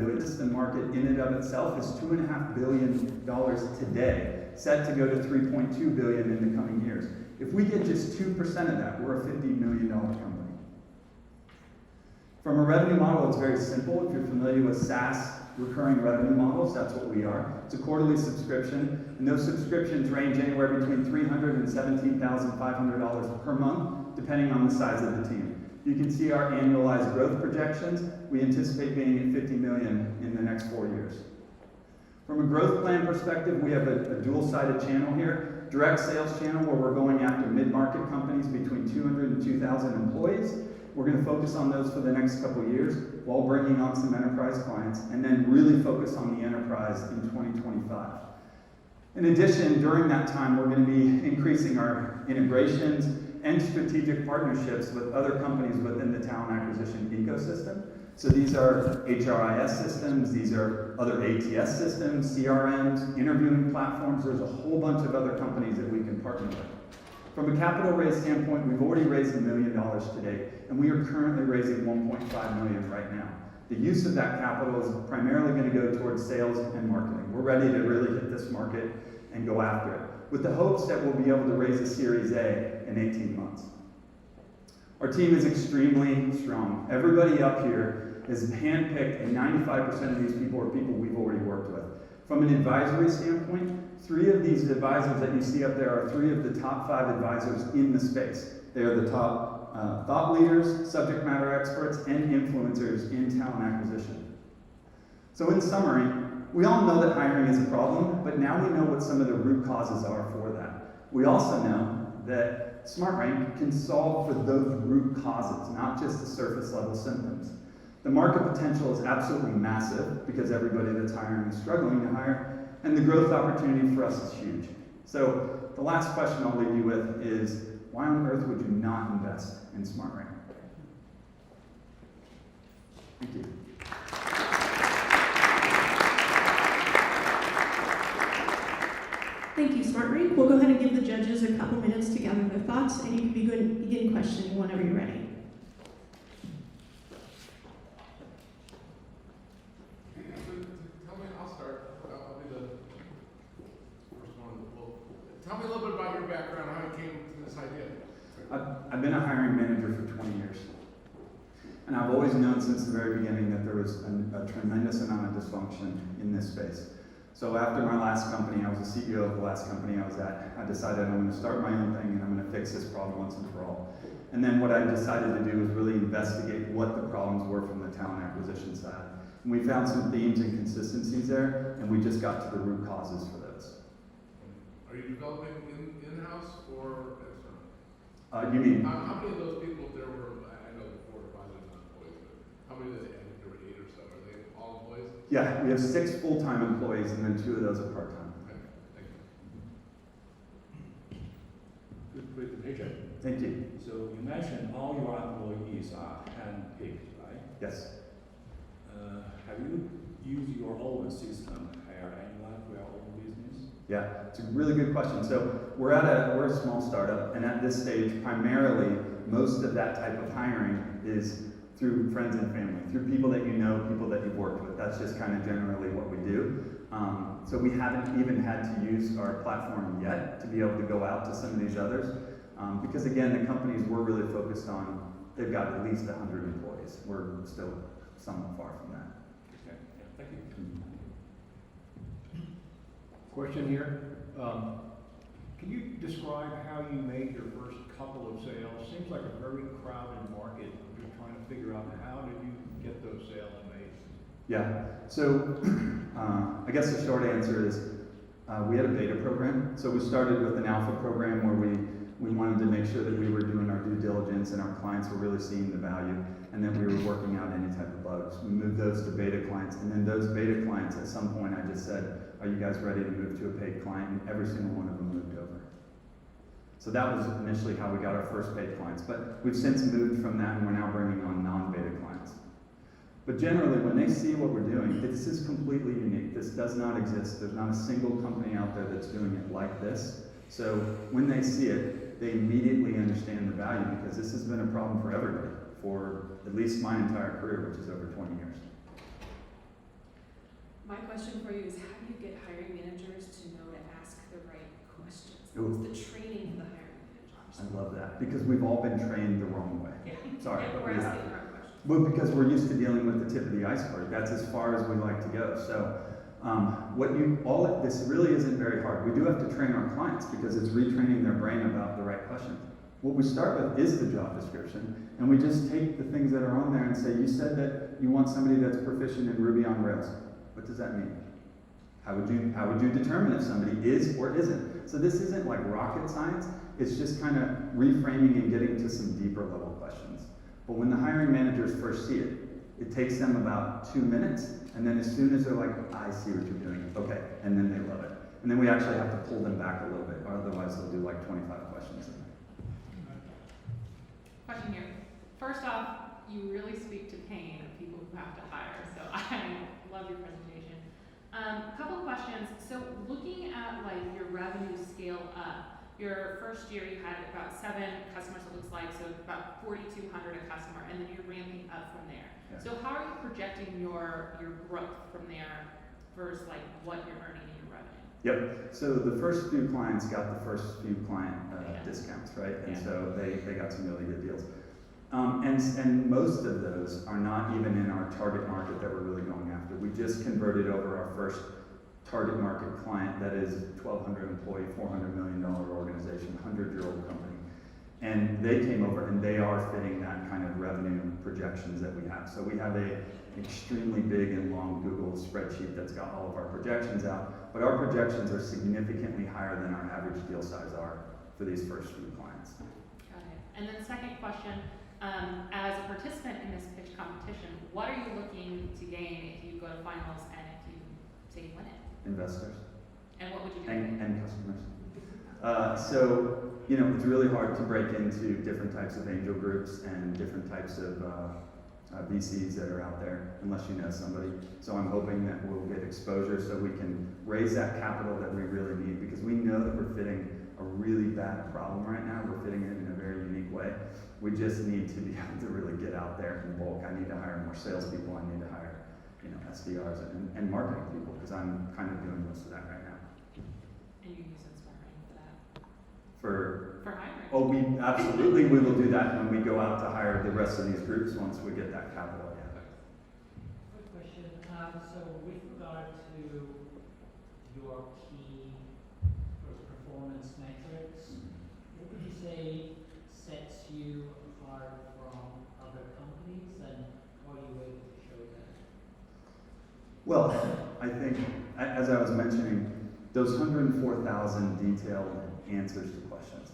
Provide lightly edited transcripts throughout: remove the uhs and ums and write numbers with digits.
billion. The market in and of itself is $2.5 billion today, set to go to $3.2 billion in the coming years. If we get just 2% of that, we're a $50 million company. From a revenue model, it's very simple. If you're familiar with SaaS recurring revenue models, that's what we are. It's a quarterly subscription, and those subscriptions range anywhere between $300 and $17,500 per month, depending on the size of the team. You can see our annualized growth projections. We anticipate being at $50 million in the next 4 years. From a growth plan perspective, we have a dual-sided channel here. Direct sales channel, where we're going after mid-market companies between 200 and 2,000 employees. We're going to focus on those for the next couple of years while bringing on some enterprise clients, and then really focus on the enterprise in 2025. In addition, during that time, we're going to be increasing our integrations and strategic partnerships with other companies within the talent acquisition ecosystem. So these are HRIS systems, these are other ATS systems, CRMs, interviewing platforms. There's a whole bunch of other companies that we can partner with. From a capital raise standpoint, we've already raised $1 million today, and we are currently raising $1.5 million right now. The use of that capital is primarily going to go towards sales and marketing. We're ready to really hit this market and go after it, with the hopes that we'll be able to raise a Series A in 18 months. Our team is extremely strong. Everybody up here is handpicked, and 95% of these people are people we've already worked with. From an advisory standpoint, 3 of these advisors that you see up there are 3 of the top 5 advisors in the space. They are the top thought leaders, subject matter experts, and influencers in talent acquisition. So in summary, we all know that hiring is a problem, but now we know what some of the root causes are for that. We also know that SmartRank can solve for those root causes, not just the surface level symptoms. The market potential is absolutely massive because everybody that's hiring is struggling to hire, and the growth opportunity for us is huge. So the last question I'll leave you with is, why on earth would you not invest in SmartRank? Thank you. Thank you, SmartRank. We'll go ahead and give the judges a couple minutes to gather their thoughts, and you can begin questioning whenever you're ready. Tell me a little bit about your background, how you came to this idea. I've been a hiring manager for 20 years. And I've always known since the very beginning that there was a tremendous amount of dysfunction in this space. So after my last company, I was the CEO of the last company I was at, I decided I'm going to start my own thing and I'm going to fix this problem once and for all. And then what I decided to do was really investigate what the problems were from the talent acquisition side. And we found some themes and consistencies there, and we just got to the root causes for those. Are you developing in-house or external? You mean? How many of those people there were, I know before advisors and employees, but how many of those, there were 8 or so, are they all employees? Yeah, we have 6 full-time employees and then 2 of those are part-time. Okay, thank you. Good presentation. Thank you. So you mentioned all your employees are hand-picked, right? Yes. Have you used your own system to hire anyone for your own business? Yeah, it's a really good question. So we're a small startup, and at this stage, primarily, most of that type of hiring is through friends and family, through people that you know, people that you've worked with. That's just kind of generally what we do. So we haven't even had to use our platform yet to be able to go out to some of these others. Because again, the companies we're really focused on, they've got at least 100 employees. We're still somewhat far from that. Okay, yeah, thank you. Question here. Can you describe how you made your first couple of sales? Seems like a very crowded market. I'm just trying to figure out how did you get those sales made? Yeah, so I guess the short answer is we had a beta program. So we started with an alpha program where we wanted to make sure that we were doing our due diligence and our clients were really seeing the value, and then we were working out any type of bugs. We moved those to beta clients, and then those beta clients, at some point I just said, are you guys ready to move to a paid client? And every single one of them moved over. So that was initially how we got our first paid clients, but we've since moved from that and we're now bringing on non-beta clients. But generally, when they see what we're doing, this is completely unique. This does not exist. There's not a single company out there that's doing it like this. So when they see it, they immediately understand the value, because this has been a problem for everybody for at least my entire career, which is over 20 years. My question for you is, how do you get hiring managers to know to ask the right questions? Ooh. What's the training for the hiring managers? I love that, because we've all been trained the wrong way. Yeah. Sorry, Yeah, but we're we asking have. the right questions. Well, because we're used to dealing with the tip of the iceberg. That's as far as we like to go. So, this really isn't very hard. We do have to train our clients because it's retraining their brain about the right questions. What we start with is the job description, and we just take the things that are on there and say, you said that you want somebody that's proficient in Ruby on Rails. What does that mean? How would you determine if somebody is or isn't? So this isn't like rocket science. It's just kind of reframing and getting to some deeper level questions. But when the hiring managers first see it, it takes them about 2 minutes, and then as soon as they're like, I see what you're doing, okay, and then they love it. And then we actually have to pull them back a little bit, or otherwise they'll do like 25 questions. Question here. First off, you really speak to pain of people who have to hire, so I love your presentation. Couple of questions. So looking at like your revenue scale up, your first year you had about 7 customers, it looks like, so about 4,200 a customer, and then you're ramping up from there. Yeah. So how are you projecting your growth from there versus like what you're earning in your revenue? Yep. So the first few clients got the first few client Yeah. discounts, right? And Yeah. so they got some really good deals. And most of those are not even in our target market that we're really going after. We just converted over our first target market client that is 1,200 employee, $400 million organization, 100-year-old company. And they came over and they are fitting that kind of revenue projections that we have. So we have a extremely big and long Google spreadsheet that's got all of our projections out, but our projections are significantly higher than our average deal size are for these first few clients. Got it. And then second question, as a participant in this pitch competition, what are you looking to gain if you go to finals and if you say you win it? Investors And what would you do? and customers. So, it's really hard to break into different types of angel groups and different types of VCs that are out there unless you know somebody. So I'm hoping that we'll get exposure so we can raise that capital that we really need, because we know that we're fitting a really bad problem right now. We're fitting it in a very unique way. We just need to be able to really get out there in bulk. I need to hire more salespeople. I need to hire, SDRs and marketing people, because I'm kind of doing most of that right now. And you use Inspiring for that? For hiring? Oh, we will do that when we go out to hire the rest of these groups once we get that capital. Yeah. Quick question. So with regard to your key sort of performance metrics, what would you say sets you apart from other companies, and how are you able to show that? Well, I think, as I was mentioning, those 104,000 detailed answers to questions.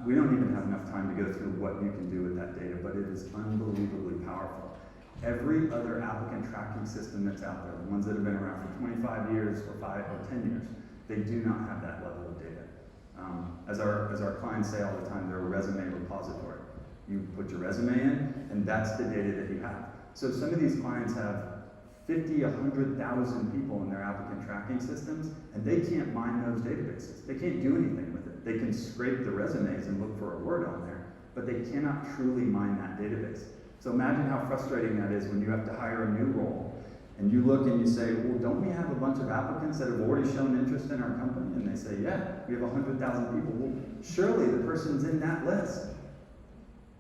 We don't even have enough time to go through what you can do with that data, but it is unbelievably powerful. Every other applicant tracking system that's out there, the ones that have been around for 25 years or 5 or 10 years, they do not have that level of data. As our clients say all the time, they're a resume repository. You put your resume in, and that's the data that you have. So some of these clients have 50, 100,000 people in their applicant tracking systems, and they can't mine those databases. They can't do anything with it. They can scrape the resumes and look for a word on there, but they cannot truly mine that database. So imagine how frustrating that is when you have to hire a new role, and you look and you say, well, don't we have a bunch of applicants that have already shown interest in our company? And they say, yeah, we have 100,000 people. Well, surely the person's in that list.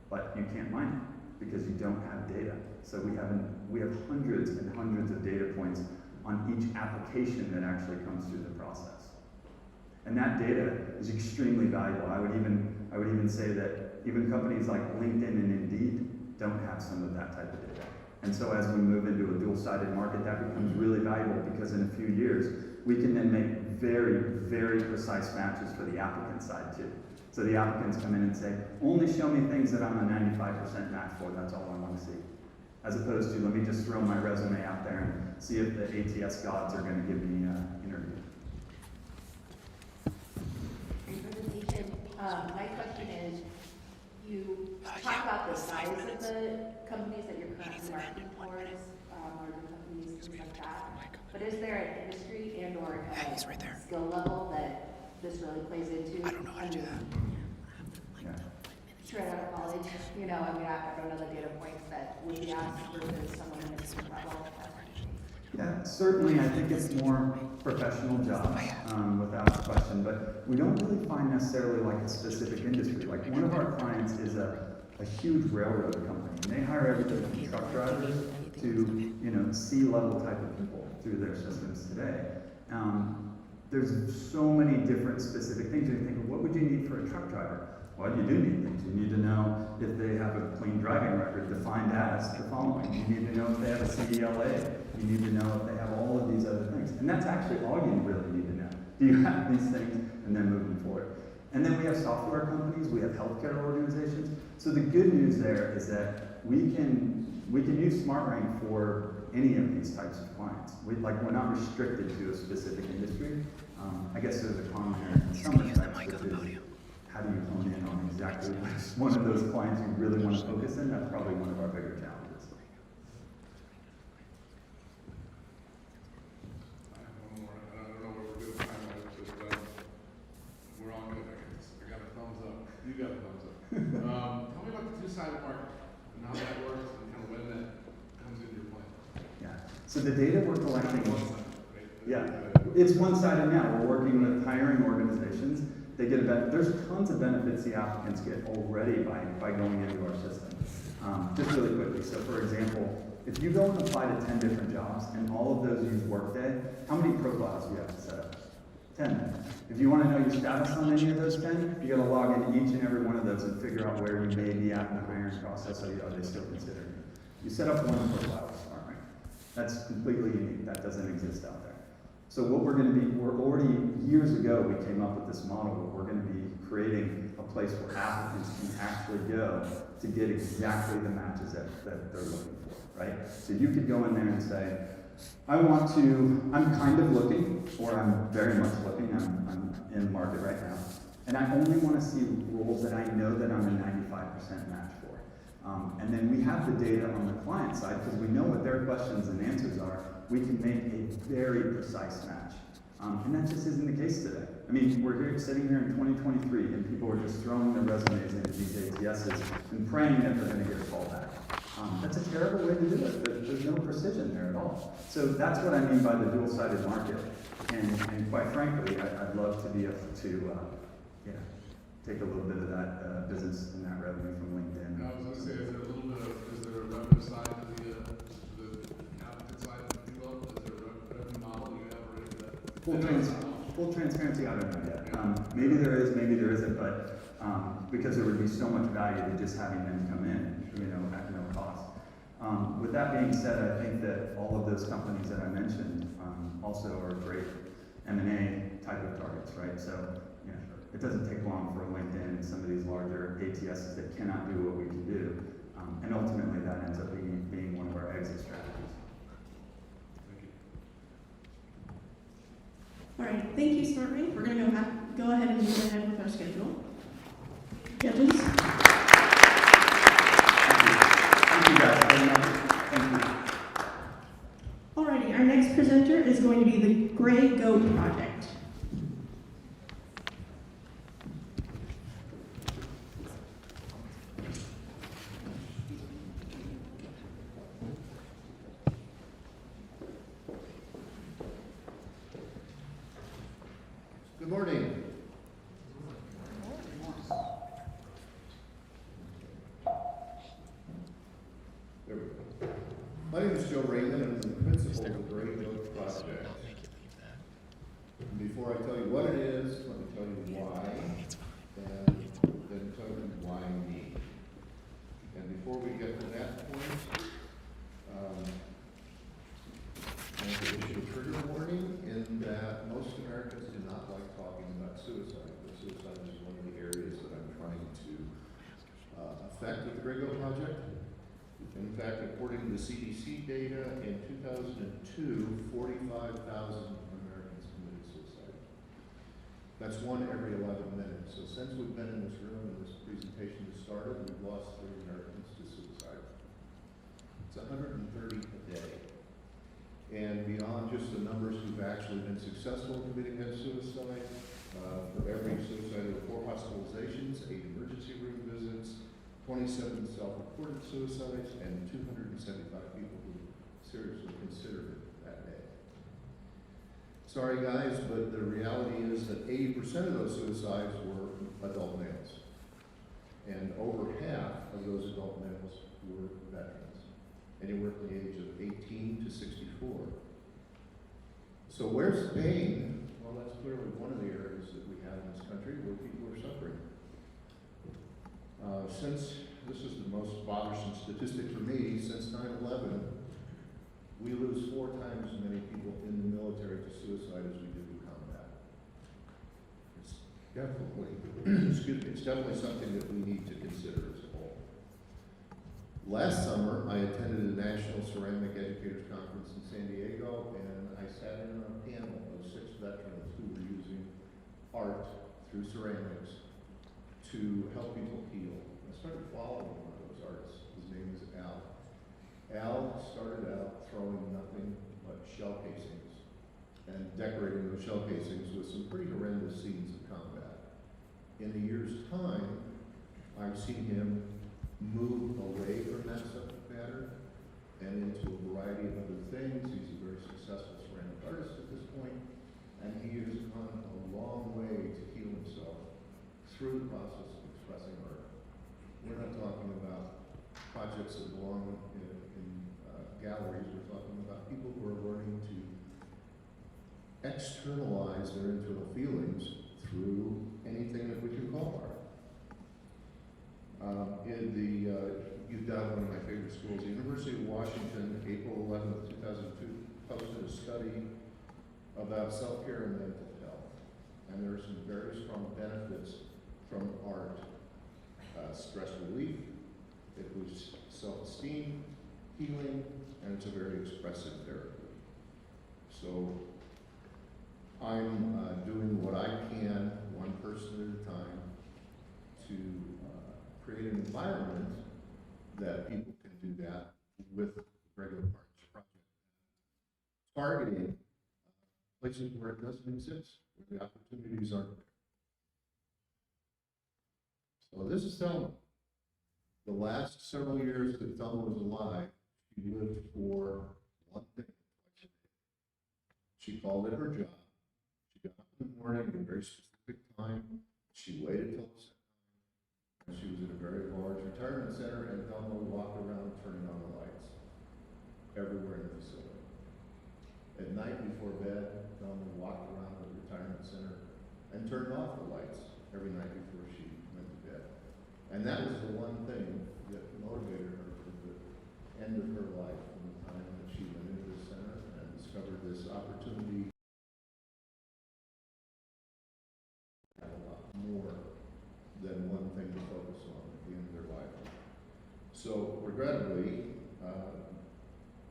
But you can't mine it because you don't have data. So we have hundreds and hundreds of data points on each application that actually comes through the process. And that data is extremely valuable. I would even say that even companies like LinkedIn and Indeed don't have some of that type of data. And so as we move into a dual-sided market, that becomes really valuable, because in a few years, we can then make very, very precise matches for the applicant side too. So the applicants come in and say, only show me things that I'm a 95% match for, that's all I want to see. As opposed to, let me just throw my resume out there and see if the ATS gods are going to give me an interview. Great presentation. My question is, you talk about the size of the companies that you're currently marketing towards, larger companies, things like that. But is there an industry and or a skill level that this really plays into? I don't know how to do that. Yeah. Straight out of college, I don't know the data points that would be asked versus someone in a different level. Yeah, Certainly, I think it's more professional jobs, without question, but we don't really find necessarily like a specific industry. Like one of our clients is a huge railroad company, and they hire everything from truck drivers to, C-level type of people through their systems today. There's so many different specific things. You think, what would you need for a truck driver? Well, you do need things. You need to know if they have a clean driving record, defined as the following. You need to know if they have a CDLA. You need to know if they have all of these other things. And that's actually all you really need to know. Do you have these things? And then moving forward. And then we have software companies, we have healthcare organizations. So the good news there is that we can use SmartRank for any of these types of clients. We're not restricted to a specific industry. I guess there's a con there in some respects, which is how do you hone in on exactly which one of those clients you really want to focus in? That's probably one of our bigger challenges. I have one more. I don't know what we're doing time-wise, but we're all good, I guess. I got a thumbs up. You got a thumbs up. Tell me about the two-sided market and how that works and kind of when that comes into your plan. Yeah. So the data we're collecting, Right? yeah, it's one-sided now. We're working with hiring organizations. They get a benefit. There's tons of benefits the applicants get already by going into our system. Just really quickly. So for example, if you go and apply to 10 different jobs and all of those use Workday, how many profiles do you have to set up? 10. If you want to know your status on any of those 10, you got to log into each and every one of those and figure out where you may be at in the hiring process. Are they still considering you? You set up one profile with SmartRank. That's completely unique. That doesn't exist out there. So what we're already, years ago, we came up with this model where we're going to be creating a place where applicants can actually go to get exactly the matches that they're looking for, right? So you could go in there and say, I'm kind of looking, or I'm very much looking, I'm in the market right now, and I only want to see roles that I know that I'm a 95% match for. And then we have the data on the client side, because we know what their questions and answers are. We can make a very precise match. And that just isn't the case today. I mean, we're here sitting here in 2023, and people are just throwing their resumes into these ATSs and praying that they're going to get a call back. That's a terrible way to do it. There's no precision there at all. So that's what I mean by the dual-sided market. And quite frankly, I'd love to be able to take a little bit of that business and that revenue from LinkedIn. I was going to say, is there a revenue side to the applicant side, if you will? Is there a revenue model you have already for that? Full transparency, I don't know yet. Maybe there is, maybe there isn't, but because there would be so much value to just having them come in, at no cost. With that being said, I think that all of those companies that I mentioned also are great M&A type of targets, right? So, it doesn't take long for LinkedIn and some of these larger ATSs that cannot do what we can do. And ultimately, that ends up being one of our exit strategies. All right, thank you, SmartRank. We're going to go ahead and move ahead with our schedule. Judges? Thank you guys very much. Thank you. Alrighty, our next presenter is going to be the Gray Goat Project. Good morning. There we go. My name is Joe Raymond. I'm the principal of the Gray Goat Project. And before I tell you what it is, let me tell you why, and then tell you why me. And before we get to that point, I want to issue a trigger warning in that most Americans do not like talking about suicide, but suicide is one of the areas that I'm trying to affect with the Gray Goat Project. In fact, according to the CDC data, in 2002, 45,000 Americans committed suicide. That's 1 every 11 minutes. So since we've been in this room and this presentation has started, we've lost 3 Americans to suicide. It's 130 a day. And beyond just the numbers who've actually been successful in committing that suicide, for every suicide, there were 4 hospitalizations, 8 emergency room visits, 27 self-reported suicides, and 275 people who seriously considered it that day. Sorry guys, but the reality is that 80% of those suicides were adult males. And over half of those adult males were veterans, anywhere from the age of 18 to 64. So where's the pain? Well, that's clearly one of the areas that we have in this country where people are suffering. Since, this is the most bothersome statistic for me, since 9/11, we lose 4 times as many people in the military to suicide as we do to combat. It's definitely, excuse me, it's definitely something that we need to consider as a whole. Last summer, I attended a National Ceramic Educators Conference in San Diego, and I sat in on a panel of 6 veterans who were using art through ceramics to help people heal. I started following one of those artists. His name is Al. Al started out throwing nothing but shell casings and decorating those shell casings with some pretty horrendous scenes of combat. In a year's time, I've seen him move away from that subject matter and into a variety of other things. He's a very successful ceramic artist at this point, and he has gone a long way to heal himself through the process of expressing art. We're not talking about projects that belong in galleries. We're talking about people who are learning to externalize their internal feelings through anything that we can call art. You've got one of my favorite schools, the University of Washington, April 11th, 2002, posted a study about self-care and mental health. And there are some very strong benefits from art. Stress relief, it boosts self-esteem, healing, and it's a very expressive therapy. So I'm doing what I can, one person at a time, to create an environment that people can do that with regular parts project. Targeting places where it doesn't exist, where the opportunities aren't there. So this is Thelma. The last several years that Thelma was alive, she lived for one thing. She called it her job. She got up in the morning at a very specific time. She waited till the set time. And she was in a very large retirement center, and Thelma walked around turning on the lights everywhere in the facility. At night before bed, Thelma walked around the retirement center and turned off the lights every night before she went to bed. And that was the one thing that motivated her to the end of her life, from the time that she went into the center and discovered this opportunity to have a lot more than one thing to focus on at the end of their life. So, regrettably,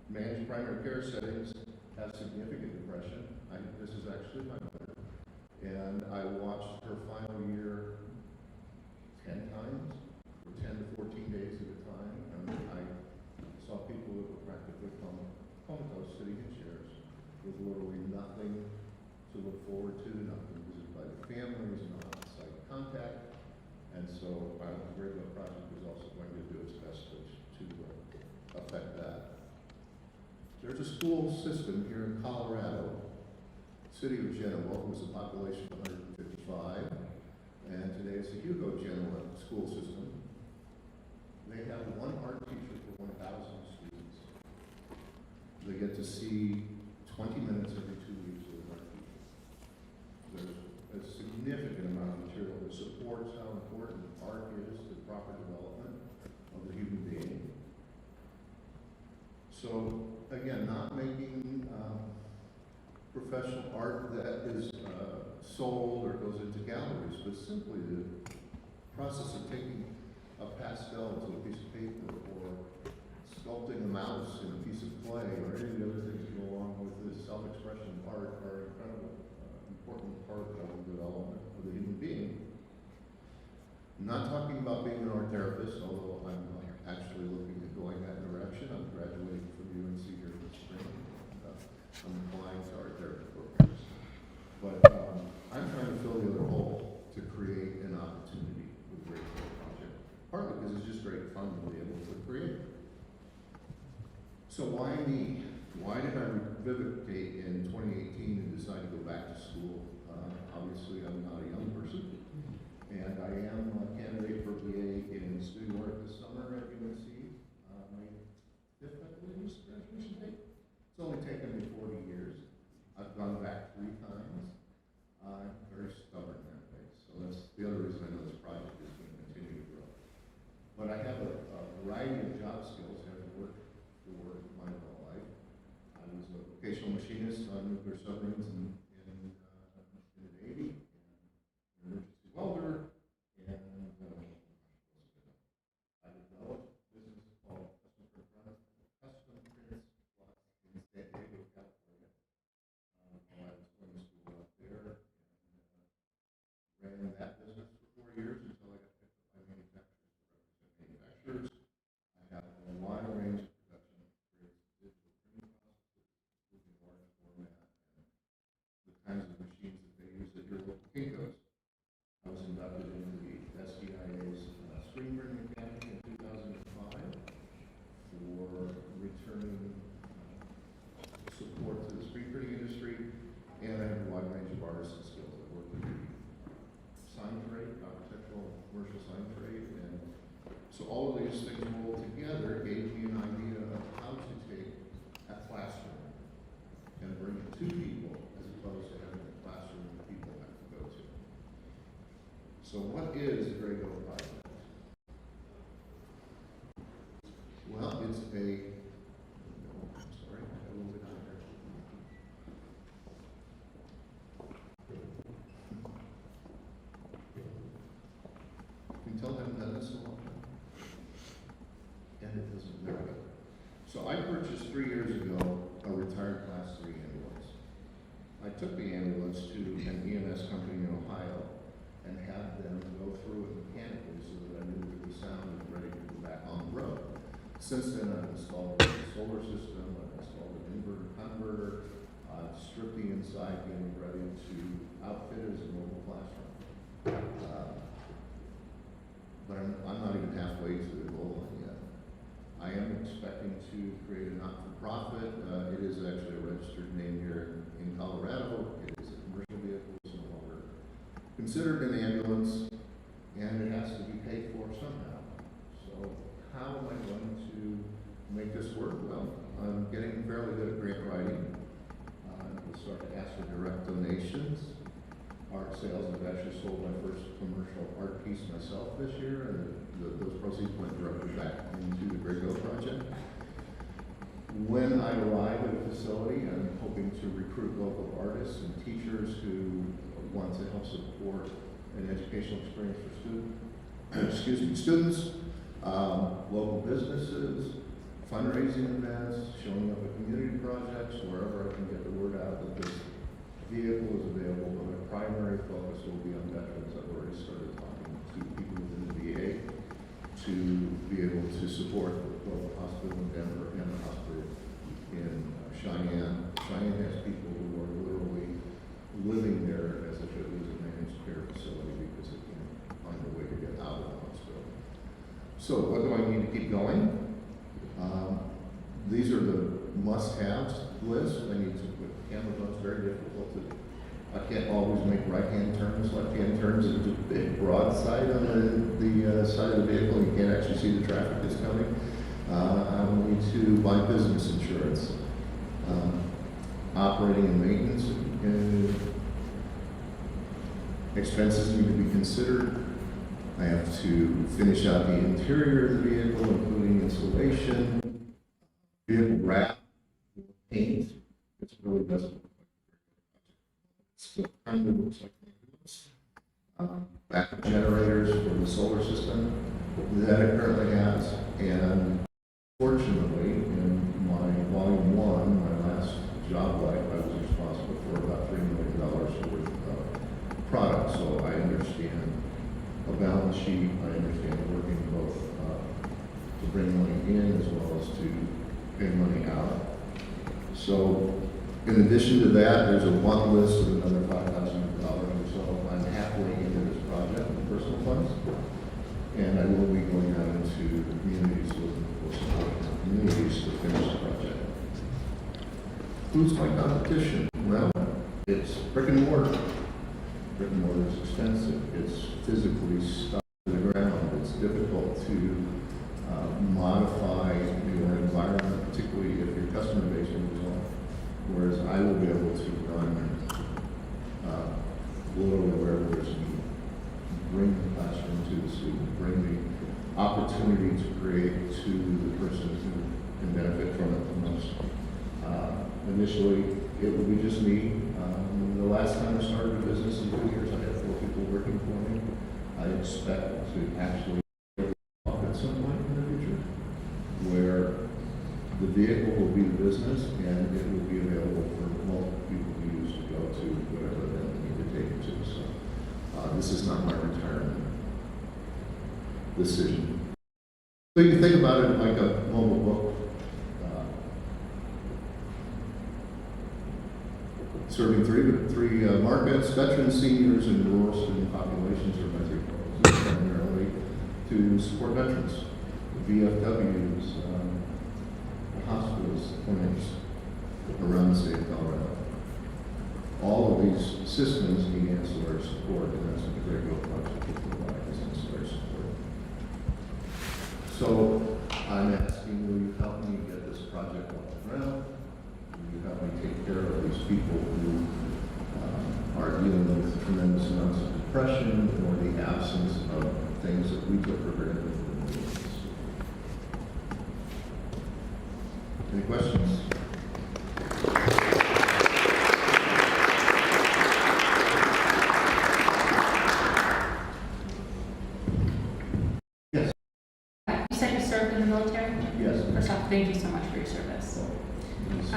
managed primary care settings have significant depression. This is actually my mother. And I watched her final year 10 times, for 10 to 14 days at a time. And I saw people that were practically comatose, sitting in chairs with literally nothing to look forward to, nothing visited by their families, no on-site contact. And so the Great Project is also going to do its best to affect that. There's a school system here in Colorado, City of Genoa, was a population of 155, and today it's the Hugo Genoa school system. They have one art teacher for 1,000 students. They get to see 20 minutes every 2 weeks with an art teacher. There's a significant amount of material that supports how important art is to proper development of the human being. So, again, not making professional art that is sold or goes into galleries, but simply the process of taking a pastel to a piece of paper, or sculpting a mouse in a piece of clay, or any of the other things that go along with this self-expression of art are incredible, important part of the development of the human being. I'm not talking about being an art therapist, although I'm actually looking at going that direction. I'm graduating from UNC here this spring. I'm applying to art therapy programs. But I'm trying to fill the other hole to create an opportunity with the Great Project. Partly because it's just great fun to be able to create. So why me? Why did I revivicate in 2018 and decide decide to go back to school. Obviously, I'm not a young person, and I am a candidate for BA in student work this summer at UNC. My fifth, I believe, is graduation date. It's only taken me 40 years. I've gone back 3 times. I'm very stubborn that way, so that's the other reason I know this project is going to continue to grow. But I have a variety of job skills. I've worked for my whole life. I was a vocational machinist on nuclear submarines in the Navy, and an emergency welder, and I developed a business called Custom Prints Plus in San Diego, California. While I was going to school out there, and ran that business for 4 years until I got picked up by manufacturers to represent manufacturers. I have a wide range of production experience, digital printing processes, including large format, and the kinds of machines that they use at your local Kinko's. I was inducted into the SDIA's screen printing academy in 2005 for returning support to the screen printing industry, and I have a wide range of artisan skills. I work in the sign trade, architectural, commercial sign trade, and so all of these things rolled together gave me an idea of how to take a classroom and bring it to people as opposed to having a classroom that people have to go to. So what is the Grey Goat Project? Well, it's I'm sorry, I got a little bit out there. You can tell I haven't done this in a long time. And it doesn't matter. So I purchased 3 years ago a retired Class 3 ambulance. I took the ambulance to an EMS company in Ohio and had them go through it mechanically so that I knew that the sound was ready to go back on the road. Since then, I've installed a solar system, I've installed an inverter converter, I've stripped the inside, getting ready to outfit it as a mobile classroom. But I'm not even halfway to the goal line yet. I am expecting to create a not-for-profit. It is actually a registered name here in Colorado. It is a commercial vehicle, it's no longer considered an ambulance, and it has to be paid for somehow. So how am I going to make this work? Well, I'm getting fairly good at grant writing. We'll start to ask for direct donations. Art sales. I've actually sold my first commercial art piece myself this year, and those proceeds went directly back into the Grey Goat Project. When I arrive at a facility, I'm hoping to recruit local artists and teachers who want to help support an educational experience for students, local businesses, fundraising events, showing up at community projects, wherever I can get the word out that this vehicle is available. But my primary focus will be on veterans. I've already started talking to people within the VA to be able to support both the hospital in Denver and the hospital in Cheyenne. Cheyenne has people who are literally living there as if it was a managed care facility because they can't find a way to get out of the hospital. So what do I need to keep going? These are the must-haves list. I need to put camera phones, very difficult to, I can't always make right-hand turns, left-hand turns. There's a big broadside on the side of the vehicle. You can't actually see the traffic that's coming. I will need to buy business insurance. Operating and maintenance expenses need to be considered. I have to finish out the interior of the vehicle, including insulation, vehicle wrap, paint. It really doesn't look like it kind of looks like this. Backup generators for the solar system that it currently has. And fortunately, in my volume 1, my last job life, I was responsible for about $3 million worth of products. So I understand a balance sheet. I understand working both to bring money in as well as to pay money out. So in addition to that, there's a want list of another $5,000 or so. I'm halfway into this project with personal funds, and I will be going out into communities looking for support from communities to finish the project. Who's my competition? Well, It's brick and mortar. Brick and mortar is expensive. It's physically stuck to the ground. It's difficult to modify your environment, particularly if your customer base moves on. Whereas I will be able to run literally wherever there's need. Bring the classroom to the student. Bring the opportunity to create to the person who can benefit from it the most. Initially, it would be just me. The last time I started a business in 2 years, I had 4 people working for me. I expect to actually off at some point in the future, where the vehicle will be the business and it will be available for multiple people to use to go to whatever event they need to take it to. So this is not my retirement decision. So you can think about it like a mobile book. Serving three markets, veterans, seniors, and rural student populations are my 3 goals, primarily to support veterans, VFWs, hospitals, clinics around the state of Colorado. All of these systems need ancillary support, and that's what the Great Growth Project will provide, is ancillary support. So I'm asking, will you help me get this project off the ground? You help me take care of these people who are dealing with tremendous amounts of depression or the absence of things that we took for granted. Any questions? Yes. You said you served in the military? Yes. First off, thank you so much for your service. So,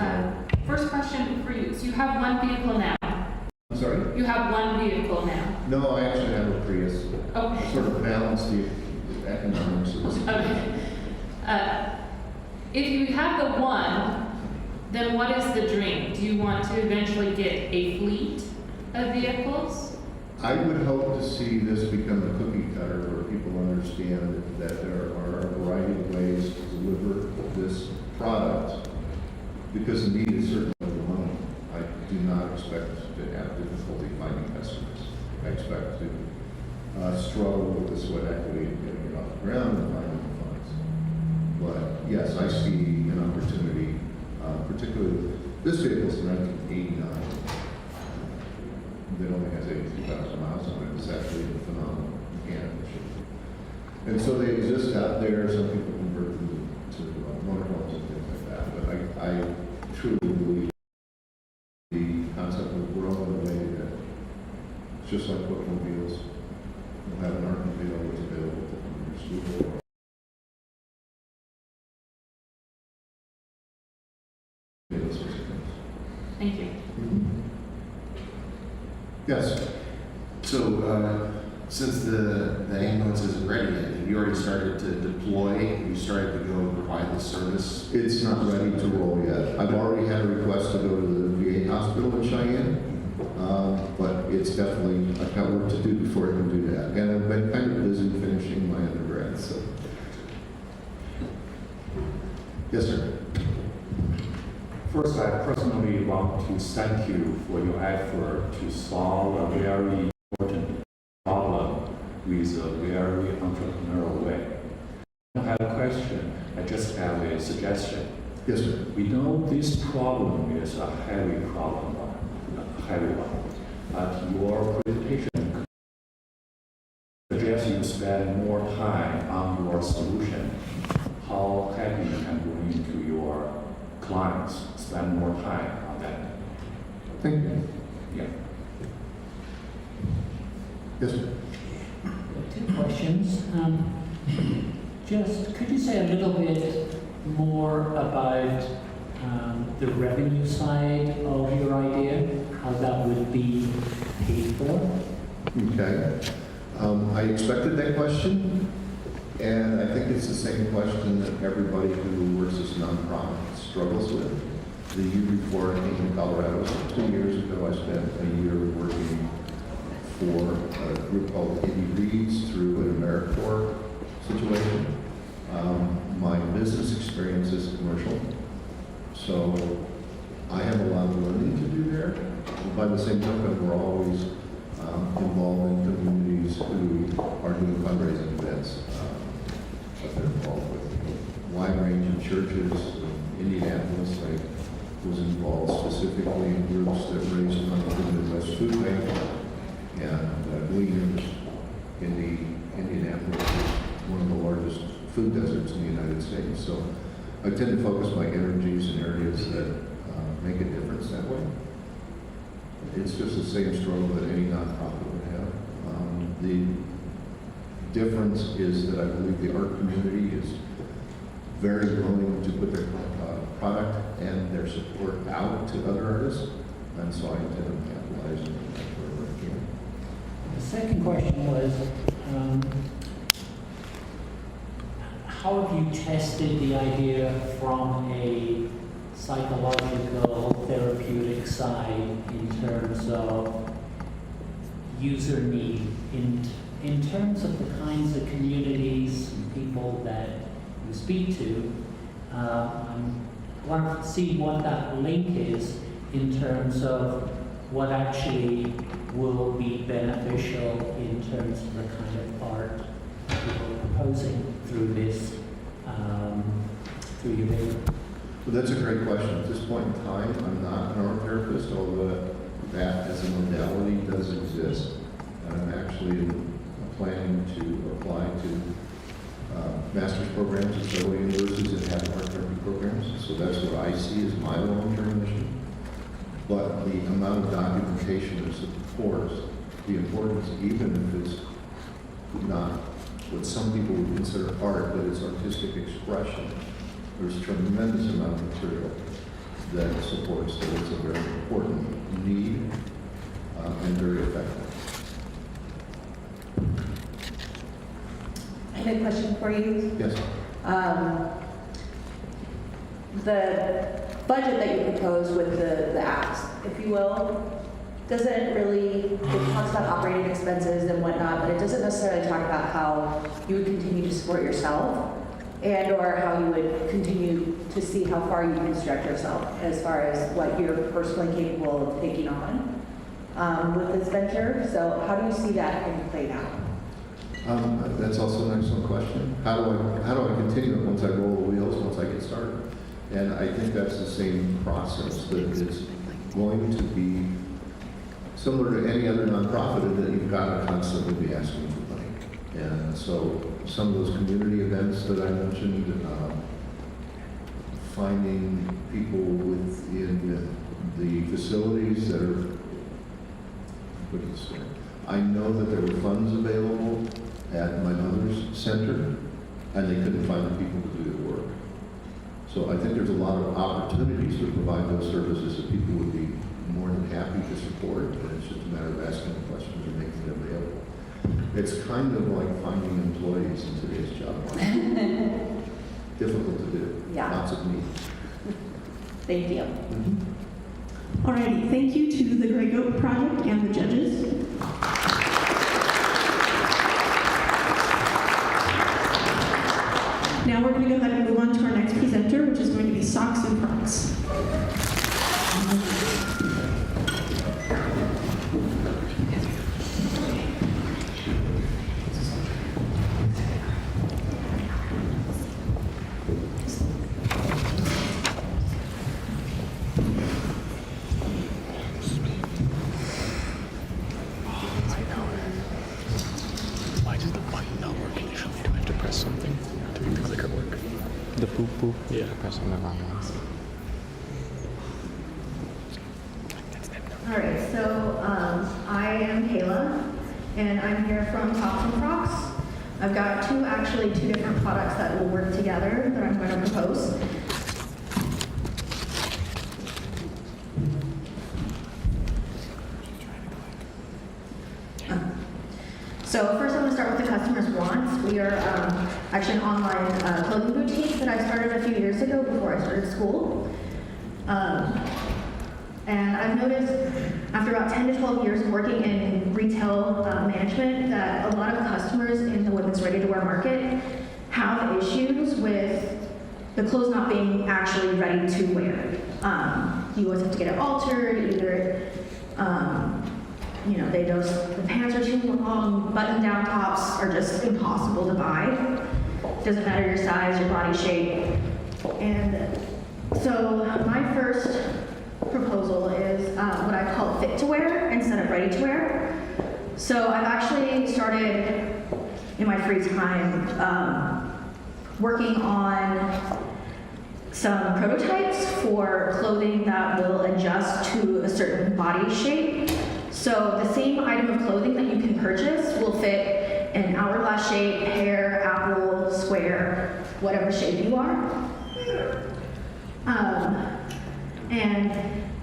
First question for you. So you have one vehicle now. I'm sorry? You have one vehicle now. No, I actually have a Prius. Okay. I sort of balance the economics of this. Okay. If you have the one, then what is the dream? Do you want to eventually get a fleet of vehicles? I would hope to see this become a cookie cutter where people understand that there are a variety of ways to deliver this product, because the need is certainly overwhelming. I do not expect to have difficulty finding customers. I expect to struggle with the sweat equity of getting it off the ground and finding the funds. But yes, I see an opportunity, particularly this vehicle is 1989. It only has 82,000 miles on it. It's actually a phenomenal mechanical ship. And so they exist out there. Some people convert them to motorhomes and things like that. But I truly believe the concept will grow in a way that it's just like automobiles. You'll have an automobile that's available to your school. Those sorts of things. Thank you. Yes. So, since the ambulance isn't ready yet, have you already started to deploy? Have you started to go provide the service? It's not ready to roll yet. I've already had a request to go to the VA hospital in Cheyenne, but it's definitely, I've got work to do before I can do that. And I've been kind of busy finishing my undergrad, so. Yes, sir. First, I personally want to thank you for your effort to solve a very important problem with a very entrepreneurial way. I have a question. I just have a suggestion. Yes, sir. We know this problem is a heavy problem, a heavy one. But your presentation suggests you spend more time on your solution. How happy you can bring to your clients, spend more time on that. Thank you. Yeah. Yes, sir. 2 questions. Just, could you say a little bit more about the revenue side of your idea, how that would be paid for? Okay. I expected that question, and I think it's the same question that everybody who works as a nonprofit struggles with. The year before I came to Colorado, so 2 years ago, I spent a year working for a group called Indie Reads through an AmeriCorps situation. My business experience is commercial, so I have a lot of learning to do there, by the same token, we're always involved in communities who are doing fundraising events that they're involved with. A wide range of churches. In Indianapolis, I was involved specifically in groups that raised money for the Midwest Food Bank, and Gleaners in the Indianapolis is one of the largest food deserts in the United States. So I tend to focus my energies in areas that make a difference that way. It's just the same struggle that any nonprofit would have. The difference is that I believe the art community is very willing to put their product and their support out to other artists, and so I intend to capitalize on that wherever I can. The second question was, how have you tested the idea from a psychological, therapeutic side in terms of user need, in terms of the kinds of communities and people that you speak to? I want to see what that link is in terms of what actually will be beneficial in terms of the kind of art people are proposing through this, through your video. Well, that's a great question. At this point in time, I'm not an art therapist, although that as a modality does exist. And I'm actually planning to apply to master's programs at several universities that have art therapy programs. So that's what I see as my long-term mission. But the amount of documentation that supports the importance, even if it's not what some people would consider art, but it's artistic expression, there's a tremendous amount of material that supports that it's a very important need and very effective. I have a question for you. Yes. The budget that you propose with the apps, if you will, doesn't really, it talks about operating expenses and whatnot, but it doesn't necessarily talk about how you would continue to support yourself and or how you would continue to see how far you can stretch yourself as far as what you're personally capable of taking on with this venture. So how do you see that getting played out? That's also an excellent question. How do I continue it once I roll the wheels, once I get started? And I think that's the same process that is going to be similar to any other nonprofit, in that you've got to constantly be asking for money. And so some of those community events that I mentioned, finding people within the facilities that are, what do you say? I know that there were funds available at my mother's center, and they couldn't find the people to do the work. So I think there's a lot of opportunities to provide those services that people would be more than happy to support, and it's just a matter of asking the questions and making them available. It's kind of like finding employees in today's job market. Difficult to do. Yeah. Lots of need. Thank you. Alrighty, thank you to the Grey Goat Project and the judges. Now we're going to go ahead and move on to our next presenter, which is going to be Socks and Crocs. All right, so I am Kayla, and I'm here from Socks and Crocs. I've got two different products that will work together that I'm going to propose. So first I'm going to start with the customer's wants. We are actually an online clothing boutique that I started a few years ago before I started school. And I've noticed after about 10 to 12 years of working in retail management that a lot of customers in the women's ready-to-wear market have issues with the clothes not being actually ready to wear. You always have to get it altered, either the pants are too long, button-down tops are just impossible to buy. Doesn't matter your size, your body shape. And so my first proposal is what I call fit to wear instead of ready to wear. So I've actually started in my free time working on some prototypes for clothing that will adjust to a certain body shape. So the same item of clothing that you can purchase will fit an hourglass shape, pear, apple, square, whatever shape you are. And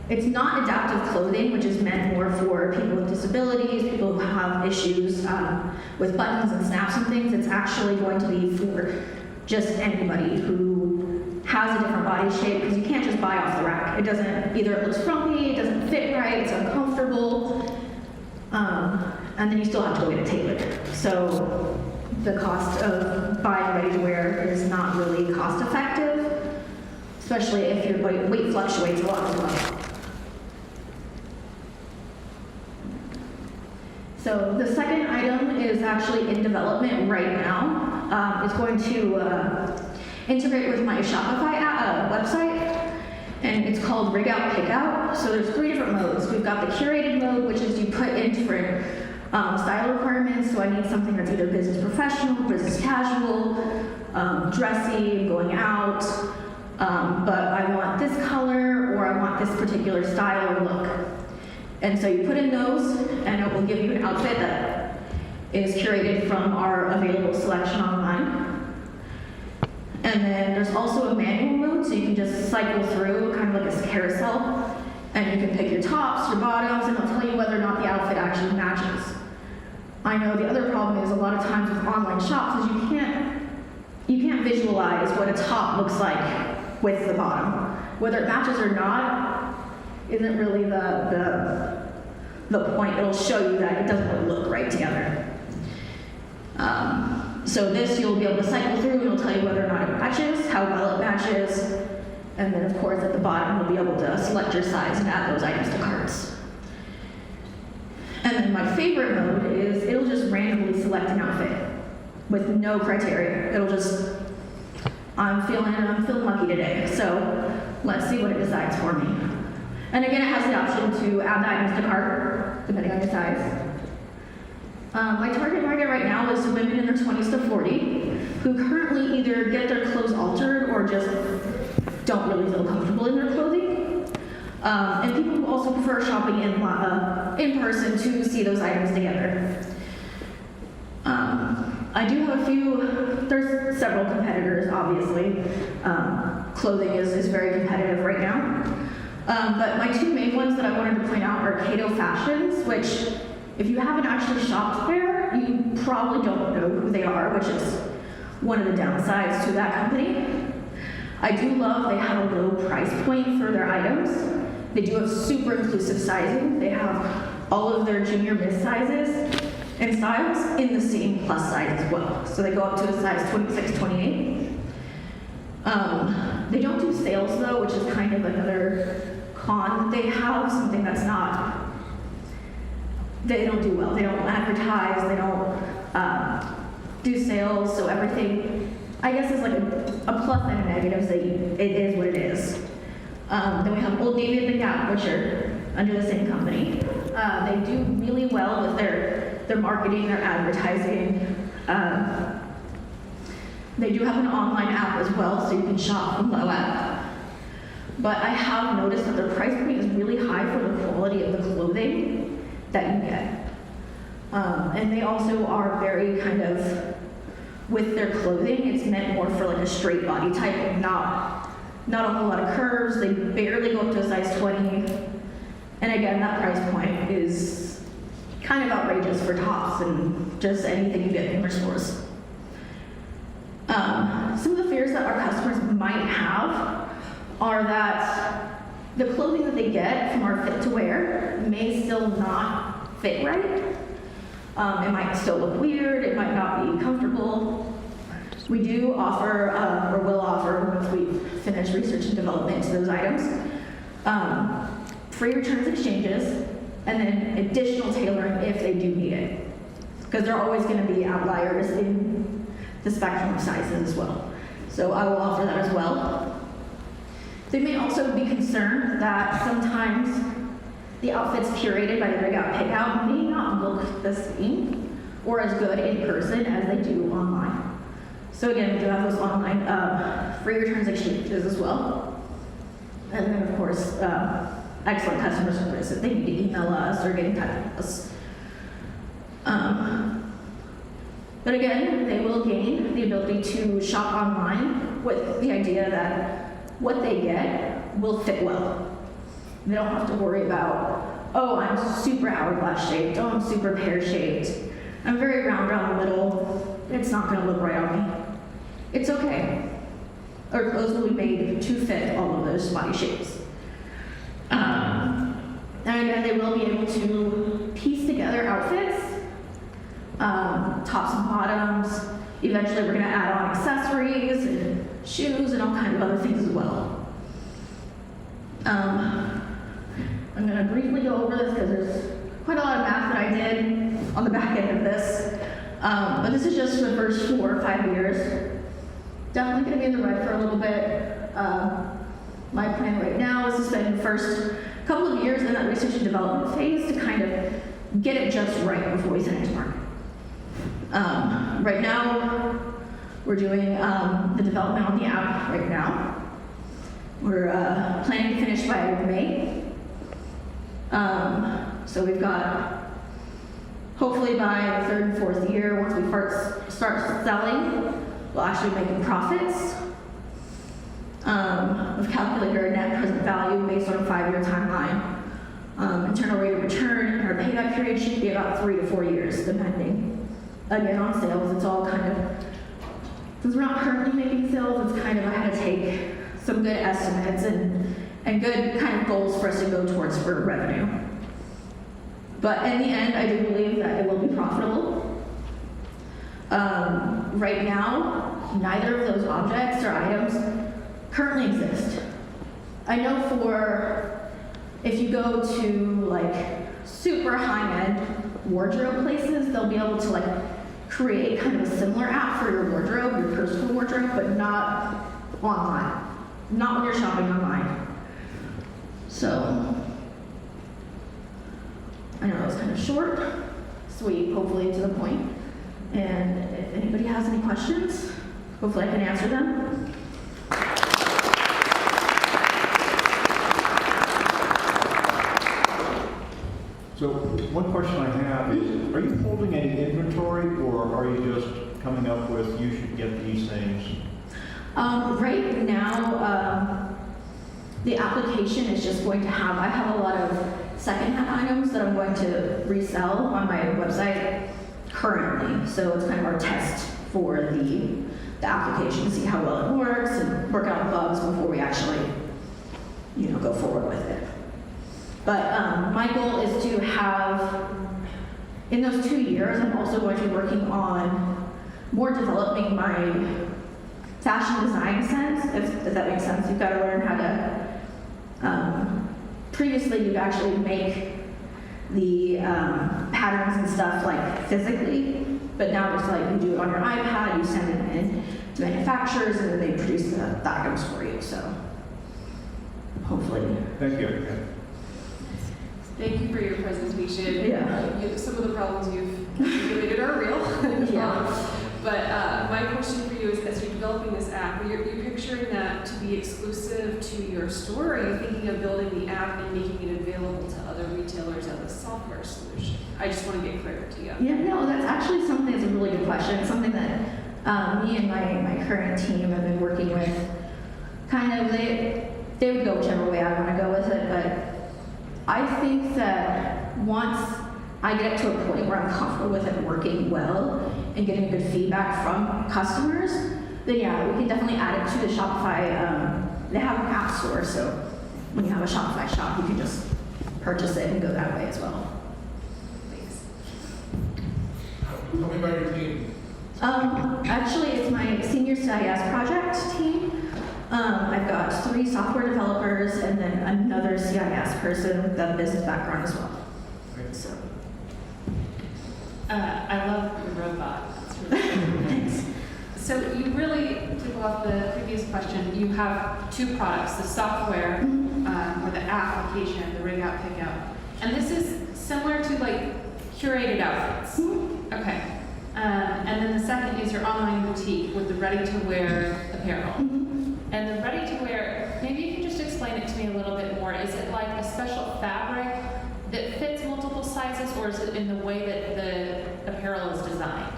it's not adaptive clothing, which is meant more for people with disabilities, people who have issues with buttons and snaps and things. It's actually going to be for just anybody who has a different body shape, because you can't just buy off the rack. It doesn't, either it looks frumpy, it doesn't fit right, it's uncomfortable, and then you still have to go get it tailored. So the cost of buying ready to wear is not really cost effective, especially if your weight fluctuates a lot as well. So the second item is actually in development right now. It's going to integrate with my Shopify website, and it's called Rig Out Pick Out. So there's 3 different modes. We've got the curated mode, which is you put in different style requirements. So I need something that's either business professional, business casual, dressy, going out, but I want this color or I want this particular style or look. And so you put in those, and it will give you an outfit that is curated from our available selection online. And then there's also a manual mode, so you can just cycle through, kind of like a carousel, and you can pick your tops, your bottoms, and it'll tell you whether or not the outfit actually matches. I know the other problem is a lot of times with online shops is you can't visualize what a top looks like with the bottom. Whether it matches or not isn't really the point. It'll show you that it doesn't really look right together. So this you'll be able to cycle through, and it'll tell you whether or not it matches, how well it matches, and then of course at the bottom you'll be able to select your size and add those items to carts. And then my favorite mode is it'll just randomly select an outfit with no criteria. It'll just, I'm feeling lucky today, so let's see what it decides for me. And again, it has the option to add the items to cart, depending on your size. My target market right now is women in their 20s to 40 who currently either get their clothes altered or just don't really feel comfortable in their clothing. And people who also prefer shopping in person to see those items together. I do have there's several competitors, obviously. Clothing is very competitive right now. But my 2 main ones that I wanted to point out are Cato Fashions, which if you haven't actually shopped there, you probably don't know who they are, which is one of the downsides to that company. I do love they have a low price point for their items. They do have super inclusive sizing. They have all of their junior mid sizes and styles in the same plus size as well. So they go up to a size 26, 28. They don't do sales though, which is kind of another con. They have something that's not, they don't do well. They don't advertise, they don't do sales, so everything, I guess, is like a plus and a negative, so it is what it is. Then we have Old Navy and the Gap, which are under the same company. They do really well with their marketing, their advertising. They do have an online app as well, so you can shop from the app. But I have noticed that their price point is really high for the quality of the clothing that you get. And they also are very kind of, with their clothing, it's meant more for like a straight body type, not a whole lot of curves. They barely go up to a size 20. And again, that price point is kind of outrageous for tops and just anything you get in their stores. Some of the fears that our customers might have are that the clothing that they get from our fit to wear may still not fit right. It might still look weird, it might not be comfortable. We do offer, or will offer, once we finish research and development into those items, free returns exchanges. and then additional tailoring if they do need it. Because there are always going to be outliers in the spectrum of sizes as well. So I will offer that as well. They may also be concerned that sometimes the outfits curated by the Rig Out Pick Out may not look the same or as good in person as they do online. So again, we do have those online free returns exchanges as well. And then of course, excellent customer service if they need to email us or get in touch with us. But again, they will gain the ability to shop online with the idea that what they get will fit well. They don't have to worry about, oh, I'm super hourglass shaped, oh, I'm super pear shaped, I'm very round around the middle, it's not gonna look right on me. It's okay. Our clothes will be made to fit all of those body shapes. And again, they will be able to piece together outfits, tops and bottoms. Eventually, we're gonna add on accessories and shoes and all kinds of other things as well. I'm going to briefly go over this because there's quite a lot of math that I did on the back end of this. But this is just for the first 4 or 5 years. Definitely going to be in the red for a little bit. My plan right now is to spend the first couple of years in that research and development phase to kind of get it just right before we send it to market. Right now, we're doing the development on the app right now. We're planning to finish by May. So we've got, hopefully by the 3rd and 4th year, once we start selling, we'll actually be making profits. We've calculated our net present value based on a 5-year timeline. Internal rate of return, our payback period should be about 3 to 4 years, depending. Again, on sales, it's all kind of, since we're not currently making sales, it's kind of, I had to take some good estimates and good kind of goals for us to go towards for revenue. But in the end, I do believe that it will be profitable. Right now, neither of those objects or items currently exist. I know for, if you go to like super high-end wardrobe places, they'll be able to like create kind of a similar app for your wardrobe, your personal wardrobe, but not online. Not when you're shopping online. So, I know that was kind of short, sweet, hopefully to the point. And if anybody has any questions, hopefully I can answer them. So one question I have is, are you holding any inventory, or are you just coming up with, you should get these things? Right now, the application is just going to have, I have a lot of secondhand items that I'm going to resell on my website currently. So it's kind of our test for the application to see how well it works and work out bugs before we actually, go forward with it. But my goal is to have, in those 2 years, I'm also going to be working on more developing my fashion design sense, if that makes sense. You've got to learn how to, previously you'd actually make the patterns and stuff like physically, but now it's like you do it on your iPad, you send it in to manufacturers, and then they produce the items for you, so hopefully. Thank you. Thank you for your presentation. Yeah. Some of the problems you've articulated are real. Yeah. But my question for you is, as you're developing this app, are you picturing that to be exclusive to your store, or are you thinking of building the app and making it available to other retailers as a software solution? I just want to get clarity on. Yeah, no, that's actually something that's a really good question. It's something that me and my current team have been working with. Kind of, they would go whichever way I want to go with it, but I think that once I get to a point where I'm comfortable with it working well and getting good feedback from customers, then yeah, we can definitely add it to the Shopify. They have an app store, so when you have a Shopify shop, you can just purchase it and go that way as well. Thanks. Tell me about your team. Actually, it's my senior CIS project team. I've got 3 software developers and then another CIS person with a business background as well. So, I love the robot. It's really cool. thanks. So you really, to go off the previous question, you have two products, the software or the application, the rig out, pick out. And this is similar to like curated outfits. Okay. And then the second is your online boutique with the ready-to-wear apparel. And the ready-to-wear, maybe you can just explain it to me a little bit more. Is it like a special fabric that fits multiple sizes, or is it in the way that the apparel is designed?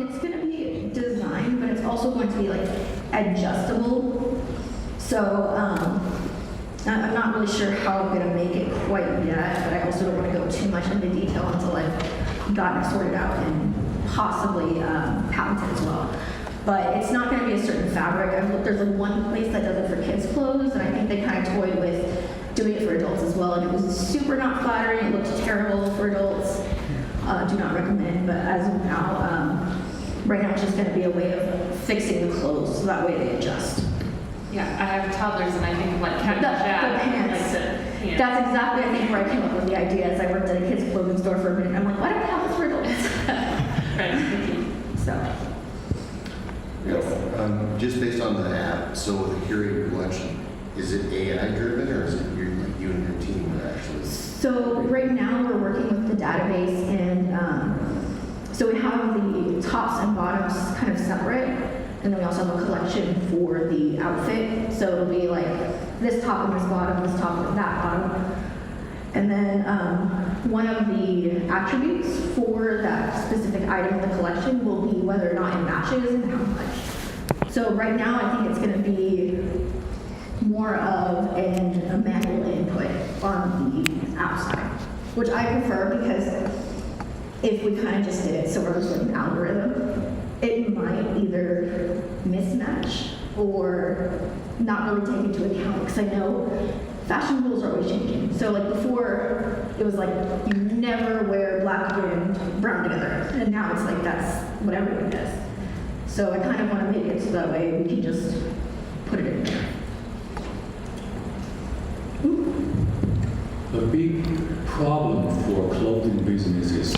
It's going to be designed, but it's also going to be like adjustable. So I'm not really sure how I'm going to make it quite yet, but I also don't want to go too much into detail until I've gotten it sorted out and possibly patented as well. But it's not going to be a certain fabric. I've looked, there's like one place that does it for kids' clothes, and I think they kind of toyed with doing it for adults as well, and it was super not flattering. It looked terrible for adults. Do not recommend, but as of now, right now it's just going to be a way of fixing the clothes, so that way they adjust. Yeah, I have toddlers, and I think of like cat The Jack, pants. like the pants. That's exactly, I think, where I came up with the idea. As I worked at a kids' clothing store for a minute, I'm like, why don't we have this for adults? Right. So, Just based on the app, so with the curated collection, is it AI driven or is it you and your team that actually? so right now we're working with the database, and so we have the tops and bottoms kind of separate, and then we also have a collection for the outfit. So it'll be like this top and this bottom, this top and that bottom. And then one of the attributes for that specific item in the collection will be whether or not it matches and how much. So right now I think it's going to be more of a manual input on the app side, which I prefer, because if we kind of just did it sort of like an algorithm, it might either mismatch or not really take into account, because I know fashion rules are always changing. So like before, it was like you never wear black and brown together, and now it's like that's what everyone does. So I kind of want to make it so that way we can just put it in there. The big problem for clothing businesses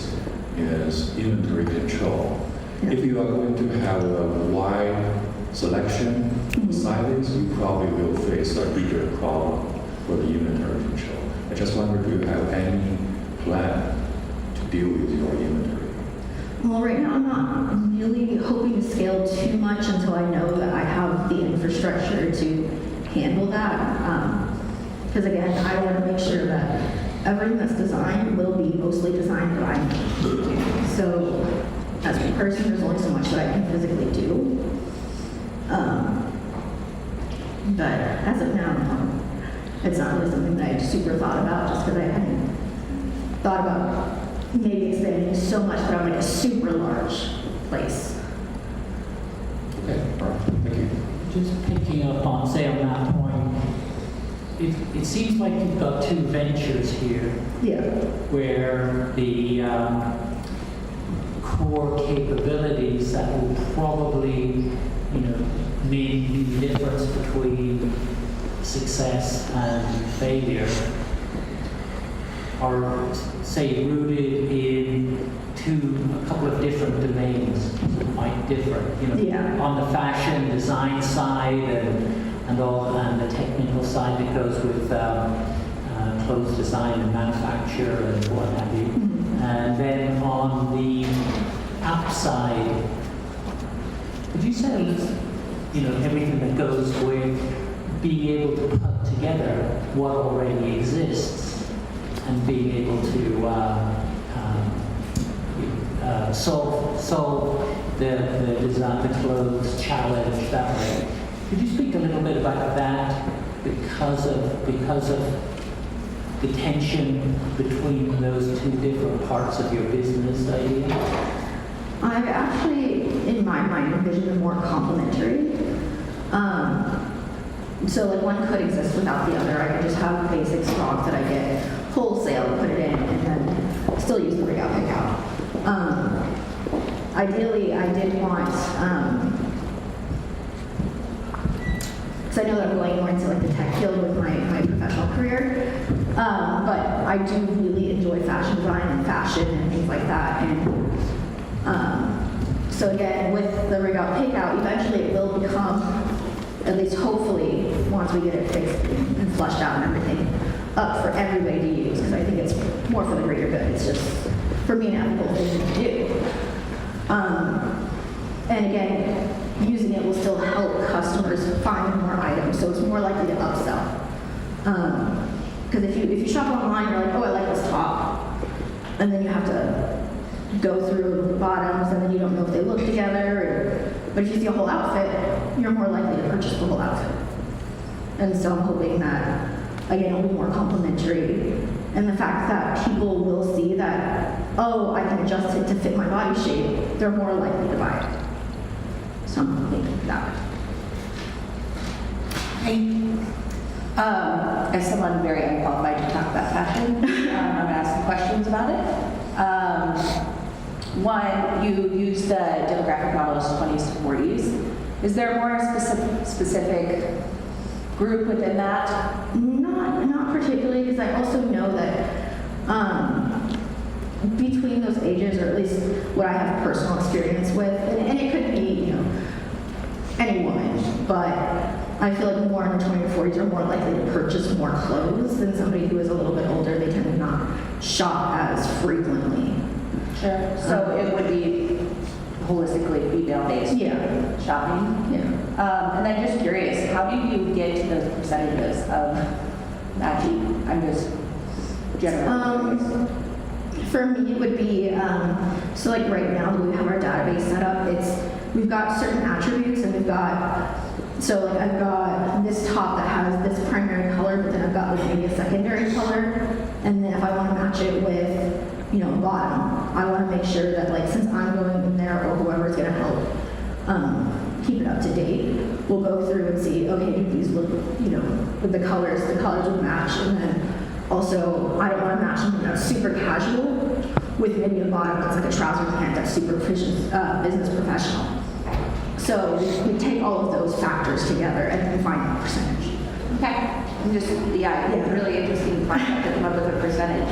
is inventory control. Yeah. If you are going to have a wide selection of sizes, you probably will face a bigger problem for the inventory control. I just wonder if you have any plan to deal with your inventory. Well, right now I'm not really hoping to scale too much until I know that I have the infrastructure to handle that. Because again, I want to make sure that everything that's designed will be mostly designed by me. So as a person, there's only so much that I can physically do. But as of now, it's not really something that I super thought about, just because I hadn't thought about maybe expanding so much that I'm like a super large place. Okay, all right, thank you. Just picking up on, say, on that point, it seems like you've got two ventures here, Yeah. where the core capabilities that will probably, mean the difference between success and failure are, say, rooted in a couple of different domains, quite different. Yeah. On the fashion design side and the technical side that goes with clothes design and manufacture and what have you. Mm-hmm. And then on the app side, would you say, everything that goes with being able to put together what already exists and being able to solve the design, the clothes challenge that way. Could you speak a little bit about that because of the tension between those two different parts of your business idea? I actually, in my mind, envision them more complementary. So like one could exist without the other. I could just have basic stock that I get wholesale, put it in, and then still use the rig out, pick out. Ideally, I did want, because I know that I'm going more into like the tech field with my professional career, But I do really enjoy fashion design and fashion and things like that. And so again, with the rig out takeout, eventually it will become, at least hopefully, once we get it fixed and flushed out and everything, up for everybody to use, because I think it's more for the greater good. It's just, for me, an ethical thing to do. And again, using it will still help customers find more items, so it's more likely to upsell. Because if you shop online, you're like, oh, I like this top, and then you have to go through the bottoms, and then you don't know if they look together. But if you see a whole outfit, you're more likely to purchase the whole outfit. And so I'm hoping that, again, it'll be more complimentary. And the fact that people will see that, oh, I can adjust it to fit my body shape, they're more likely to buy it. So I'm hoping that. As someone very unqualified to talk about fashion, I'm going to ask some questions about it. One, you use the demographic models 20s to 40s. Is there a more specific group within that? Not particularly, because I also know that between those ages, or at least what I have personal experience with, and it could be, any woman, but I feel like more in the 20s or 40s are more likely to purchase more clothes than somebody who is a little bit older. They tend to not shop as frequently. Sure. So it would be holistically female-based shopping? Yeah. And then just curious, how do you get to those percentages of matching? I'm just generally curious. For me, it would be, so like right now, we have our database set up. We've got certain attributes, and we've got, so like I've got this top that has this primary color, but then I've got like maybe a secondary color. And then if I want to match it with, bottom, I want to make sure that, like, since I'm going in there, or whoever's going to help keep it up to date, we'll go through and see, okay, do these look, with the colors would match. And then also, I don't want to match something that's super casual with maybe a bottom that's like a trouser pant that's super business professional. So we take all of those factors together and then find the percentage. Okay. I'm just, it's really interesting to find out to come up with a percentage.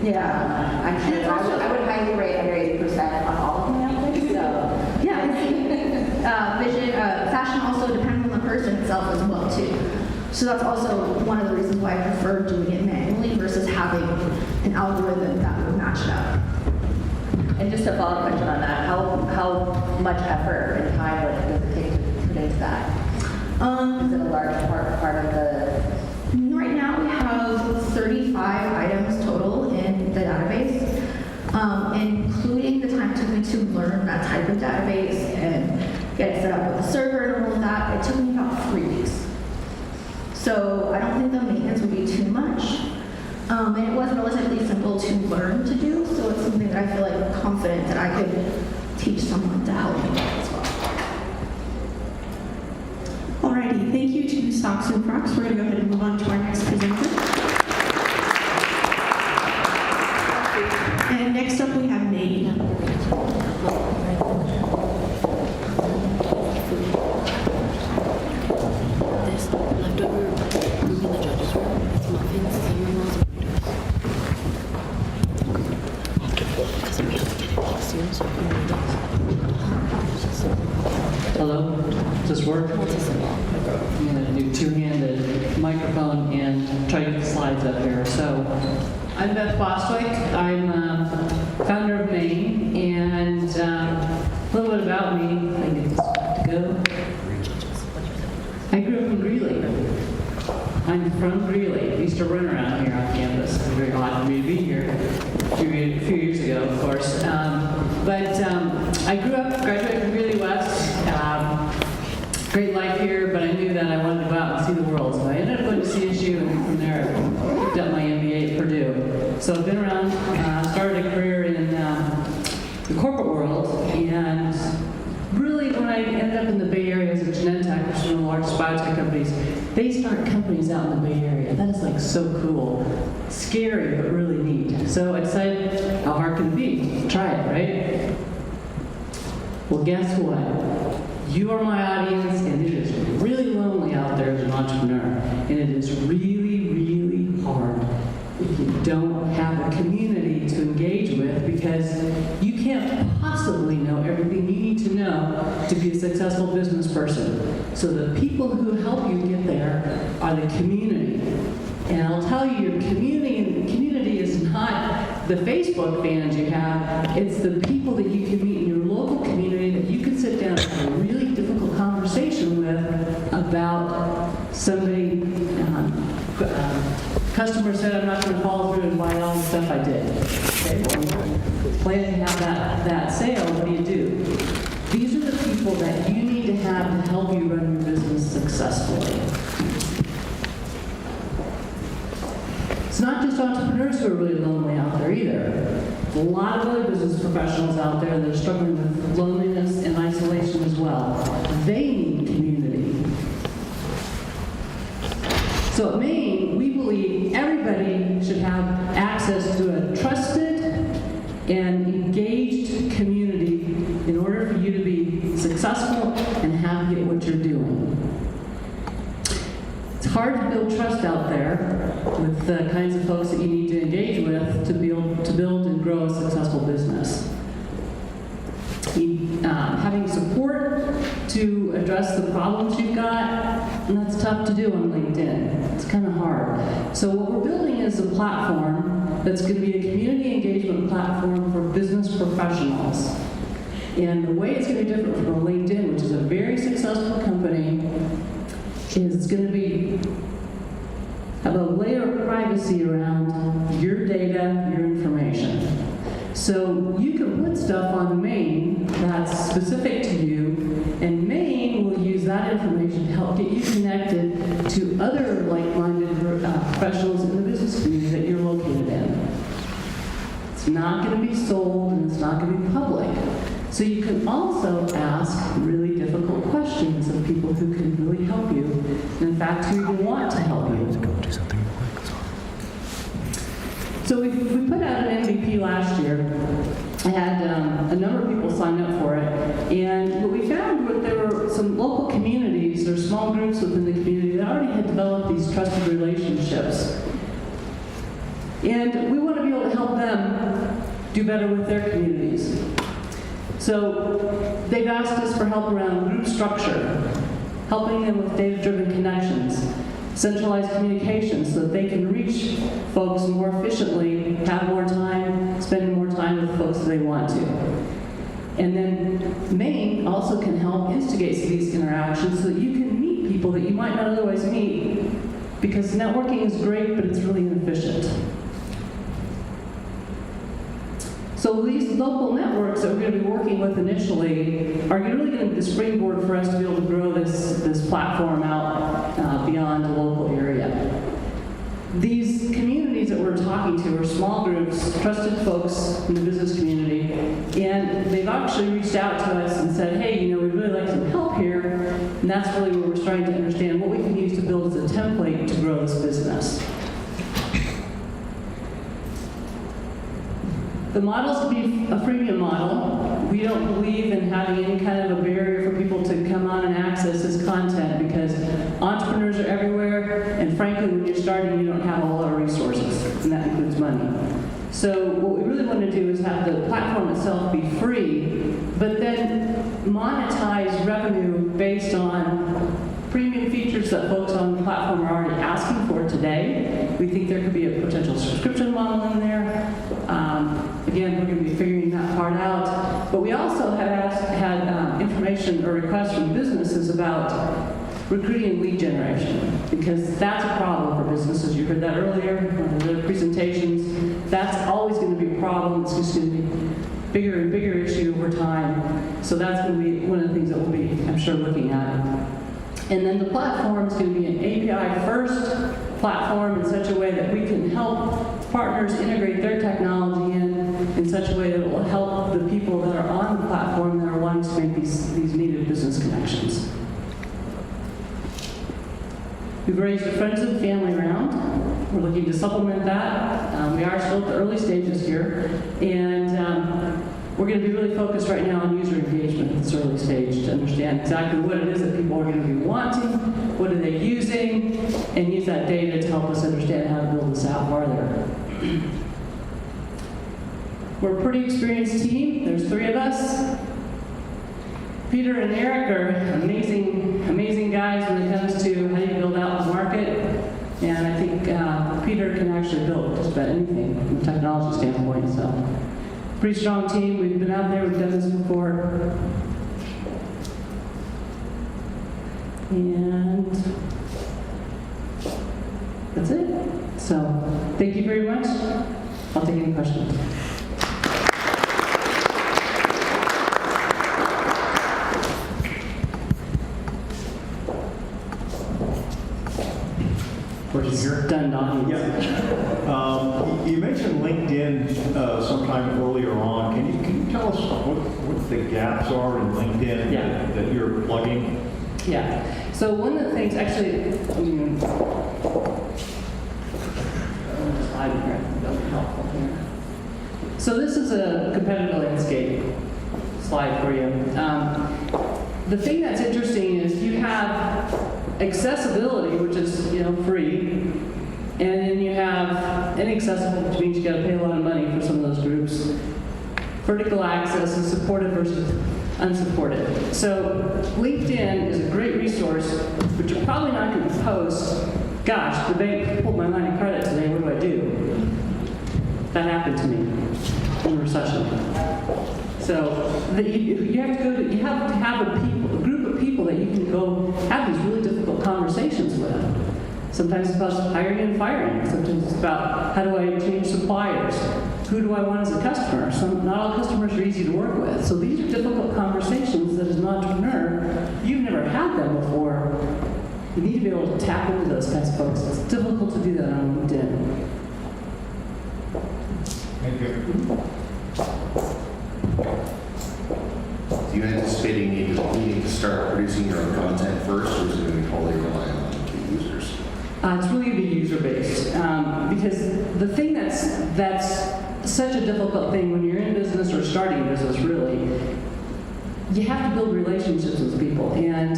Yeah. I'm sure I would highly rate under 80% on all of my outfits, so. Yeah, fashion also depends on the person itself as well, too. So that's also one of the reasons why I prefer doing it manually versus having an algorithm that would match it up. And just a follow-up question on that, how much effort and time does it take to put into that? Is it a large part of the... Right now we have 35 items total in the database, including the time it took me to learn that type of database and get it set up with a server and all of that. It took me about 3 weeks. So I don't think the maintenance would be too much. And it was relatively simple to learn to do, so it's something that I feel like confident that I could teach someone to help me with as well. Alrighty, thank you to Socks and Crocs. We're going to go ahead and move on to our next presenter. And next up we have Nate. This leftover room in the judge's room. It's muffins, cinnamon rolls, and burritos. Because we have to get it like soon, so we can Hello, does this work? What's this about? I'm going to do two-handed microphone and try to get the slides up here. So, I'm Beth Bostwick. I'm founder of Maine, and a little bit about me. I get this to go. I grew up in Greeley. I'm from Greeley. I used to run around here on campus. It was very odd for me to be here a few years ago, of course. I grew up, graduated from Greeley West. Great life here, but I knew that I wanted to go out and see the world. So I ended up going to CSU, and from there I picked up my MBA at Purdue. So I've been around, started a career in the corporate world, and really when I ended up in the Bay Area as a Genentech, which is one of the largest biotech companies, they start companies out in the Bay Area. That is like so cool. Scary, but really neat. So I decided, how hard can it be? Try it, right? Well, guess what? You are my audience, and it is really lonely out there as an entrepreneur. And it is really, really hard person. So the people who help you get there are the community. And I'll tell you, your community is not the Facebook fans you have, it's the people that you can meet in your local community that you can sit down and have a really difficult conversation with about somebody, customer said I'm not going to follow through and buy all the stuff I did. Okay, well, plan to have that sale, what do you do? These are the people that you need to have to help you run your business successfully. It's not just entrepreneurs who are really lonely out there either. There's a lot of other business professionals out there that are struggling with loneliness and isolation as well. They need community. So at Maine, we believe everybody should have access to a trusted and engaged community in order for you to be successful and happy at what you're doing. It's hard to build trust out there with the kinds of folks that you need to engage with to build and grow a successful business. Having support to address the problems you've got, and that's tough to do on LinkedIn. It's kind of hard. So what we're building is a platform that's going to be a community engagement platform for business professionals. And the way it's going to be different from LinkedIn, which is a very successful company, is it's going to have a layer of privacy around your data, your information. So you can put stuff on Maine that's specific to you, and Maine will use that information to help get you connected to other like-minded professionals in the business community that you're located in. It's not going to be sold, and it's not going to be public. So you can also ask really difficult questions of people who can really help you, and in fact, who even want to help you. So we put out an MVP last year. I had a number of people sign up for it, and what we found was there were some local communities or small groups within the community that already had developed these trusted relationships. And we want to be able to help them do better with their communities. So they've asked us for help around group structure, helping them with data-driven connections, centralized communications so that they can reach folks more efficiently, have more time, spending more time with folks that they want to. And then Maine also can help instigate these interactions so that you can meet people that you might not otherwise meet, because networking is great, but it's really inefficient. So these local networks that we're going to be working with initially are really going to be the springboard for us to be able to grow this platform out beyond the local area. These communities that we're talking to are small groups, trusted folks in the business community, and they've actually reached out to us and said, hey, we'd really like some help here, and that's really where we're starting to understand what we can use to build as a template to grow this business. The model's to be a freemium model. We don't believe in having any kind of a barrier for people to come on and access this content because entrepreneurs are everywhere, and frankly, when you're starting, you don't have a lot of resources, and that includes money. So what we really want to do is have the platform itself be free, but then monetize revenue based on premium features that folks on the platform are already asking for today. We think there could be a potential subscription model in there. Again, we're going to be figuring that part out. But we also had information or requests from businesses about recruiting and lead generation, because that's a problem for businesses. You heard that earlier in the presentations. That's always going to be a problem. It's just going to be bigger and bigger issue over time. So that's going to be one of the things that we'll be, I'm sure, looking at. And then the platform is going to be an API-first platform in such a way that we can help partners integrate their technology in such a way that it will help the people that are on the platform that are wanting to make these needed business connections. We've raised a friends and family round. We're looking to supplement that. We are still at the early stages here, and we're going to be really focused right now on user engagement at this early stage to understand exactly what it is that people are going to be wanting, what are they using, and use that data to help us understand how to build this out farther. We're a pretty experienced team. There's 3 of us. Peter and Eric are amazing guys when it comes to how you build out the market. And I think Peter can actually build just about anything from a technology standpoint. So, pretty strong team. We've been out there, we've done this before. And that's it. So, thank you very much. I'll take any questions. Question here? Done, Don. Yeah. You mentioned LinkedIn sometime earlier on. Can you tell us what the gaps are in LinkedIn that you're plugging? Yeah. So one of the things, actually, slide here. That'll be helpful here. So this is a competitive landscape slide for you. The thing that's interesting is you have accessibility, which is free, and then you have inaccessible, which means you got to pay a lot of money for some of those groups. Vertical access is supported versus unsupported. So LinkedIn is a great resource, but you're probably not going to post, gosh, the bank pulled my line of credit today, what do I do? That happened to me in the recession. So you have to have a group of people that you can go have these really difficult conversations with. Sometimes it's about hiring and firing. Sometimes it's about how do I change suppliers? Who do I want as a customer? Not all customers are easy to work with. So these are difficult conversations that as an entrepreneur, you've never had them before. You need to be able to tap into those kinds of folks. It's difficult to do that on LinkedIn. Thank you. Do you anticipate you need to start producing your own content first, or is it going to be totally reliant on the users? It's really going to be user-based because the thing that's such a difficult thing when you're in business or starting a business, really, you have to build relationships with people. And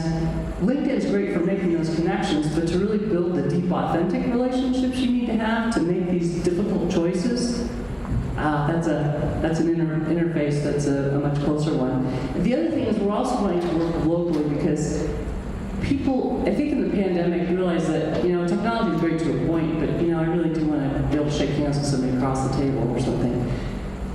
LinkedIn's great for making those connections, but to really build the deep, authentic relationships you need to have to make these difficult choices, that's an interface that's a much closer one. The other thing is we're also going to work locally because people, I think in the pandemic, realized that, technology is great to a point, but, I really do want to be able to shake hands with somebody across the table or something.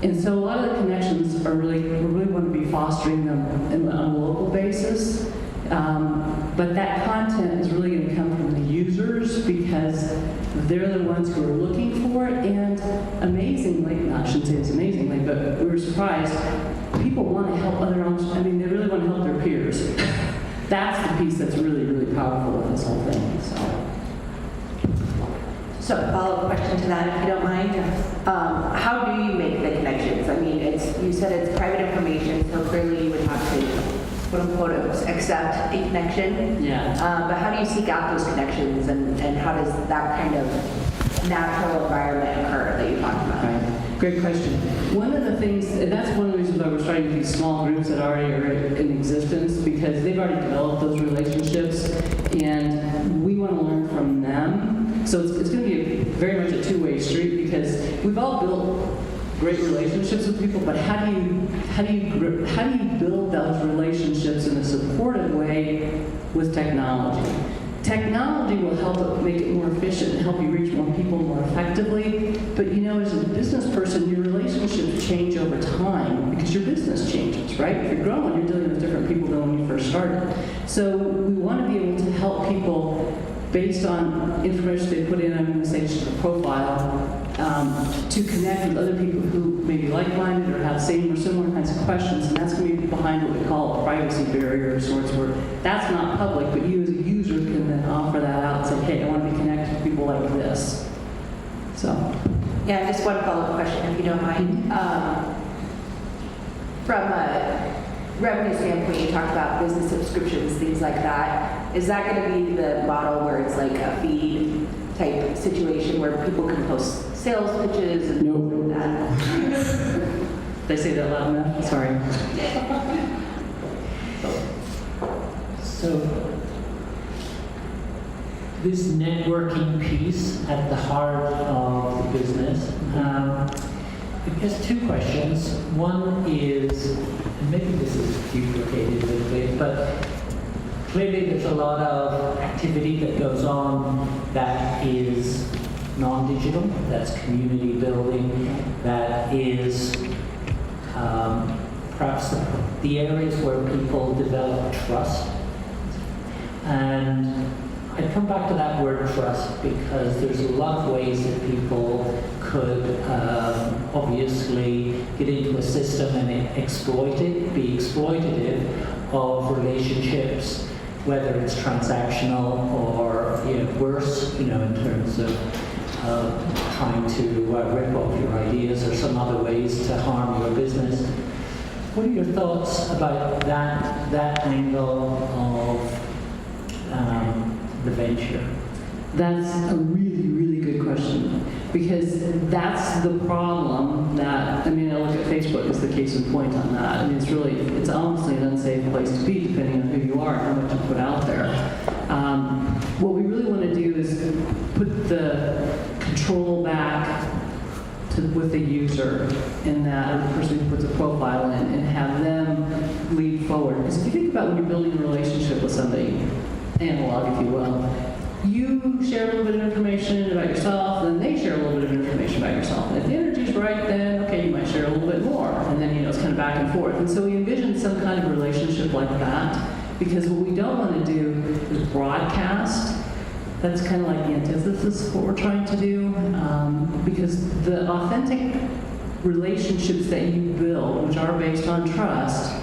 And so a lot of the connections we really want to be fostering them on a local basis. But that content is really going to come from the users because they're the ones who are looking for it. And amazingly, I shouldn't say it's amazingly, but we were surprised, people want to help other entrepreneurs. They really want to help their peers. That's the piece that's really, really powerful with this whole thing. So a follow-up question to that, if you don't mind. How do you make the connections? I mean, you said it's private information, so clearly you would have to, quote unquote, accept a connection. Yeah. But how do you seek out those connections, and how does that kind of natural environment occur that you talked about? Right. Great question. One of the things, and that's one of the reasons why we're starting these small groups that already are in existence, because they've already developed those relationships, and we want to learn from them. So it's going to be very much a two-way street because we've all built great relationships with people, but how do you build those relationships in a supportive way with technology? Technology will help make it more efficient and help you reach more people more effectively. But as a business person, your relationships change over time because your business changes, right? If you're growing, you're dealing with different people than when you first started. So we want to be able to help people based on information they put in, I'm going to say just a profile, to connect with other people who may be like-minded or have same or similar kinds of questions, and that's going to be behind what we call a privacy barrier of sorts, where that's not public, but you as a user can then offer that out and say, hey, I want to be connected to people like this. So. Yeah, just one follow-up question, if you don't mind. From a revenue standpoint, you talked about business subscriptions, things like that. Is that going to be the model where it's like a feed type situation where people can post sales pitches and nope. that? Did I say that loud enough? Sorry. So this networking piece at the heart of the business, I guess two questions. One is, and maybe this is duplicated a little bit, but clearly there's a lot of activity that goes on that is non-digital, that's community building, that is perhaps the areas where people develop trust. And I come back to that word trust because there's a lot of ways that people could obviously get into a system and exploit it, be exploitative of relationships, whether it's transactional or worse, in terms of trying to rip off your ideas or some other ways to harm your business. What are your thoughts about that angle of the venture? That's a really, really good question, because that's the problem that, I look at Facebook as the case in point on that. It's honestly an unsafe place to be, depending on who you are and how much you put out there. What we really want to do is put the control back with the user in that, or the person who puts a profile in, and have them lead forward. Because if you think about when you're building a relationship with somebody, analog, if you will, you share a little bit of information about yourself, and then they share a little bit of information about yourself. And if the energy's right, then okay, you might share a little bit more, and then it's kind of back and forth. And so we envision some kind of relationship like that, because what we don't want to do is broadcast. That's kind of like the antithesis of what we're trying to do, because the authentic relationships that you build, which are based on trust,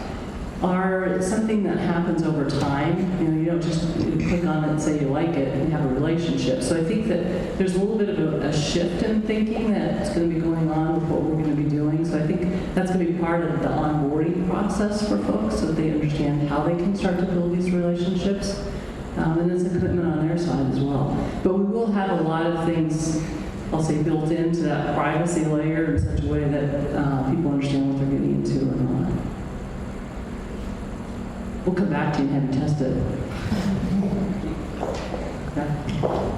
are something that happens over time. You don't just click on it and say you like it and have a relationship. So I think that there's a little bit of a shift in thinking that's going to be going on with what we're going to be doing. So I think that's going to be part of the onboarding process for folks, so that they understand how they can start to build these relationships. And there's a commitment on their side as well. But we will have a lot of things, I'll say, built into that privacy layer in such a way that people understand what they're getting into or not. We'll come back to you and have you test it.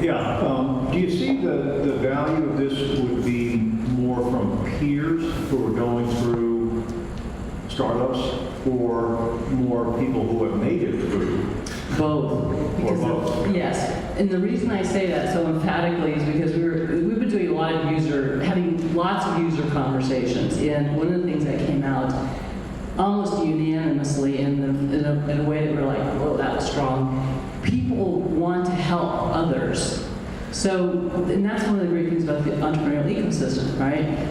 Yeah. Do you see the value of this would be more from peers who are going through startups, or more people who have made it through? Both. Or both? Yes. And the reason I say that so emphatically is because we've been doing a lot of having lots of user conversations. And one of the things that came out almost unanimously in a way that we're like, whoa, that was strong. People want to help others. So, and that's one of the great things about the entrepreneurial ecosystem, right?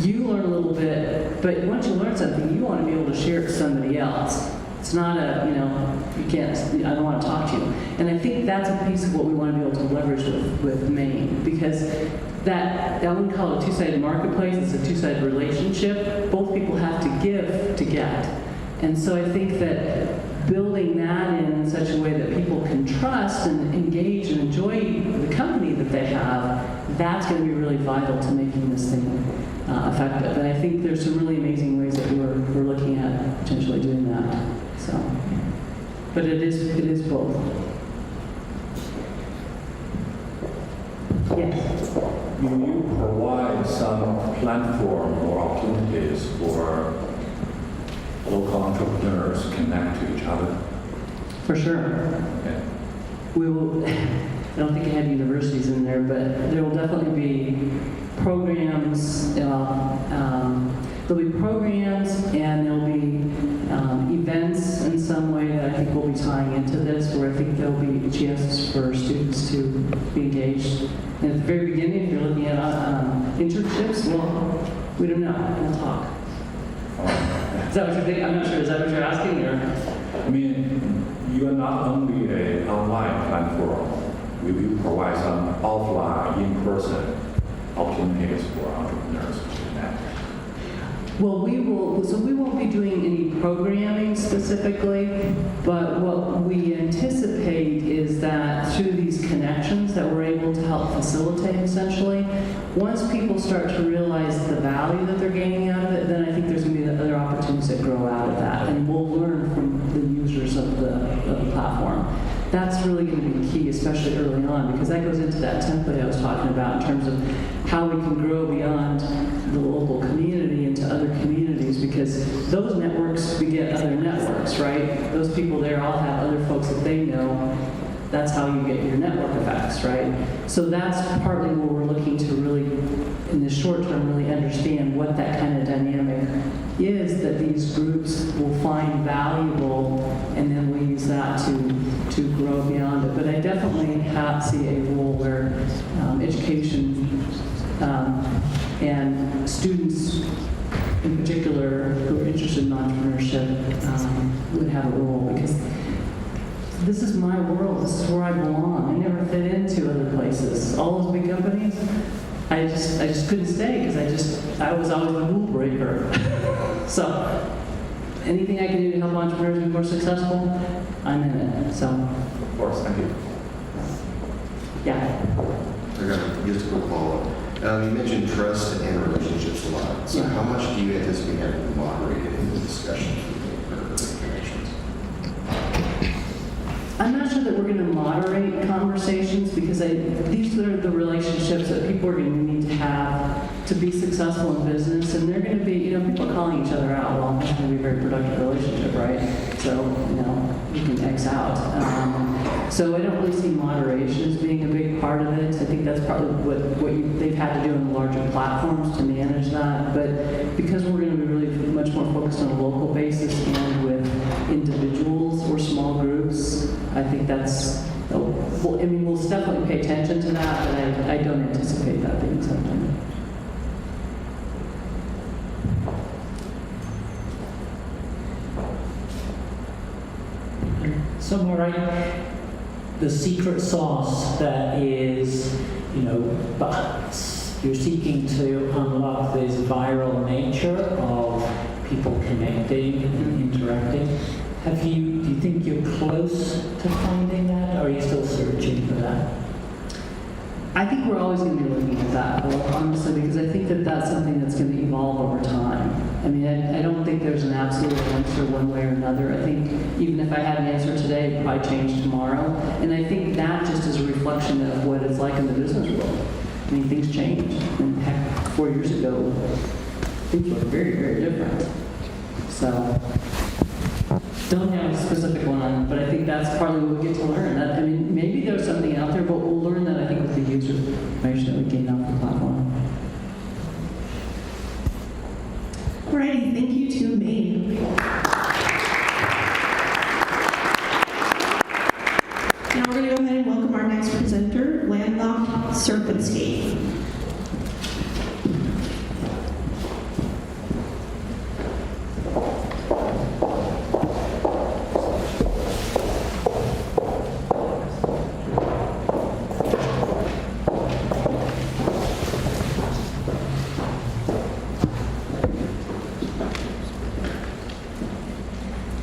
You learn a little bit, but once you learn something, you want to be able to share it with somebody else. It's not you can't, I don't want to talk to you. And I think that's a piece of what we want to be able to leverage with Maine, because that, I wouldn't call it a two-sided marketplace, it's a two-sided relationship. Both people have to give to get. And so I think that building that in such a way that people can trust and engage and enjoy the company that they have, that's going to be really vital to making this thing effective. And I think there's some really amazing ways that we're looking at potentially doing that. So, but it is both. Yes. Do you provide some platform or opportunities for local entrepreneurs to connect to each other? For sure. Okay. We will, I don't think I have universities in there, but there will definitely be programs, there'll be programs, and there'll be events in some way that I think will be tying into this, where I think there'll be chances for students to be engaged. And at the very beginning, if you're looking at internships, well, we don't know, we'll talk. Is that what you're thinking? I'm not sure, is that what you're asking, or? You are not only an online platform, we will provide some offline, in-person opportunities for entrepreneurs to connect. Well, we won't be doing any programming specifically, but what we anticipate is that through these connections that we're able to help facilitate essentially, once people start to realize the value that they're gaining out of it, then I think there's going to be other opportunities that grow out of that, and we'll learn from the users of the platform. That's really going to be key, especially early on, because that goes into that template I was talking about in terms of how we can grow beyond the local community and to other communities, because those networks beget other networks, right? Those people there all have other folks that they know. That's how you get your network effects, right? So that's partly where we're looking to really, in the short term, really understand what that kind of dynamic is that these groups will find valuable, and then we use that to grow beyond it. But I definitely see a role where education and students in particular who are interested in entrepreneurship would have a role, because this is my world. This is where I belong. I never fit into other places. All those big companies, I just couldn't stay because I was always the rule breaker. So anything I can do to help entrepreneurs be more successful, I'm in it. So Of course, thank you. yeah. I got just a quick follow-up. You mentioned trust and relationships a lot. So Yeah. how much do you anticipate having to moderate it in the discussion or connections? I'm not sure that we're going to moderate conversations, because these are the relationships that people are going to need to have to be successful in business, and they're going to be, people are calling each other out. Well, that's going to be a very productive relationship, right? So, you can X out. So I don't really see moderation as being a big part of it. I think that's probably what they've had to do in the larger platforms to manage that. But because we're going to be really much more focused on a local basis and with individuals or small groups, I think that's, we'll definitely pay attention to that, but I don't anticipate that being something. So, Maureen, the secret sauce that is, but you're seeking to unlock this viral nature of people connecting and interacting. Do you think you're close to finding that, or are you still searching for that? I think we're always going to be looking at that, honestly, because I think that that's something that's going to evolve over time. I mean, I don't think there's an absolute answer one way or another. I think even if I had an answer today, it'd probably change tomorrow. And I think that just is a reflection of what it's like in the business world. I mean, things change. And heck, 4 years ago, things were very, very different. So, don't have a specific one, but I think that's partly what we get to learn. Maybe there's something out there, but we'll learn that, I think, with the user information that we gain off the platform. Alrighty, thank you to Maine. Now we're going to go ahead and welcome our next presenter, Landlocked Serpentscape.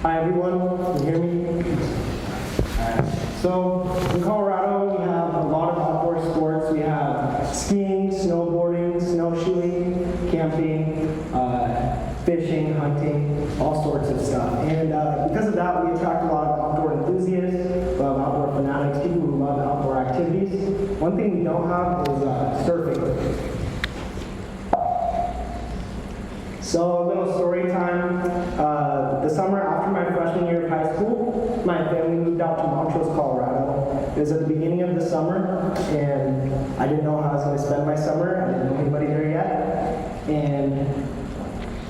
Hi everyone, can you hear me? So in Colorado we have a lot of outdoor sports. We have skiing, snowboarding, snowshoeing, camping, fishing, hunting, all sorts of stuff. And because of that, we attract a lot of outdoor enthusiasts, a lot of outdoor fanatics, people who love outdoor activities. One thing we don't have is surfing. So a little story time. The summer after my freshman year of high school, my family moved out to Montrose, Colorado. It was at the beginning of the summer, and I didn't know how I was going to spend my summer. I didn't know anybody there yet. And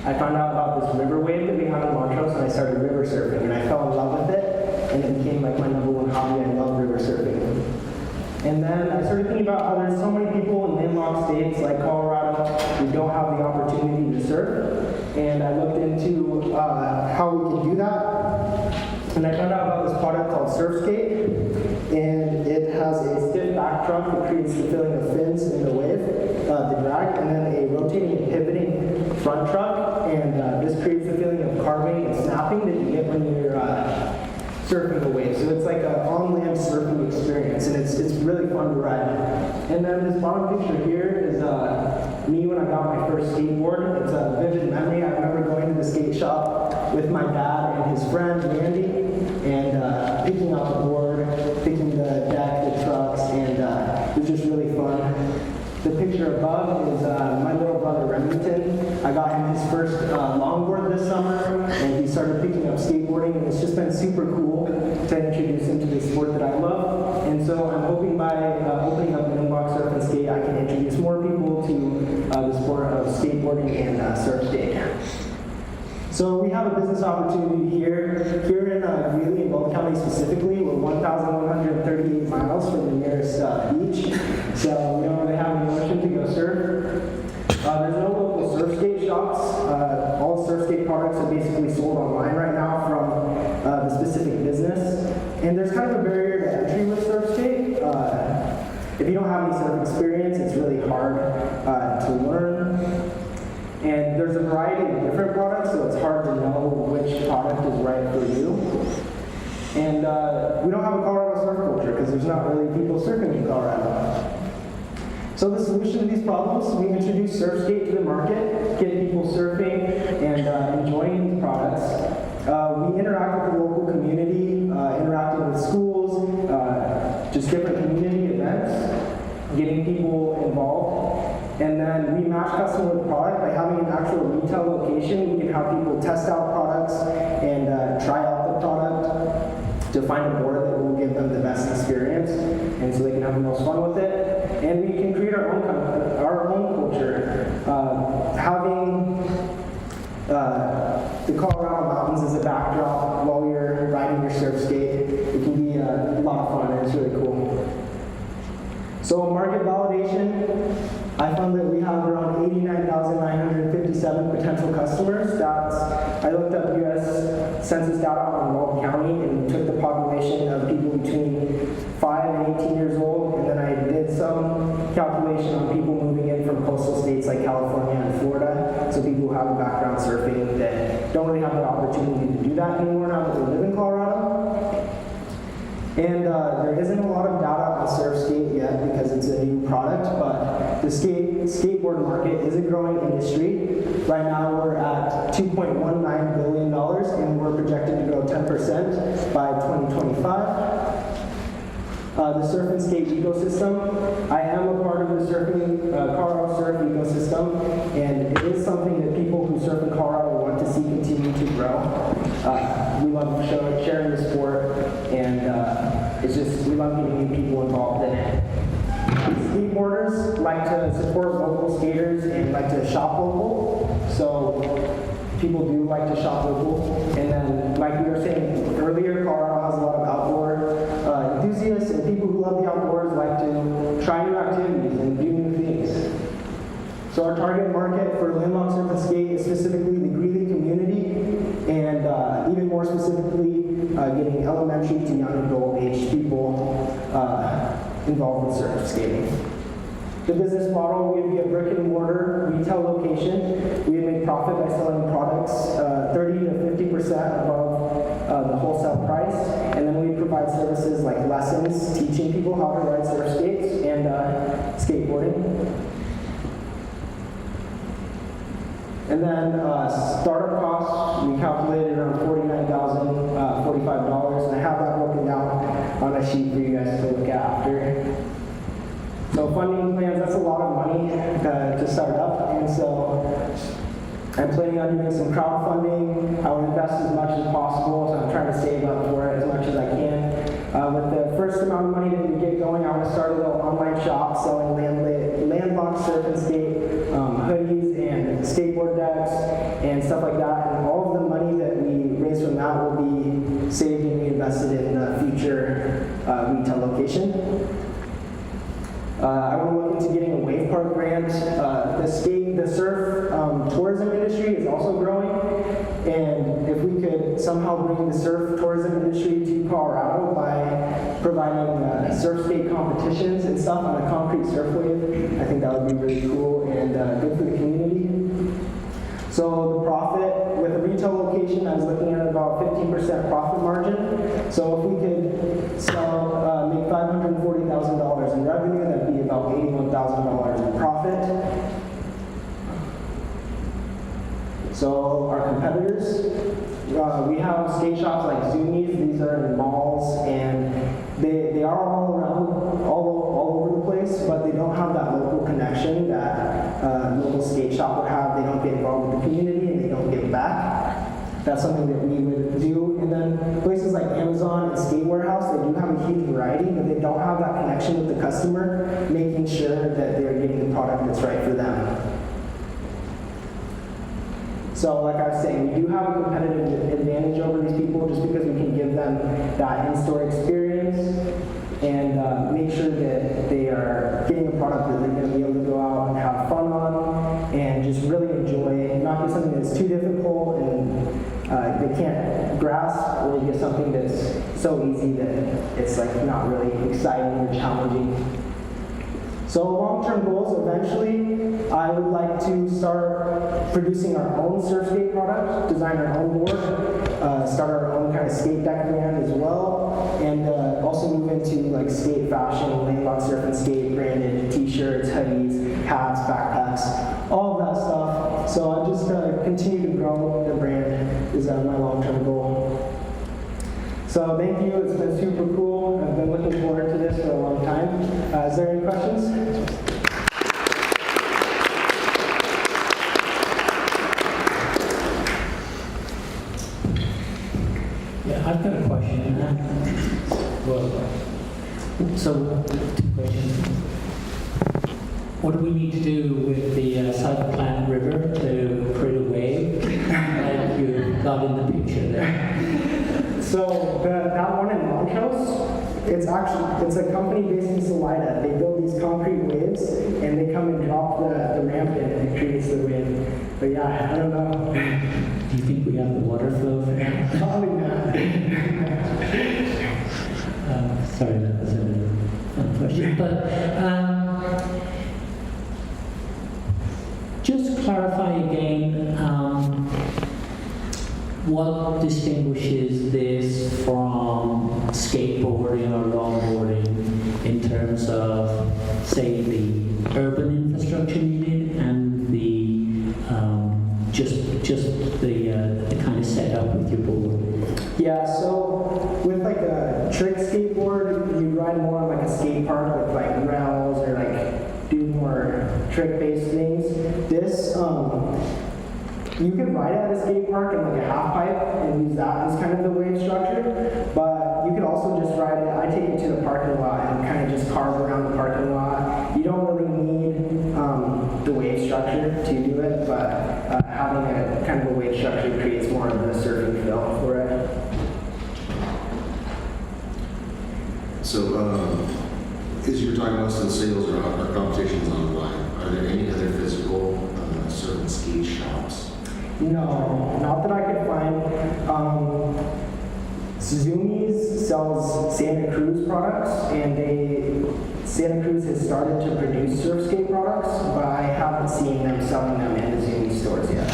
I found out about this river wave that we have in Montrose, and I started river surfing, and I fell in love with it, and it became like my #1 hobby. I love river surfing. And then I started thinking about how there's so many people in landlocked states like Colorado who don't have the opportunity to surf. And I looked into how we could do that. And I found out about this product called Surfskate. And it has a stiff back truck that creates the feeling of fins in the wave, the drag, and then a rotating and pivoting front truck. And this creates the feeling of carving and snapping that you get when you're surfing the wave. So it's like an on-land surfing experience, and it's really fun to ride. And then this bottom picture here is me when I got my first skateboard. It's a vivid memory. I remember going to the skate shop with my dad and his friend Randy, and picking out the board, picking the deck, the trucks, and it was just really fun. The picture above is my little brother brother Remington. I got him his first longboard this summer, and he started picking up skateboarding, and it's just been super cool to introduce him to the sport that I love. And so I'm hoping by opening up Monfort Surf and Skate, I can introduce more people to the sport of skateboarding and surf skate. So we have a business opportunity here. Here in Greeley and Baldwin County specifically, we're 1,138 miles from the nearest beach. So we don't really have any ocean to go surf. There's no local surf skate shops. All surf skate products are basically sold online right now from the specific business. And there's kind of a barrier to entry with surf skate. If you don't have any surf experience, it's really hard to learn. And there's a variety of different products, so it's hard to know which product is right for you. And we don't have a Colorado surf culture because there's not really people surfing in Colorado. So the solution to these problems, we introduce surf skate to the market, get people surfing and enjoying these products. We interact with the local community, interacting with schools, just different community events, getting people involved. And then we match customer with product by having an actual retail location. We can have people test out products and try out the product to find a board that will give them the best experience, and so they can have the most fun with it. And we can create our own culture. Having the Colorado mountains as a backdrop while you're riding your surf skate, it can be a lot of fun, and it's really cool. So market validation, I found that we have around 89,957 potential customers. I looked up U.S. Census data on Weld County and took the population of people between 5 and 18 years old, and then I did some calculation on people moving in from coastal states like California and Florida, so people who have a background surfing that don't really have the opportunity to do that anymore now that they live in Colorado. And there isn't a lot of data on surf skate yet because it's a new product, but the skateboard market is a growing industry. Right now we're at $2.19 billion and we're projected to grow 10% by 2025. The surf and skate ecosystem. I am a part of the Colorado surf ecosystem, and it is something that people who surf in Colorado want to see continue to grow. We love sharing the sport, and we love getting new people involved in it. Skateboarders like to support local skaters and like to shop local, so people do like to shop local. And then, like we were saying earlier, Colorado has a lot of outdoor enthusiasts, and people who love the outdoors like to try new activities and do new things. So our target market for landlocked surf and skate is specifically the Greeley community, and even more specifically, getting elementary to young adult age people involved with surf skating. The business model would be a brick and mortar retail location. We would make profit by selling products 30 to 50% above the wholesale price, and then we provide services like lessons, teaching people how to ride surf skates and skateboarding. And then startup costs, we calculated around $49,045, and I have that broken down on a sheet for you guys to look at after. So funding plans, that's a lot of money to start up, and so I'm planning on doing some crowdfunding. I will invest as much as possible, so I'm trying to save up for it as much as I can. With the first amount of money that we get going, I want to start a little online shop selling landlocked surf and skate, hoodies and skateboard decks and stuff like that. And all of the money that we raise from that will be saved and reinvested in the future retail location. I want to look into getting a wave park grant. The surf tourism industry is also growing, and if we could somehow bring the surf tourism industry to Colorado by providing surf skate competitions and stuff on a concrete surf wave, I think that would be really cool and good for the community. So the profit with a retail location, I was looking at about 15% profit margin. So if we could sell, make $540,000 in revenue, that'd be about $81,000 in profit. So our competitors, we have skate shops like Zoomies. These are in malls and they are all around, all over the place, but they don't have that local connection that a local skate shop would have. They don't get involved with the community and they don't give back. That's something that we would do. And then places like Amazon and Skate Warehouse, they do have a huge variety, but they don't have that connection with the customer, making sure that they're getting the product that's right for them. So like I was saying, we do have a competitive advantage over these people just because we can give them that in-store experience and make sure that they are getting a product that they're going to be able to go out and have fun on and just really enjoy, not get something that's too difficult and they can't grasp, or get something that's so easy that it's like not really exciting or challenging. So long-term goals, eventually, I would like to start producing our own surf skate product, design our own board, start our own kind of skate deck brand as well, and also move into like skate fashion, landlocked surf and skate branded t-shirts, hoodies, hats, backpacks, all of that stuff. So I just continue to grow the brand is my long-term goal. So thank you, it's been super cool. I've been looking forward to this for a long time. Is there any questions? Yeah, I've got a question. So, 2 questions. What do we need to do with the South Platte River to create a wave like you got in the picture there? So that one in Montrose, it's a company based in Salida. They build these concrete waves and they come and drop the ramp in and it creates the wave. But yeah, I don't know. Do you think we have the water flow there? Probably not. Sorry, that was a fun question. But just clarify again, what distinguishes this from skateboarding or longboarding in terms of, say, the urban infrastructure needed and the just the kind of setup with your board? Yeah, so with like a trick skateboard, you ride more on like a skate park with like rails or like do more trick-based things. This, you can ride at a skate park in like a half pipe and use that as kind of the wave structure, but you could also just ride it. I take it to the parking lot and kind of just carve around the parking lot. You don't really need the wave structure to do it, but having a kind of a wave structure creates more of the surfing feel for it. So, as you were talking about, the sales or competitions online, are there any other physical certain skate shops? No, not that I could find. Suzumi's sells Santa Cruz products, and Santa Cruz has started to produce surf skate products, but I haven't seen them selling them in the Zumi stores yet.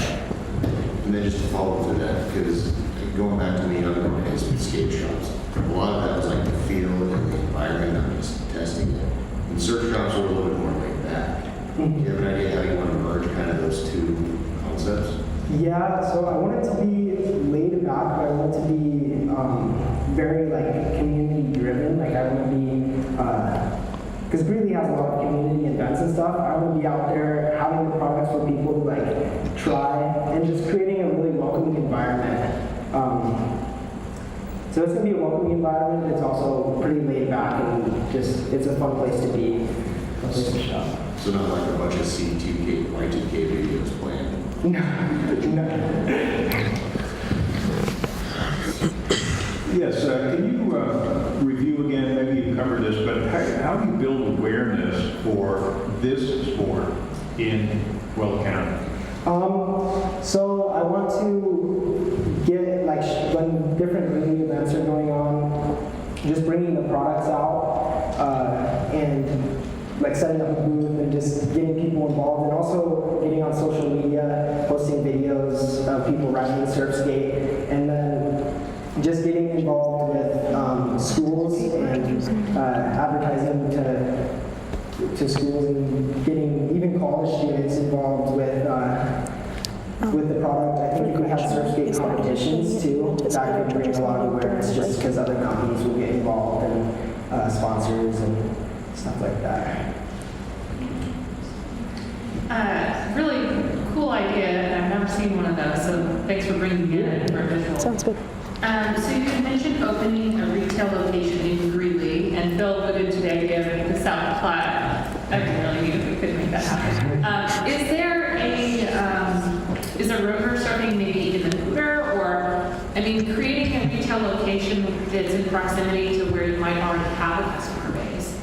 And then just to follow through that, because going back to the other days with skate shops, a lot of that was like the field and the environment, I'm just testing it. And surf shops are a little bit more like that. Do you have an idea how you want to merge kind of those two concepts? Yeah, so I want it to be laid back, but I want it to be very like community driven. Like I want to be, because Greeley has a lot of community events and stuff. I want to be out there having the products for people to like try and just creating a really welcoming environment. So it's going to be a welcoming environment. It's also pretty laid back and just, it's a fun place to be. A place to shop. So not like a bunch of C2K, Y2K videos playing. No. Yes, can you review again, maybe you covered this, but how do you build awareness for this sport in Weld County? So I want to get, like, when different ringing events are going on, just bringing the products out and like setting up a booth and just getting people involved, and also getting on social media, posting videos of people riding the surf skate, and then just getting involved with schools and advertising to schools and getting even college students involved with the product. I think if we have surf skate competitions too, that could bring a lot of awareness just because other companies will get involved and sponsors and stuff like that. Really cool idea, and I've never seen one of those, so thanks for bringing it in for visual. Sounds good. So you had mentioned opening a retail location in Greeley, and Phil alluded to the idea of the South Platte. That'd be really neat if we could make that happen. Is there river surfing maybe in the Hooter, or, I mean, creating a retail location that's in proximity to where you might already have a customer base?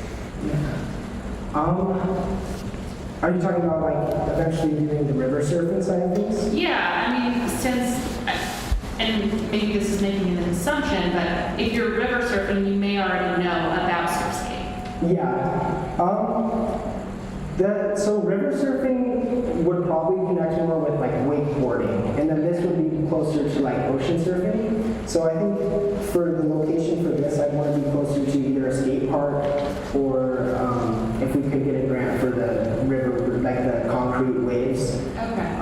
Are you talking about like eventually doing the river surfing side of things? Yeah, I mean, and maybe this is making an assumption, but if you're river surfing, you may already know about Surfskate. Yeah. So river surfing would probably connect more with like wakeboarding, and then this would be closer to like ocean surfing. So I think for the location for this, I'd want to be closer to either a skate park or if we could get a grant for the river, like the concrete waves. Okay.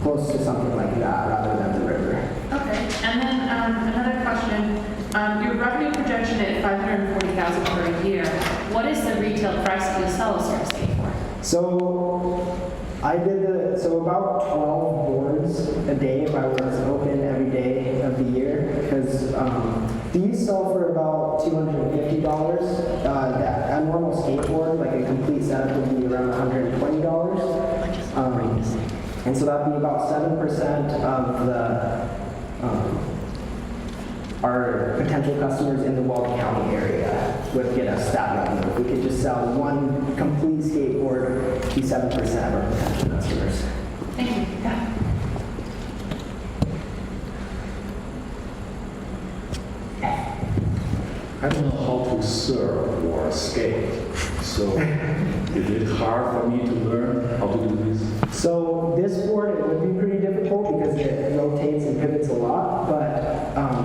Close to something like that rather than the river. Okay. And then another question. Your revenue projection at $540,000 per year. What is the retail price that you sell a Surfskate for? So I did about 12 boards a day if I was open every day of the year, because these sell for about $250. A normal skateboard, like a complete setup, would be around $120. And so that'd be about 7% of our potential customers in the Weld County area would get us that revenue. If we could just sell one complete skateboard, it'd be 7% of our potential customers. Thank you. Yeah. I don't know how to surf or skate, so is it hard for me to learn how to do this? So this board, it would be pretty difficult because it rotates and pivots a lot, but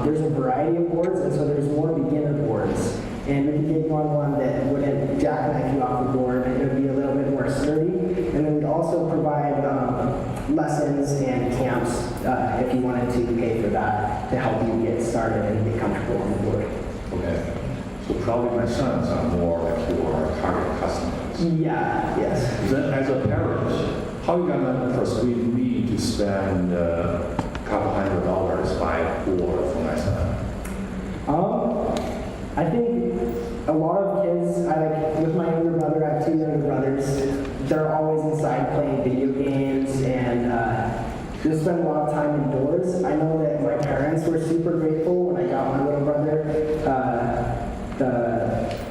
there's a variety of boards, and so there's more beginner boards. And we can get you on one that wouldn't jackknife you off the board, and it would be a little bit more sturdy. And then we'd also provide lessons and camps if you wanted to pay for that to help you get started and get comfortable on the board. Okay. So probably my sons are more like your target customers. Yeah, yes. Then as a parent, how you gonna persuade me to spend a couple $100 buy a board for my son? I think a lot of kids, with my younger brother, I have two younger brothers, they're always inside playing video games and just spend a lot of time indoors. I know that my parents were super grateful when I got my little brother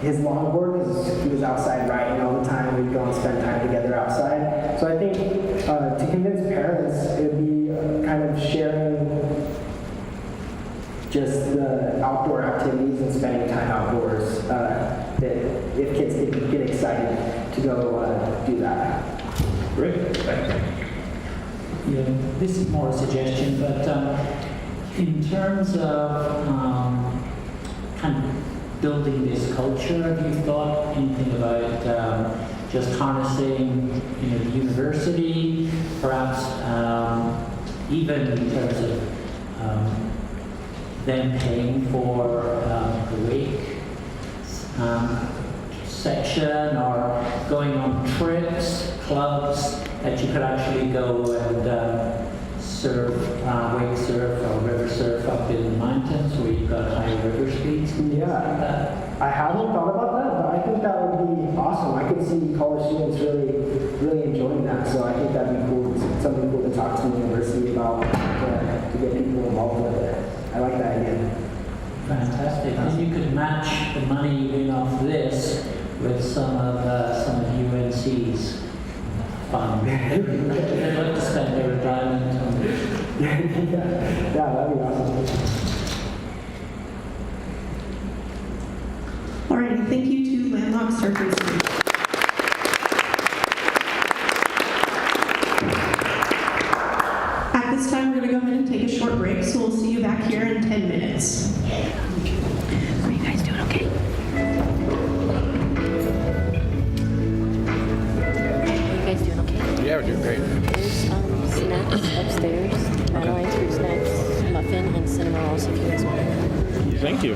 his longboard, because he was outside riding all the time. We'd go and spend time together outside. So I think to convince parents, it would be kind of sharing just the outdoor activities and spending time outdoors, that if kids get excited to go do that. Great, thank you. Yeah, this is more a suggestion, but in terms of kind of building this culture, have you thought anything about just harnessing, the university, perhaps even in terms of them paying for the wake section, or going on trips, clubs that you could actually go and surf, wake surf or river surf up in the mountains where you've got higher river speeds? Yeah, I haven't thought about that, but I think that would be awesome. I could see college students really enjoying that, so I think that'd be cool. It's something cool to talk to the university about, to get people involved with it. I like that idea. Fantastic. And you could match the money you win off this with some of UNC's fund. They'd like to spend their retirement on yeah, that'd be awesome. Alrighty, thank you to Landlocked Surfers. At this time, we're going to go ahead and take a short break, so we'll see you back here in 10 minutes. Are you guys doing okay? Are you guys doing okay? Yeah, we're doing great. There's snacks upstairs. Madeline's fruit snacks, muffin, and cinnamon rolls if you guys want it. Thank you.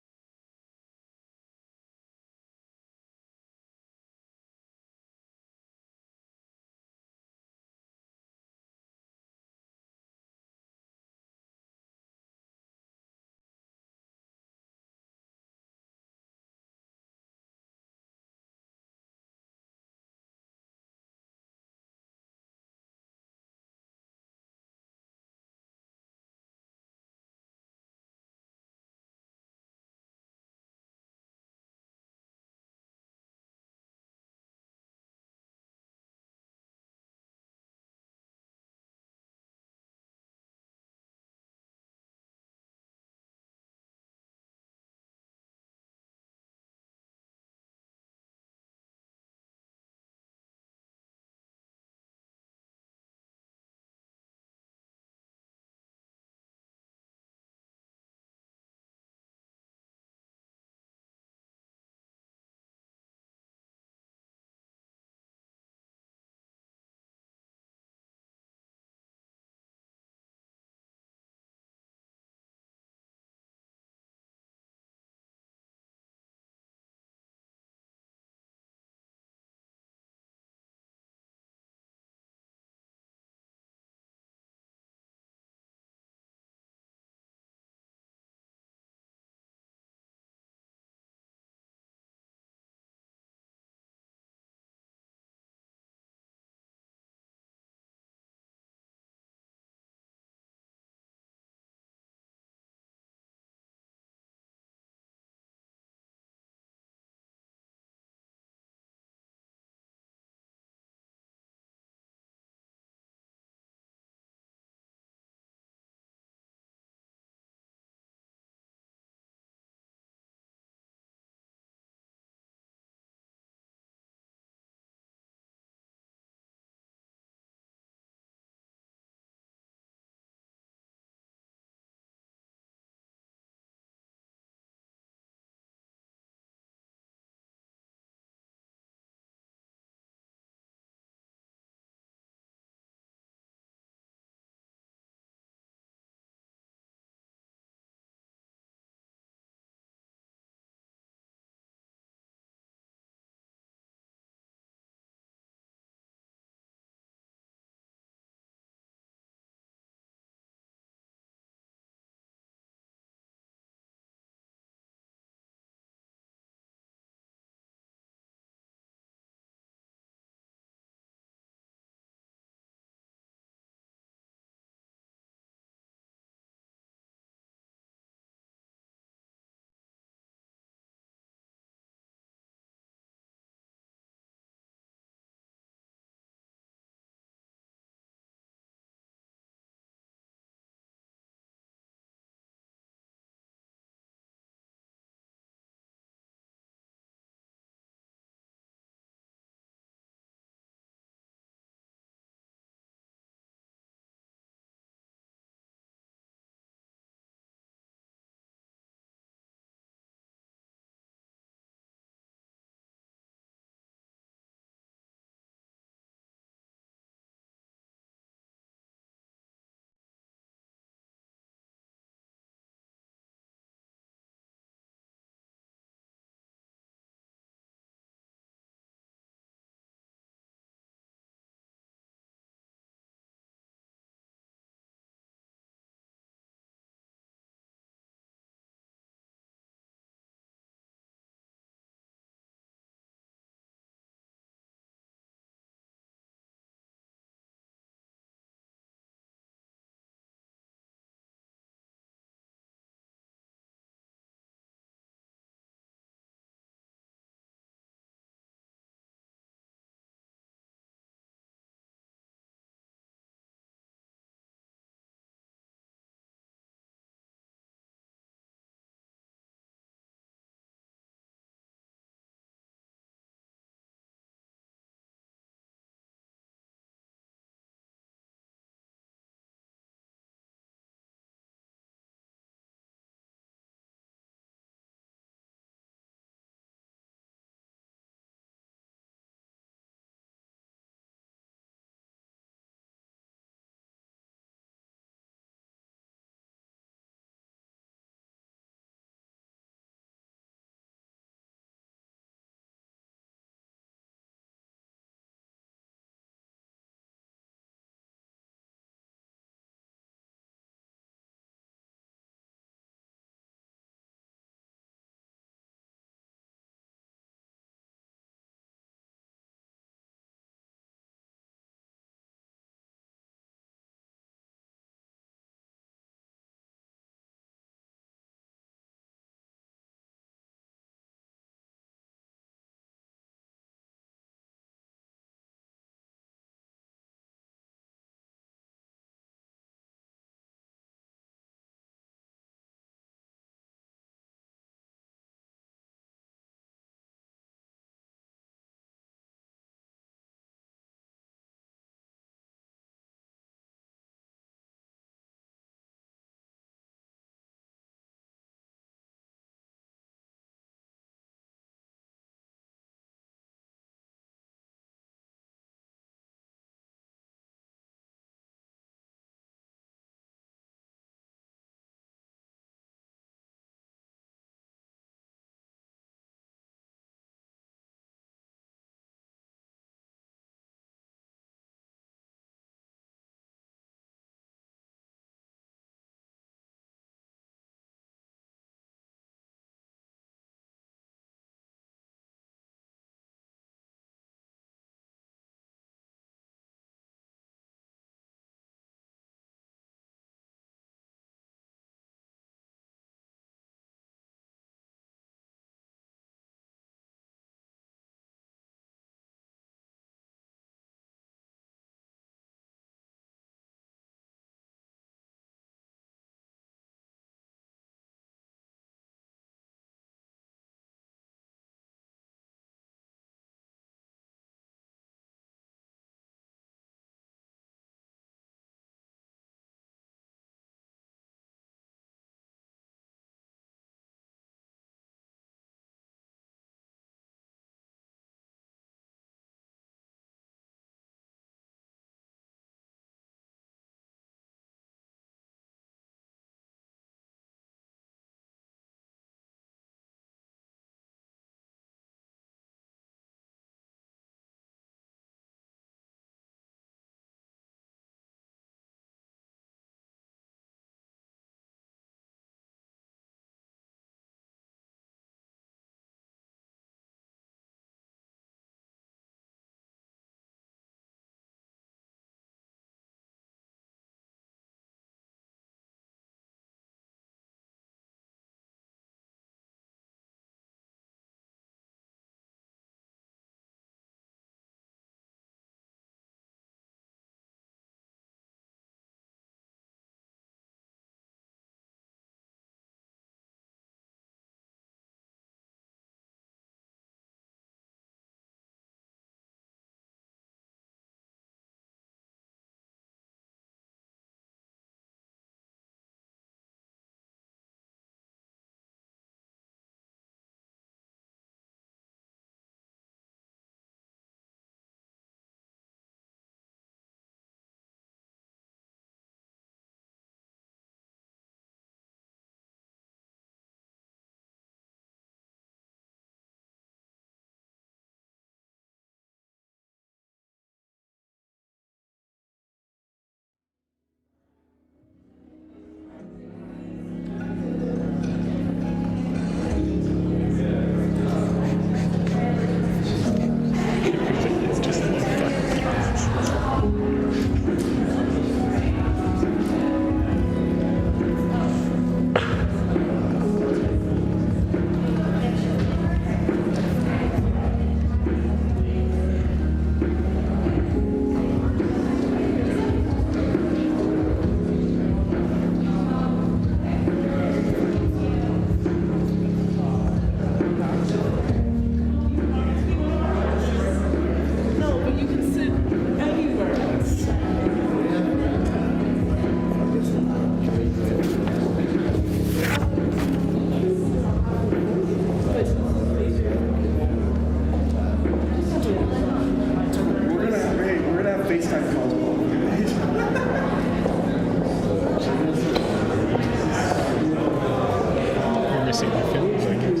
expressing their feelings, I guess.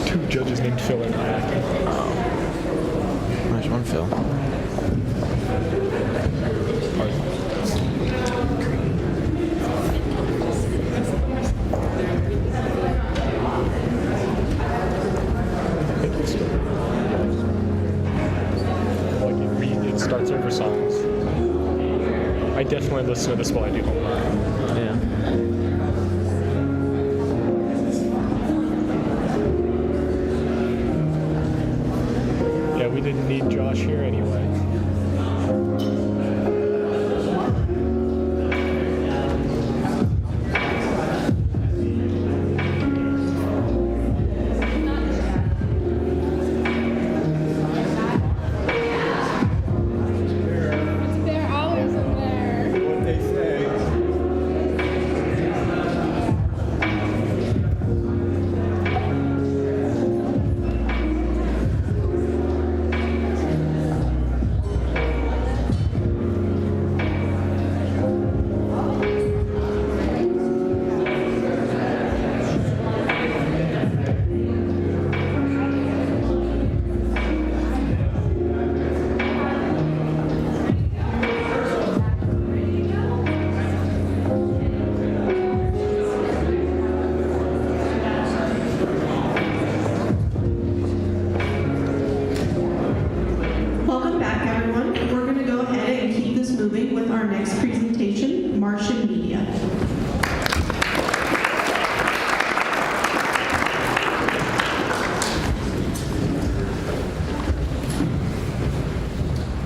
2 judges named Phil and I think. There's one Phil. It starts over songs. I definitely listen to this while I do homework. Yeah. Yeah, we didn't need Josh here anyway. Welcome back, everyone. We're going to go ahead and keep this moving with our next presentation, Martian Media.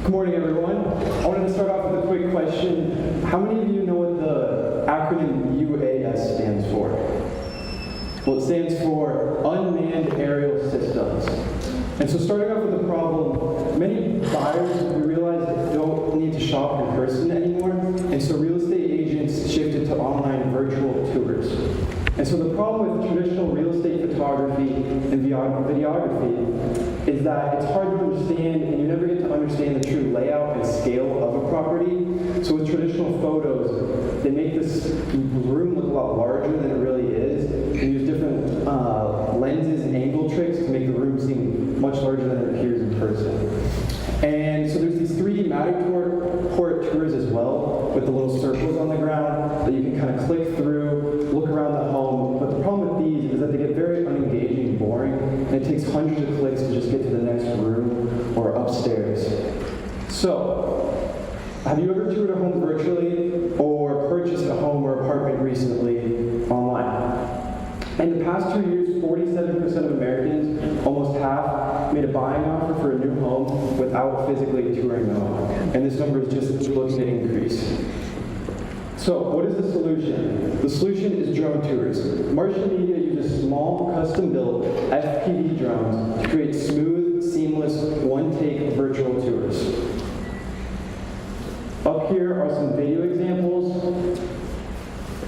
Good morning, everyone. I wanted to start off with a quick question. How many of you know what the acronym UAS stands for? Well, it stands for Unmanned Aerial Systems. And so starting off with the problem, many buyers, we realize, don't need to shop in person anymore, and so real estate agents shifted to online virtual tours. And so the problem with traditional real estate photography and videography is that it's hard to understand, and you never get to understand the true layout and scale of a property. So with traditional photos, they make this room look a lot larger than it really is, and use different lenses and angle tricks to make the room seem much larger than it appears in person. And so there's these 3D Matterport tours as well, with the little circles on the ground that you can kind of click through, look around the home. But the problem with these is that they get very unengaging and boring, and it takes hundreds of clicks to just get to the next room or upstairs. So, have you ever toured a home virtually or purchased a home or apartment recently online? In the past 2 years, 47% of Americans, almost half, made a buying offer for a new home without physically touring the home. And this number is just looking to increase. So, what is the solution? The solution is drone tours. Martian Media uses small, custom-built FPV drones to create smooth, seamless, one-take virtual tours. Up here are some video examples,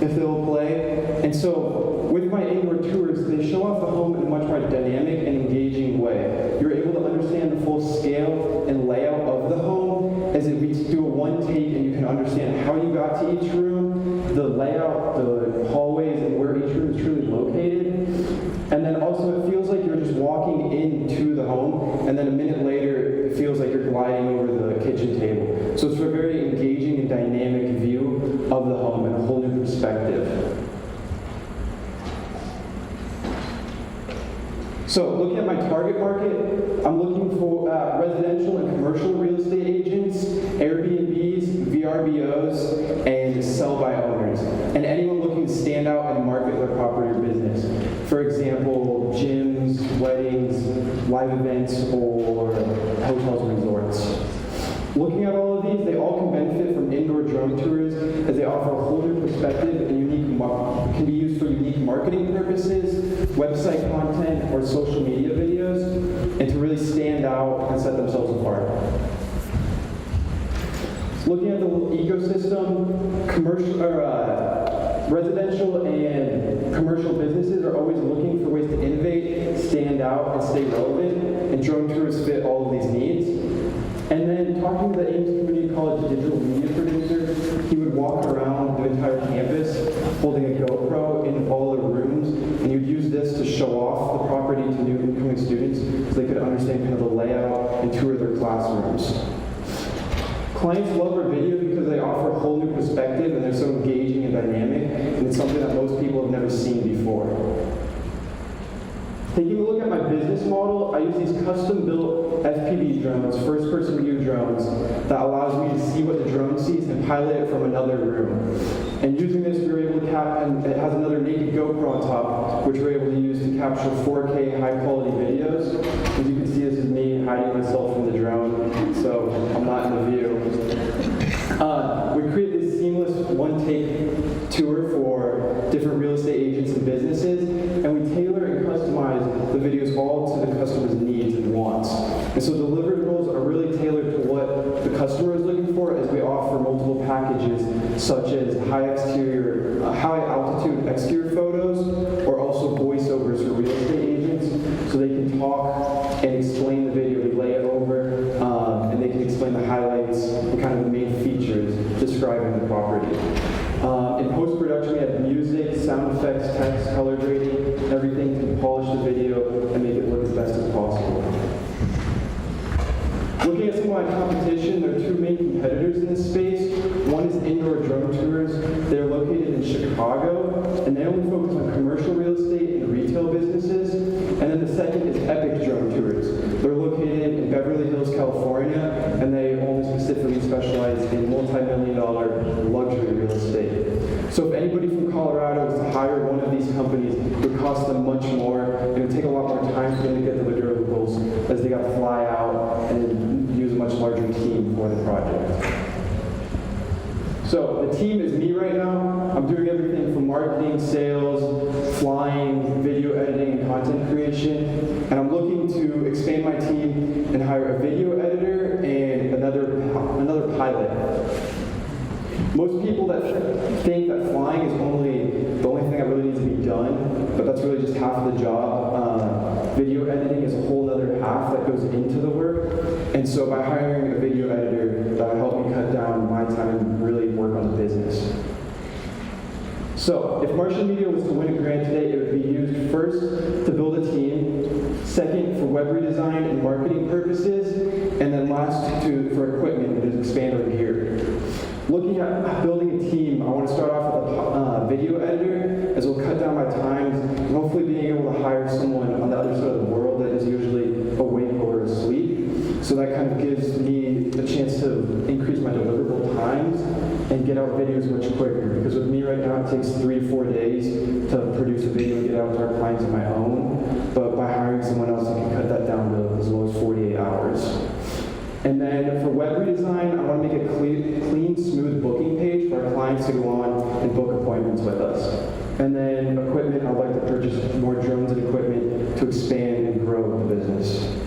if they'll play. And so, with my indoor tours, they show off the home in a much more dynamic and engaging way. You're able to understand the full scale and layout of the home as we do a one take, and you can understand how you got to each room, the layout, the hallways, and where each room is truly located. And then also it feels like you're just walking into the home, and then a minute later it feels like you're gliding over the kitchen table. So it's a very engaging and dynamic view of the home and a whole new perspective. So looking at my target market, I'm looking for residential and commercial real estate agents, Airbnbs, VRBOs, and sell-by owners, and anyone looking to stand out and market their property or business. For example, gyms, weddings, live events, or hotels and resorts. Looking at all of these, they all can benefit from indoor drone tours as they offer a whole new perspective and can be used for unique marketing purposes, website content, or social media videos, and to really stand out and set themselves apart. Looking at the ecosystem, residential and commercial businesses are always looking for ways to innovate, stand out, and stay relevant, and drone tours fit all of these needs. And then talking to the Ames Community College digital media producer, he would walk around the entire campus holding a GoPro in all the rooms, and he would use this to show off the property to new incoming students so they could understand kind of the layout and tour their classrooms. Clients love our videos because they offer a whole new perspective and they're so engaging and dynamic, and it's something that most people have never seen before. Taking a look at my business model, I use these custom-built FPV drones, first-person view drones, that allows me to see what the drone sees and pilot it from another room. And using this, we were able to and it has another naked GoPro on top, which we're able to use to capture 4K high-quality videos. As you can see, this is me hiding myself from the drone, so I'm not in the view. We create this seamless one-take tour for different real estate agents and businesses, and we tailor and customize the videos all to the customer's needs and wants. And so deliverables are really tailored to what the customer is looking for, as we offer multiple packages such as high altitude exterior photos, or also voiceovers for real estate agents, so they can talk and explain the video. We lay it over, and they can explain the highlights and kind of the main features describing the property. In post-production, we have music, sound effects, text, color grading, everything to polish the video and make it look as best as possible. Looking at some of my competition, there are two main competitors in this space. One is Indoor Drone Tours. They're located in Chicago, and they only focus on commercial real estate and retail businesses. And then the second is Epic Drone Tours. They're located in Beverly Hills, California, and they only specifically specialize in multi-million-dollar luxury real estate. So if anybody from Colorado was to hire one of these companies, it would cost them much more, and it would take a lot more time for them to get the deliverables, as they got to fly out and use a much larger team for the project. So the team is me right now. I'm doing everything from marketing, sales, flying, video editing, and content creation. And I'm looking to expand my team and hire a video editor and another pilot. Most people that think that flying is the only thing that really needs to be done, but that's really just half of the job. Video editing is a whole other half that goes into the work. And so by hiring a video editor, that would help me cut down my time and really work on the business. So if Martian Media was to win a grant today, it would be used first to build a team, second for web redesign and marketing purposes, and then last for equipment to expand our gear. Looking at building a team, I want to start off with a video editor, as it will cut down my times, and hopefully being able to hire someone on the other side of the world that is usually awake or asleep. So that kind of gives me a chance to increase my deliverable times and get out videos much quicker. Because with me right now, it takes 3 to 4 days to produce a video and get out to our clients on my own. But by hiring someone else, I can cut that down to as low as 48 hours. And then for web redesign, I want to make a clean, smooth booking page for our clients to go on and book appointments with us. And then equipment, I'd like to purchase more drones and equipment to expand and grow the business.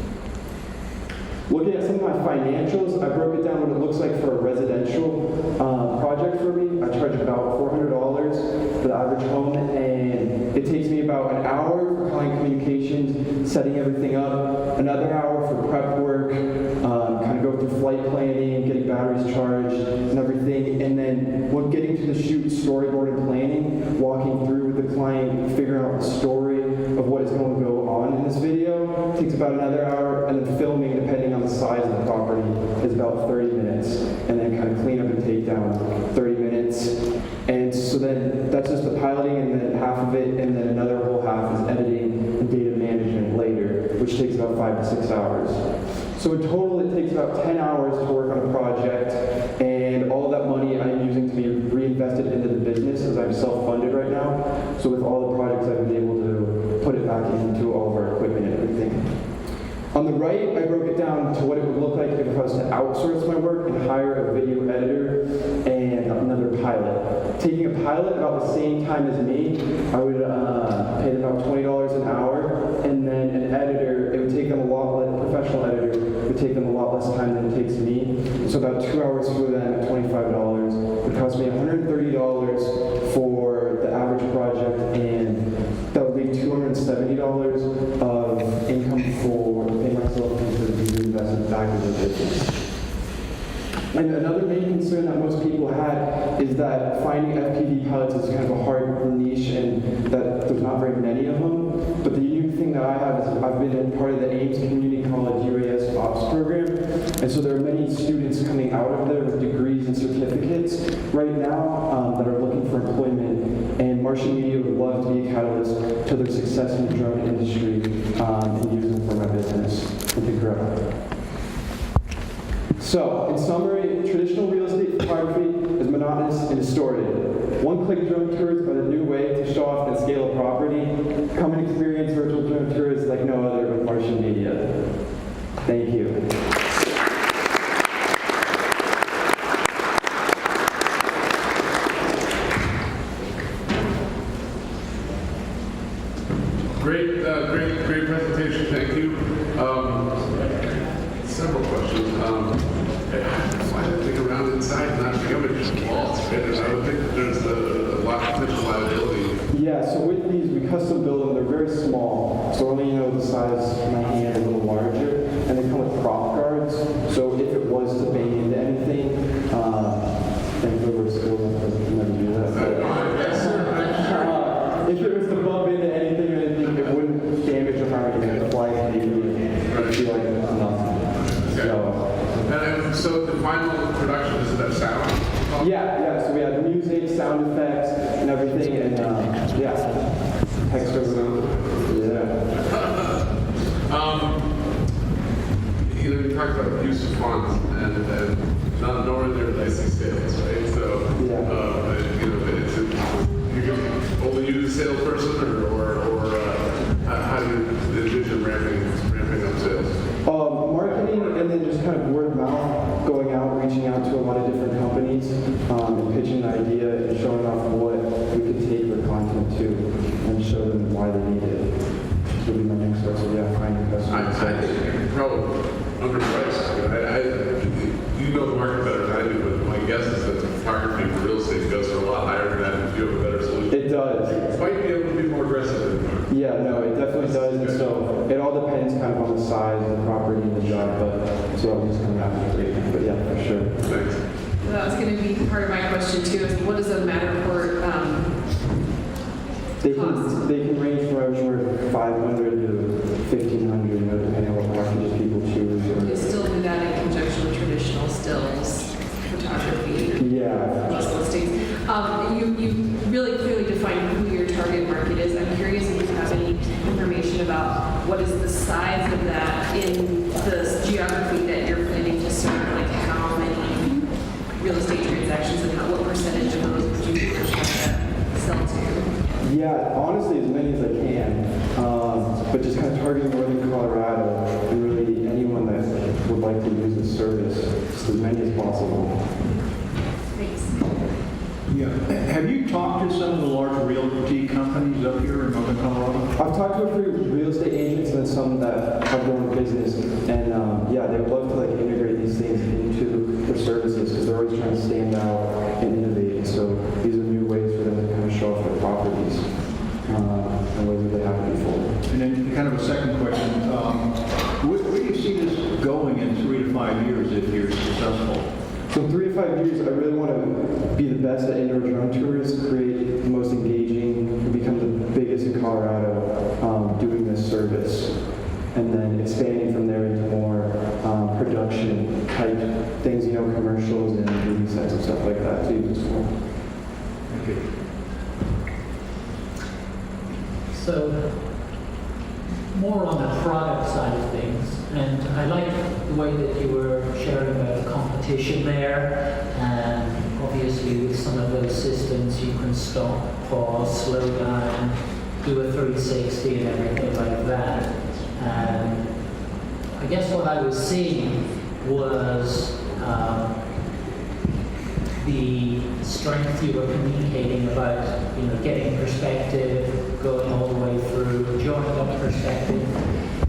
Looking at some of my financials, I broke it down what it looks like for a residential project for me. I charge about $400 for the average home, and it takes me about an hour for client communications, setting everything up, another hour for prep work, kind of go through flight planning, getting batteries charged, and everything, and then when getting to the shoot, storyboard and planning, walking through with the client, figuring out the story of what is going to go on in this video, takes about another hour, and then filming, depending on the size of the property, is about 30 minutes, and then kind of clean up and take down 30 minutes. And so then that's just the piloting, and then half of it, and then another whole half is editing and data management later, which takes about 5 to 6 hours. So in total, it takes about 10 hours to work on a project, and all that money I'm using to be reinvested into the business, as I'm self-funded right now. So with all the projects, I've been able to put it back into all of our equipment and everything. On the right, I broke it down to what it would look like if I was to outsource my work and hire a video editor and another pilot. Taking a pilot about the same time as me, I would pay them about $20 an hour, and then an editor, it would take them a lot less, professional editor, it would take them a lot less time than it takes me. So about 2 hours for them at $25 would cost me $130 for the average project, and that would leave $270 of income for paying myself into the investment back into the business. And another main concern that most people had is that finding FPV pilots is kind of a hard niche and that there's not very many of them. But the unique thing that I have is I've been a part of the Ames Community College UAS Ops program. And so there are many students coming out of there with degrees and certificates right now that are looking for employment. And Martian Media would love to be a catalyst to their success in the drone industry and use them for my business and to grow. So, in summary, traditional real estate photography is monotonous and distorted. One-click drone tours are the new way to show off and scale a property. Come and experience virtual drone tours like no other with Martian Media. Thank you. Great presentation. Thank you. Several questions. Why did they go around inside and not become just walls? I would think that there's a lot of potential liability. Yeah, so with these, we custom build them. They're very small, so only the size of my hand, a little larger, and they come with prop guards. So if it was to bang into anything, then whoever skilled enough doesn't never do that. If it was to bump into anything or anything, it wouldn't damage or harm anything. The flies immediately. It'd be like nothing. So the final production, does it have sound? Yeah. So we have music, sound effects, and everything, and text over. You talked about use of funds, and nor are there IC sales, right? So it's you can only use a salesperson, or how do you envision ramping up sales? Marketing and then just kind of word of mouth, going out, reaching out to a lot of different companies, and pitching an idea and showing off what we could take their content to and show them why they need it. This would be my next step. So finding customers. I think you're probably underpriced. You know the market better than I do, but my guess is that the photography for real estate goes for a lot higher than that if you have a better solution. It does. It might be able to be more aggressive. Yeah, no, it definitely does. And so it all depends kind of on the size of the property and the job, but so I'll just come back to it. But yeah, for sure. Thanks. That was going to be part of my question too, is what does a Matterport cost? They can range from anywhere 500 to 1,500, depending on what packages people choose. You still do that in conjunction with traditional stills photography. Yeah. Plus listings. You really clearly define who your target market is. I'm curious if you have any information about what is the size of that in the geography that you're planning to serve, like how many real estate transactions and what percentage of those would you sell to? Yeah, honestly, as many as I can, but just kind of targeting northern Colorado and really anyone that would like to use the service, just as many as possible. Thanks. Yeah. Have you talked to some of the large realty companies up here in northern Colorado? I've talked to a few real estate agents and some that have their own business, and they would love to integrate these things into their services because they're always trying to stand out and innovate. So these are new ways for them to kind of show off their properties in ways that they haven't before. And then kind of a second question, where do you see this going in 3 to 5 years if you're successful? So in 3 to 5 years, I really want to be the best at indoor drone tours, create the most engaging, and become the biggest in Colorado doing this service. And then expanding from there into more production type things, commercials and movie sets and stuff like that too. Okay. So, more on the product side of things, and I like the way that you were sharing about the competition there, and obviously with some of those systems you can stop, pause, slow down, do a 360 and everything like that. And I guess what I was seeing was the strength you were communicating about, getting perspective, going all the way through, joining up perspective.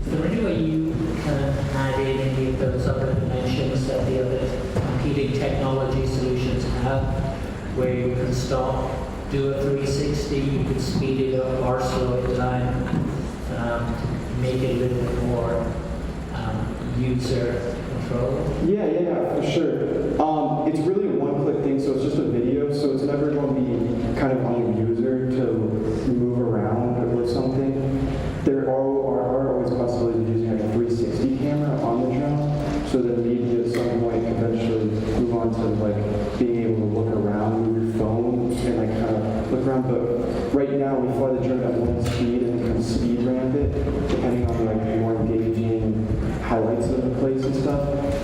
Is there any way you can add in any of those other dimensions that the other competing technology solutions have, where you can stop, do a 360, you can speed it up or slow it down, to make it a little bit more user control? Yeah, for sure. It's really a one-click thing, so it's just a video, so it's never going to be kind of on the user to move around or something. There are always possibilities of using like a 360 camera on the drone, so that maybe at some point eventually move on to like being able to look around, move your phone, and like kind of look around. But right now we fly the drone at one speed and kind of speed ramp it, depending on like more engaging highlights of the place and stuff.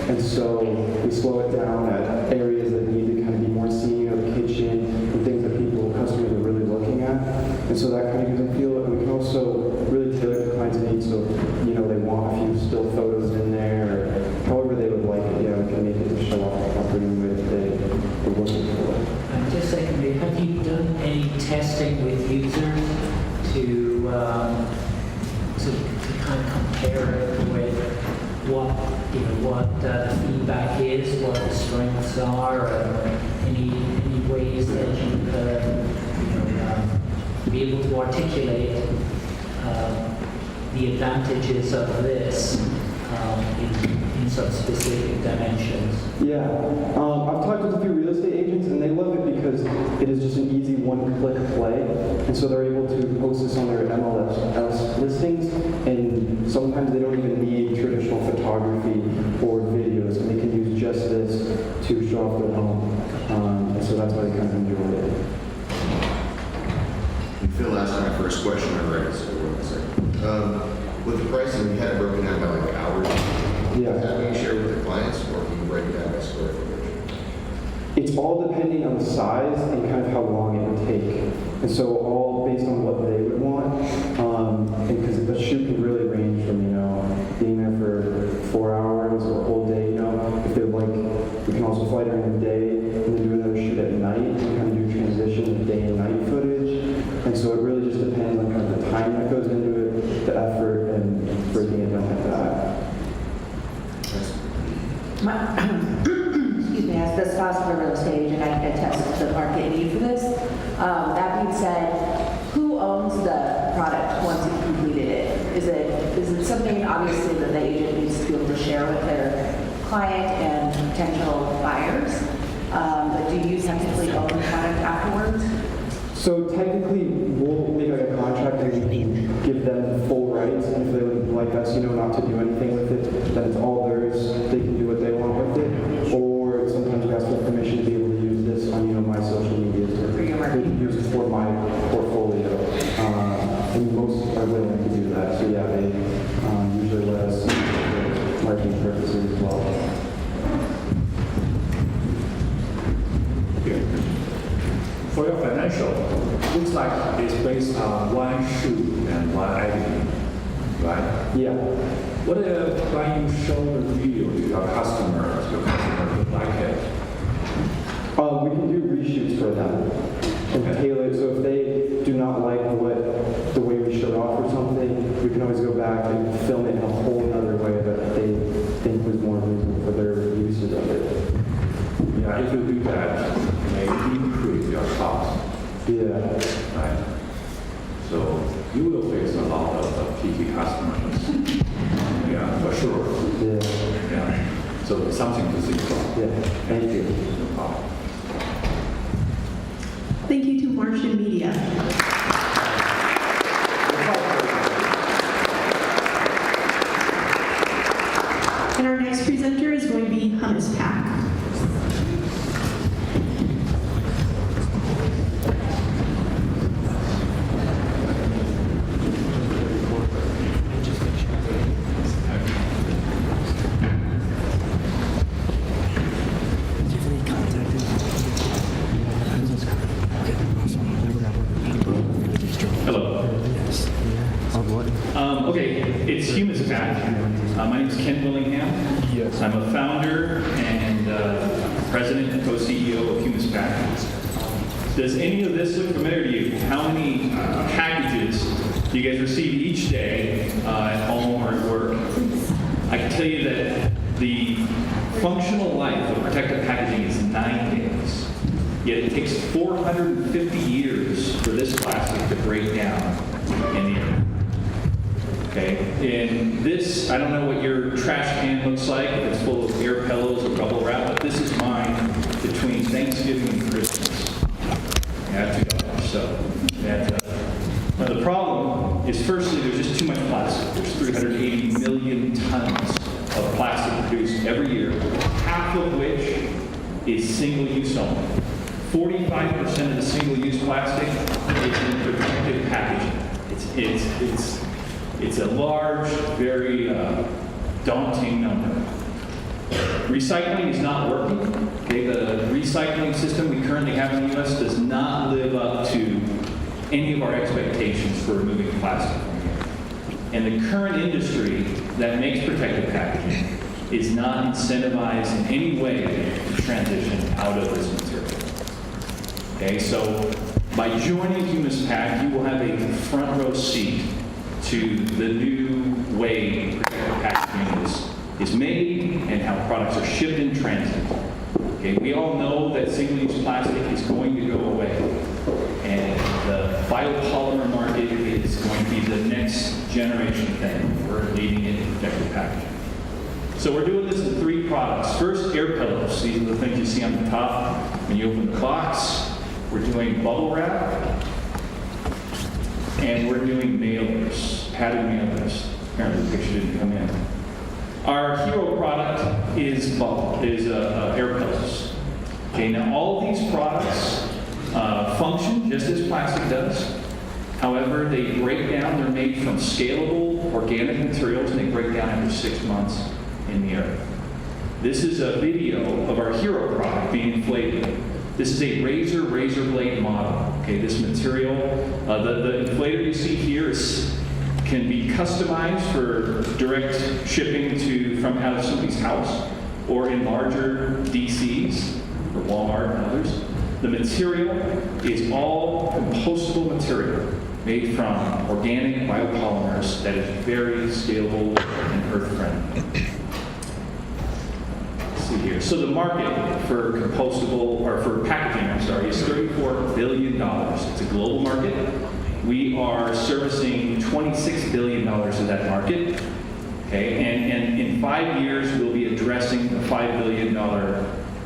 And so we slow it down at areas that need to kind of be more seen, or the kitchen, and things that customers are really looking at. And so that kind of gives them feel. And we can also really tailor the client's needs. So, you know, they want a few still photos in there, or however they would like it. Yeah, we can make it to show off the property with they're looking for. And just secondly, have you done any testing with users to kind of compare it with what the feedback is, what the strengths are, or any ways that you be able to articulate the advantages of this in some specific dimensions? Yeah, I've talked with a few real estate agents, and they love it because it is just an easy one-click play, and so they're able to post this on their MLS listings, and sometimes they don't even need traditional photography or videos, and they can use just this to show off their home, and so that's why they kind of enjoy it. Phil asked my first question already, so one second. With the pricing, we had it broken down by like hours. Yeah. Is that what you share with the clients, or can you break it down by square footage? It's all depending on the size and kind of how long it would take. And so all based on what they would want. And because the shoot can really range from, being there for 4 hours or a whole day, if they're like, we can also fly during the day and then do another shoot at night and kind of do transition of day and night footage. And so it really just depends on kind of the time that goes into it, the effort, and breaking it down like that. Excuse me, as the spouse of a real estate agent, I can attest to the market need for this. That being said, who owns the product once you've completed it? Is it something obviously that the agent needs to be able to share with their client and potential buyers? But do you technically own the product afterwards? So technically, we'll make like a contract and we can give them full rights, and if they would like us, not to do anything with it, then it's all theirs. They can do what they want with it. Or sometimes we ask for permission to be able to use this on, my social media to use it for my portfolio. And most are willing to do that. So yeah, they usually let us use it for marketing purposes as well. For your financial, looks like it's based on one shoot and one editing, right? Yeah. What if when you show the video to your customers would like it? We can do reshoots for them and tailor it. So if they do not like the way we showed off or something, we can always go back and film it in a whole other way that they think was more reasonable for their uses of it. Yeah, if you do that, may increase your cost. Yeah. Right. So you will face a lot of picky customers. Yeah, for sure. Yeah. Yeah. So something to think about. Yeah. Thank you. No problem. Thank you to Martian Media. And our next presenter is going to be Hummus Pack. It's Hummus Pack. My name is Ken Willingham. Yes. I'm a founder and president and co-CEO of Hummus Pack. Does any of this look familiar to you? How many packages do you guys receive each day at home or at work? I can tell you that the functional life of protective packaging is 9 days. Yet it takes 450 years for this plastic to break down in the air. Okay, and this, I don't know what your trash can looks like, if it's full of air pillows or bubble wrap, but this is mine between Thanksgiving and Christmas. I have $2. So now the problem is, firstly, there's just too much plastic. There's 380 million tons of plastic produced every year, half of which is single-use only. 45% of the single-use plastic is in protective packaging. It's a large, very daunting number. Recycling is not working. Okay, the recycling system we currently have in the U.S. does not live up to any of our expectations for removing plastic from here. And the current industry that makes protective packaging is not incentivized in any way to transition out of this material. Okay, so by joining HumusPack, you will have a front row seat to the new way protective packaging is made and how products are shipped in transit. Okay, we all know that single-use plastic is going to go away, and the biopolymer market is going to be the next generation thing. We're leading it in protective packaging. So we're doing this in 3 products. First, air pillows. These are the things you see on the top when you open the box. We're doing bubble wrap, and we're doing mailers, padded mailers. Apparently the picture didn't come in. Our hero product is air pillows. Okay, now all of these products function just as plastic does. However, they break down. They're made from scalable organic materials, and they break down after 6 months in the earth. This is a video of our hero product being inflated. This is a razor blade model. Okay, this material, the inflator you see here can be customized for direct shipping from out of somebody's house or in larger DCs for Walmart and others. The material is all compostable material made from organic biopolymers that is very scalable and earth-friendly. Here. So the market for compostable, or for packaging, is $34 billion. It's a global market. We are servicing $26 billion of that market. Okay, and in 5 years we'll be addressing the $5 billion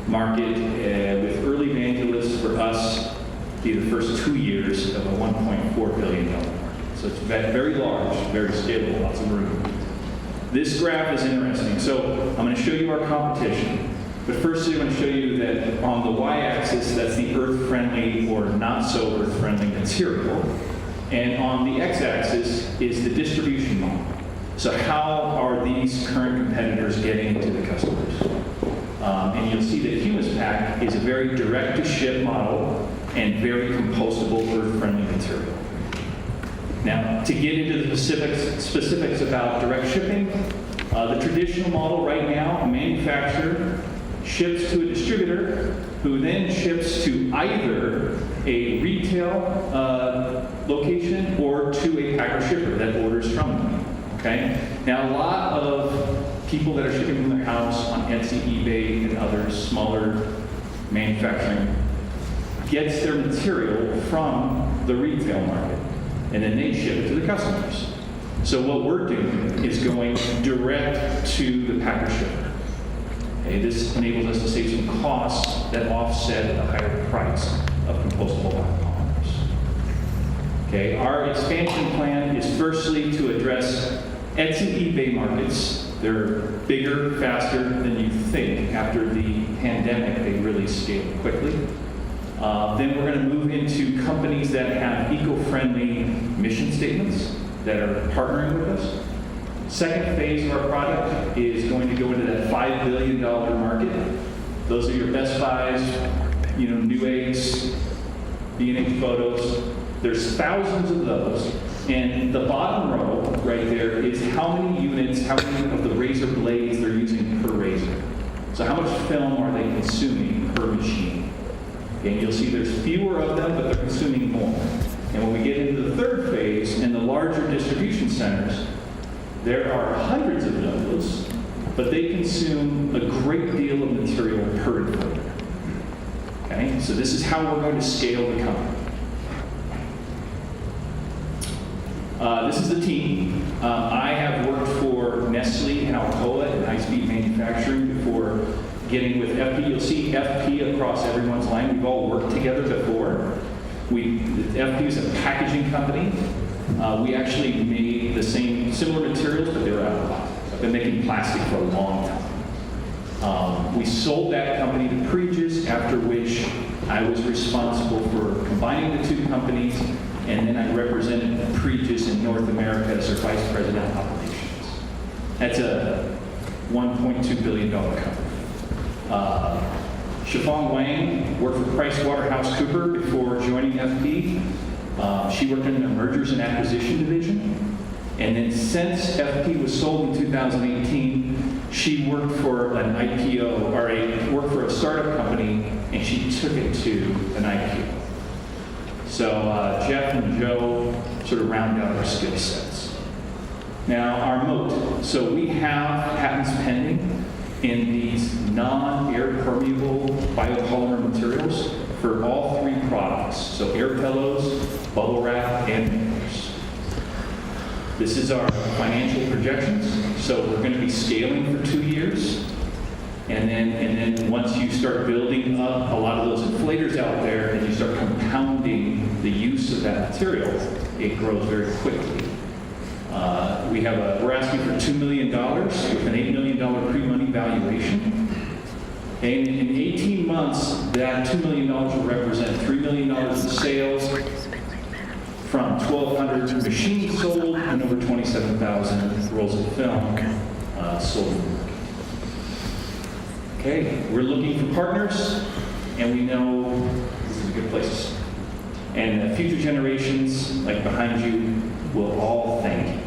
market with early evangelists for us be the first 2 years of a $1.4 billion market. So it's very large, very scalable, lots of room. This graph is interesting. So I'm going to show you our competition. But first, I'm going to show you that on the y-axis, that's the earth-friendly or not so earth-friendly material. And on the x-axis is the distribution model. So how are these current competitors getting to the customers? And you'll see that HumusPack is a very direct-to-ship model and very compostable, earth-friendly material. Now, to get into the specifics about direct shipping, the traditional model right now, a manufacturer ships to a distributor who then ships to either a retail location or to a packer shipper that orders from them. Okay? Now, a lot of people that are shipping from their house on Etsy, eBay, and other smaller manufacturing gets their material from the retail market, and then they ship it to the customers. So what we're doing is going direct to the packer shipper. Okay, this enables us to save some costs that offset the higher price of compostable biopolymers. Okay, our expansion plan is firstly to address Etsy, eBay markets. They're bigger, faster than you think. After the pandemic, they really scaled quickly. Then we're going to move into companies that have eco-friendly mission statements that are partnering with us. Second phase of our product is going to go into that $5 billion market. Those are your Best Buys, Newegg's, B&H Photos. There's thousands of those. And the bottom row right there is how many units, how many of the razor blades they're using per razor. So how much film are they consuming per machine? Okay, and you'll see there's fewer of them, but they're consuming more. And when we get into the third phase, in the larger distribution centers, there are hundreds of those, but they consume a great deal of material per inflator. Okay, so this is how we're going to scale the company. This is the team. I have worked for Nestle and Alcoa in high-speed manufacturing before getting with FP. You'll see FP across everyone's line. We've all worked together before. FP is a packaging company. We actually made the similar materials, but they were out of plastic. I've been making plastic for a long time. We sold that company to Pregis, after which I was responsible for combining the two companies, and then I represented Pregis in North America as their vice president of operations. That's a $1.2 billion company. Shifang Wang worked for PricewaterhouseCoopers before joining FP. She worked in the mergers and acquisition division. And then since FP was sold in 2018, she worked for an IPO, or worked for a startup company, and she took it to an IPO. So Jeff and Joe sort of round out our skill sets. Now, our moat. So we have patents pending in these non-air permeable biopolymer materials for all three products. So air pillows, bubble wrap, and mirrors. This is our financial projections. So we're going to be scaling for 2 years. And then once you start building up a lot of those inflators out there and you start compounding the use of that material, it grows very quickly. We're asking for $2 million with an $8 million pre-money valuation. And in 18 months, that $2 million will represent $3 million in sales from 1,200 machines sold and over 27,000 rolls of film sold. Okay, we're looking for partners, and we know this is a good place. And future generations, like behind you, will all thank you.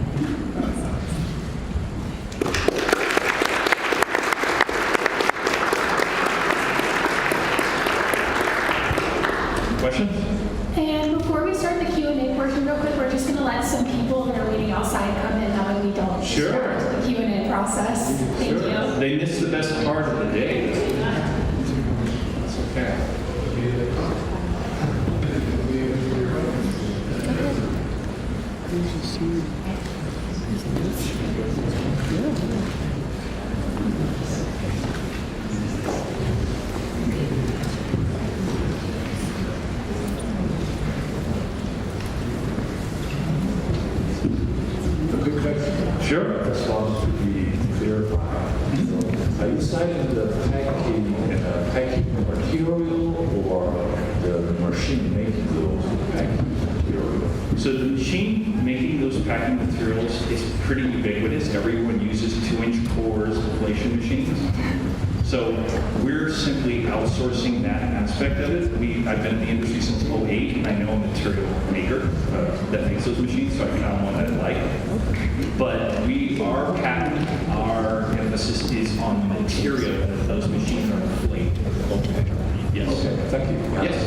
Questions? And before we start the Q&A portion real quick, we're just going to let some people that are waiting outside come in, that way we don't disrupt the Q&A process. Thank you. They missed the best part of the day. That's okay. Sure. Just want to be clarified. Are you citing the packing material or the machine making those packing material? So the machine making those packing materials is pretty ubiquitous. Everyone uses 2-inch cores inflation machines. So we're simply outsourcing that aspect of it. I've been in the industry since 2008, and I know a material maker that makes those machines, so I found one that I like. But our patent, our emphasis is on the material that those machines are inflated. Yes. Okay, thank you. Yes.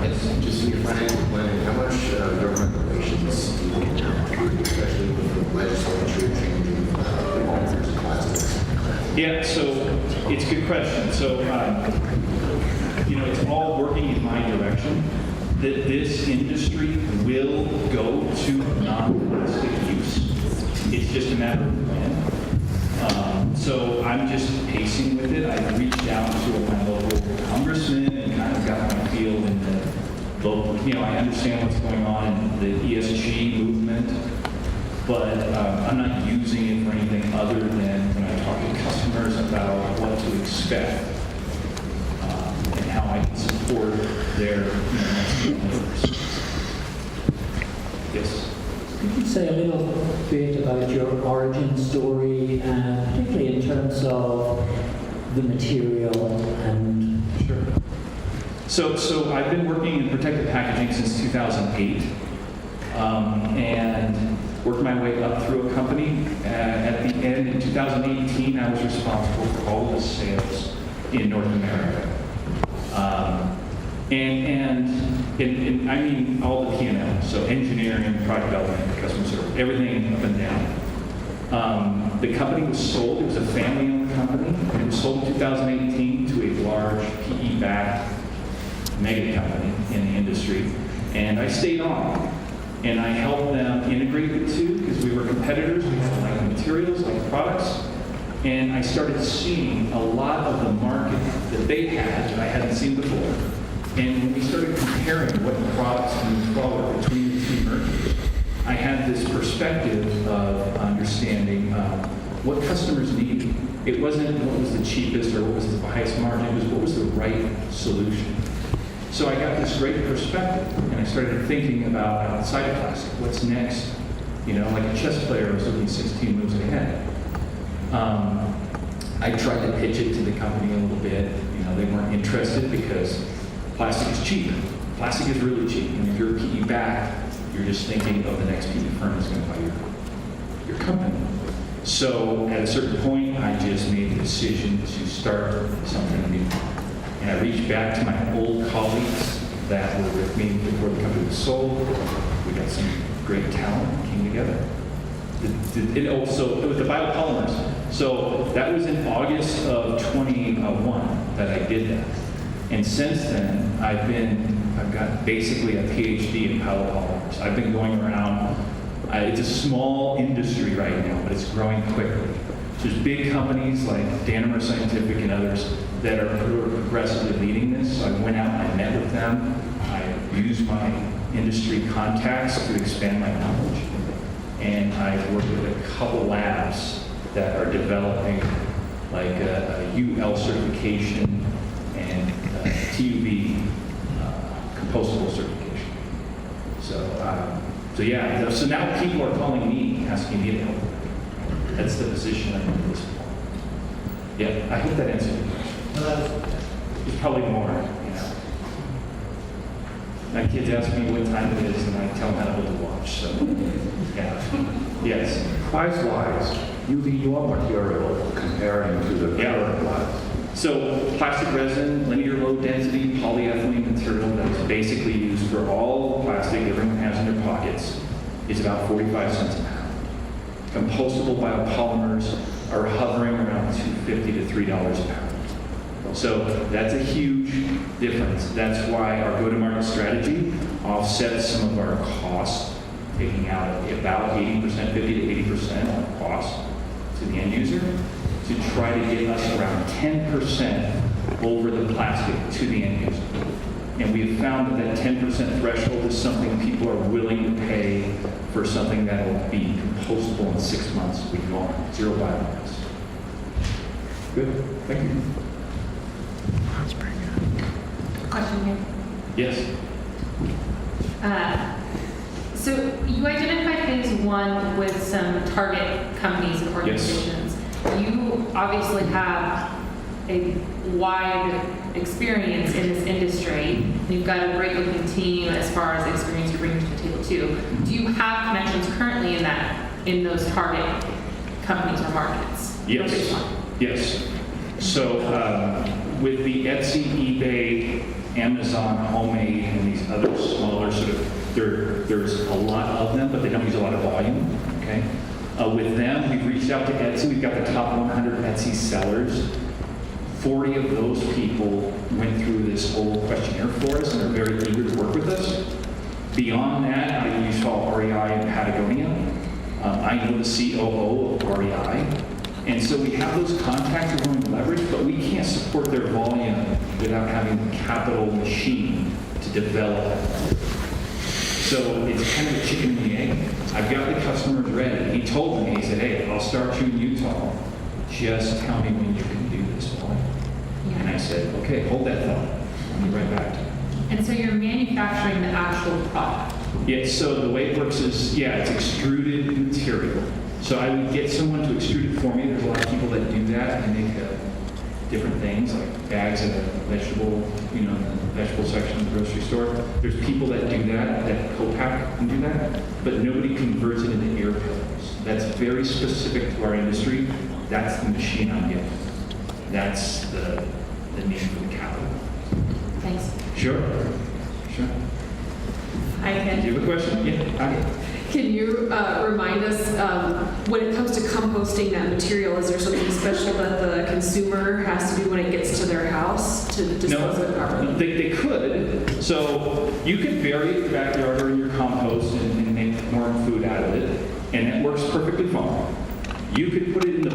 Yes, just in your financial planning, how much government relations do you get, especially with the legislature changing polymers and plastics? Yeah, so it's a good question. So, it's all working in my direction. That this industry will go to non-plastic use. It's just a matter of when. So I'm just pacing with it. I reached out to my local congressman and kind of got my feel in the local, I understand what's going on in the ESG movement, but I'm not using it for anything other than when I talk to customers about what to expect and how I can support their next. Yes. Could you say a little bit about your origin story, particularly in terms of the material and... Sure. So I've been working in protective packaging since 2008, and worked my way up through a company. At the end, in 2018, I was responsible for all the sales in North America. And I mean all the P&L, so engineering, product development, customer service, everything up and down. The company was sold, it was a family-owned company, and it was sold in 2018 to a large PE-backed mega company in the industry, and I stayed on. and I helped them integrate the two because we were competitors. We had like materials, like products, and I started seeing a lot of the market that they had that I hadn't seen before. And when we started comparing what products to move forward between the two mergers, I had this perspective of understanding what customers needed. It wasn't what was the cheapest or what was the highest margin, it was what was the right solution. So I got this great perspective, and I started thinking about outside of plastic, what's next? You know, like a chess player was looking 16 moves ahead. I tried to pitch it to the company a little bit. You know, they weren't interested because plastic is cheap. Plastic is really cheap. And if you're PE back, you're just thinking, oh, the next PE firm is going to buy your company. So at a certain point, I just made the decision to start something new. And I reached back to my old colleagues that were with me before the company was sold. We got some great talent came together. It also, it was the biopolymers. So that was in August of 2021 that I did that. And since then, I've got basically a PhD in biopolymers. I've been going around, it's a small industry right now, but it's growing quickly. There's big companies like Danimer Scientific and others that are progressively leading this. So I went out and I met with them. I used my industry contacts to expand my knowledge. And I've worked with a couple labs that are developing like a UL certification and TUV compostable certification. So yeah, so now people are calling me, asking me to help them. That's the position I'm in at this point. Yeah, I hope that answers your question. There's probably more, you know. My kids ask me what time it is, and I tell them how to hold the watch, so, yeah. Yes? Price-wise, using your material comparing to the current glass. So plastic resin, linear low density polyethylene material that is basically used for all plastic everyone has in their pockets is about 45 cents a pound. Compostable biopolymers are hovering around $2.50 to $3 a pound. So that's a huge difference. That's why our go-to-market strategy offsets some of our costs, taking out about 80%, 50 to 80% of costs to the end user, to try to get us around 10% over the plastic to the end user. And we have found that 10% threshold is something people are willing to pay for something that will be compostable in 6 months with gone, zero biomass. Good, thank you. Question here. Yes. So you identified phase one with some target companies and organizations. You obviously have a wide experience in this industry. You've got a great looking team as far as the experience you're bringing to the table too. Do you have connections currently in those target companies or markets? Yes. Yes. So with the Etsy, eBay, Amazon, Homemade, and these other smaller sort of, there's a lot of them, but they don't use a lot of volume, okay? With them, we've reached out to Etsy. We've got the top 100 Etsy sellers. 40 of those people went through this whole questionnaire for us and are very eager to work with us. Beyond that, you saw REI in Patagonia. I know the COO of REI. And so we have those contacts we're going to leverage, but we can't support their volume without having the capital machine to develop it. So it's kind of a chicken and the egg. I've got the customers ready. He told me, he said, hey, I'll start you in Utah. Just tell me when you can do this volume. And I said, okay, hold that thought. I'll be right back to you. And so you're manufacturing the actual product? Yeah, so the way it works is, yeah, it's extruded material. So I would get someone to extrude it for me. There's a lot of people that do that and make different things, like bags at a vegetable, you know, in the vegetable section of the grocery store. There's people that do that co-pack and do that, but nobody converts it into air pills. That's very specific to our industry. That's the machine I'm getting. That's the need for the capital. Thanks. Sure. Sure. Hi, Ken. Do you have a question? Yeah. Hi. Can you remind us, when it comes to composting that material, is there something special that the consumer has to do when it gets to their house to dispose of it properly? They could. So you could bury it in your backyard or in your compost and make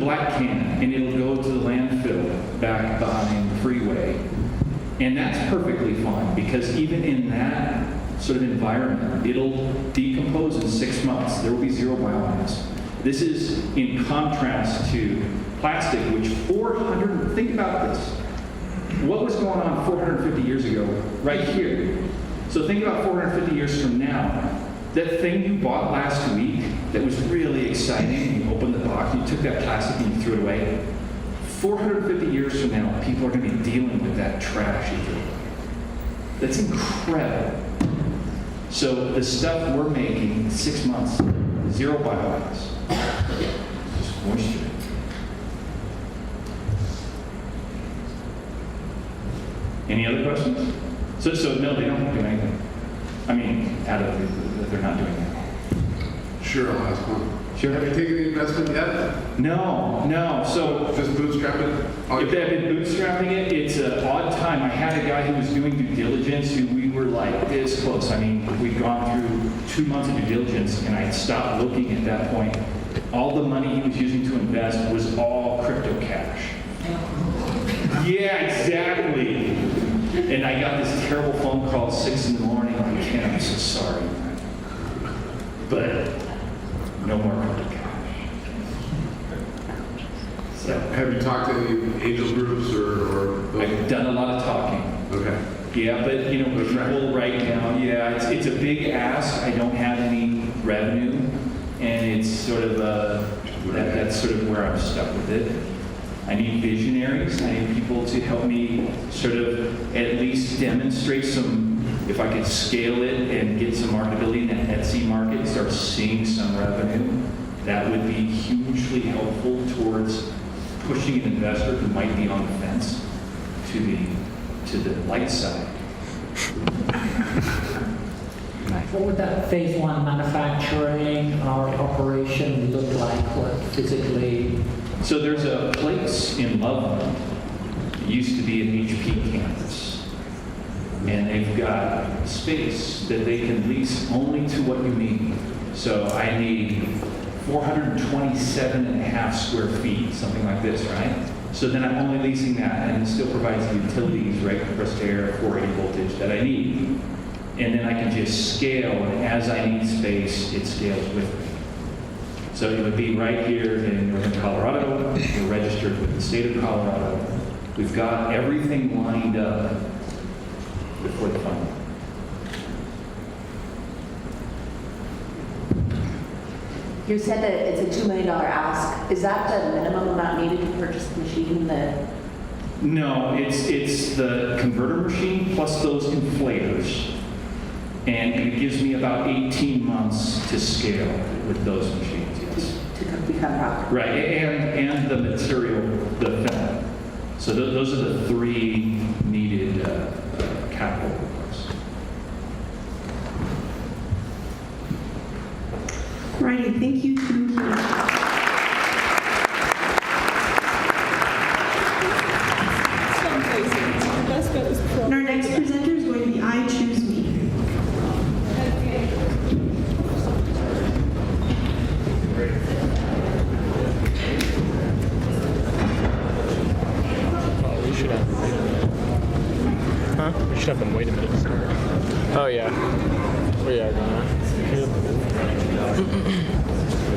black can, and it'll go to the landfill back behind the freeway. And that's perfectly fine, because even in that sort of environment, it'll decompose in 6 months. There will be zero biomass. This is in contrast to plastic, which think about this. What was going on 450 years ago, right here? So think about 450 years from now. That thing you bought last week that was really exciting, you opened the box, you took that plastic and you threw it away. 450 years from now, people are going to be dealing with that trash you threw away. That's incredible. So the stuff we're making, 6 months, zero biomass, just moisture. Any other questions? So no, they don't do anything. I mean, out of that they're not doing that. Sure, I'll ask one. Sure. Have you taken the investment yet? No. So just bootstrapping it? If I've been bootstrapping it, it's an odd time. I had a guy who was doing due diligence who we were like this close. I mean, we'd gone through 2 months of due diligence, and I had stopped looking at that point. All the money he was using to invest was all crypto cash. Yeah, exactly. And I got this terrible phone call at 6 in the morning. I'm like, Ken, I'm so sorry. But no more crypto cash. So, have you talked to any angel groups or I've done a lot of talking. Okay. Yeah, but people right now, it's a big ask. I don't have any revenue, and it's sort of that's sort of where I'm stuck with it. I need visionaries. I need people to help me sort of at least demonstrate if I could scale it and get some marketability in the Etsy market, start seeing some revenue. That would be hugely helpful towards pushing an investor who might be on the fence to the light side. What would that phase one manufacturing or operation look like? What physically? So there's a place in Loveland. It used to be an HP campus. And they've got space that they can lease only to what you need. So I need 427 and a half square feet, something like this, right? So then I'm only leasing that, and it still provides the utilities, right, compressed air, 480 voltage that I need. And then I can just scale, and as I need space, it scales with me. So it would be right here in northern Colorado. We're registered with the state of Colorado. We've got everything lined up before the fund. You said that it's a $2 million ask. Is that the minimum amount needed to purchase the machine? No, it's the converter machine plus those inflators. And it gives me about 18 months to scale with those machines, yes. To become profitable. Right, and the material, the film. So those are the three needed capital requests. Righty, thank you to And our next presenter is going to be I Choose Me. We should have. Huh? We should have them wait a minute. Oh yeah. We are gonna.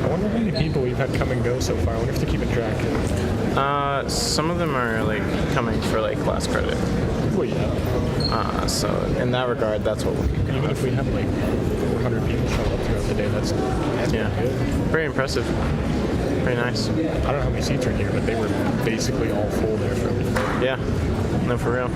I wonder how many people we've had come and go so far. I wonder if they're keeping track. Some of them are like coming for like class credit. Well, yeah. So in that regard, that's what we'll keep going. Even if we have like 400 people show up throughout the day, that's yeah, good. very impressive. Very nice. I don't know how many seats are in here, but they were basically all full there for me. Yeah, no, for real.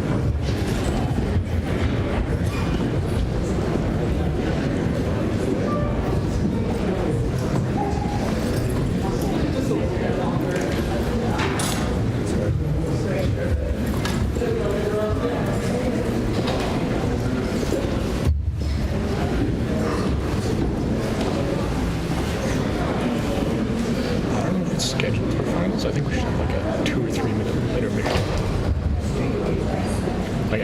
Scheduled for finals. I think we should have like a 2 or 3 minute intermission. Like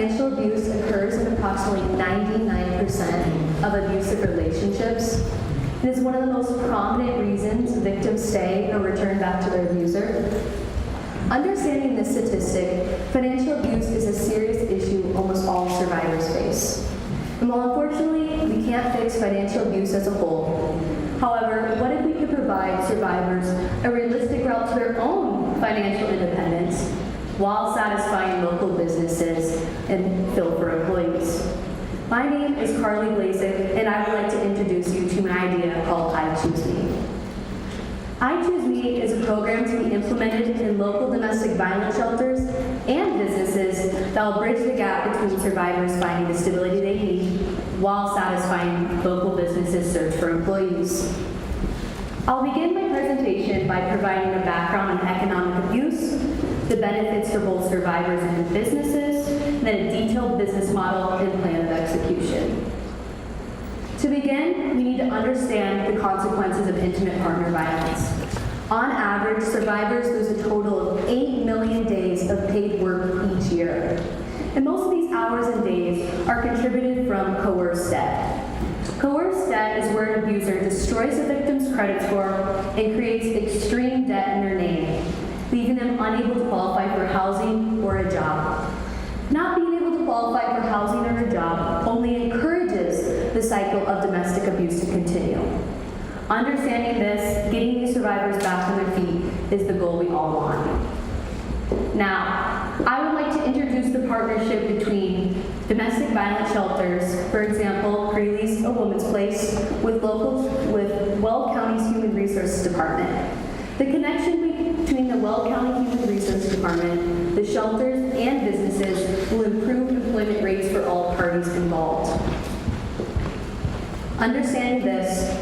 financial abuse occurs in approximately 99% of abusive relationships. It is one of the most prominent reasons victims stay or return back to their abuser. Understanding this statistic, financial abuse is a serious issue almost all survivors face. And while unfortunately we can't fix financial abuse as a whole, however, what if we could provide survivors a realistic route to their own financial independence while satisfying local businesses and fill for employees? My name is Carly Blazek, and I would like to introduce you to my idea called I Choose Me. I Choose Me is a program to be implemented in local domestic violence shelters and businesses that will bridge the gap between survivors finding the stability they need while satisfying local businesses' search for employees. I'll begin my presentation by providing a background on economic abuse, the benefits for both survivors and businesses, and then a detailed business model and plan of execution. To begin, we need to understand the consequences of intimate partner violence. On average, survivors lose a total of 8 million days of paid work each year. And most of these hours and days are contributed from coerced debt. Coerced debt is where an abuser destroys the victim's credit score and creates extreme debt in their name, leaving them unable to qualify for housing or a job. Not being able to qualify for housing or a job only encourages the cycle of domestic abuse to continue. Understanding this, getting these survivors back on their feet is the goal we all want. Now, I would like to introduce the partnership between domestic violence shelters, for example, Greeley's A Woman's Place, with Weld County's Human Resources Department. The connection between the Weld County Human Resources Department, the shelters, and businesses will improve employment rates for all parties involved. Understanding this,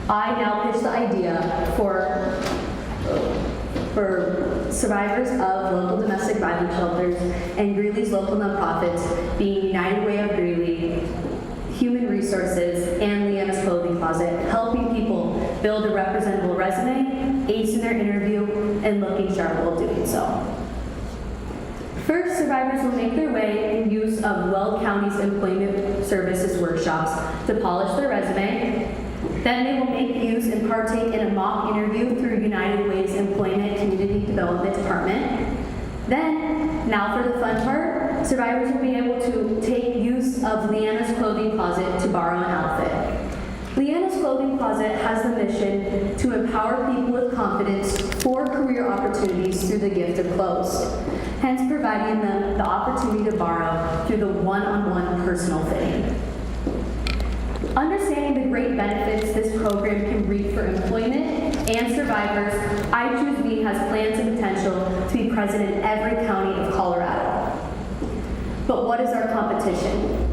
I now pitch the idea for survivors of local domestic violence shelters and Greeley's local nonprofits, being United Way of Greeley, Human Resources, and Leanna's Clothing Closet, helping people build a representable resume, ace in their interview, and looking sharp while doing so. First, survivors will make their way in use of Weld County's Employment Services workshops to polish their resume. Then they will make use and partake in a mock interview through United Way's Employment Community Development Department. Then, now for the fun part, survivors will be able to take use of Leanna's Clothing Closet to borrow an outfit. Leanna's Clothing Closet has the mission to empower people with confidence for career opportunities through the gift of clothes, hence providing them the opportunity to borrow through the one-on-one personal fitting. Understanding the great benefits this program can reap for employment and survivors, I Choose Me has plans and potential to be present in every county of Colorado. But what is our competition?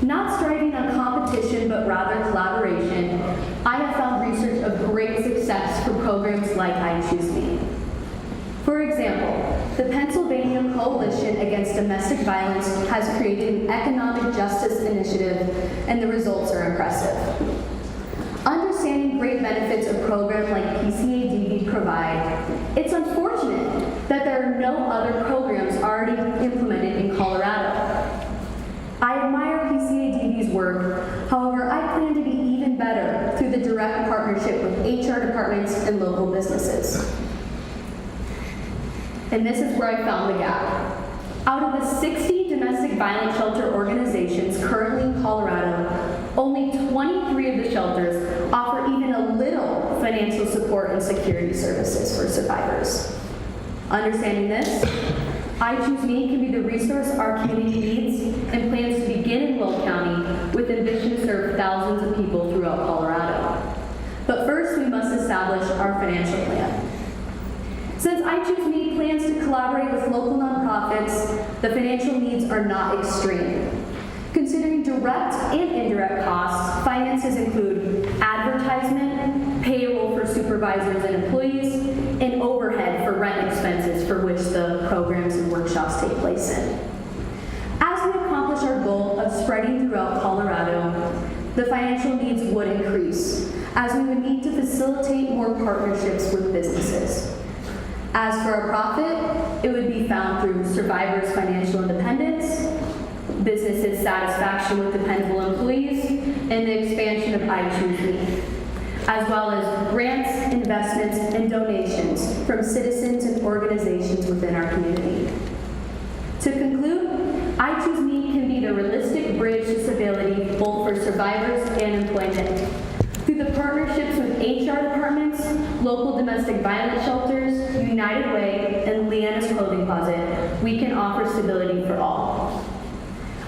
Not striving on competition, but rather collaboration, I have found research of great success for programs like I Choose Me. For example, the Pennsylvania Coalition Against Domestic Violence has created an economic justice initiative, and the results are impressive. Understanding great benefits a program like PCADV provide, it's unfortunate that there are no other programs already implemented in Colorado. I admire PCADV's work, however, I plan to be even better through the direct partnership with HR departments and local businesses. And this is where I found the gap. Out of the 60 domestic violence shelter organizations currently in Colorado, only 23 of the shelters offer even a little financial support and security services for survivors. Understanding this, I Choose Me can be the resource our community needs and plans to begin in Will County with ambition to serve thousands of people throughout Colorado. But first, we must establish our financial plan. Since I Choose Me plans to collaborate with local nonprofits, the financial needs are not extreme. Considering direct and indirect costs, finances include advertisement, payroll for supervisors and employees, and overhead for rent expenses for which the programs and workshops take place in. As we accomplish our goal of spreading throughout Colorado, the financial needs would increase, as we would need to facilitate more partnerships with businesses. As for a profit, it would be found through survivors' financial independence, businesses' satisfaction with dependable employees, and the expansion of I Choose Me, as well as grants, investments, and donations from citizens and organizations within our community. To conclude, I Choose Me can be the realistic bridge to stability both for survivors and employment. Through the partnerships with HR departments, local domestic violence shelters, United Way, and Leanna's Clothing Closet, we can offer stability for all.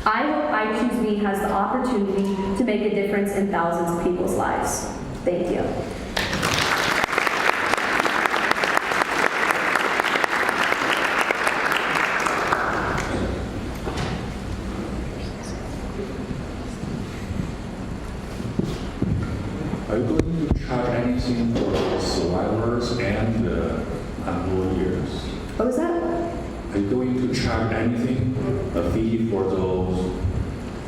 I hope I Choose Me has the opportunity to make a difference in thousands of people's lives. Thank you. Are you going to charge anything for the survivors and the employers? What was that? Are you going to charge anything, a fee for those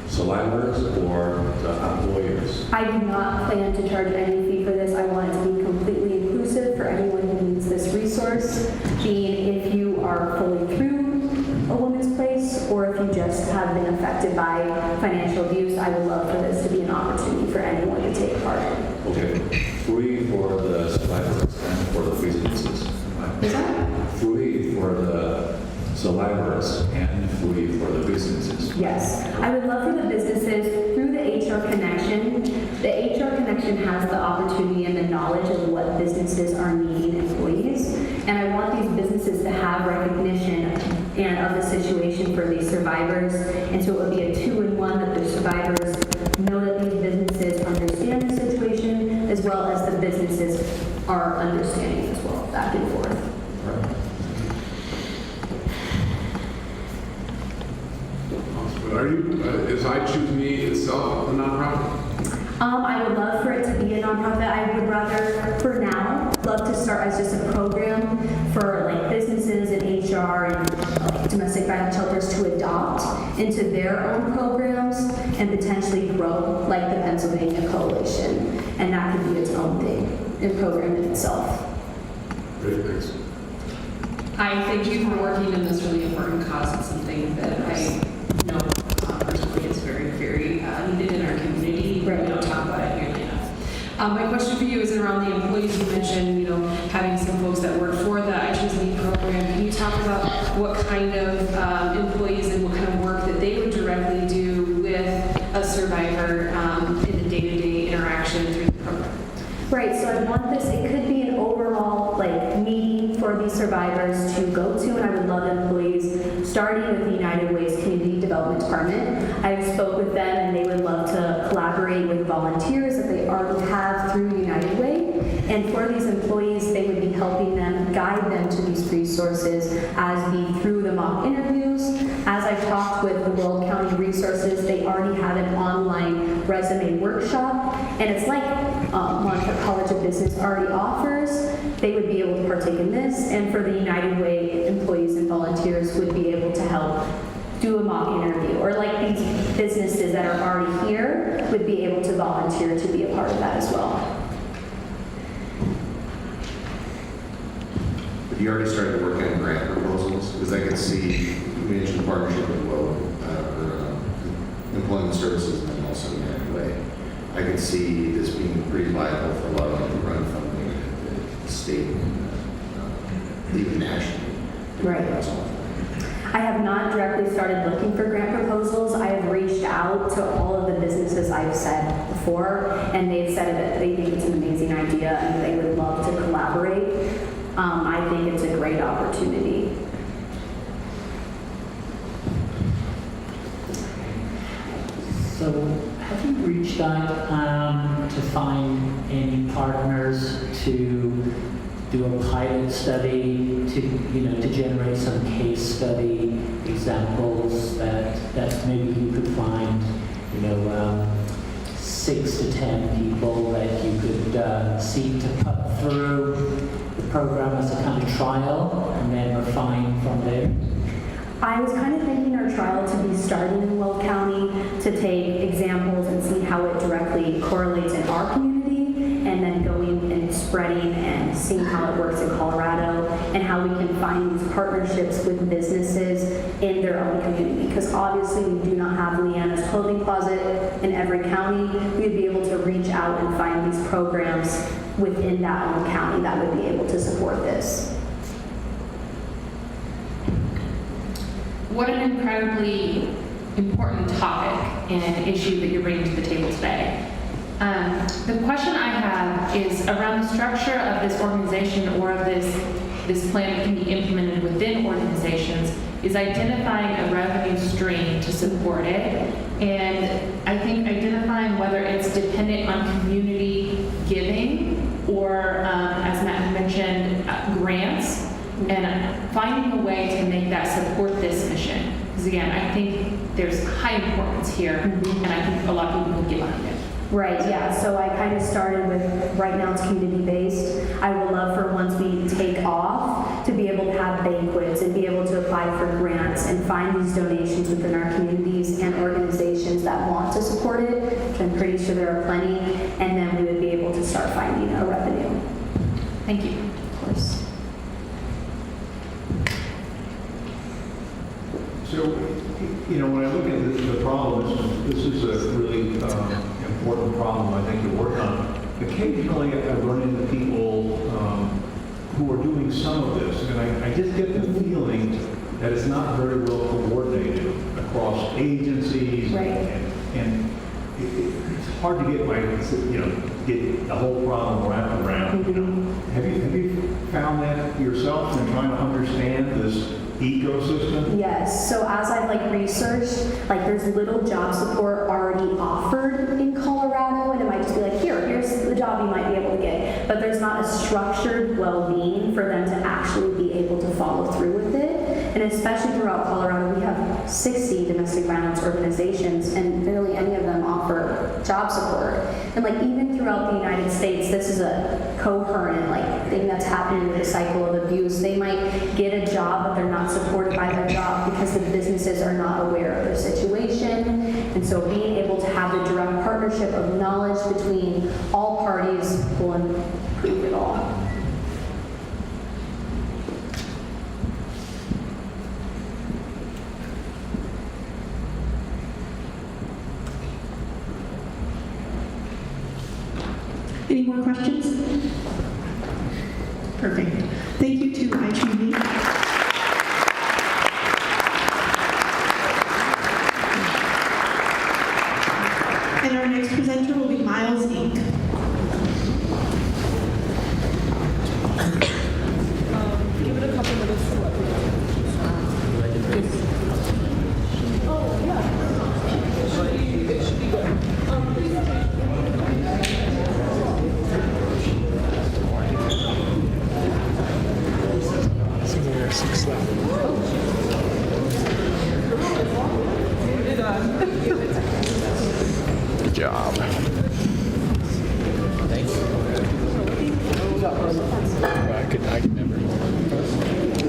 survivors or the employers? I do not plan to charge any fee for this. I want it to be completely inclusive for anyone who needs this resource, being if you are fully through a woman's place or if you just have been affected by financial abuse. I would love for this to be an opportunity for anyone to take part in. Okay, free for the survivors and for the businesses. Is that? Free for the survivors and free for the businesses. Yes. I would love for the businesses, through the HR Connection, the HR Connection has the opportunity and the knowledge of what businesses are needing employees. And I want these businesses to have recognition and of the situation for these survivors. And so it would be a 2-in-1 that the survivors know that these businesses understand the situation as well as the businesses are understanding as well, back and forth. Are you, is I Choose Me itself a nonprofit? I would love for it to be a nonprofit. I would rather, for now, love to start as just a program for like businesses and HR and domestic violence shelters to adopt into their own programs and potentially grow like the Pennsylvania Coalition. And that could be its own thing and program in itself. Great, thanks. I thank you for working in this really important cause. It's something that I know personally is very, very needed in our community. We don't talk about it nearly enough. My question for you is around the employees. You mentioned, having some folks that work for the I Choose Me program. Can you talk about what kind of employees and what kind of work that they would directly do with a survivor in the day-to-day interaction through the program? Right, so I want this, it could be an overall meeting for these survivors to go to, and I would love employees, starting with the United Way's Community Development Department. I spoke with them and they would love to collaborate with volunteers that they already have through United Way. And for these employees, they would be helping them, guide them to these resources as be through the mock interviews. As I've talked with the World County Resources, they already have an online resume workshop, and it's like Monfort College of Business already offers. They would be able to partake in this, and for the United Way employees and volunteers would be able to help do a mock interview, or like these businesses that are already here would be able to volunteer to be a part of that as well. Have you already started working on grant proposals? Because I can see you mentioned partnership with Employment Services and then also United Way. I can see this being pretty viable for a lot of them to run funding at the state and even nationally. Right. I have not directly started looking for grant proposals. I have reached out to all of the businesses I've said before, and they've said that they think it's an amazing idea and they would love to collaborate. I think it's a great opportunity. So, have you reached out to find any partners to do a pilot study to generate some case study examples that maybe you could find 6 to 10 people that you could seek to put through the program as a kind of trial and then refine from there? I was kind of thinking our trial to be starting in Will County, to take examples and see how it directly correlates in our community, and then going and spreading and seeing how it works in Colorado, and how we can find these partnerships with businesses in their own community. Because obviously we do not have Leanna's clothing closet in every county. We would be able to reach out and find these programs within that own county that would be able to support this. What an incredibly important topic and issue that you're bringing to the table today. The question I have is around the structure of this organization or of this plan that can be implemented within organizations is identifying a revenue stream to support it. And I think identifying whether it's dependent on community giving or, as Matt mentioned, grants, and finding a way to make that support this mission. Because again, I think there's high importance here, and I think a lot of people will get behind it. Right, yeah, so I kind of started with, right now it's community-based. I would love for once we take off to be able to have banquets and be able to apply for grants and find these donations within our communities and organizations that want to support it, which I'm pretty sure there are plenty, and then we would be able to start finding a revenue. Thank you. Of course. So, when I look at the problem, this is a really important problem I think to work on. Occasionally I run into people who are doing some of this, and I just get the feeling that it's not very well coordinated across agencies, right. and it's hard to get get the whole problem wrapped around. Have you found that yourself in trying to understand this ecosystem? Yes, so as I've researched, there's little job support already offered in Colorado, and it might just be here's the job you might be able to get, but there's not a structured well-being for them to actually be able to follow through with it. And especially throughout Colorado, we have 60 domestic violence organizations, and barely any of them offer job support. And even throughout the United States, this is a coherent thing that's happening with the cycle of abuse. They might get a job, but they're not supported by their job because the businesses are not aware of their situation. And so being able to have a direct partnership of knowledge between all parties will improve it all. Any more questions? Perfect. Thank you to ITV. And our next presenter will be Miles Inc. Give it a couple minutes to let Oh, yeah. It should be good. Good job. Thank you. I could never.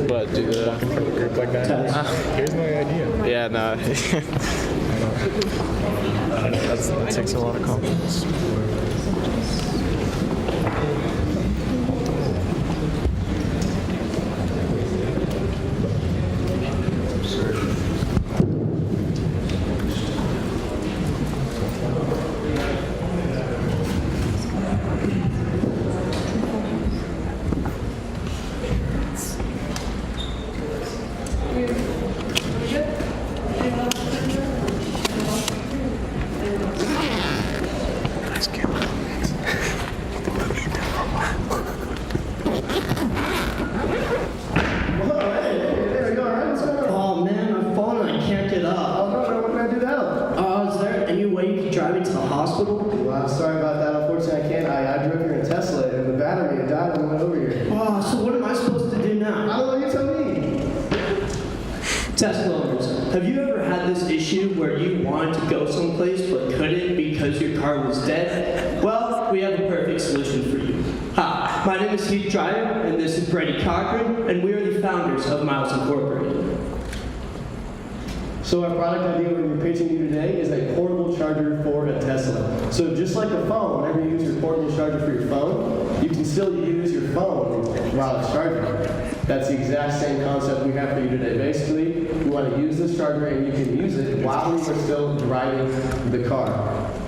But do the walk in front of a group like that. Here's my idea. Yeah, no. That takes a lot of confidence. Tesla owners, have you ever had this issue where you wanted to go someplace but couldn't because your car was dead? Well, we have a perfect solution for you. Hi, my name is Heath Driver, and this is Brady Cochran, and we are the founders of Miles Incorporated. So our product idea we're pitching you today is a portable charger for a Tesla. So just like a phone, whenever you use your portable charger for your phone, you can still use your phone while it's charging. That's the exact same concept we have for you today. Basically, you want to use this charger and you can use it while you are still driving the car.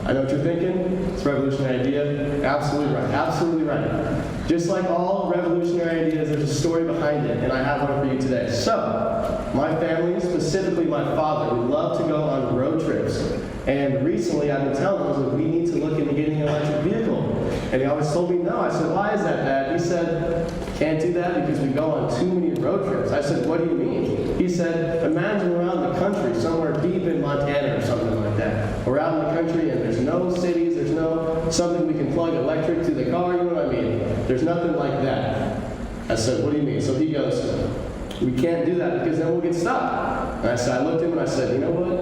I know what you're thinking. It's a revolutionary idea. Absolutely right. Absolutely right. Just like all revolutionary ideas, there's a story behind it, and I have one for you today. So, my family, specifically my father, we love to go on road trips. And recently, I've been telling him that we need to look into getting an electric vehicle. And he always told me no. I said, why is that, Dad? He said, can't do that because we go on too many road trips. I said, what do you mean? He said, imagine around the country, somewhere deep in Montana or something like that. We're out in the country and there's no cities, there's no something we can plug electric to the car, you know what I mean? There's nothing like that. I said, what do you mean? So he goes, we can't do that because then we'll get stuck. And I said, I looked at him and I said, you know what?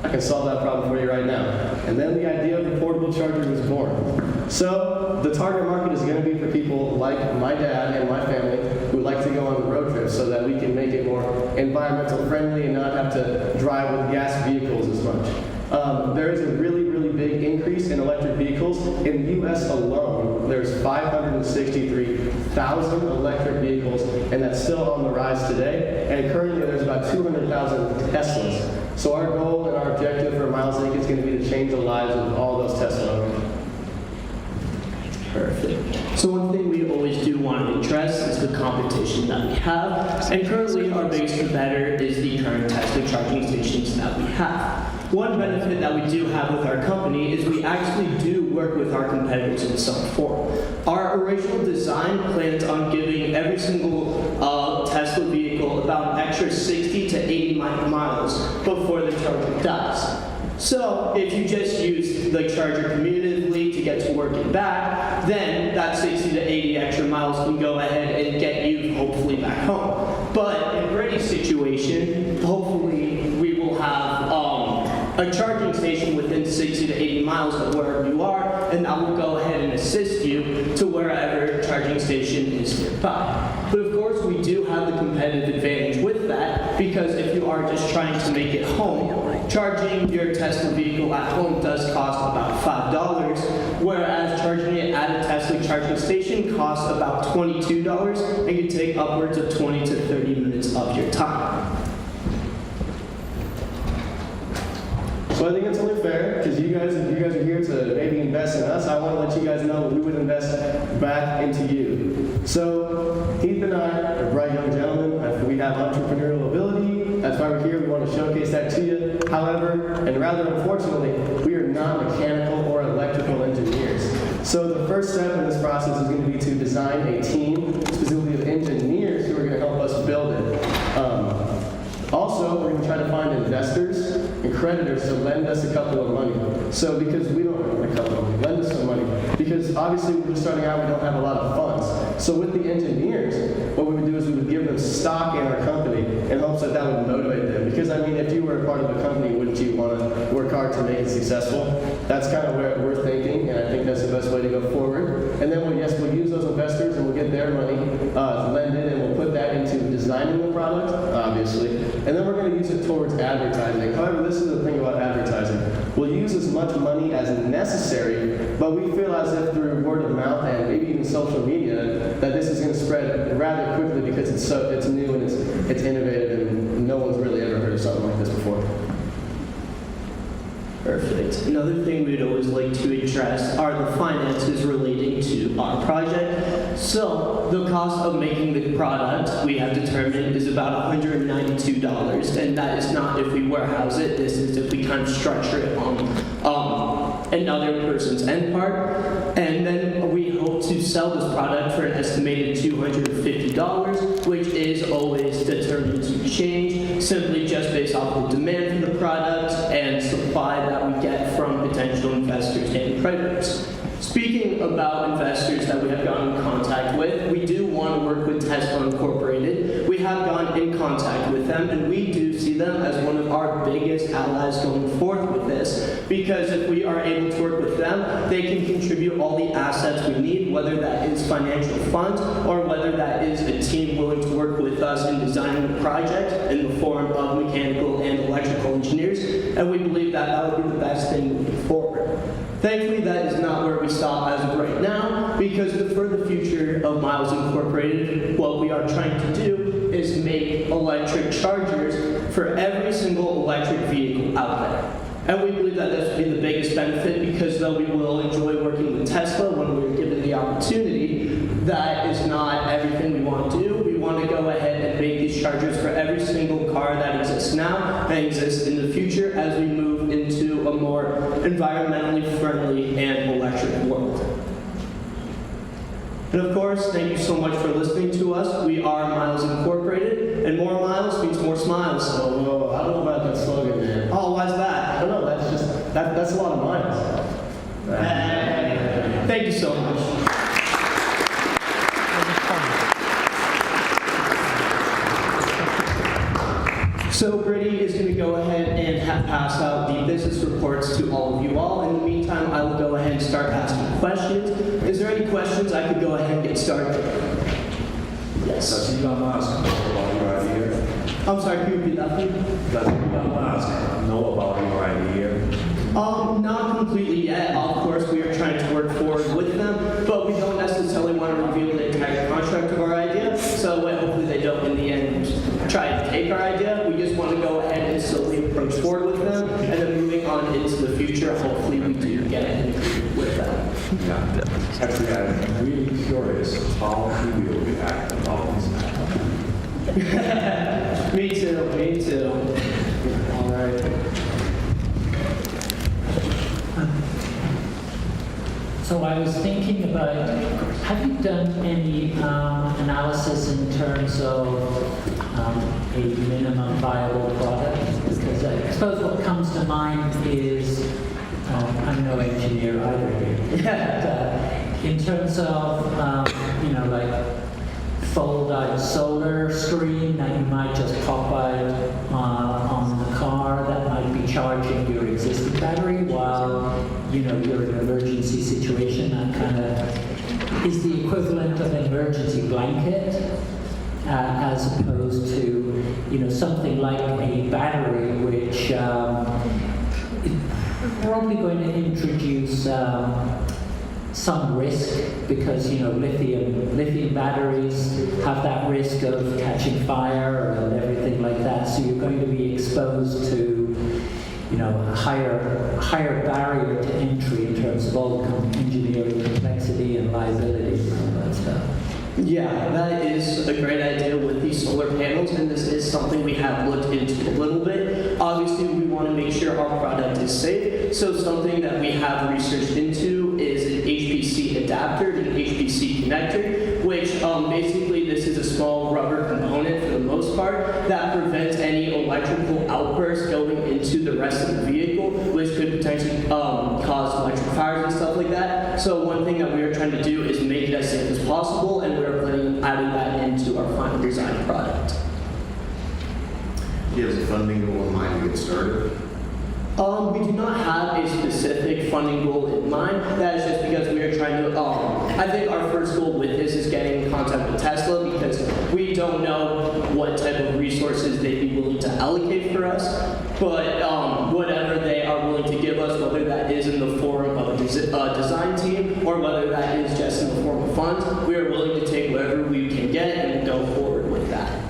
I can solve that problem for you right now. And then the idea of the portable charger was born. So the target market is going to be for people like my dad and my family who like to go on the road trips so that we can make it more environmental friendly and not have to drive with gas vehicles as much. There is a really, really big increase in electric vehicles. In the U.S. alone, there's 563,000 electric vehicles, and that's still on the rise today. And currently, there's about 200,000 Teslas. So our goal and our objective for Miles Inc. is going to be to change the lives of all those Tesla owners. Perfect. So one thing we always do want to address is the competition that we have. And currently our biggest competitor is the current Tesla charging stations that we have. One benefit that we do have with our company is we actually do work with our competitors in some form. Our original design plans on giving every single Tesla vehicle about an extra 60 to 80 miles before the charger dies. So if you just use the charger commutatively to get to work and back, then that 60 to 80 extra miles can go ahead and get you hopefully back home. But in Brady's situation, hopefully we will have a charging station within 60 to 80 miles of wherever you are, and that will go ahead and assist you to wherever charging station is nearby. But of course, we do have the competitive advantage with that, because if you are just trying to make it home, charging your Tesla vehicle at home does cost about $5, whereas charging it at a Tesla charging station costs about $22 and can take upwards of 20 to 30 minutes of your time. So I think it's only fair, because you guys are here to maybe invest in us. I want to let you guys know that we would invest back into you. So Heath and I are bright young gentlemen. We have entrepreneurial ability. That's why we're here. We want to showcase that to you. However, and rather unfortunately, we are not mechanical or electrical engineers. So the first step in this process is going to be to design a team, specifically of engineers who are going to help us build it. Also, we're going to try to find investors and creditors to lend us a couple of money. So because we don't have a couple of money, lend us some money. Because obviously when we're starting out, we don't have a lot of funds. So with the engineers, what we would do is we would give them stock in our company in hopes that that would motivate them. Because I mean, if you were a part of the company, wouldn't you want to work hard to make it successful? That's kind of where we're thinking, and I think that's the best way to go forward. And then we'll use those investors and we'll get their money, lend it, and we'll put that into designing the product, obviously. And then we're going to use it towards advertising. However, this is the thing about advertising. We'll use as much money as necessary, but we feel as if through word of mouth and maybe even social media that this is going to spread rather quickly because it's new and it's innovative and no one's really ever heard of something like this before. Perfect. Another thing we'd always like to address are the finances relating to our project. So the cost of making the product we have determined is about $192, and that is not if we warehouse it. This is if we kind of structure it on another person's end part. And then we hope to sell this product for an estimated $250, which is always determined to change, simply just based off the demand for the product and supply that we get from potential investors and creditors. Speaking about investors that we have gotten in contact with, we do want to work with Tesla Incorporated. We have gone in contact with them, and we do see them as one of our biggest allies going forth with this, because if we are able to work with them, they can contribute all the assets we need, whether that is financial funds or whether that is a team willing to work with us in designing the project in the form of mechanical and electrical engineers, and we believe that would be the best thing moving forward. Thankfully, that is not where we stop as of right now, Because for the future of Miles Incorporated, what we are trying to do is make electric chargers for every single electric vehicle out there. And we believe that this will be the biggest benefit because though we will enjoy working with Tesla when we're given the opportunity, that is not everything we want to do. We want to go ahead and make these chargers for every single car that exists now and exists in the future as we move into a more environmentally friendly and electric world. And of course, thank you so much for listening to us. We are Miles Incorporated, and more miles means more smiles. Oh, no, I don't know about that slogan, man. Oh, why's that? I don't know, that's a lot of miles. Thank you so much. So Brittany is going to go ahead and pass out the business reports to all of you all. In the meantime, I will go ahead and start asking questions. Is there any questions? I could go ahead and get started. Yes. Does Elon Musk know about your idea? I'm sorry, can you repeat that, please? Does Elon Musk know about your idea? Not completely yet. Of course, we are trying to work forward with them, but we don't necessarily want to reveal the entire contract of our idea. So hopefully they don't, in the end, try to take our idea. We just want to go ahead and slowly approach forward with them, and then moving on into the future, hopefully we do get an agreement with them. Yeah. Actually, I'm really curious how he will react about this matter. Me too. All right. So I was thinking about, have you done any analysis in terms of a minimum viable product? Because I suppose what comes to mind is, I'm no engineer either here, but in terms of, like fold out solar screen that you might just pop out on the car that might be charging your existing battery while you're in an emergency situation. That kind of is the equivalent of an emergency blanket, as opposed to something like a battery, which is probably going to introduce some risk because lithium batteries have that risk of catching fire and everything like that. So you're going to be exposed to a higher barrier to entry in terms of all the engineering complexity and liability and all that stuff. Yeah, that is a great idea with these solar panels, and this is something we have looked into a little bit. Obviously, we want to make sure our product is safe, so something that we have researched into is an HPC adapter and an HPC connector, which basically this is a small rubber component for the most part that prevents any electrical outbursts going into the rest of the vehicle, which could potentially cause electric fires and stuff like that. So one thing that we are trying to do is make it as safe as possible, and we're planning on adding that into our final design product. Do you have a funding goal in mind to get started? We do not have a specific funding goal in mind. That is just because we are trying to, I think our first goal with this is getting in contact with Tesla because we don't know what type of resources they'd be willing to allocate for us. But whatever they are willing to give us, whether that is in the form of a design team or whether that is just in the form of funds, we are willing to take whatever we can get and go forward with that.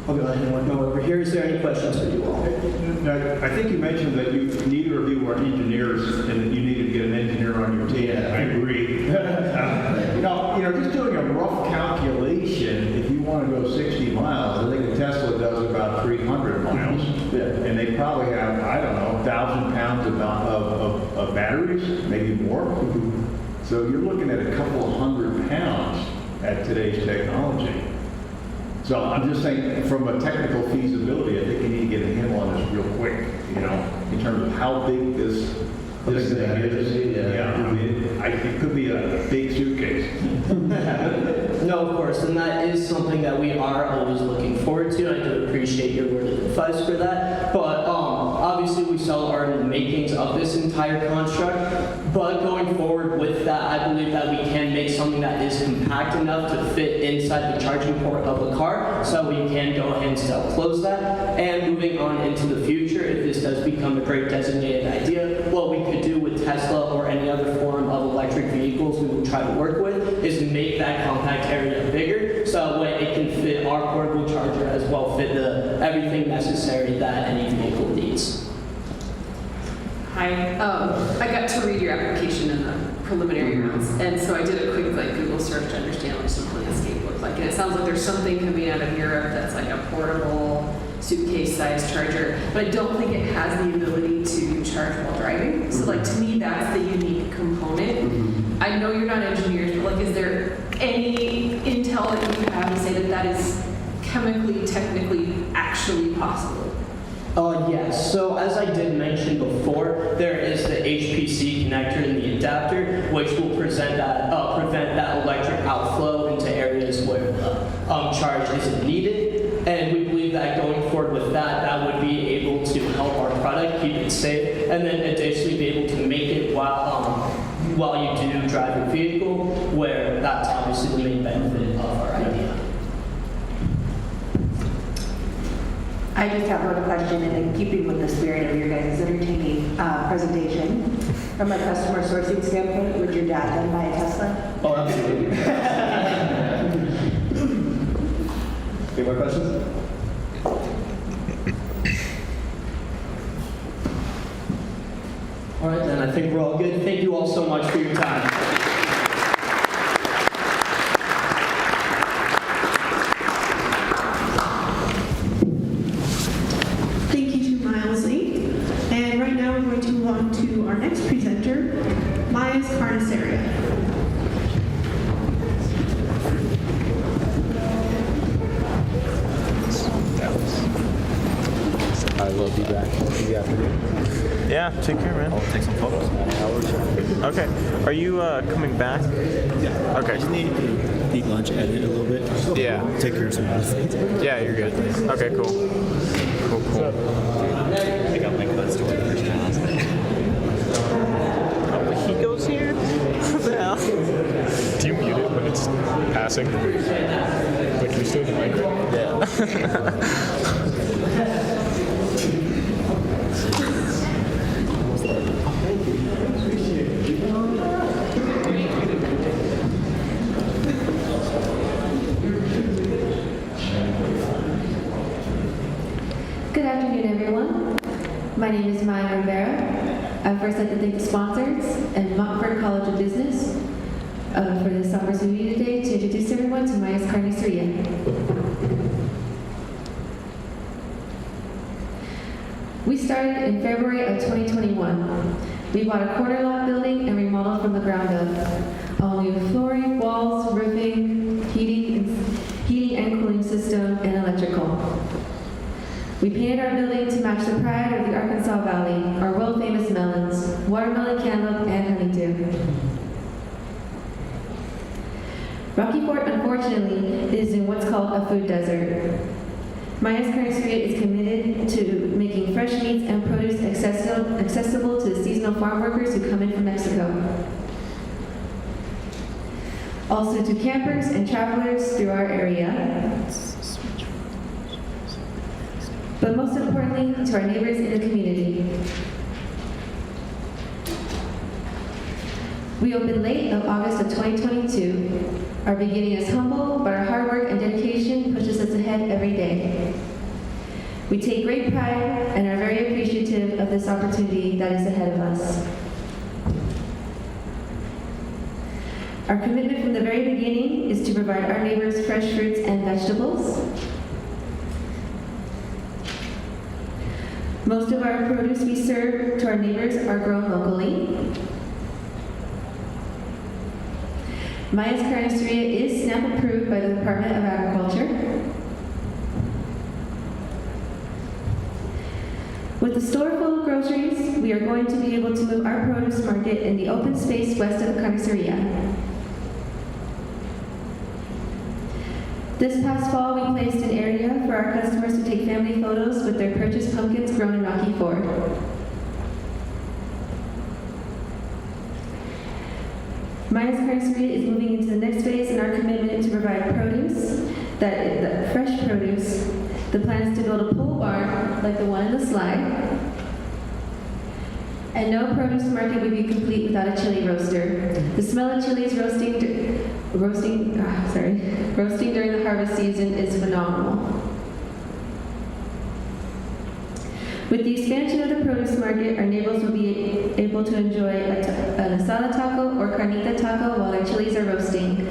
I'll go ahead and work my way over here. Is there any questions for you all? Now, I think you mentioned that neither of you are engineers and that you need to get an engineer on your team. I agree. Just doing a rough calculation, if you want to go 60 miles, I think a Tesla does about 300 miles. Yeah. And they probably have, 1,000 pounds of batteries, maybe more. So you're looking at a couple of hundred pounds at today's technology. So I'm just saying, from a technical feasibility, I think you need to get a handle on this real quick, in terms of how big this thing is. It could be a big suitcase. No, of course, and that is something that we are always looking forward to. I do appreciate your word of advice for that. But obviously, we still are in the makings of this entire construct. But going forward with that, I believe that we can make something that is compact enough to fit inside the charging port of a car, so we can go ahead and still close that. And moving on into the future, if this does become a great designated idea, what we could do with electric vehicles we will try to work with is make that compact area bigger so that way it can fit our portable charger as well, fit everything necessary that any vehicle needs. Hi, I got to read your application in the preliminary rounds, and so I did a quick Google search to understand what some landscape looked like. And it sounds like there's something coming out of Europe that's like a portable suitcase-sized charger, but I don't think it has the ability to charge while driving. So to me, that's the unique component. I know you're not engineers, but is there any intel that you have to say that that is chemically, technically, actually possible? Yes, so as I did mention before, there is the HPC connector in the adapter, which will prevent that electric outflow into areas where charge isn't needed. And we believe that going forward with that, that would be able to help our product keep it safe, and then additionally be able to make it while you do drive a vehicle, where that's obviously the main benefit of our idea. I just have one question, and in keeping with the spirit of your guys' entertaining presentation, from a customer sourcing standpoint, would your dad then buy a Tesla? Oh, absolutely. Any more questions? All right, then I think we're all good. Thank you all so much for your time. Thank you to Miles Lee. And right now we're going to move on to our next presenter, Maya's Carniceria. I will be back in the afternoon. Yeah, take care, man. I'll take some photos. Okay. Are you coming back? Yeah. Okay. I just need to eat lunch, edit a little bit. Yeah. Take care of some other things. Yeah, you're good. Okay, cool. Cool. I got my cuts to the first house. Oh, he goes here? What the hell? Do you mute it when it's passing? Like, you're still in the mic? Yeah. Good afternoon, everyone. My name is Maya Rivera. I'd first like to thank the sponsors and Monfort College of Business for this opportunity today to introduce everyone to Maya's Carniceria. We started in February of 2021. We bought a corner lot building and remodeled from the ground up. All new flooring, walls, roofing, heating and cooling system, and electrical. We painted our building to match the pride of the Arkansas Valley, our world-famous melons, watermelon cantaloupe, and honeydew. Rocky Fort, unfortunately, is in what's called a food desert. Maya's Carniceria is committed to making fresh meats and produce accessible to the seasonal farm workers who come in from Mexico. Also to campers and travelers through our area. But most importantly, to our neighbors in the community. We opened late of August of 2022. Our beginning is humble, but our hard work and dedication pushes us ahead every day. We take great pride and are very appreciative of this opportunity that is ahead of us. Our commitment from the very beginning is to provide our neighbors fresh fruits and vegetables. Most of our produce we serve to our neighbors are grown locally. Maya's Carniceria is SNAP approved by the Department of Agriculture. With the store full of groceries, we are going to be able to move our produce market in the open space west of the Carniceria. This past fall, we placed an area for our customers to take family photos with their purchased pumpkins grown in Rocky Fort. Maya's Carniceria is moving into the next phase in our commitment to provide produce, that fresh produce. The plan is to build a pole barn like the one in the slide, and no produce market would be complete without a chili roaster. The smell of chilies roasting during the harvest season is phenomenal. With the expansion of the produce market, our neighbors will be able to enjoy an asada taco or carnita taco while their chilies are roasting.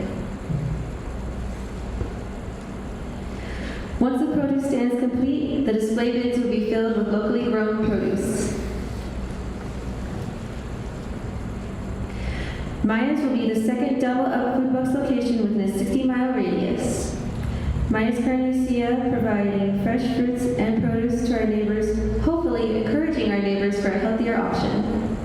Once the produce stand is complete, the display bins will be filled with locally grown produce. Maya's will be the second double-up food box location within a 60-mile radius. Maya's Carniceria providing fresh fruits and produce to our neighbors, hopefully encouraging our neighbors for a healthier option.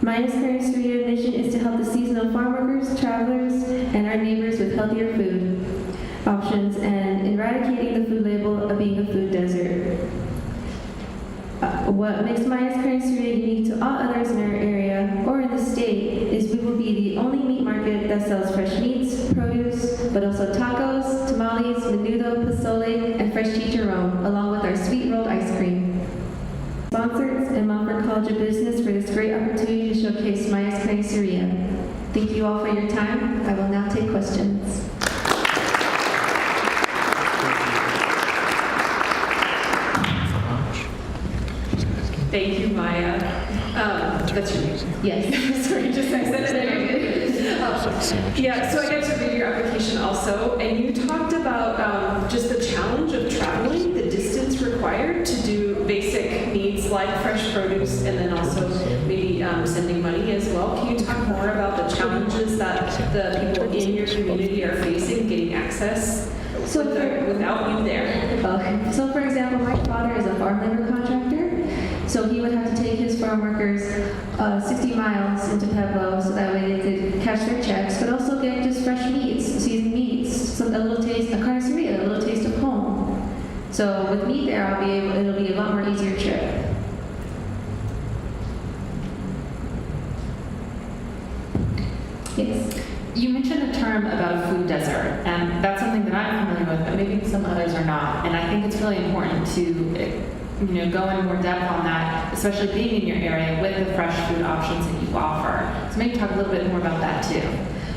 Maya's Carniceria mission is to help the seasonal farm workers, travelers, and our neighbors with healthier food options and eradicating the food label of being a food desert. What makes Maya's Carniceria unique to all others in our area or in the state is we will be the only meat market that sells fresh meats, produce, but also tacos, tamales, menudo, pozole, and fresh chicharron, along with our sweet rolled ice cream. Sponsors and Monfort College of Business for this great opportunity to showcase Maya's Carniceria. Thank you all for your time. I will now take questions. Thank you, Maya. That's your name? Yes. Sorry, just I said it anyway. Yeah, so I got to read your application also, and you talked about just the challenge of traveling, the distance required to do basic needs like fresh produce, and then also maybe sending money as well. Can you talk more about the challenges that the people in your community are facing getting access without you there? Okay. So for example, my father is a farm labor contractor. So he would have to take his farm workers 60 miles into Pueblo so that way they could cash their checks, but also get just fresh meats, seasoned meats, a little taste, a carniceria, a little taste of home. So with me there, it'll be a lot more easier trip. Yes. You mentioned a term about a food desert, and that's something that I'm familiar with, but maybe some others are not. And I think it's really important to go in more depth on that, especially being in your area with the fresh food options that you offer. So maybe talk a little bit more about that too.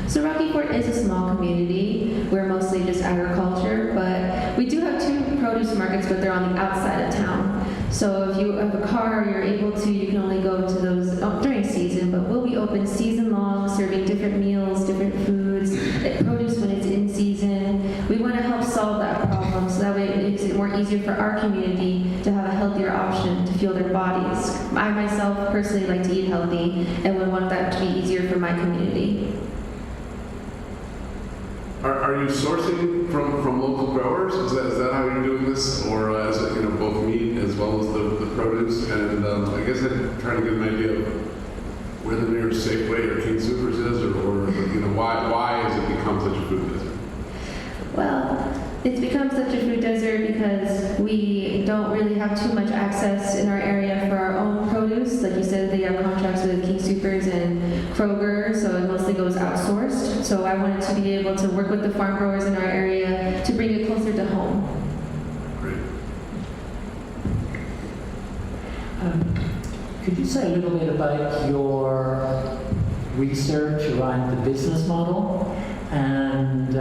So Rocky Fort is a small community. We're mostly just agriculture, but we do have 2 produce markets, but they're on the outside of town. So if you have a car, you can only go to those during season, but we'll be open season long, serving different meals, different foods, produce when it's in season. We want to help solve that problem so that way it makes it more easier for our community to have a healthier option to fuel their bodies. I myself personally like to eat healthy and would want that to be easier for my community. Are you sourcing from local growers? Is that how you're doing this, or is it both meat as well as the produce? And I guess I'm trying to get an idea of where the nearest Safeway or King Soopers is, or why has it become such a food desert? Well, it's become such a food desert because we don't really have too much access in our area for our own produce. Like you said, they have contracts with King Soopers and Kroger, so it mostly goes outsourced. So I wanted to be able to work with the farm growers in our area to bring it closer to home. Great. Could you say a little bit about your research around the business model and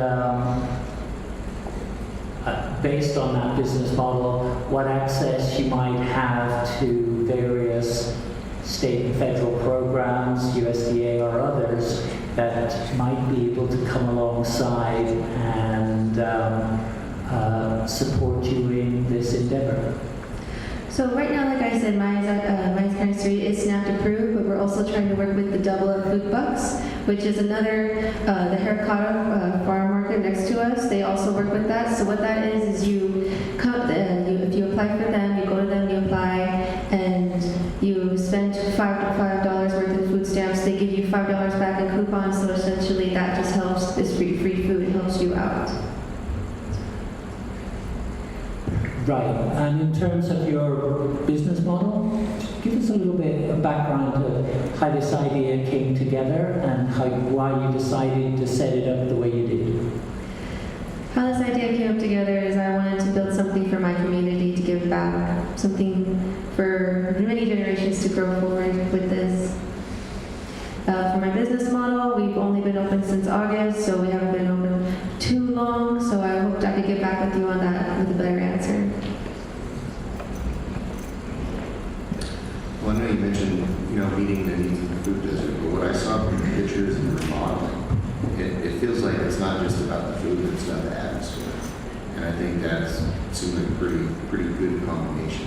based on that business model, what access you might have to various state and federal programs, USDA or others, that might be able to come alongside and support you in this endeavor? So right now, like I said, Maya's Carniceria is SNAP approved, but we're also trying to work with the Double Up Food Bucks, which is another, the Hericata farm market next to us. They also work with that. So what that is if you apply for them, you go to them, you apply, and you spend $5 worth of food stamps. They give you $5 back in coupons. So essentially, that just helps. It's free food. It helps you out. Right, and in terms of your business model, give us a little bit of background to how this idea came together and why you decided to set it up the way you did. How this idea came up together is I wanted to build something for my community to give back, something for many generations to grow forward with this. For my business model, we've only been open since August, so we haven't been open too long, so I hoped I could get back with you on that with a better answer. Well, I know you mentioned, meeting the needs of the food desert, but what I saw from the pictures and the modeling, it feels like it's not just about the food, it's about the atmosphere. And I think that's seems like a pretty good combination,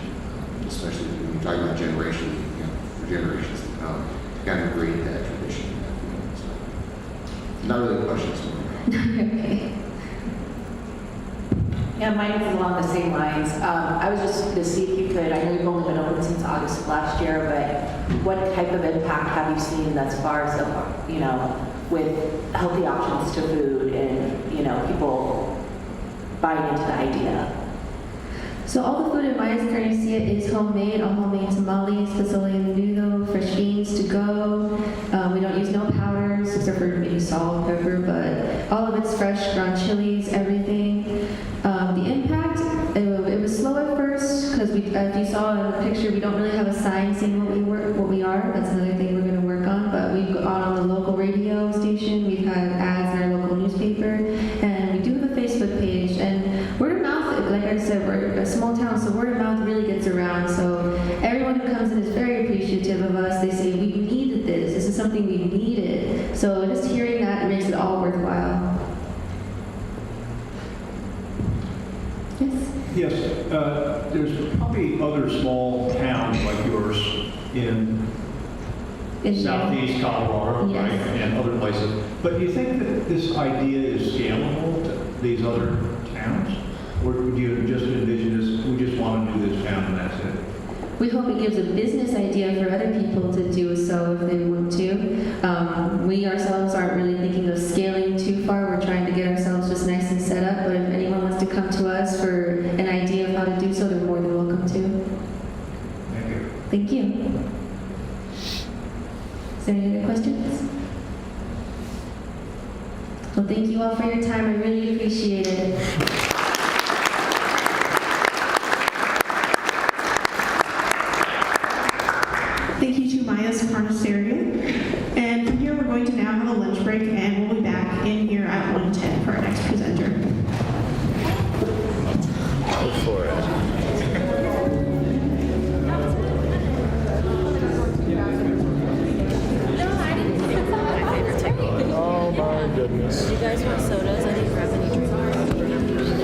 especially when you talk about generations, for generations to come, to kind of create that tradition. So, not really a question, so. Okay. Yeah, mine is along the same lines. I was just to see if you could, I know you've only been open since August of last year, but what type of impact have you seen thus far, with healthy options to food and, people buying into the idea? So all the food in my current you see it is homemade, all homemade tamales, pozole and menudo, fresh beans to go. We don't use no powders except for maybe salt, pepper, but all of it's fresh, ground chilies, everything. The impact, it was slow at first because if you saw in the picture, we don't really have a sign saying what we are. That's another thing we're going to work on. But we've gone on the local radio station, we've had ads in our local newspaper, and we do have a Facebook page. And word of mouth, like I said, we're a small town, so word of mouth really gets around. So everyone who comes in is very appreciative of us. They say, we needed this. This is something we needed. So just hearing that, it makes it all worthwhile. Yes, there's probably other small towns like yours in southeast Colorado, Yes. right, and other places. But do you think that this idea is scalable to these other towns? Or do you just envision this, we just want to do this town and that's it? We hope it gives a business idea for other people to do so if they want to. We ourselves aren't really thinking of scaling too far. We're trying to get ourselves just nice and set up. But if anyone wants to come to us for an idea of how to do so, they're more than welcome to. Thank you. Thank you. Is there any other questions? Well, thank you all for your time. I really appreciate it. Thank you to Maya's Carniceria. And from here, we're going to now have a lunch break, and we'll be back in here at 1:10 for our next presenter. Go for it. Oh my goodness. Do you guys want sodas? I didn't grab any drinks.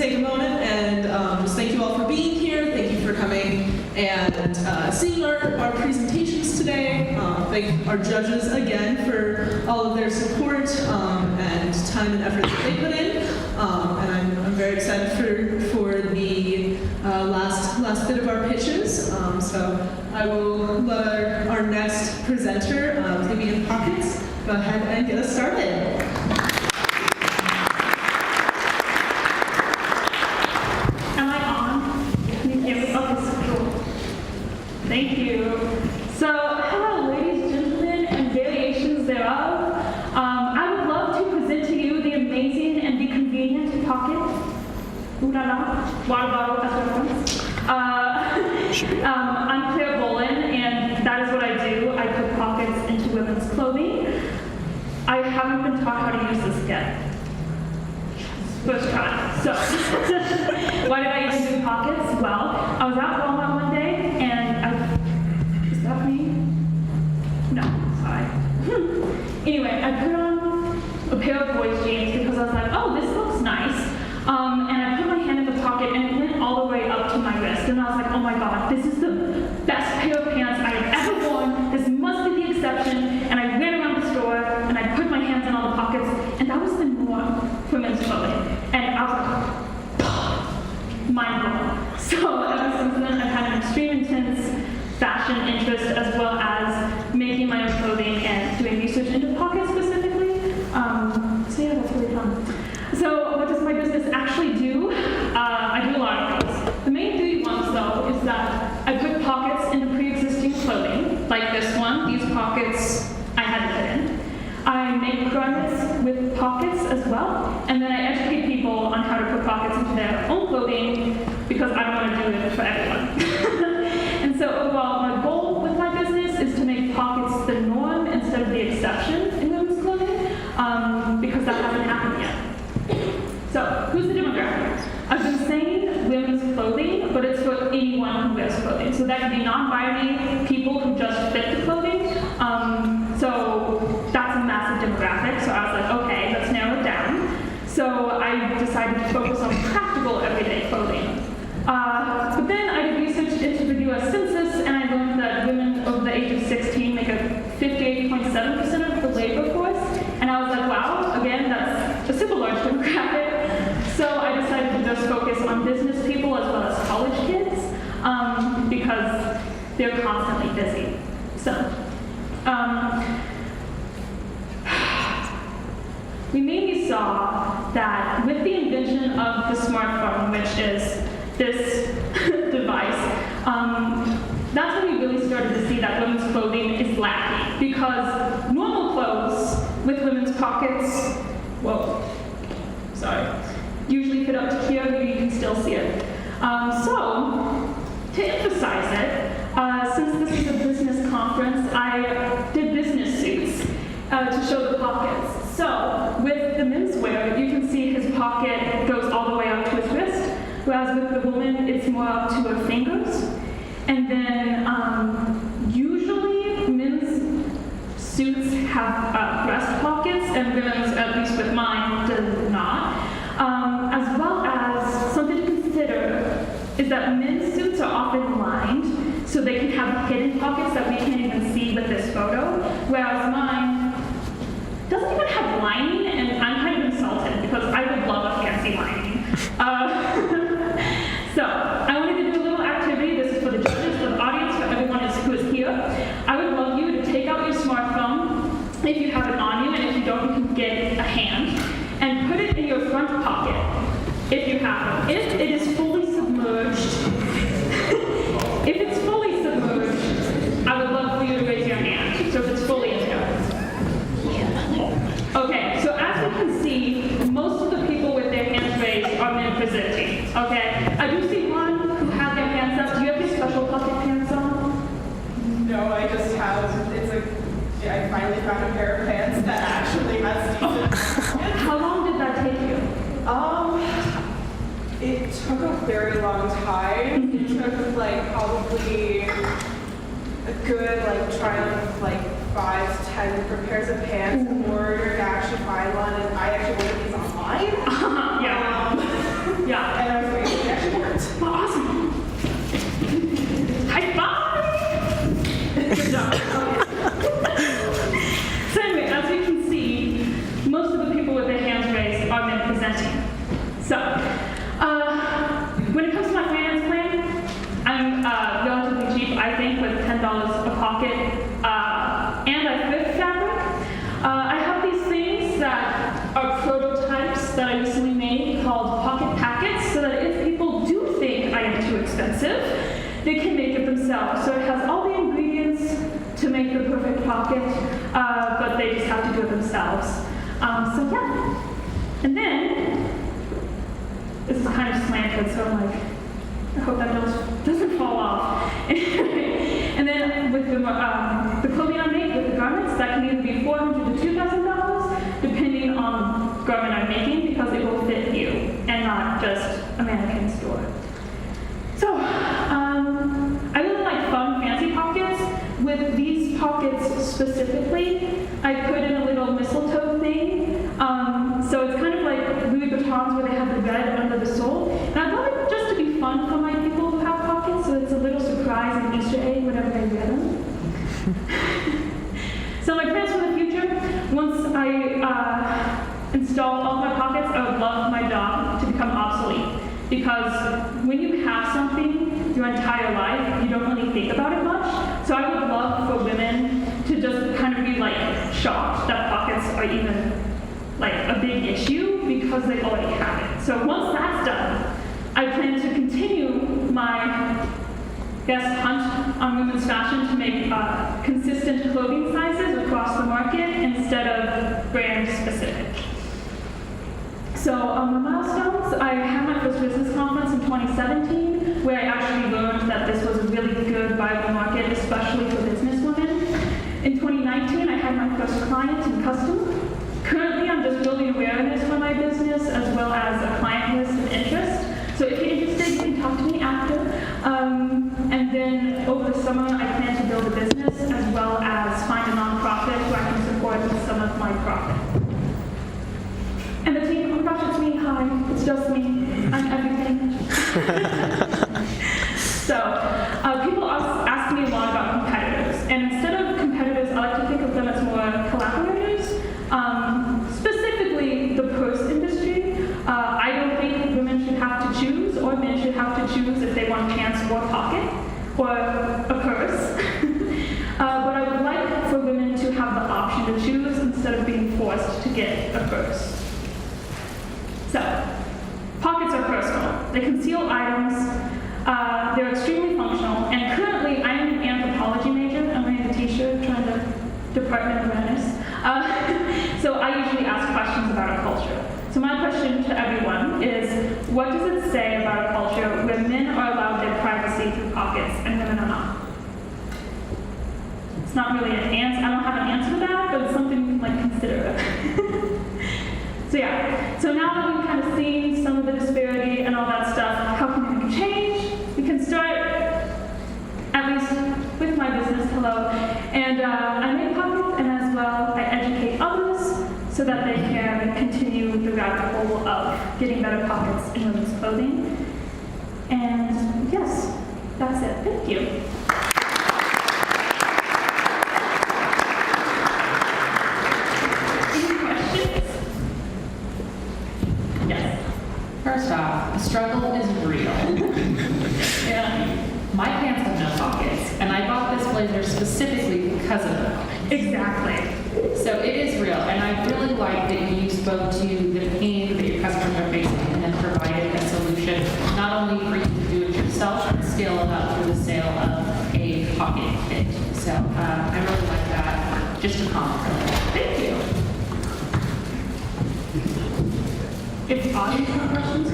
take a moment and just thank you all for being here. Thank you for coming and seeing our presentations today. Thank our judges again for all of their support and time and effort that they put in. And I'm very excited for the last bit of our pitches. So I will let our next presenter, Vivian Pockets, go ahead and get us started. Am I on? Can you hear me? Okay, so cool. Thank you. So, hello, ladies, gentlemen, and variations thereof. I would love to present to you the amazing and the convenient pocket. Ooh la la, water bottle as reference. I'm Claire Bolin, and that is what I do. I put pockets into women's clothing. I haven't been taught how to use this yet. First try. So, why did I even do pockets? Well, I was at Walmart one day, and is that me? No, sorry. Anyway, I put on a pair of boys' jeans because I was like, oh, this looks nice. And I put my hand in the pocket, and it went all the way up to my wrist. And I was like, oh my god, this is the best pair of pants I have ever worn. This must be the exception. And I ran around the store, and I put my hands in all the pockets, and that was the norm for men's clothing. And I was like, mind blown. So ever since then, I've had an extreme intense fashion interest as well as making my own clothing and doing research into pockets specifically. So yeah, that's really fun. So what does my business actually do? I do a lot of things. The main three ones though is that I put pockets into pre-existing clothing, like this one. These pockets I had to put in. I make garments with pockets as well, and then I educate people on how to put pockets into their own clothing because I don't want to do it for everyone. And so overall, my goal with my business is to make pockets the norm instead of the exception in women's clothing, because that hasn't happened yet. So, who's the demographic? I've been saying women's clothing, but it's for anyone who wears clothing. So that could be non-binary people who just fit the clothing. So that's a massive demographic. So I was like, okay, let's narrow it down. So I decided to focus on practical everyday clothing. But then I did research into the US Census, and I learned that women over the age of 16 make up 58.7% of the labor force. And I was like, wow, again, that's a super large demographic. So I decided to just focus on business people as well as college kids, because they're constantly busy. So, we mainly saw that with the invention of the smartphone, which is this device, that's when we really started to see that women's clothing is lacking, because normal clothes with women's pockets, usually fit up to here, maybe you can still see it. So, to emphasize it, since this is a business conference, I did business suits to show the pockets. So, with the menswear, you can see his pocket goes all the way up to his wrist, whereas with the woman, it's more up to her fingers. And then, usually, men's suits have breast pockets, and women's, at least with mine, does not. As well as something to consider is that men's suits are often lined, so they can have hidden pockets that we can't even see with this photo, whereas mine doesn't even have lining, and I'm kind of insulted because I would love a fancy lining. So, I wanted to do a little activity. This is for the judges, for the audience, for everyone who is here. I would love you to take out your smartphone, if you have it on you, and if you don't, you can get a hand, and put it in your front pocket, if you have it. If it is fully submerged, I would love for you to raise your hand. So if it's fully in there. Okay, so as you can see, most of the people with their hands raised are men presenting. Okay, I do see one who had their hands up. Do you have your special pocket pants on? No, I just have, I finally found a pair of pants that actually has decent. How long did that take you? It took a very long time. It took probably a good trial of 5 to 10 different pairs of pants in order to actually find one, and I actually ordered these online. Yeah. hip pocket, but they just have to do it themselves. So yeah. And then, this is kind of slanted, so I'm like, I hope that doesn't fall off. And then with the clothing I make, with the garments, that can either be $400 to $2,000, depending on garment I'm making, because it will fit you and not just a mannequin store. So, I really like fun, fancy pockets. With these pockets specifically, I put in a little mistletoe thing. So it's kind of like Louis Vuittons where they have the red under the sole. And I love it just to be fun for my people who have pockets, so it's a little surprise and Easter egg whenever they wear them. So my plans for the future, once I install all my pockets, I would love my job to become obsolete. Because when you have something your entire life, you don't really think about it much. So I would love for women to just kind of be like shocked that pockets are even like a big issue because they already have it. So once that's done, I plan to continue my hunt on women's fashion to make consistent clothing sizes across the market instead of brand specific. So my milestones, I had my first business conference in 2017 where I actually learned that this was a really good viable market, especially for businesswomen. In 2019, I had my first client in custom. Currently, I'm just building awareness for my business as well as a client list of interest. So if you're interested, you can talk to me after. And then over the summer, I plan to build a business as well as find a nonprofit who I can support with some of my profit. And the team, oh my gosh, it's me, hi, it's just me, I'm everything. So, people ask me a lot about competitors, and instead of competitors, I like to think of them as more collaborators. Specifically, the purse industry. I don't think women should have to choose, or men should have to choose if they want pants or pocket, or a purse. But I would like for women to have the option to choose instead of being forced to get a purse. So, pockets are personal. They conceal items. They're extremely functional. And currently, I'm an anthropology major. I'm wearing a t-shirt trying to department awareness. So I usually ask questions about a culture. So my question to everyone is, what does it say about a culture where men are allowed their privacy through pockets and women are not? It's not really an answer. I don't have an answer to that, but it's something you can consider. So yeah, so now that we've kind of seen some of the disparity and all that stuff, how can we make a change? We can start, at least with my business, hello, and I make pockets, and as well, I educate others so that they can continue the rabbit hole of getting better pockets in women's clothing. And yes, that's it. Thank you. First off, the struggle is real. And my pants have no pockets, and I bought this blazer specifically because of the pockets. Exactly. So it is real, and I really like that you spoke to the pain that your customers are facing and then provided a solution, not only for you to do it yourself, but scale it up through the sale of a pocket fit. So I really like that. Just a comment. Thank you. If audience have questions?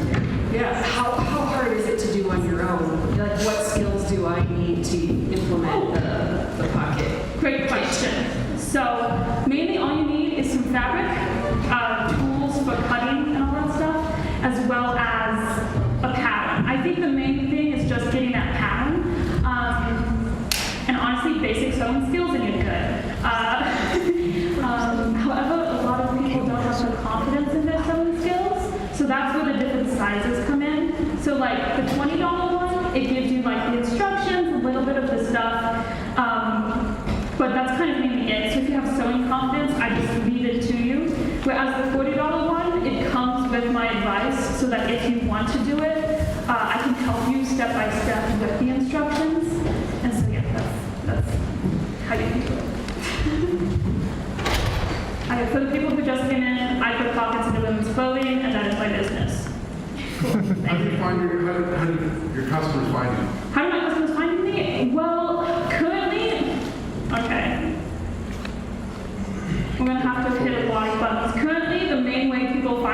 Yeah, how hard is it to do on your own? Like, what skills do I need to implement the pocket? Great question. So mainly all you need is some fabric, tools for cutting and all that stuff, as well as a pattern. I think the main thing is just getting that pattern. And honestly, basic sewing skills and you're good. However, a lot of people don't have the confidence in their sewing skills, so that's where the different sizes come in. So like the $20 one, it gives you like the instructions, a little bit of the stuff, but that's kind of mainly it. So if you have sewing confidence, I just leave it to you. Whereas the $40 one, it comes with my advice, so that if you want to do it, I can help you step by step with the instructions. And so yeah, that's how you can do it. For the people who just came in, I put pockets into women's clothing, and that is my business. Cool. How do you find how do your customers find you? How do my customers find me? Well, currently, okay.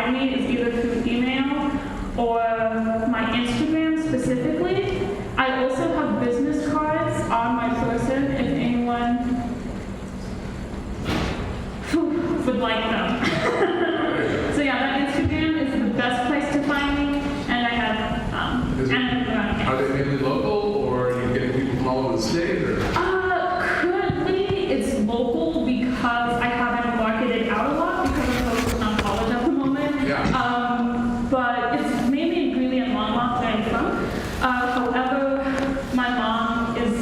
provide me is either through email or my Instagram specifically. I also have business cards on my person if anyone would like them. So yeah, that Instagram is the best place to find me, and I have Are they mainly local, or are you getting people from all over the state? Or? Currently, it's local because I haven't marketed out a lot because I'm focused on college at the moment. Yeah. But it's mainly in Greeley and Longmont where I'm from. However, my mom is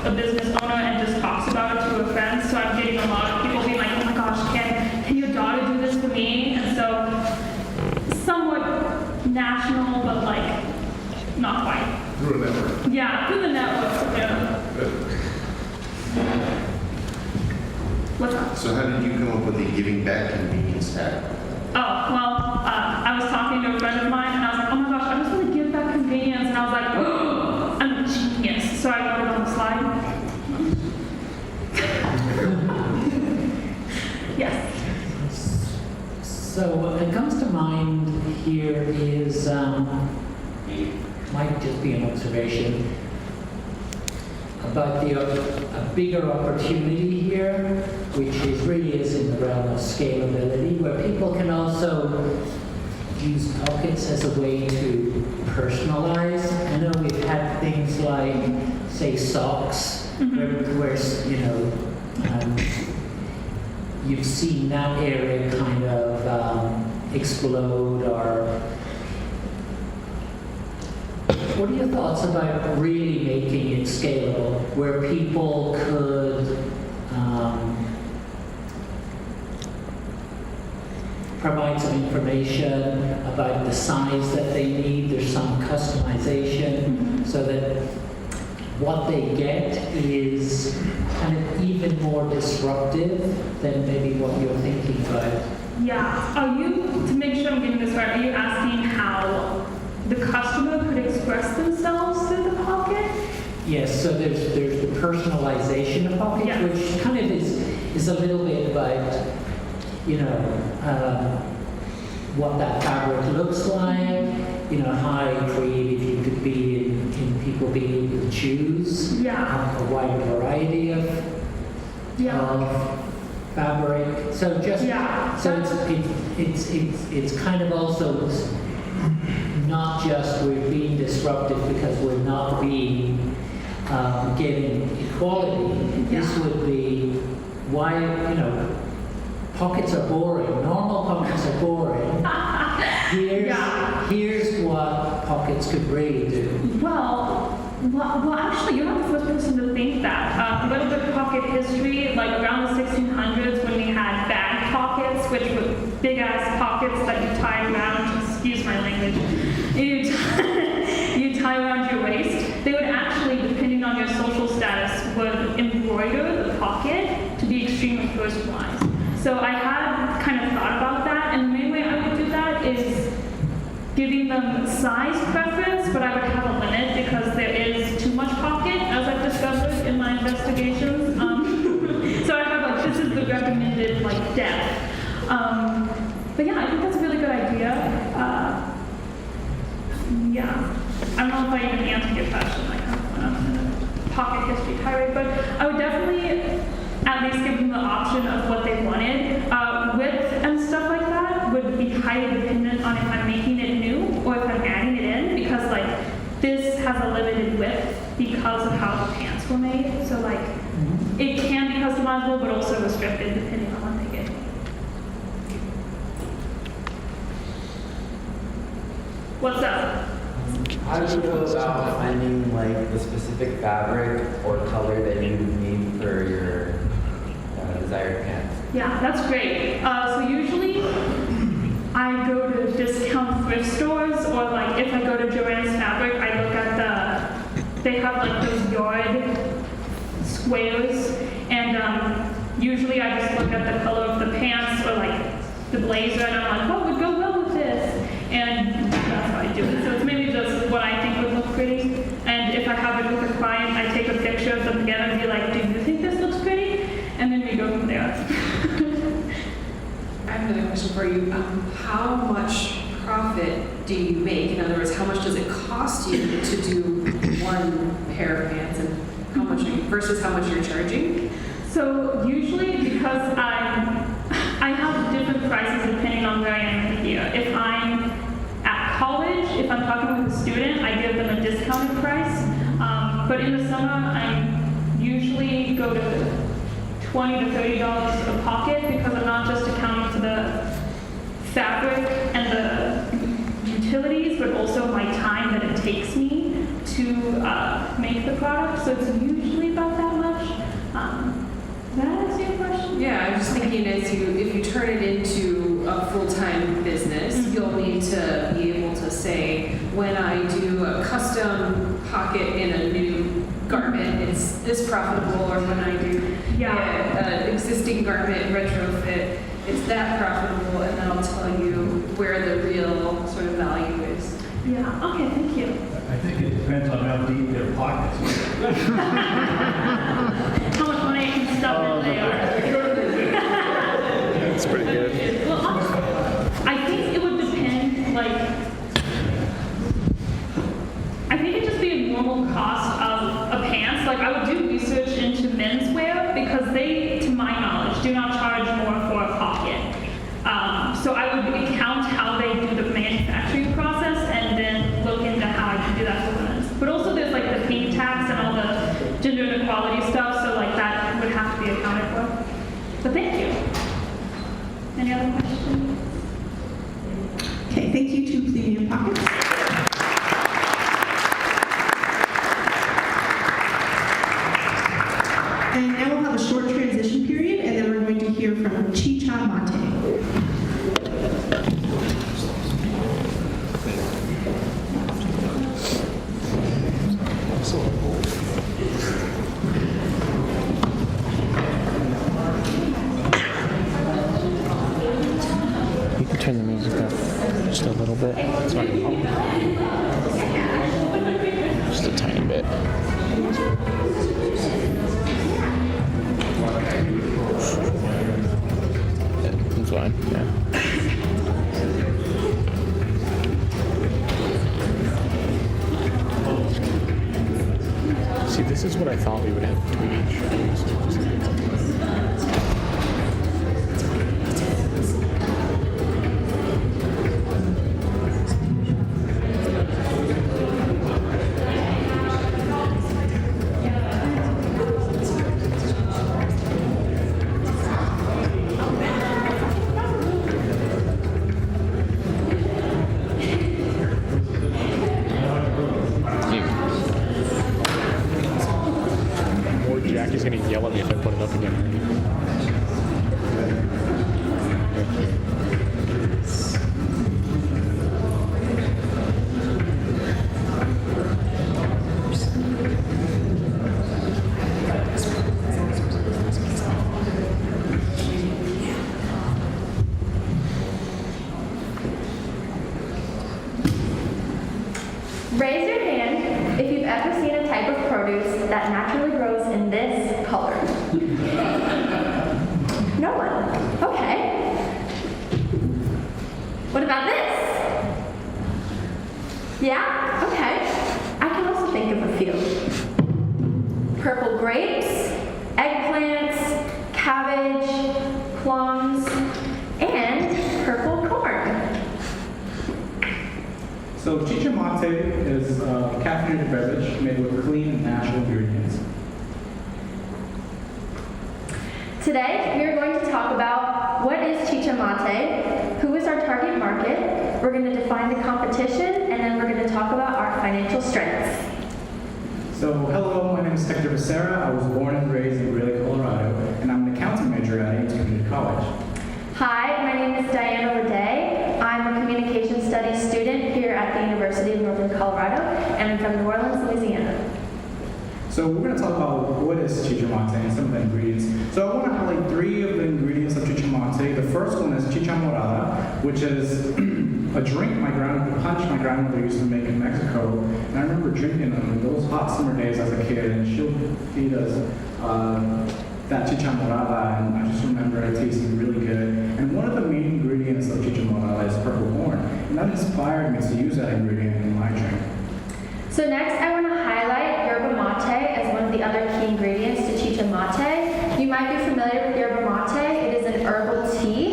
a business owner and just talks about it to her friends, so I'm getting a lot of people being like, oh my gosh, can your daughter do this for me? And so, somewhat national, but like, not quite. Through a network. Yeah, through the network, yeah. What's up? So how did you come up with the giving back convenience tag? Oh, well, I was talking to a friend of mine, and I was like, oh my gosh, I just want to give back convenience. And I was like, oh, I'm a genius. So I wrote it on the slide. Yes. So what comes to mind here is, might just be an observation about a bigger opportunity here, which really is in the realm of scalability, where people can also use pockets as a way to personalize. I know we've had things like, say, socks, where you know, you've seen that area kind of explode. Or what are your thoughts about really making it scalable, where people could provide some information about the size that they need? There's some customization so that what they get is kind of even more disruptive than maybe what you're thinking about. Yeah. Are you, to make sure I'm getting this right, are you asking how the customer could express themselves through the pocket? Yes, so there's the personalization of pocket, Yeah. which kind of is a little bit about, you know, what that fabric looks like, you know, how creative you could be in people being able to choose a wide variety of fabric. So just so it's kind of also not just we're being disruptive because we're not being getting equality. This would be why, you know, pockets are boring. Normal pockets are boring. Here's what pockets could really do. Well, actually, you're not the first person to think that. A little bit of pocket history, like around the 1600s when we had bag pockets, which were big-ass pockets that you tie around, excuse my language, you tie around your waist. They would actually, depending on your social status, would embroider the pocket to be extremely personalized. So I had kind of thought about that, and the main way I would do that is giving them size preference, but I would have a limit because there is too much pocket, as I've discovered in my investigations. So I have like, this is the recommended like depth. But yeah, I think that's a really good idea. Yeah, I don't know if I even answered your question, like pocket history tirade, but I would definitely at least give them the option of what they wanted. Width and stuff like that would be highly dependent on if I'm making it new or if I'm adding it in, because like this has a limited width because of how the pants were made. So like it can be customizable, but also restricted depending on what they get. What's up? How do you go about finding like the specific fabric or color that you need for your desired pants? Yeah, that's great. So usually I go to discount thrift stores, or like if I go to Joann's Fabric, I look at they have like those yard squares, and usually I just look at the color of the pants or like the blazer, and I'm like, what would go well with this? And that's how I do it. So it's maybe just what I think would look pretty. And if I have it with a client, I take a picture of them together and be like, do you think this looks pretty? And then we go from there. I have another question for you. How much profit do you make? In other words, how much does it cost you to do one pair of pants, and how much are you, versus how much you're charging? So usually, because I have different prices depending on where I am in the year. If I'm at college, if I'm talking with a student, I give them a discounted price. But in the summer, I usually go to $20 to $30 a pocket because I'm not just accounting for the fabric and the utilities, but also my time that it takes me to make the product. So it's usually about that much. Does that answer your question? Yeah, I was just thinking if you turn it into a full-time business, you'll need to be able to say, when I do a custom pocket in a new garment, it's this profitable, or when I do an existing garment retrofit, it's that profitable, and that'll tell you where the real sort of value is. Yeah, okay, thank you. I think it depends on how deep their pockets are. How much money I can stuff in there. That's pretty good. Well, I think it would depend, like, I think it'd just be a normal cost of a pants. Like, I would do research into menswear because they, to my knowledge, do not charge more for a pocket. So I would count how they do the manufacturing process and then look into how I can do that for women's. But also there's like the pink tax and all the gender inequality stuff, so like that would have to be accounted for. But thank you. Any other questions? Okay, thank you to Plenium Pockets. And now we'll have a short transition period, and then we're going to hear from Chicha Mate. You can turn the music up just a little bit. Sorry. Just a tiny bit. That's fine, yeah. See, this is what I thought we would have between each. Jackie's gonna yell at me if I put it up again. Raise your hand if you've ever seen a type of produce that naturally grows in this color. No one. Okay. What about this? Yeah? Okay. I can also think of a few. Purple grapes, eggplants, cabbage, plums, and purple corn. So Chicha Mate is a caffeinated beverage made with clean and natural ingredients. Today, we are going to talk about what is Chicha Mate, who is our target market, we're going to define the competition, and then we're going to talk about our financial strengths. So hello, my name is Hector Becerra. I was born and raised in Greeley, Colorado, and I'm an accounting major at Ames Community College. Hi, my name is Diana Leday. I'm a communication studies student here at the University of Northern Colorado, and I'm from New Orleans, Louisiana. So we're going to talk about what is Chicha Mate and some of the ingredients. So I want to highlight 3 of the ingredients of Chicha Mate. The first one is chicha morada, which is a drink a punch my grandmother used to make in Mexico. And I remember drinking them in those hot summer days as a kid, and she'll feed us that chicha morada, and I just remember it tasting really good. And one of the main inspired me to use that ingredient in my drink. So next, I want to highlight yerba mate as one of the other key ingredients to chicha mate. You might be familiar with yerba mate. It is an herbal tea.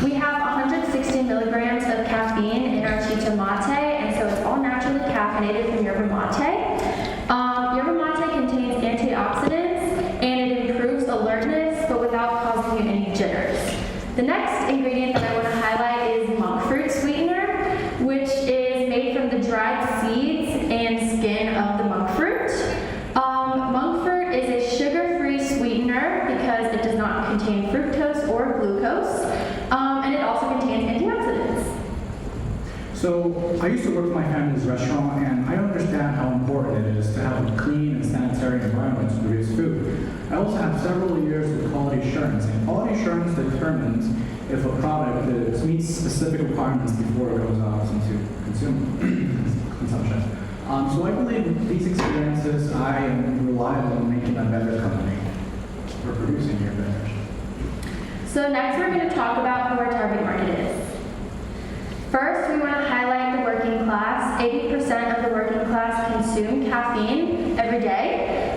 We have 160 milligrams of caffeine in our chicha mate, and so it's all naturally caffeinated from yerba mate. Yerba mate contains antioxidants, and it improves alertness, but without causing you any jitters. The next ingredient that I want to highlight is monk fruit sweetener, which is made from the dried seeds and skin of the monk fruit. Monk fruit is a sugar-free sweetener because it does not contain fructose or glucose, and it also contains antioxidants. So I used to work for my family's restaurant, and I understand how important it is to have a clean and sanitary environment to produce food. I also have several years with quality assurance, and quality assurance determines if a product meets specific requirements before it goes out into consumption. So I believe these experiences, I am reliable in making a better company for producing your beverage. So next we're going to talk about who our target market is. First, we want to highlight the working class. 80% of the working class consume caffeine every day.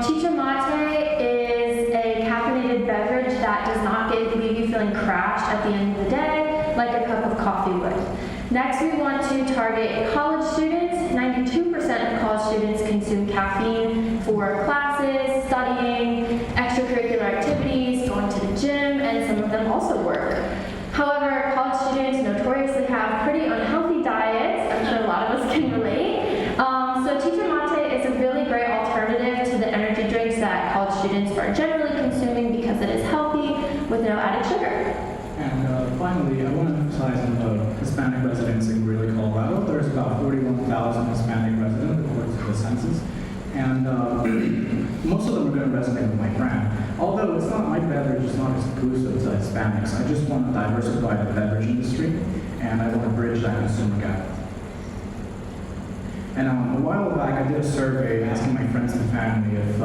Chicha mate is a caffeinated beverage that does not leave you feeling crashed at the end of the day, like a cup of coffee would. Next, we want to target college students. 92% of college students consume caffeine for classes, studying, extracurricular activities, going to the gym, and some of them also work. However, college students notoriously have pretty unhealthy diets. I'm sure a lot of us can relate. So chicha mate is a really great alternative to the energy drinks that college students are generally consuming because it is healthy with no added sugar. And finally, I want to emphasize on the Hispanic residents in Greeley, Colorado. There's about 41,000 Hispanic residents according to the census. And most of them are going to resonate with my brand. Although it's not, my beverage is not exclusive to Hispanics. I just want to diversify the beverage industry, and I want to bridge that consumer gap. And a while back, I did a survey asking my friends and family if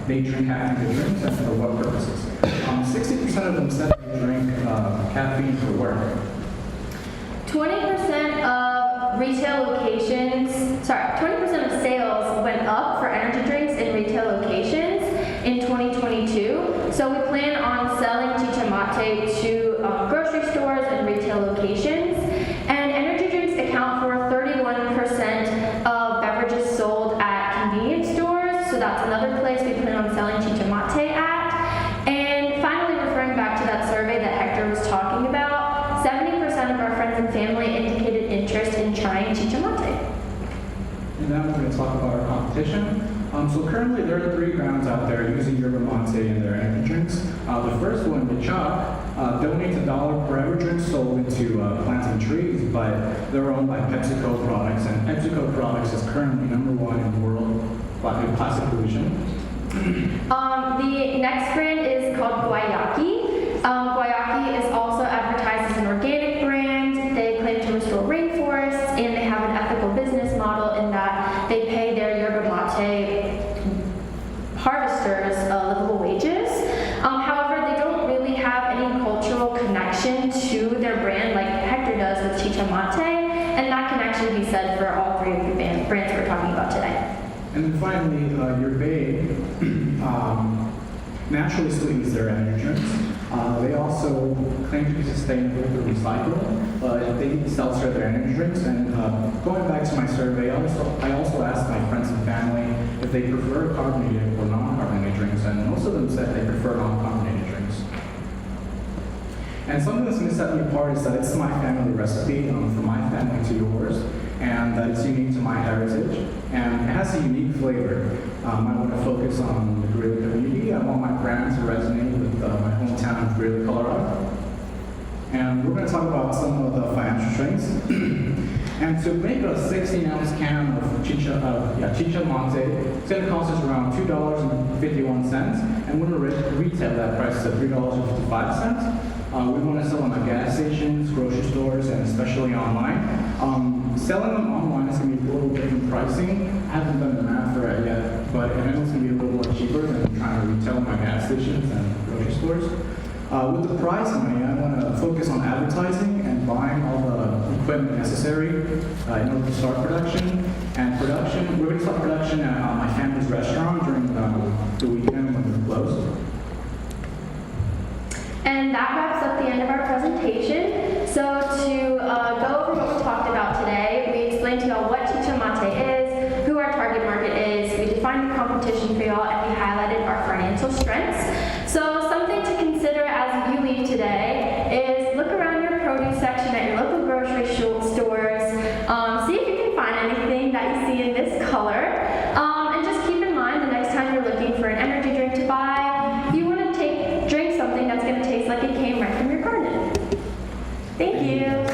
they drink caffeinated drinks and for what purposes. 60% of them said they drink caffeine for work. 20% of retail locations, 20% of sales went up for energy drinks in retail locations in 2022. So we plan on selling chicha mate to grocery stores and retail locations. And energy drinks account for 31% of beverages sold at convenience stores. So that's another place we plan on selling chicha mate at. And finally, referring back to that survey that Hector was talking about, 70% of our friends and family indicated interest in trying chicha mate. And now we're going to talk about our competition. So currently there are 3 brands out there using yerba mate in their energy drinks. The first one, the Chop, donates $1 per every drink sold into planting trees, but they're owned by PepsiCo Products, and PepsiCo Products is currently #1 in the world in plastic pollution. The next brand is called Guayaki. Guayaki is also advertised as an organic brand. They claim to restore rainforests, and they have an ethical business model in that they pay their yerba mate harvesters livable wages. However, they don't really have any cultural connection to their brand like Hector does with chicha mate, and that can actually be said for all 3 of the brands we're talking about today. And then finally, Yerba naturally sweetens their energy drinks. They also claim to be sustainable through recycling, but they seltzer their energy drinks. And going back to my survey, I also asked my friends and family if they prefer carbonated or non-carbonated drinks, and most of them said they prefer non-carbonated drinks. And something that's going to set me apart is that it's my family recipe, from my family to yours, and that it's unique to my heritage, and it has a unique flavor. I want to focus on the Greeley community. I want my brand to resonate with my hometown of Greeley, Colorado. And we're going to talk about some of the financial strengths. And to make a 16-ounce can of chicha mate, it's going to cost us around $2.51, and we're going to retail that price to $3.55. We want to sell them at gas stations, grocery stores, and especially online. Selling them online is going to be a little different pricing. I haven't done the math for it yet, but I know it's going to be a little more cheaper than trying to retail them at gas stations and grocery stores. With the prize money, I want to focus on advertising and buying all the equipment necessary in order to start production. And production, we're going to start production at my family's restaurant during the weekend when we're closed. And that wraps up the end of our presentation. So to go over what we talked about today, we explained to y'all what Chicha Mate is, who our target market is, we defined the competition for y'all, and we highlighted our financial strengths. So something to consider as you leave today is look around your produce section at your local grocery stores, see if you can find anything that you see in this color, and just keep in mind the next time you're looking for an energy drink to buy, you want to drink something that's going to taste like it came right from your garden. Thank you.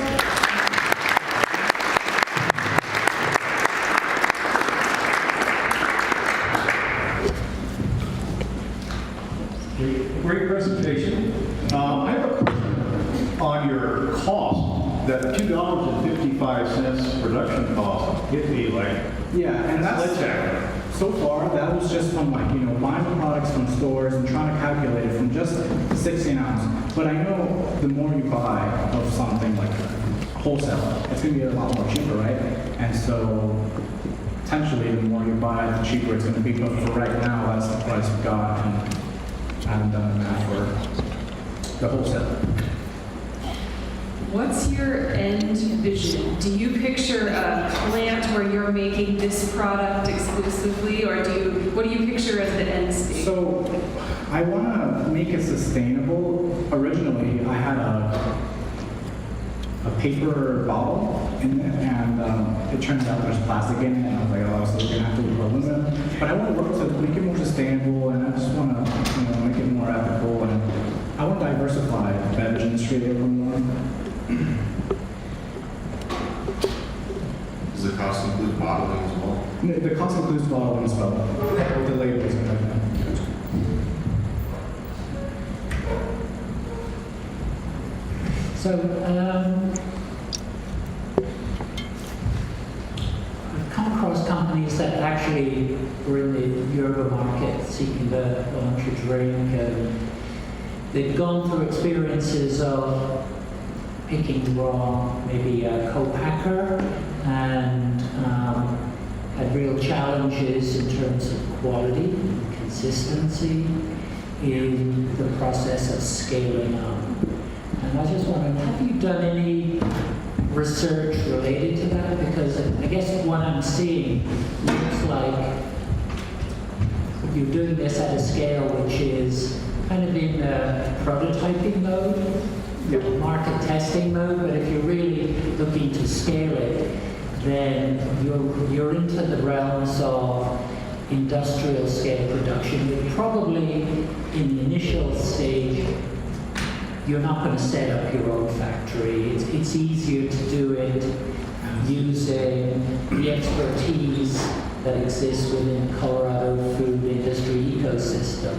Great presentation. I have a question on your cost. That $2.55 production cost hit me like and that's sledgehammer. so far that was just from buying the products from stores and trying to calculate it from just 16 ounce. But I know the more you buy of something like wholesale, it's going to be a lot more cheaper, right? And so potentially the more you buy, the cheaper it's going to be. But for right now, that's the price we got, and I haven't done the math for the wholesale. What's your end vision? Do you picture a plant where you're making this product exclusively, or what do you picture as the end state? So I want to make it sustainable. Originally, I had a paper bottle in it, and it turns out there's plastic in it, and I was like, oh, so we're gonna have to do aluminum. But I want to work to make it more sustainable, and I just want to make it more ethical, and I want to diversify the beverage industry a little more. Does the cost include bottling as well? No, the cost includes bottling as well, with the labels and everything. So, I've come across companies that actually were in the Yoruba market seeking to launch a drink, and they've gone through experiences of picking the wrong, maybe a co-packer, and had real challenges in terms of quality and consistency in the process of scaling up. And I just wondered, have you done any research related to that? Because I guess what I'm seeing looks like you're doing this at a scale which is kind of in the prototyping mode, market testing mode, but if you're really looking to scale it, then you're into the realms of industrial scale production. You're probably in the initial stage, you're not going to set up your own factory. It's easier to do it using the expertise that exists within Colorado food industry ecosystem.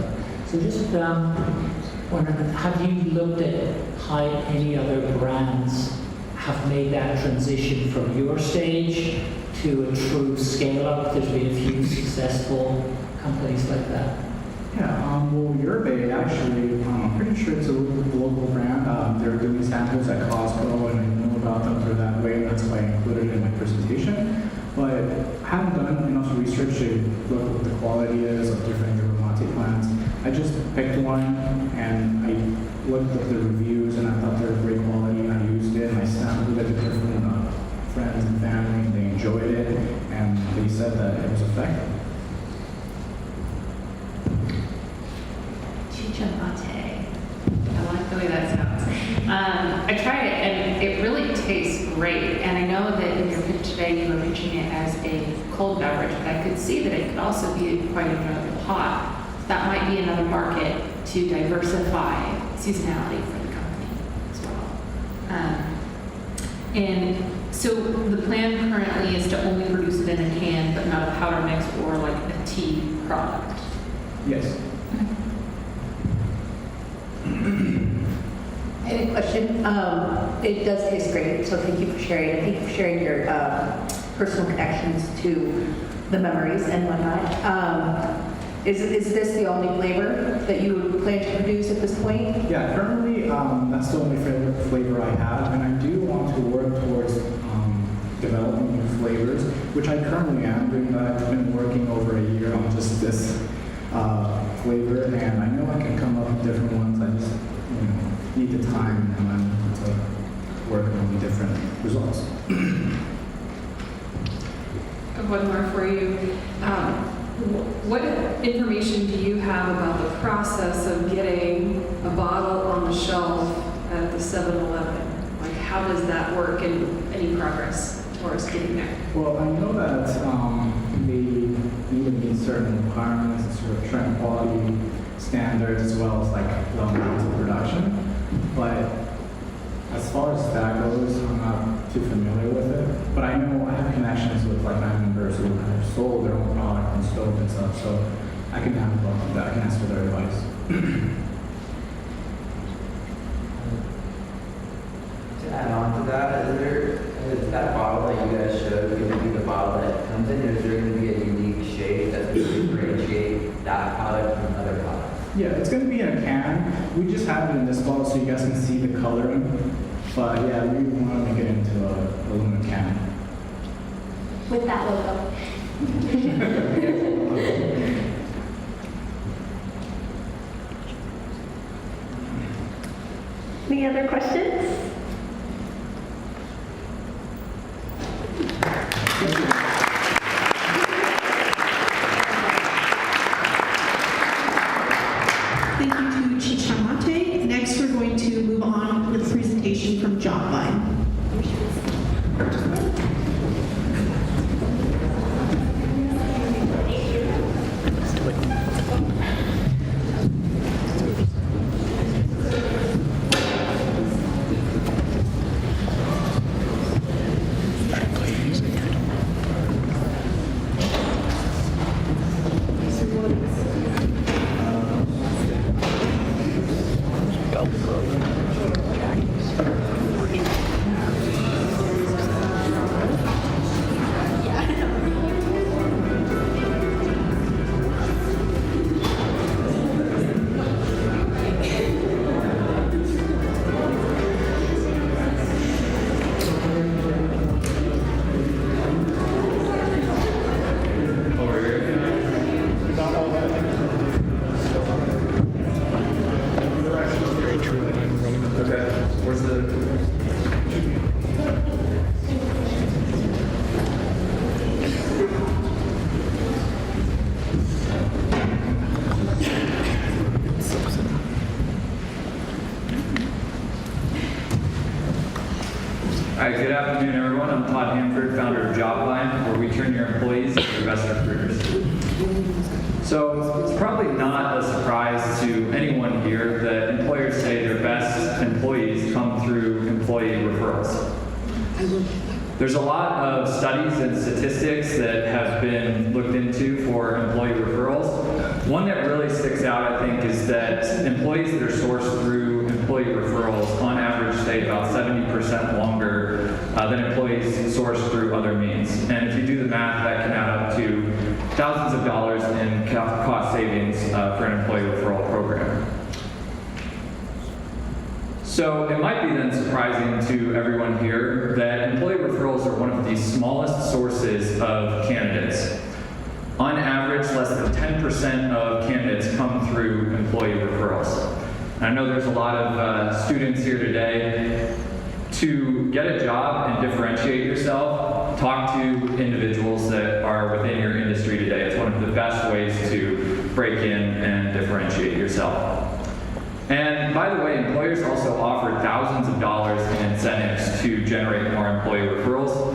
So just wondering, have you looked at how any other brands have made that transition from your stage to a true scale-up? There's been a few successful companies like that. Yeah, well, Yerbe actually, I'm pretty sure it's a local brand. They're doing samples at Costco, and I know about them through that way, and that's why I included it in my presentation. But I haven't done enough research to look at what the quality is of different yerba mate plants. I just picked one, and I looked at the reviews, and I thought they were great quality, and I used it, and I sampled it to different friends and family, and they enjoyed it, and they said that it was effective. Chicha Mate. I like the way that sounds. I tried it, and it really tastes great. And I know that in your pitch today, you were pitching it as a cold beverage, but I could see that it could also be quite enjoyable hot. That might be another market to diversify seasonality for the company as well. And so the plan currently is to only produce it in a can, but not a powder mix or like a tea product. Yes. I had a question. It does taste great, so thank you for sharing it. Thank you for sharing your personal connections to the memories and whatnot. Is this the only flavor that you would plan to produce at this point? Yeah, currently that's the only flavor I have, and I do want to work towards developing new flavors, which I currently am doing. That I've been working over a year on just this flavor, and I know I can come up with different ones. I just need the time and money to work on different results. One more for you. What information do you have about the process of getting a bottle on the shelf at the 7-Eleven? Like, how does that work, and any progress towards getting there? Well, I know that they would meet certain requirements, certain quality standards, as well as like low amounts of production. But as far as that goes, I'm not too familiar with it. But I know I have connections with like my members who have sold their own product and stove and stuff, so I can have that. I can ask for their advice. To add on to that, is that bottle that you guys showed going to be the bottle that it comes in, or is there going to be a unique shape that's going to differentiate that product from other products? Yeah, it's going to be in a can. We just have it in this bottle so you guys can see the coloring. But yeah, we want to make it into an aluminum can. With that logo. Any other questions? Thank you to Chichamate. Next, we're going to move on with a presentation from Jobline. Hi, good afternoon, everyone. I'm Todd Hanford, founder of Jobline, where we turn your employees into your best recruiters. So it's probably not a surprise to anyone here that employers say their best employees come through employee referrals. There's a lot of studies and statistics that have been looked into for employee referrals. One that really sticks out, I think, is that employees that are sourced through employee referrals on average stay about 70% longer than employees sourced through other means. And if you do the math, that can add up to thousands of dollars in cost savings for an employee referral program. So it might be then surprising to everyone here that employee referrals are one of the smallest sources of candidates. On average, less than 10% of candidates come through employee referrals. And I know there's a lot of students here today. To get a job and differentiate yourself, talk to individuals that are within your industry today. It's one of the best ways to break in and differentiate yourself. And by the way, employers also offer thousands of dollars in incentives to generate more employee referrals,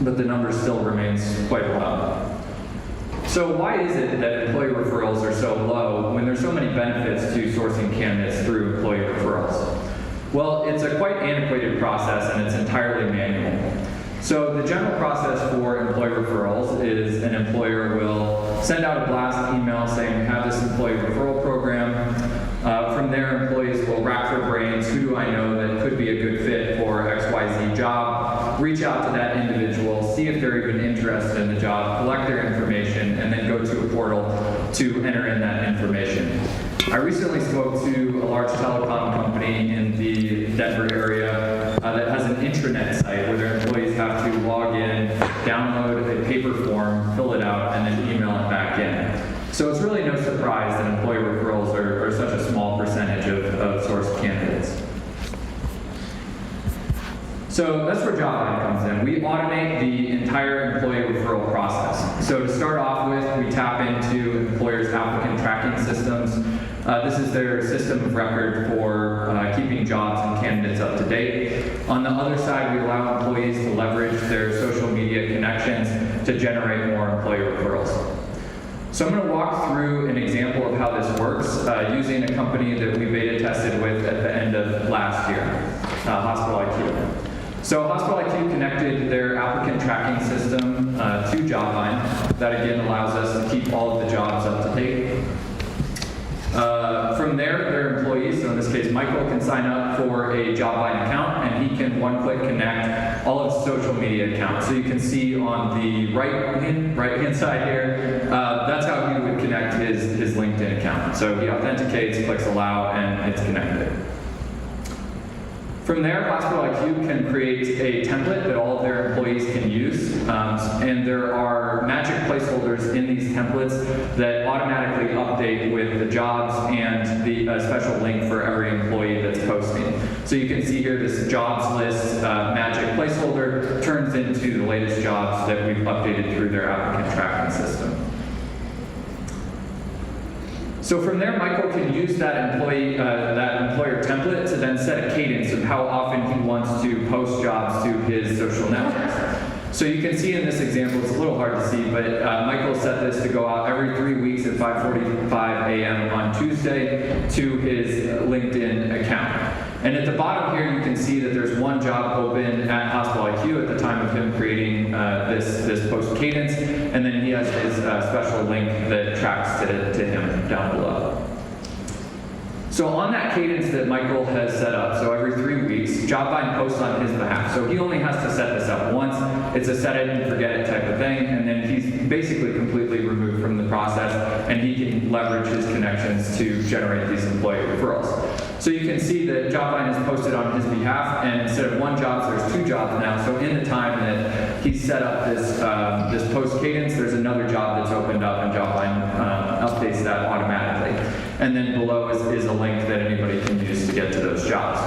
but the number still remains quite low. So why is it that employee referrals are so low when there's so many benefits to sourcing candidates through employee referrals? Well, it's a quite antiquated process and it's entirely manual. So the general process for employee referrals is an employer will send out a blast email saying we have this employee referral program. From there, employees will rack their brains, who do I know that could be a good fit for XYZ job, reach out to that individual, see if they're even interested in the job, collect their information, and then go to a portal to enter I recently spoke to a large telecom company in the Denver area that has an intranet site where their employees have to log in, download a paper form, fill it out, and then email it back in. So it's really no surprise that employee referrals are such a small percentage of sourced candidates. So that's where JobVine comes in. We automate the entire employee referral process. So to start off with, we tap into employers' applicant tracking systems. This is their system of record for keeping jobs and candidates up to date. On the other side, we allow employees to leverage their social media connections to generate more employee referrals. So I'm going to walk through an example of how this works using a company that we beta tested with at the end of last year, Hospital IQ. So Hospital IQ connected their applicant tracking system to JobVine. That again allows us to keep all of the jobs up to date. From there, their employees, so in this case Michael, can sign up for a JobVine account and he can one-click connect all of his social media accounts. So you can see on the right-hand side here, that's how he would connect his LinkedIn account. So he authenticates, clicks allow, and it's connected. From there, Hospital IQ can create a template that all of their employees can use, and there are magic placeholders in these templates that automatically update with the jobs and the special link for every employee that's posting. So you can see here this jobs list magic placeholder turns into the latest jobs that we've updated through their applicant tracking system. So from there, Michael can use that employer template to then set a cadence of how often he wants to post jobs to his social networks. So you can see in this example, it's a little hard to see, but Michael set this to go out every 3 weeks at 5:45 a.m. on Tuesday to his LinkedIn account. And at the bottom here, you can see that there's one job open at Hospital IQ at the time of him creating this post cadence, and then he has his special link that tracks to him down below. So on that cadence that Michael has set up, so every 3 weeks, JobVine posts on his behalf. So he only has to set this up once. It's a set it and forget it type of thing, and then he's basically completely removed from the process, and he can leverage his connections to generate these employee referrals. So you can see that JobVine is posted on his behalf, and instead of one job, there's 2 jobs now. So in the time that he set up this post cadence, there's another job that's opened up, and JobVine updates that automatically. And then below is a link that anybody can use to get to those jobs.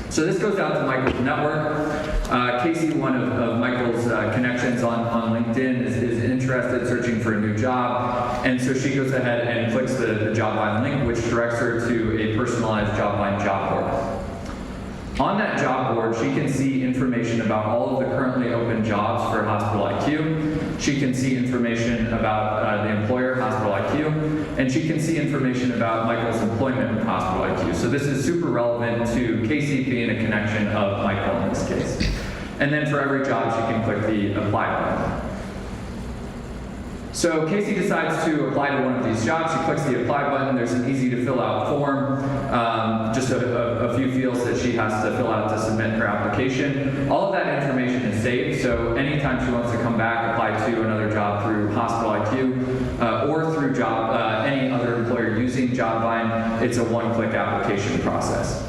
So this goes out to Michael's network. Casey, one of Michael's connections on LinkedIn, is interested, searching for a new job. And so she goes ahead and clicks the JobVine link, which directs her to a personalized JobVine job board. On that job board, she can see information about all of the currently open jobs for Hospital IQ. She can see information about the employer, Hospital IQ, and she can see information about Michael's employment with Hospital IQ. So this is super relevant to Casey being a connection of Michael in this case. And then for every job, she can click the apply button. So Casey decides to apply to one of these jobs. She clicks the apply button. There's an easy to fill out form, just a few fields that she has to fill out to submit her application. All of that information is saved, so anytime she wants to come back, apply to another job through Hospital IQ or through any other employer using JobVine, it's a one-click application process.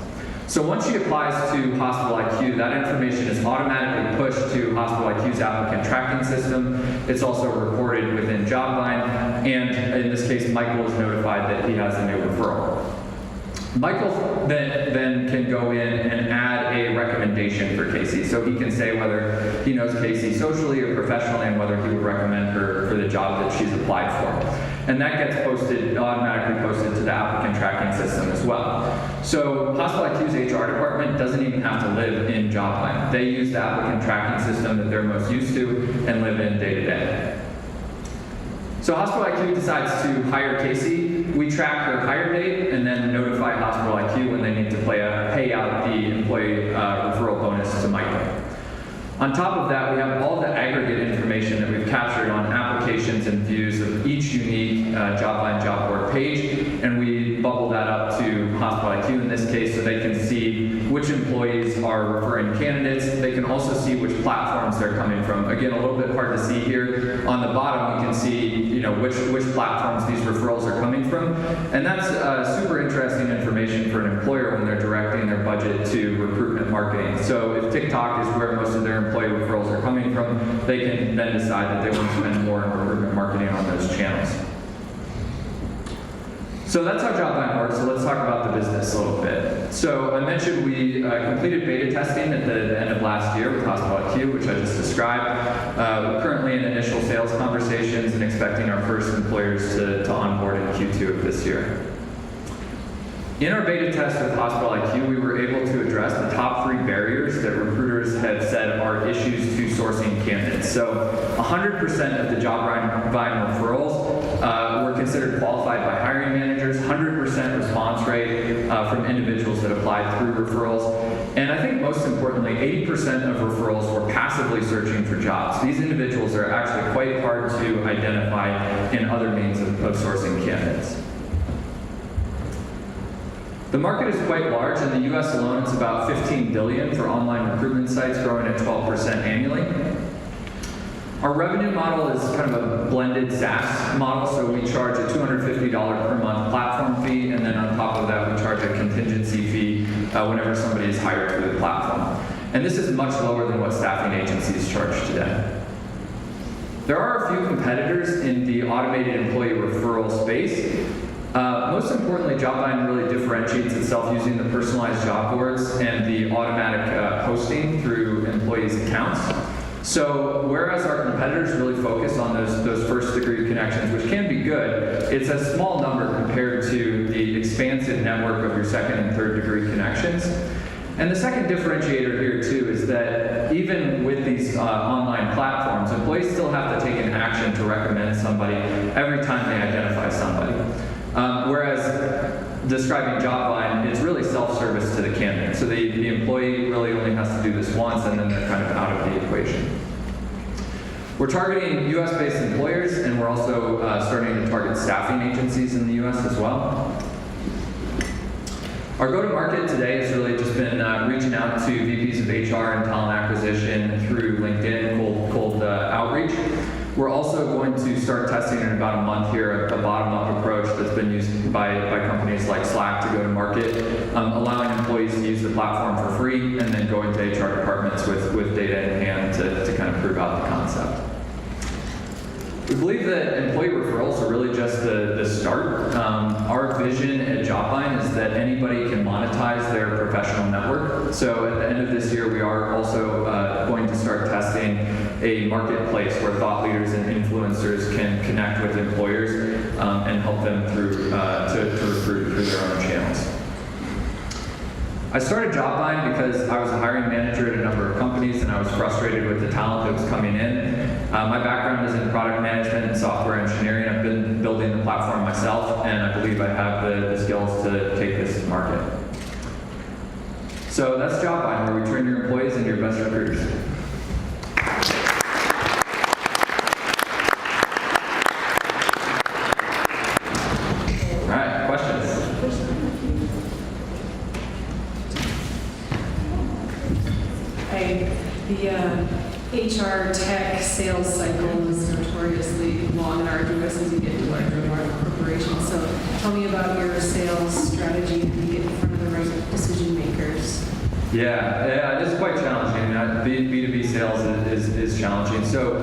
So once she applies to Hospital IQ, that information is automatically pushed to Hospital IQ's applicant tracking system. It's also recorded within JobVine, and in this case, Michael is notified that he has a new referral. Michael then can go in and add a recommendation for Casey. So he can say whether he knows Casey socially or professionally and whether he would recommend her for the job that she's applied for. And that gets automatically posted to the applicant tracking system as well. So Hospital IQ's HR department doesn't even have to live in JobVine. They use the applicant tracking system that they're most used to and live in day to day. So Hospital IQ decides to hire Casey. We track her hire date and then notify Hospital IQ when they need to pay out the employee referral bonus to Michael. On top of that, we have all the aggregate information that we've captured on applications and views of each unique JobVine job board page, and we bubble that up to Hospital IQ in this case so they can see which employees are referring candidates. They can also see which platforms they're coming from. Again, a little bit hard to see here. On the bottom, we can see which platforms these referrals are coming from. And that's super interesting information for an employer when they're directing their budget to recruitment marketing. So if TikTok is where most of their employee referrals are coming from, they can then decide that they want to spend more on recruitment marketing on those channels. So that's how Jobline works, so let's talk about the business a little bit. So I mentioned we completed beta testing at the end of last year with Hospital IQ, which I just described. We're currently in initial sales conversations and expecting our first employers to onboard in Q2 of this year. In our beta test with Hospital IQ, we were able to address the top 3 barriers that recruiters have said are issues to sourcing candidates. So 100% of the Jobline referrals were considered qualified by hiring managers, 100% response rate from individuals that applied through referrals. And I think most importantly, 80% of referrals were passively searching for jobs. These individuals are actually quite hard to identify in other means of sourcing candidates. The market is quite large. In the US alone, it's about $15 billion for online recruitment sites, growing at 12% annually. Our revenue model is kind of a blended SaaS model, so we charge a $250 per month platform fee, and then on top of that, we charge a contingency fee whenever somebody is hired through the platform. And this is much lower than what staffing agencies charge today. There are a few competitors in the automated employee referral space. Most importantly, Jobline really differentiates itself using the personalized job boards and the automatic posting through employees' accounts. So whereas our competitors really focus on those first degree connections, which can be good, it's a small number compared to the expansive network of your second and third degree connections. And the second differentiator here too is that even with these online platforms, employees still have to take an action to recommend somebody every time they identify somebody. Whereas describing Jobline, it's really self-service to the candidate. So the employee really only has to do this once, and then they're kind of out of the equation. We're targeting US-based employers, and we're also starting to target staffing agencies in the US as well. Our go-to-market today has really just been reaching out to VPs of HR and talent acquisition through LinkedIn, cold outreach. We're also going to start testing in about a month here a bottom-up approach that's been used by companies like Slack to go to market, allowing employees to use the platform for free and then go into HR departments with data in hand to kind of prove out the concept. We believe that employee referrals are really just the start. Our vision at Jobline is that anybody can monetize their professional network. So at the end of this year, we are also going to start testing a marketplace where thought leaders and influencers can connect with employers and help them through to recruit through their own channels. I started Jobline because I was a hiring manager at a number of companies and I was frustrated with the talent that was coming in. My background is in product management and software engineering. I've been building the platform myself, and I believe I have the skills to take this to market. So that's Jobline, where we turn your employees into your best recruiters. All right, questions? The HR tech sales cycle is notoriously long and arduous as you get to larger and larger corporations. So tell me about your sales strategy to get in front of the right decision makers. Yeah, it is quite challenging. B2B sales is challenging. So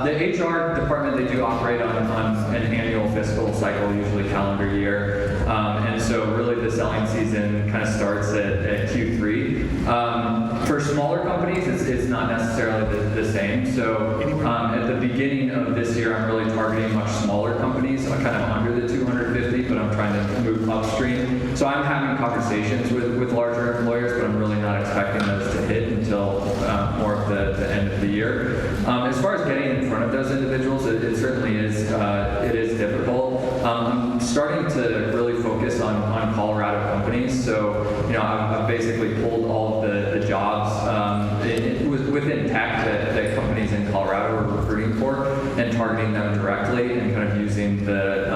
the HR department, they do operate on an annual fiscal cycle, usually calendar year. And so really the selling season kind of starts at Q3. For smaller companies, it's not necessarily the same. So at the beginning of this year, I'm really targeting much smaller companies, kind of under the 250, but I'm trying to move upstream. So I'm having conversations with larger employers, but I'm really not expecting those to hit until more of the end of the year. As far as getting in front of those individuals, it certainly is difficult. I'm starting to really focus on Colorado companies. So I've basically pulled all of the jobs within tech that companies in Colorado are recruiting for, and targeting them directly, and kind of using the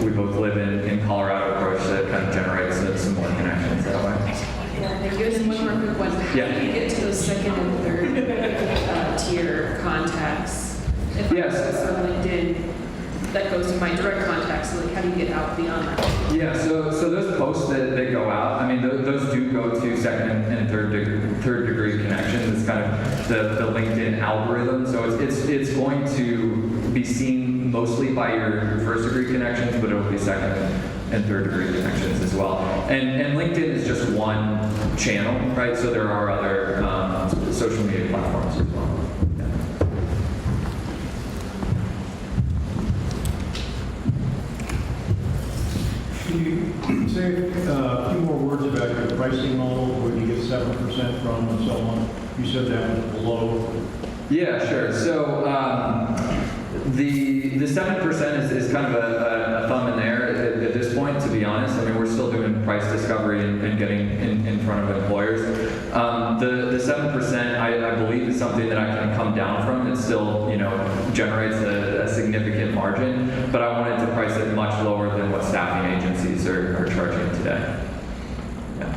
we both live in Colorado approach to kind of generate some more connections that way. Yeah, thank you. And one more quick one. How do you get to those second and third tier contacts? If I Yes. post on LinkedIn, that goes to my direct contacts, so like how do you get out beyond that? Yeah, so those posts that go out, I mean, those do go to second and third degree connections. It's kind of the LinkedIn algorithm. So it's going to be seen mostly by your first degree connections, but it'll be second and third degree connections as well. And LinkedIn is just one channel, right? So there are other social media platforms as well. Can you say a few more words about your pricing model, where you get 7% from and so on? You said that was below. Yeah, sure. So the 7% is kind of a thumb in there at this point, to be honest. I mean, we're still doing price discovery and getting in front of employers. The 7%, I believe, is something that I can come down from. It still, generates a significant margin, but I wanted to price it much lower than what staffing agencies are charging today. Yeah.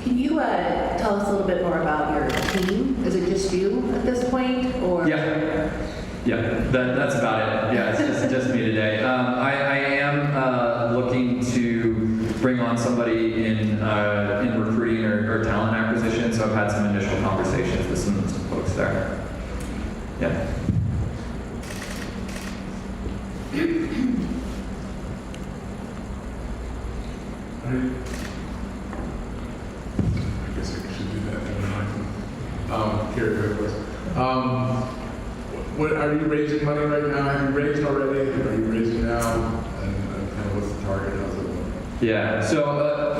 Can you tell us a little bit more about your team? Is it just you at this point, or? Yeah, that's about it. Yeah, it's just me today. I am looking to bring on somebody in recruiting or talent acquisition, so I've had some initial conversations with some folks there. Yeah. I guess I should do that. Carry over. What are you raising money right now? Have you raised already? Are you raising now? And kind of what's the target? How's it look? Yeah. So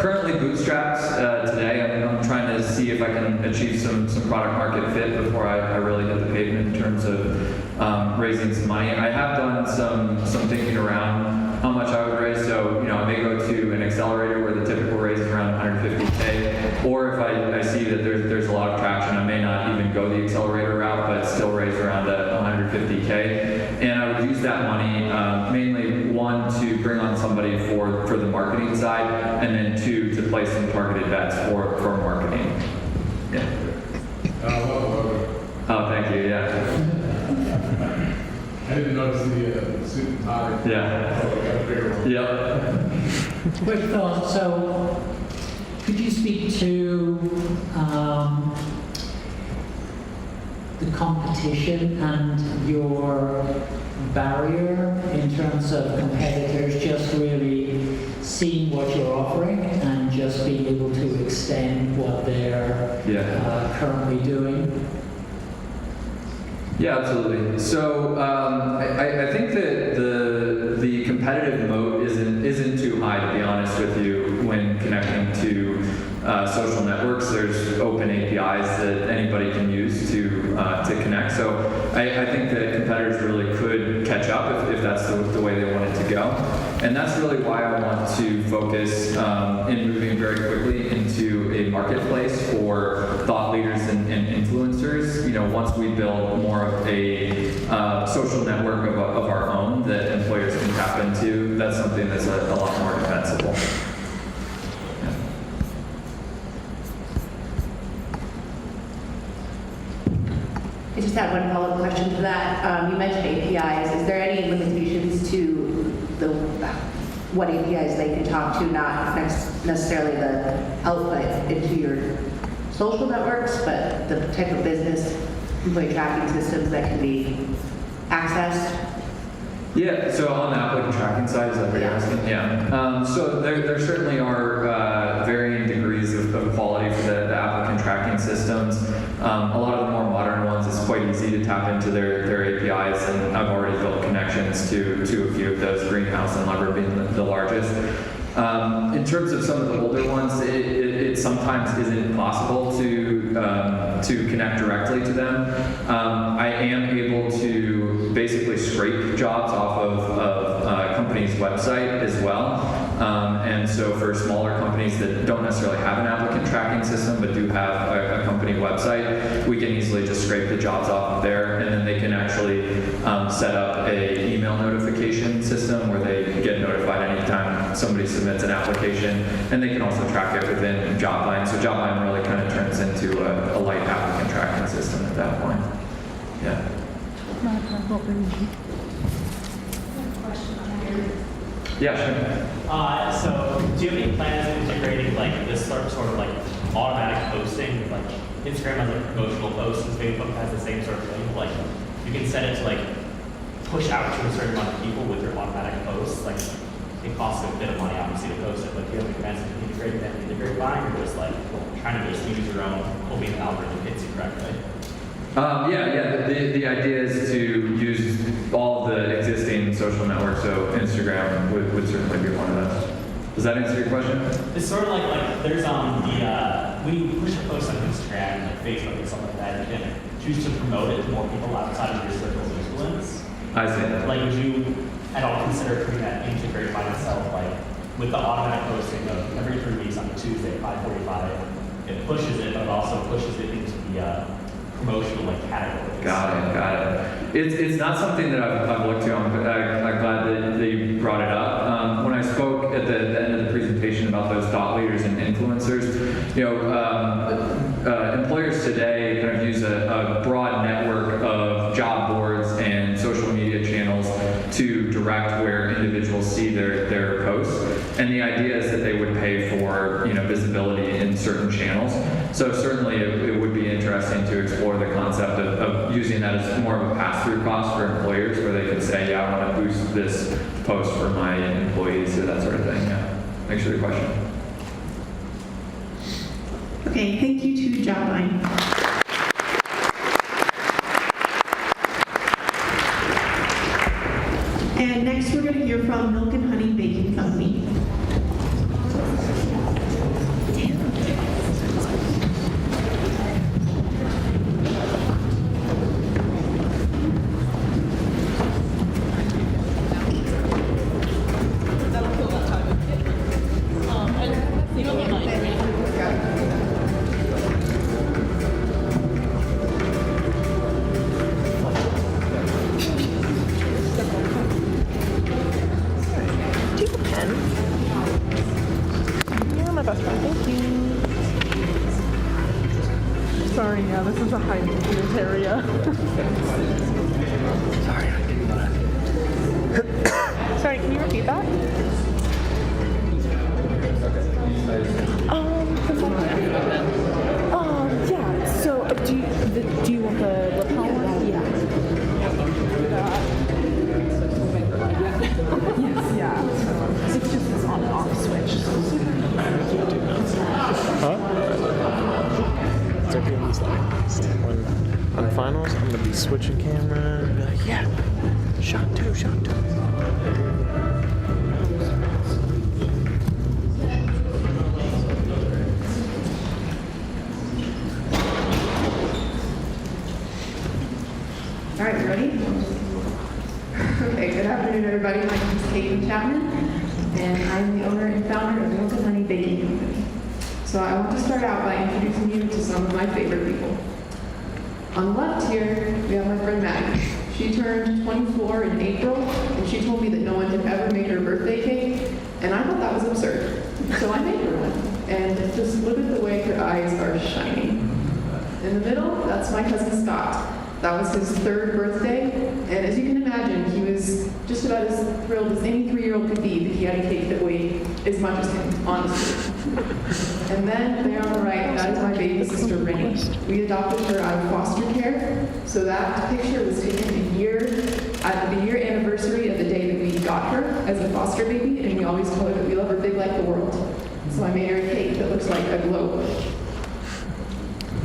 currently bootstraps today. I'm trying to see if I can achieve some product market fit before I really hit the pavement in terms of raising some money. I have done some thinking around how much I would raise. So I may go to an accelerator where the typical raise is around 150K, or if I see that there's a lot of traction, I may not even go the accelerator route, but still raise around 150K. And I would use that money mainly, one, to bring on somebody for the marketing side, and then two, to place some targeted bets for marketing. Yeah. Oh, thank you. Yeah. I didn't notice the suit and tie. Yeah. Yep. Quick thought. So, could you speak to the competition and your barrier in terms of competitors just really seeing what you're offering and just being able to extend what they're currently doing? Yeah, absolutely. So I think that the competitive moat isn't too high, to be honest with you, when connecting to social networks. There's open APIs that anybody can use to connect. So I think that competitors really could catch up if that's the way they want it to go. And that's really why I want to focus in moving very quickly into a marketplace for thought leaders and influencers. Once we build more of a social network of our own that employers can tap into, that's something that's a lot more defensible. I just had one follow-up question to that. You mentioned APIs. Is there any limitations to what APIs they can talk to, not necessarily the output into your social networks, but the type of business employee tracking systems that can be accessed? Yeah, so on the applicant tracking side, is that what you're asking? Yeah. So there certainly are varying degrees of quality for the applicant tracking systems. A lot of the more modern ones, it's quite easy to tap into their APIs, and I've already built connections to a few of those, Greenhouse and Lever being the largest. In terms of some of the older ones, it sometimes isn't possible to connect directly to them. I am able to basically scrape jobs off of a company's website as well. And so for smaller companies that don't necessarily have an applicant tracking system but do have a company website, we can easily just scrape the jobs off of there, and then they can actually set up a email notification system where they get notified anytime somebody submits an application, and they can also track it within Jobline. So Jobline really kind of turns into a light applicant tracking system at that point. Yeah. Yeah, sure. So do you have any plans of integrating like this sort of like automatic posting with like Instagram has like promotional posts and Facebook has the same sort of thing? Like you can set it to like push out to a certain amount of people with your automatic posts. Like it costs a bit of money obviously to post it, but do you have any plans of integrating that into Grapevine or just like trying to just use your own, hoping the algorithm hits you correctly? The idea is to use all of the existing social networks, so Instagram would certainly be one of those. Does that answer your question? It's sort of like there's when you push a post on Instagram, like Facebook and stuff like that, you can choose to promote it to more people outside of your circle of influence. I see. Like would you at all consider putting that into Grapevine itself, like with the automatic posting of every 3 weeks on a Tuesday at 5:45, it pushes it, but it also pushes it into the promotional like categories. Got it. It's not something that I've looked to. I'm glad that you brought it up. When I spoke at the end of the presentation about those thought leaders and influencers, employers today kind of use a broad network of job boards and social media channels to direct where individuals see their posts. And the idea is that they would pay for visibility in certain channels. So certainly it would be interesting to explore the concept of using that as more of a pass-through cost for employers, where they could say, yeah, I want to boost this post for my employees or that sort of thing. Yeah. Thanks for the question. Okay, thank you to Jobline. And next we're going to hear from Milk and Honey Baking Company. Sorry, yeah, this is a high maintenance area. Sorry, I didn't know that. Sorry, can you repeat that? Yeah, so do you want the lapel one? Yeah. Yes, yeah. It's just this on and off switch. It's okay if he's like, on finals, I'm gonna be switching camera and be like, yeah, shot two. All right, ready? Okay, good afternoon, everybody. My name is Caitlin Chapman, and I'm the owner and founder of Milk and Honey Baking Company. So I want to start out by introducing you to some of my favorite people. On the left here, we have my friend Maggie. She turned 24 in April, and she told me that no one had ever made her birthday cake, and I thought that was absurd. So I made her one, and just look at the way her eyes are shining. In the middle, that's my cousin Scott. That was his 3rd birthday, and as you can imagine, he was just about as thrilled as any 3-year-old could be that he had a cake that weighed as much as him, honestly. And then, there on the right, that is my baby sister, Rennie. We adopted her out of foster care, so that picture was taken at the year anniversary of the day that we got her as a foster baby, and we always told her that we love her big like the world. So I made her a cake that looks like a globe.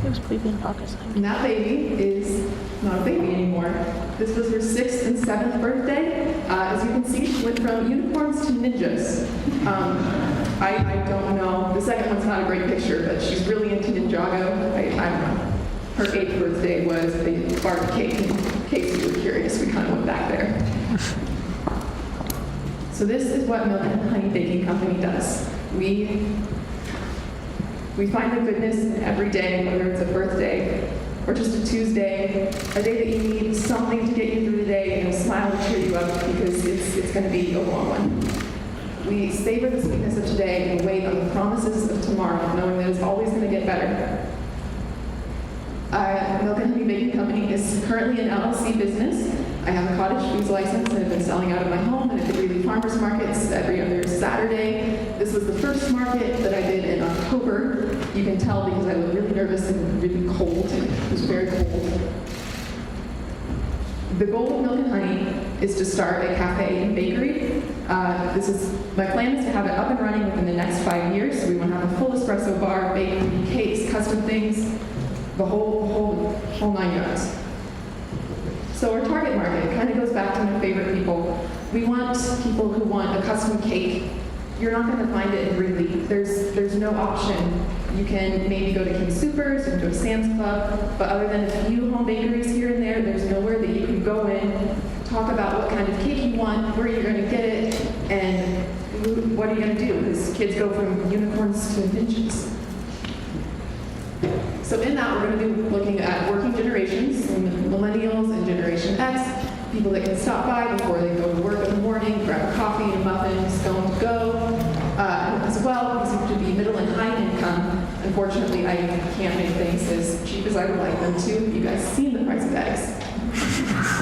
And that baby is not a baby anymore. This was her 6th and 7th birthday. As you can see, she went from unicorns to ninjas. I don't know. The second one's not a great picture, but she's really into Ninjago. I don't know. Her 8th birthday was a Barbie cake. In case you were curious, we kind of went back there. So this is what Milk and Honey Baking Company does. We find the goodness in every day, whether it's a birthday or just a Tuesday, a day that you need something to get you through the day and a smile to cheer you up because it's going to be a long one. We savor the sweetness of today and wait on the promises of tomorrow, knowing that it's always going to get better. Milk and Honey Baking Company is currently an LLC business. I have a cottage foods license and have been selling out of my home and at the Greeley Farmers Markets every other Saturday. This was the first market that I did in October. You can tell because I look really nervous and really cold. It was very cold. The goal of Milk and Honey is to start a cafe and bakery. My plan is to have it up and running within the next 5 years. So we want to have a full espresso bar, bakery, cakes, custom things, the whole 9 yards. So our target market kind of goes back to my favorite people. We want people who want a custom cake. You're not going to find it in Greeley. There's no option. You can maybe go to King Soopers, you can go to Sam's Club, but other than a few home bakeries here and there, there's nowhere that you can go in, talk about what kind of cake you want, where you're going to get it, and what are you going to do? Because kids go from unicorns to ninjas. So in that, we're going to be looking at working generations, millennials and Generation X, people that can stop by before they go to work in the morning, grab a coffee and muffins, stone to go. As well, these have to be middle and high income. Unfortunately, I can't make things as cheap as I would like them to. You guys seen the price of eggs.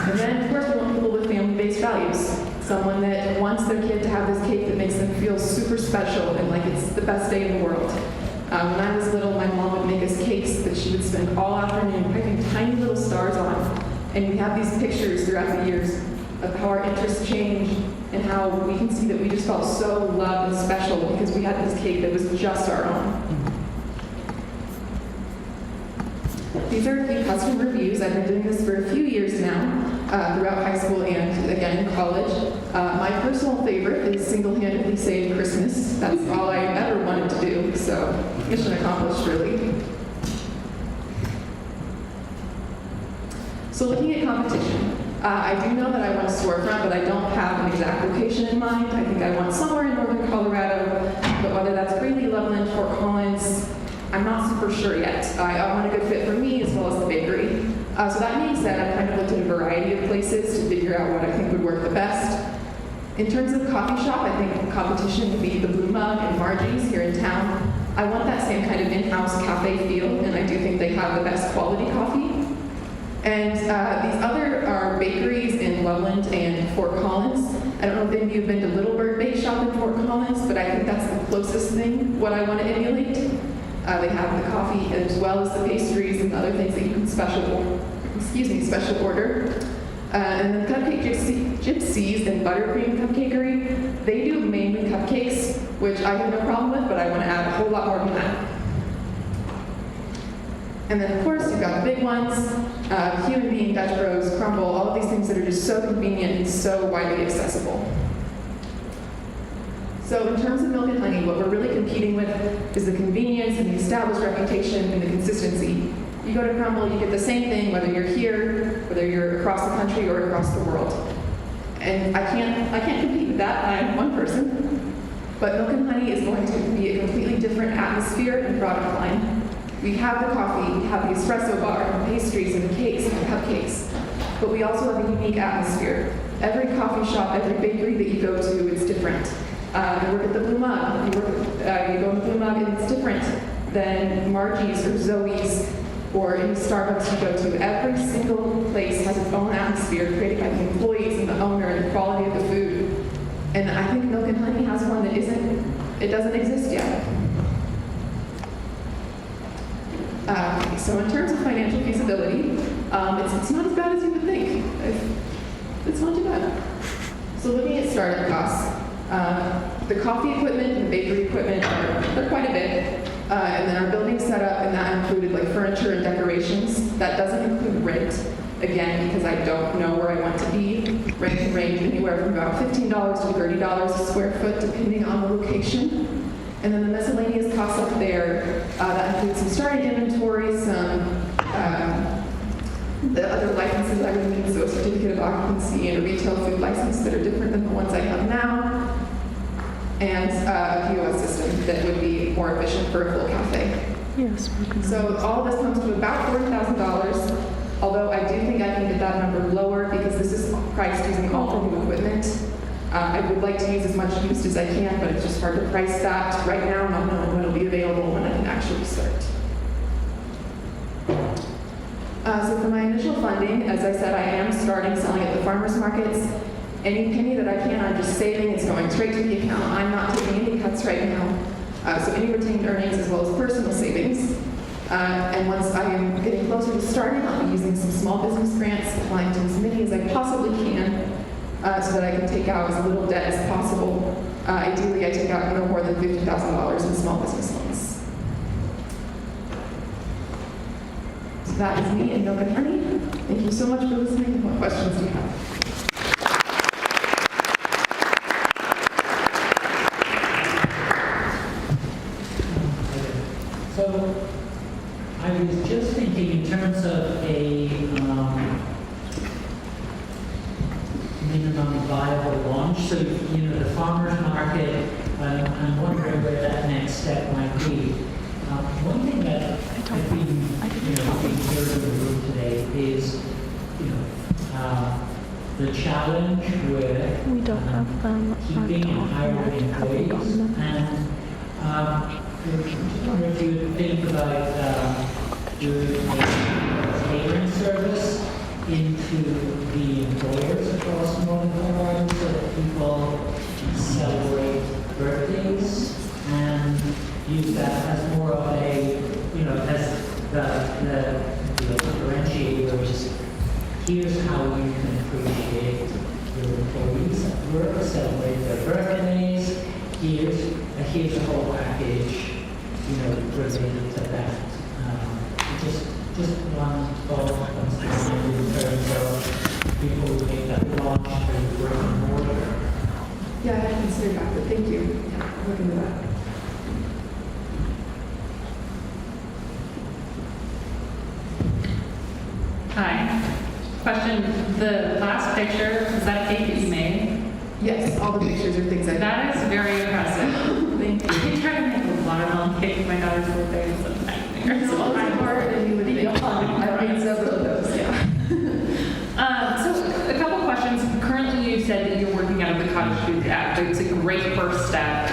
And then, of course, we want people with family-based values. Someone that wants their kid to have this cake that makes them feel super special and like it's the best day in the world. When I was little, my mom would make us cakes that she would spend all afternoon picking tiny little stars on. And we have these pictures throughout the years of how our interests change and how we can see that we just felt so loved and special because we had this cake that was just our own. These are a few custom reviews. I've been doing this for a few years now, throughout high school and again in college. My personal favorite is Single-Handedly Saved Christmas. That's all I ever wanted to do, so mission accomplished, really. So looking at competition, I do know that I want a storefront, but I don't have an exact location in mind. I think I want somewhere in northern Colorado, but whether that's Greeley, Loveland, Fort Collins, I'm not super sure yet. I want a good fit for me as well as the bakery. So that being said, I've kind of looked at a variety of places to figure out what I think would work the best. In terms of coffee shop, I think competition would be the Blue Mug and Margie's here in town. I want that same kind of in-house cafe feel, and I do think they have the best quality coffee. And these other are bakeries in Loveland and Fort Collins. I don't know if any of you have been to Little Bird Bake Shop in Fort Collins, but I think that's the closest thing, what I want to emulate. They have the coffee as well as the pastries and other things that you can special order. And then Cupcake Gypsies and Buttercream Cupcakery, they do mainly cupcakes, which I have no problem with, but I want to add a whole lot more than that. And then, of course, you've got the big ones, Human Bean, Dutch Bros, Crumble, all of these things that are just so convenient and so widely accessible. So in terms of Milk and Honey, what we're really competing with is the convenience and the established reputation and the consistency. You go to Crumble, you get the same thing whether you're here, whether you're across the country or across the world. And I can't compete with that. I'm one person. But Milk and Honey is going to be a completely different atmosphere and product line. We have the coffee, we have the espresso bar, and the pastries, and the cakes, and the cupcakes. But we also have a unique atmosphere. Every coffee shop, every bakery that you go to is different. You work at the Blue Mug, you go to the Blue Mug, and it's different than Margie's or Zoe's or any Starbucks you go to. Every single place has its own atmosphere created by the employees and the owner and the quality of the food. And I think Milk and Honey has one that doesn't exist yet. So in terms of financial feasibility, it's not as bad as you would think. It's not too bad. So looking at startup costs, the coffee equipment and the bakery equipment they're quite a bit. And then our building setup, and that included like furniture and decorations. That doesn't include rent, again, because I don't know where I want to be. Rent can range anywhere from about $15 to $30 a square foot, depending on the location. And then the miscellaneous costs up there, that includes some starting inventory, some the other licenses I would need, so a certificate of occupancy and a retail food license that are different than the ones I have now, and a POS system that would be more efficient for a full cafe. Yes. So all of this comes to about $40,000, although I do think I can get that number lower because this is priced using all the new equipment. I would like like to use as much used as I can, but it's just hard to price that right now, not knowing when it'll be available when I can actually start. So for my initial funding, as I said, I am starting selling at the farmers markets. Any penny that I can, I'm just saving. It's going straight to the account. I'm not taking any cuts right now. So any retained earnings as well as personal savings. And once I am getting closer to starting, I'll be using some small business grants, applying to as many as I possibly can, so that I can take out as little debt as possible. Ideally, I take out no more than $50,000 in small business loans. So that is me and nobody honey. Thank you so much for listening. What questions do you have? So I was just thinking in terms of a minimum viable launch. So, the farmer's market, I'm wondering where that next step might be. One thing that I've been, being here in the room today is, the challenge with We don't have them keeping and hiring employees. And I wonder if you would think about doing a catering service into the employers across Northern Colorado so that people celebrate birthdays and use that as more of a, as the differentiator, which is here's how you can appreciate your employees at work, celebrate their birthdays, here's a whole package, related to that. Just one thought comes to mind in terms of people who make that launch to brick and mortar. Yeah, I hadn't considered that, but thank you. Yeah, I'll look into that. Hi. Question, the last picture, is that a cake that you made? Yes, all the pictures are things I made. That is very impressive. Thank you. I tried to make a watermelon cake for my daughter's birthday. It's a nightmare. It's all hard and you would think I've made several of those, yeah. So a couple questions. Currently, you said that you're working out of the Cottage Food Act. It's a great first step.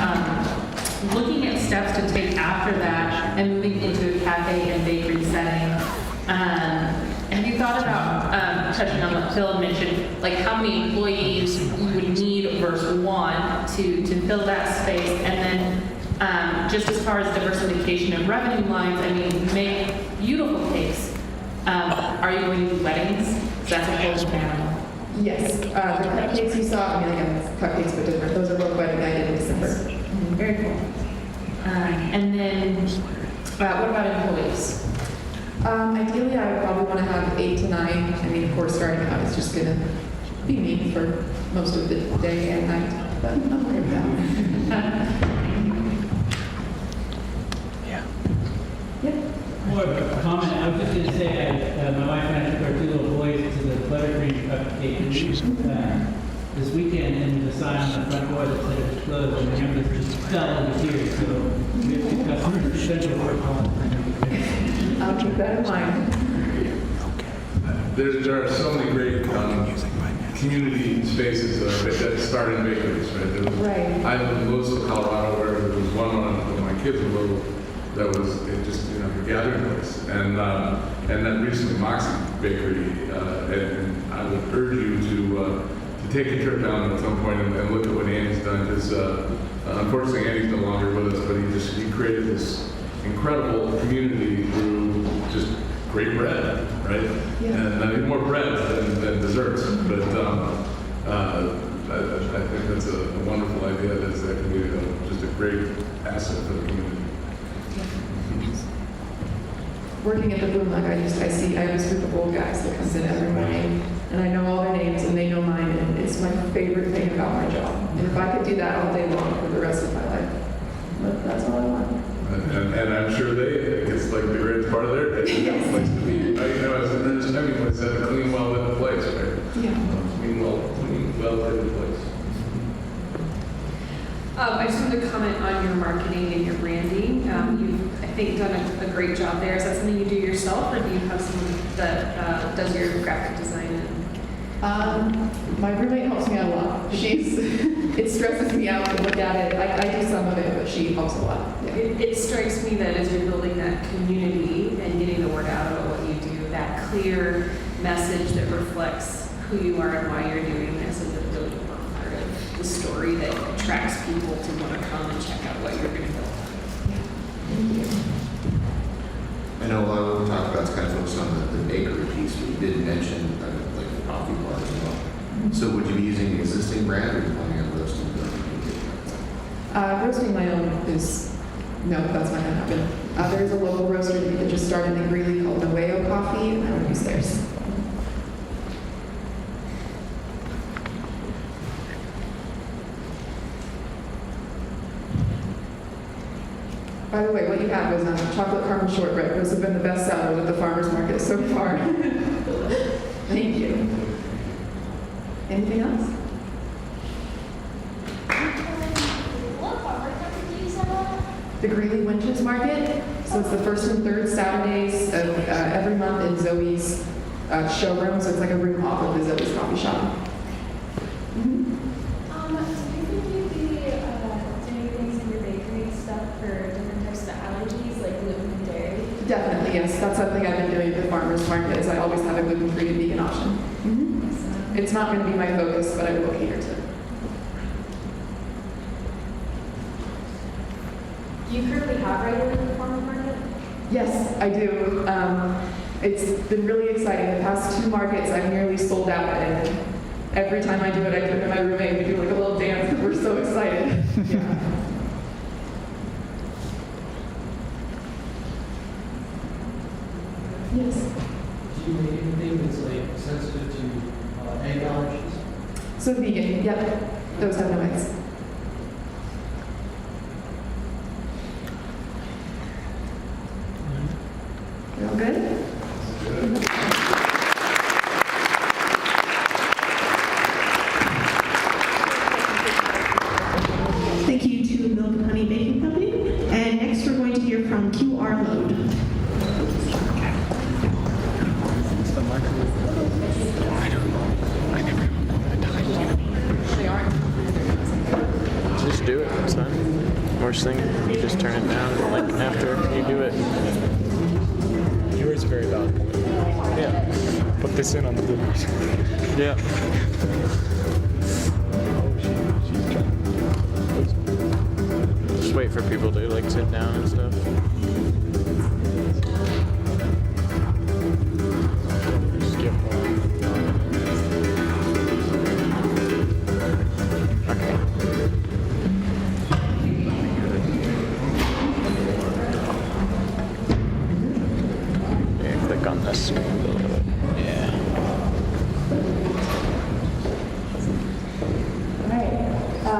Looking at steps to take after that and moving into a cafe and bakery setting, have you thought about touching on what Phil mentioned, like how many employees you would need versus want to fill that space, and then just as far as diversification of revenue lines, I mean, you make beautiful cakes. Are you going to do weddings? That's a whole panel. Yes, the cupcakes you saw, again, cupcakes but different. Those are both wedding I did in December. Very cool. And then, what about employees? Ideally, I would probably want to have 8 to 9. Of course, starting out is just going to be me for most of the day and night, but I'm okay with that. Yeah. More of a comment. I was just going to say, my wife and I took our 2 little boys to the Buttercream Cupcake this weekend, and the sign on the front door that said it was closed, and the members just fell into tears. So we have 2 customers who said they were calling. I'll keep that in mind. There are so many great community spaces that start in bakeries, right? Right. I live in Louisville, Colorado, where there was one when my kids were little that was just a gathering place, and then recently Moxie Bakery, and I would urge you to take a trip down at some point and look at what Andy's done, because unfortunately Andy's no longer with us, but he created this incredible community through just great bread, right? Yeah. And more bread than desserts, but I think that's a wonderful idea. That can be just a great asset for the community. Working at the Boom Lug, I have this group of old guys that comes in every morning, and I know all their names and they know mine, and it's my favorite thing about my job. And if I could do that all day long for the rest of my life, but that's all I want. And I'm sure they think it's like the greatest part of their day. Yes. Place to be. As Ernest Hemingway said, a clean, well-lit place, right? Yeah. Clean, well-lit place. I just wanted to comment on your marketing and your branding. You've, I think, done a great job there. Is that something you do yourself, or do you have someone that does your graphic design? My roommate helps me out a lot. She's It stresses me out to look at it. I do some of it, but she helps a lot. Yeah. It strikes me that as you're building that community and getting the word out about what you do, that clear message that reflects who you are and why you're doing this is a really important part of the story that attracts people to want to come and check out what you're going to build. Thank you. I know a lot of what we talked about is kind of focused on the bakery piece, but you did mention like the coffee bar as well. So would you be using the existing brand or are you planning on roasting the Roasting my own is, no, that's not gonna happen. There's a local roaster that just started in Greeley called Nuevo Coffee, and I would use theirs. By the way, what you had was chocolate caramel shortbread. Those have been the best sellers at the farmer's market so far. Thank you. Anything else? What farmer market do you sell at? The Greeley Winches Market. So it's the first and third Saturdays of every month in Zoe's showroom. So it's like a room off of the Zoe's coffee shop. Do you think you'd be doing things in your bakery stuff for different types of allergies, like gluten and dairy? Definitely, yes. That's something I've been doing at the farmer's market is I always have a gluten-free and vegan option. It's not going to be my focus, but I will cater to it. Do you currently have regular at the farmer's market? Yes, I do. It's been really exciting. The past 2 markets, I've nearly sold out, and every time I do it, I turn to my roommate and we do like a little dance because we're so excited. Yeah. Yes. Do you make anything that's like sensitive to egg allergies? So vegan, yep. Those have no eggs. You all good? Thank you to Milk and Honey Baking Company. And next we're going to hear from QR Load. Just do it, son. Worst thing, you just turn it down, and like after you do it. Yours is very valuable. Yeah. Put this in on the bloopers. Yeah. Just wait for people to like sit down and stuff. Skip one. Okay. Yeah, click on this. Yeah.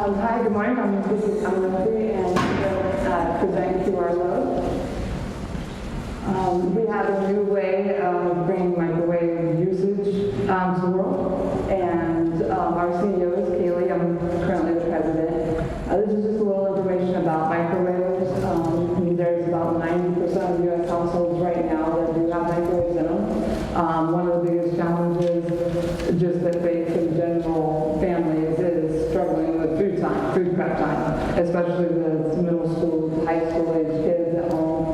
Hi, good morning. This is Emily, and I'm going to present QR Load. We have a new way of bringing microwave usage to the world, and our CEO is Kaylee. I'm currently the president. This is just a little information about microwaves. There's about 90% of U.S. households right now that do have microwaves in them. One of the biggest challenges just that face in general families is struggling with food prep time, especially with middle school, high school age kids at home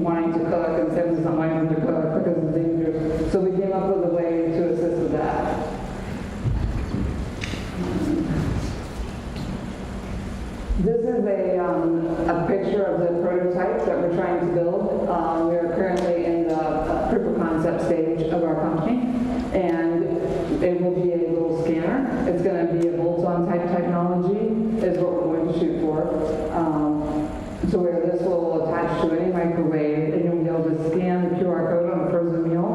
wanting to cook and siblings not wanting to cook because it's dangerous. So we came up with a way to assist with that. This is a picture of the prototype that we're trying to build. We are currently in the proof of concept stage of our company, and it will be a little scanner. It's going to be a bolt-on type technology is what we're going to shoot for. So where this will attach to any microwave, and you'll be able to scan the QR code on a frozen meal,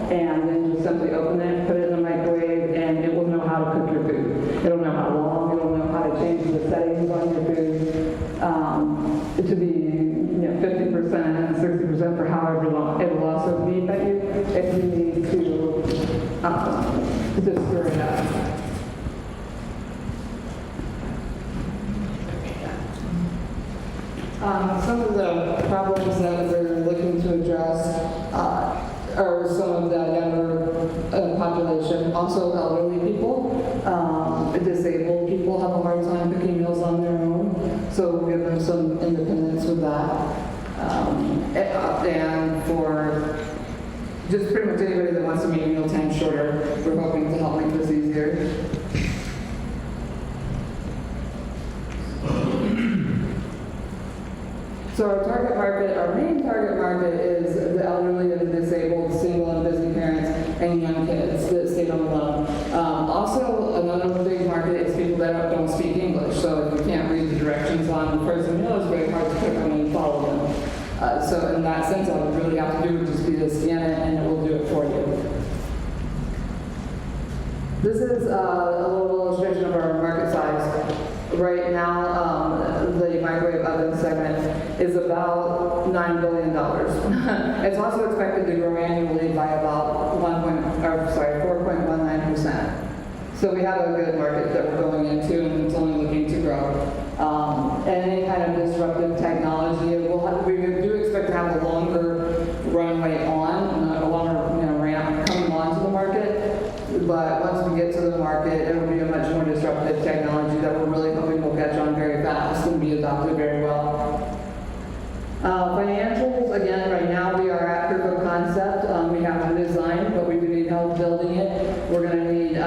and then just simply open it, put it in the microwave, and it will know how to cook your food. It'll know how long, it'll know how to change the settings on your food to be 50% and 60% for however long. It will also beep at you if you need to stir it up. Some of the problems that we're looking to address are some of the younger population, also elderly people. have a hard time cooking meals on their own, so we'll give them some independence with that. And for just pretty much anybody that wants to make meal time shorter, we're hoping to help make this easier. So our target market, our main target market is the elderly and the disabled, single and busy parents, and young kids that stay home alone. Also, another big market is people that don't speak English. So if you can't read the directions on the frozen meal, it's very hard to click on and follow them. So in that sense, all you really have to do is just be to scan it, and it will do it for you. This is a little illustration of our market size. Right now, the microwave oven segment is about $9 billion. It's also expected to grow annually by about 4.19%. So we have a good market that we're going into, and it's only looking to grow. Any kind of disruptive technology, we do expect to have a longer runway on, a longer ramp coming onto the market. But once we get to the market, it will be a much more disruptive technology that we're really hoping will catch on very fast and be adopted very well. Financials, again, right now we are at proof of concept. We have the design, but we do need help building it. We're going to need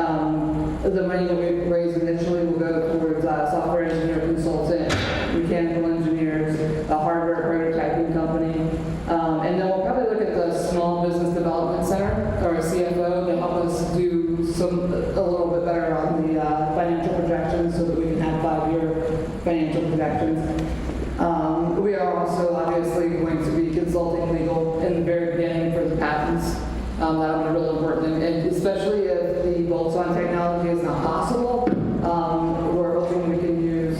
the money that we raise initially will go towards software engineer consultant, mechanical engineers, a hardware prototyping company, and then we'll probably look at the Small Business Development Center, or a CFO, to help us do a little bit better on the financial projections so that we can have 5-year financial projections. We are also obviously going to be consulting legal in the very beginning for the patents. That'll be really important, and especially if the bolts-on technology is not possible, we're hoping we can use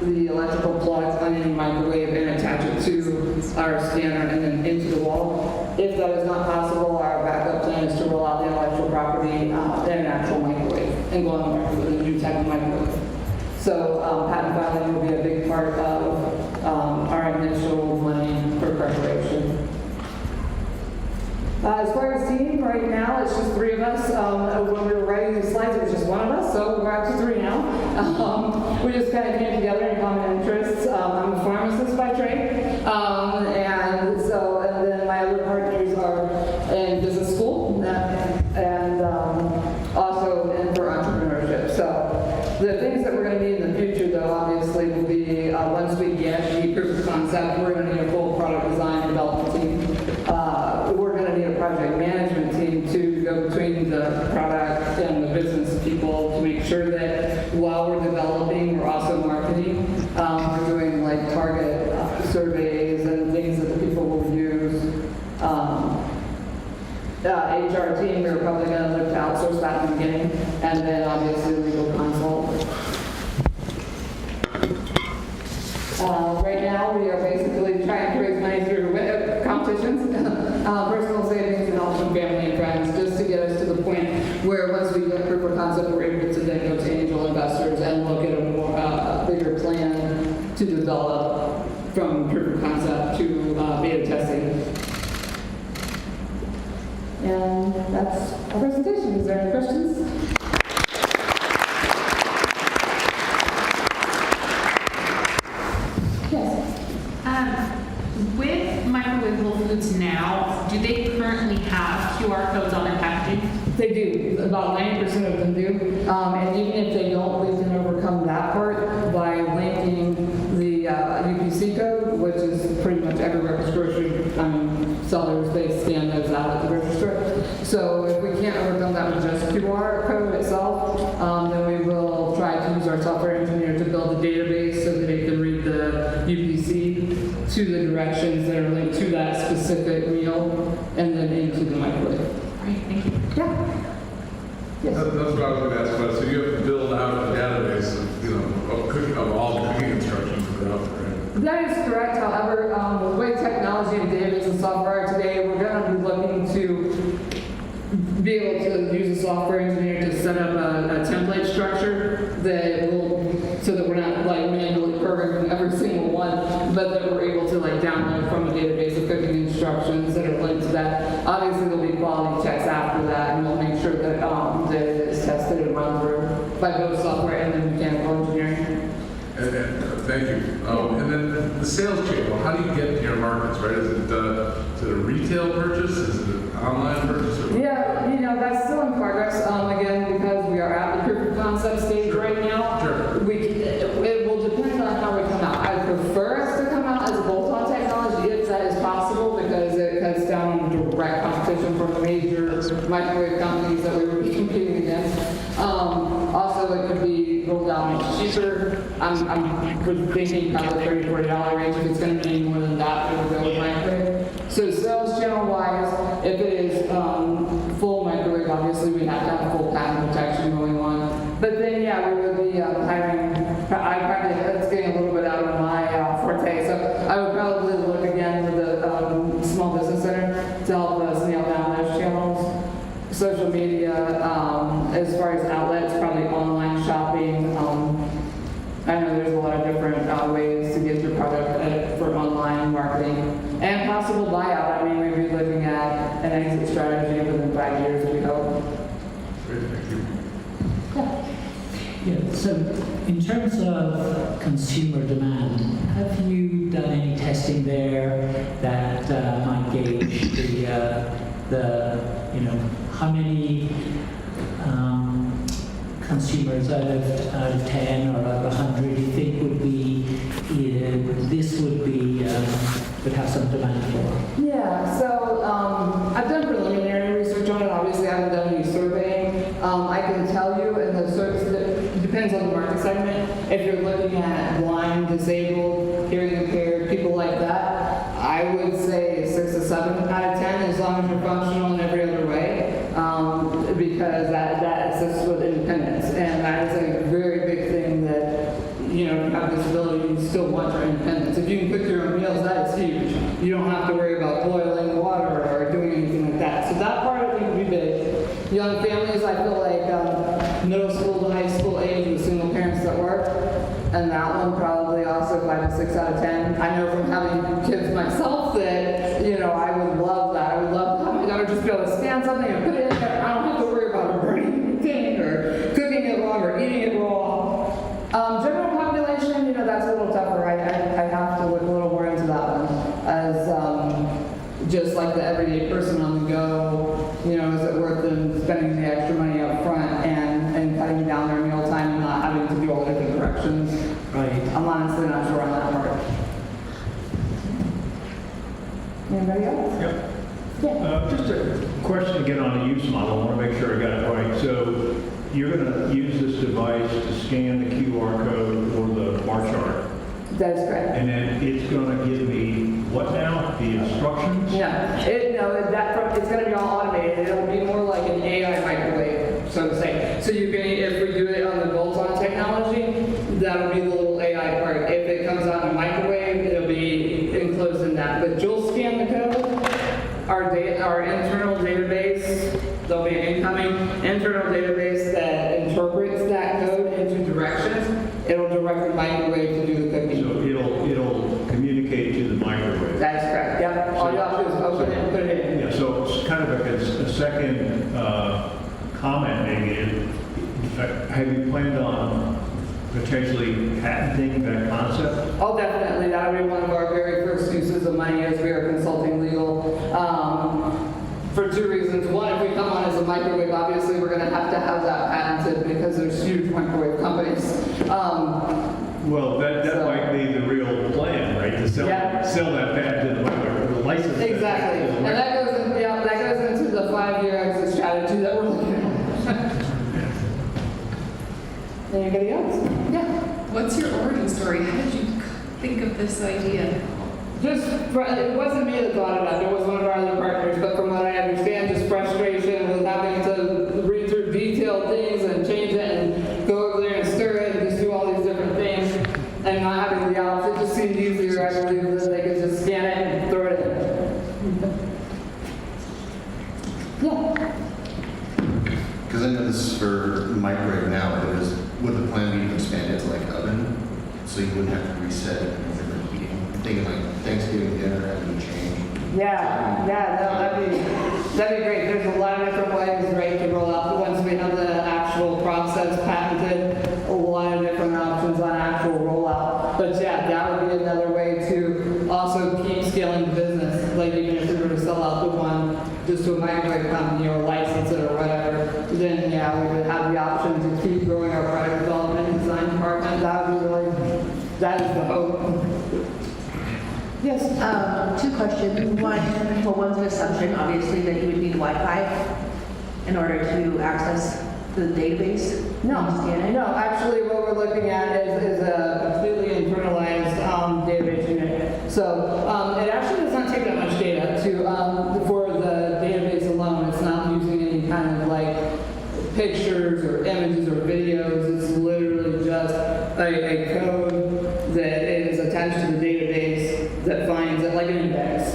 the electrical plugs on any microwave and attach it to our scanner and then into the wall. If that is not possible, our backup plan is to roll out the intellectual property in an actual microwave and go on the market with a new type of microwave. So patent filing will be a big part of our initial money for preparation. As far as team, right now it's just 3 of us. When we were writing these slides, it was just 1 of us, so we're up to 3 now. We just kind of came together in common interests. I'm a pharmacist by trade, and then my other partners are in business school and also in for entrepreneurship. So the things that we're going to need in the future, though, obviously, will be once we get the proof of concept, we're going to need a full product design development team. We're going to need a project management team to go between the product and the business people to make sure that while we're developing, we're also marketing. We're doing like target surveys and things that the people will use. HR team, we're probably going to look to outsource that in the beginning, and then obviously legal consult. Right now, we are basically trying to raise money through competitions, personal savings, and help from family and friends, just to get us to the point where once we get proof of concept, we're able to then go to angel investors and look at a more bigger plan to develop from proof of concept to beta testing. And that's our presentation. Is there any questions? With microwave Whole Foods now, do they currently have QR codes on their packaging? They do. About 90% of them do. And even if they don't, we can overcome that part by linking the UPC code, which is pretty much everywhere at the grocery. Sellers, they scan those out at the grocery store. So if we can't overcome that with just QR code itself, then we will try to use our software engineer to build a database so that they can read the UPC to the directions that are linked to that specific meal and then into the microwave. Great, thank you. Yeah. Yes. That's what I was going to ask about. So you have to build out a database of all the cooking instructions that are out there. That is correct. However, the way technology and database and software are today, we're going to be looking to be able to use a software engineer to set up a template structure that will, so that we're not like manually programming every single one, but that we're able to like download from a database of cooking instructions that are linked to that. Obviously, there'll be quality checks after that, and we'll make sure that that it's tested and run through by both software and the mechanical engineer. Thank you. And then the sales channel, how do you get to your markets, right? Is it a retail purchase? Is it an online purchase? Or Yeah, that's still in progress. Again, because we are at the proof of concept stage right now, it will depend on how we come out. I prefer us to come out as a bolt-on technology if that is possible, because it cuts down direct competition from the major microwave companies that we would be competing against. Also, it could be rolled out much cheaper. I'm thinking probably $30-$40 range. If it's going to be more than that, we would go with microwave. So sales channel-wise, if it is full microwave, obviously we have to have full patent protection going on. But then, yeah, we would be hiring. That's getting a little bit out of my forte. So I would probably look again to the Small Business Center to help us nail down those channels. Social media, as far as outlets, probably online shopping. I know there's a lot of different ways to get your product for online marketing and possible buyout. I mean, we'd be looking at an exit strategy within 5 years, we hope. Great, thank you. Yeah, so in terms of consumer demand, have you done any testing there that might gauge how many consumers out of 10 or out of 100 you think would be would have some demand for? Yeah, so I've done preliminary research on it. Obviously, I haven't done any surveying. I can tell you, and it depends on the market segment. If you're looking at blind, disabled, hearing impaired, people like that, I would say 6 to 7 out of 10, as long as you're functional in every other way, because that assists with independence, and that is a very big thing that. If you have disability, you still want your independence. If you can cook your own meals, that is huge. You don't have to worry about boiling water or doing anything like that. So that part I think would be big. Young families, I feel like middle school to high school age with single parents that work, and that one probably also 5 to 6 out of 10. I know from having kids myself that, I would love that. I would love to have my daughter just be able to scan something and put it in there. I don't have to worry about her burning anything or cooking it wrong or eating it raw. General population, that's a little tougher. I have to look a little more into that one. As just like the everyday person on the go, is it worth them spending the extra money up front and cutting down their meal time and not having to do all the different corrections? Right. I'm honestly not sure on that part. Anybody else? Yep. Yeah. Just a question again on the use model. I want to make sure I got it right. So you're going to use this device to scan the QR code or the bar chart. That is correct. And then it's going to give me what now? The instructions? Yeah. It's going to be all automated. It'll be more like an AI microwave, so to say. So you can, if we do it on the bolt-on technology, that'll be the little AI part. If it comes out in a microwave, it'll be enclosed in that. But you'll scan the code. Our internal database, there'll be an incoming internal database that interprets that code into directions. It'll direct the microwave to do the cooking. So it'll communicate to the microwave. That's correct. Yep. All you have to do is open it and put it in. Yeah. So it's kind of like a second comment maybe. Have you planned on potentially patenting that concept? Oh, definitely. That would be one of our very first uses of money as we are consulting legal. For 2 reasons. One, if we come on as a microwave, obviously we're going to have that patented because there's huge microwave companies. Well, that might be the real plan, right? To sell that patent to the microwave, the license. Exactly. And that goes into the 5-year exit strategy that we're looking at. Anybody else? Yeah. What's your origin story? How did you think of this idea? It wasn't me that thought it up. It was one of our other partners. But from what I understand, just frustration with having to read through detailed things and change it and go over there and stir it and just do all these different things and not having the option. It just seemed easier, I believe, that they could just scan it and throw it in. Yeah. Because I know this is for microwave now, but would the plan be to expand it to like oven, so you wouldn't have to reset it and different heating? I'm thinking like Thanksgiving dinner having to change. Yeah, no, that'd be great. There's a lot of different ways, right, to roll out. Once we have the actual process patented, a lot of different options on actual rollout But yeah, that would be another way to also keep scaling the business. Like even if we were to sell out the one just to a microwave company or license it or whatever, then yeah, we would have the option to keep growing our product development and design department. That would be really, that is the hope. Yes. Two questions. One's an assumption, obviously, that you would need Wi-Fi in order to access the database. No, actually what we're looking at is a completely internalized database unit. So it actually does not take that much data for the database alone. It's not using any kind of like pictures or images or videos. It's literally just a code that is attached to the database that finds it like an index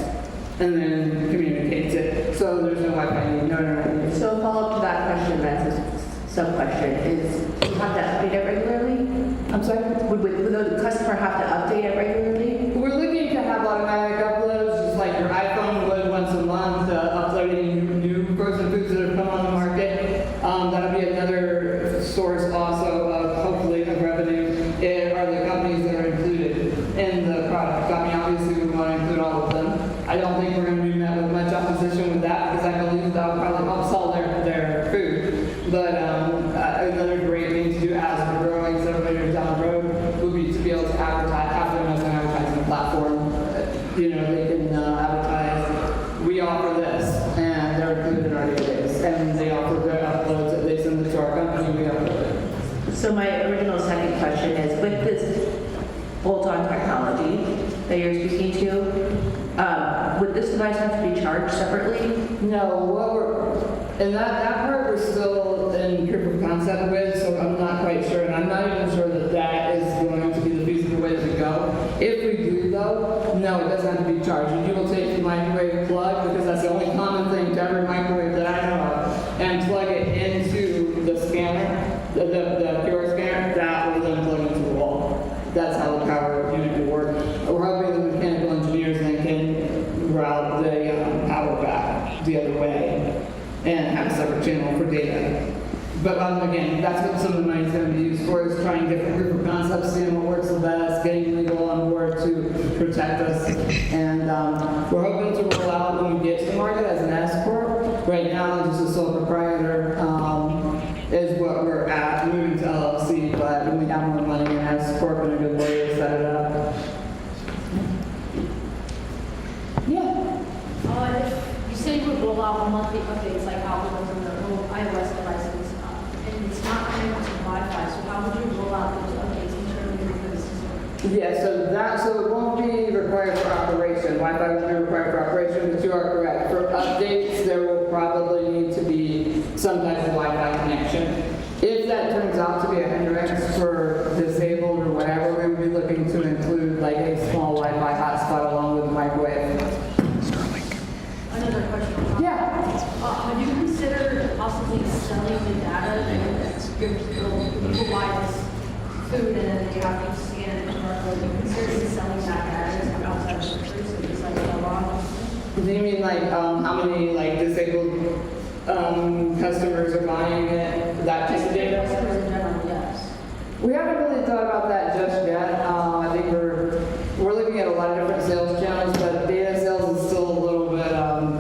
and then communicates it. So there's no Wi-Fi need. No. So a follow-up to that question, that's a sub-question, is do you have to update it regularly? I'm sorry? Would the customer have to update it regularly? We're looking to have automatic uploads, just like your iPhone would once a month, uploading new frozen foods that have come on the market. That'll be another source also of hopefully of revenue. Are the companies that are included in the product. I mean, obviously we want to include all of them. I don't think we're going to be met with much opposition with that because I believe that will probably help sell their food. But another great thing to do as we're growing several years down the road would be to be able to advertise, have them as an advertising platform. They can advertise, we offer this, and they're included in our database. And they offer their uploads that they send it to our company, we upload it. So my original second question is, with this bolt-on technology that you're speaking to, would this device have to be charged separately? No, and that part we're still in proof of concept with, so I'm not quite sure, and I'm not even sure that is going to be the feasible way to go. If we do though, no, it doesn't have to be charged. You will take the microwave plug, because that's the only common thing to every microwave that I know of, and plug it into the scanner, the pure scanner, that will then plug into the wall. That's how the power unit will work. We're hoping the mechanical engineers then can route the power back the other way and have a separate channel for data. But again, that's what some of the money is going to be used for, is trying different proof of concepts, seeing what works the best, getting legal on board to protect us. And we're hoping to roll out when we get to the market as an S Corp. Right now, just a sole proprietor is what we're at, moving to LLC, but when we have more money in S Corp and a good way to set it up. Yeah. You say you would roll out monthly updates like Apple does on their own iOS devices, and it's not connected to Wi-Fi, so how would you roll out those updates internally for the system? Yeah, so it won't be required for operation. Wi-Fi won't be required for operation, but you are correct. For updates, there will probably need to be some type of Wi-Fi connection. If that turns out to be a hindrance for disabled or whatever, we would be looking to include like a small Wi-Fi hotspot along with the microwave. Another question. Yeah. Have you considered possibly selling the data that people provide this food and then they have to scan it and barcode? Have you considered selling that data outside of the country, so just like along? Do you mean like how many like disabled customers are buying it? That type of data? Customers in general, yes. We haven't really thought about that just yet. I think we're looking at a lot of different sales channels, but data sales is still a little bit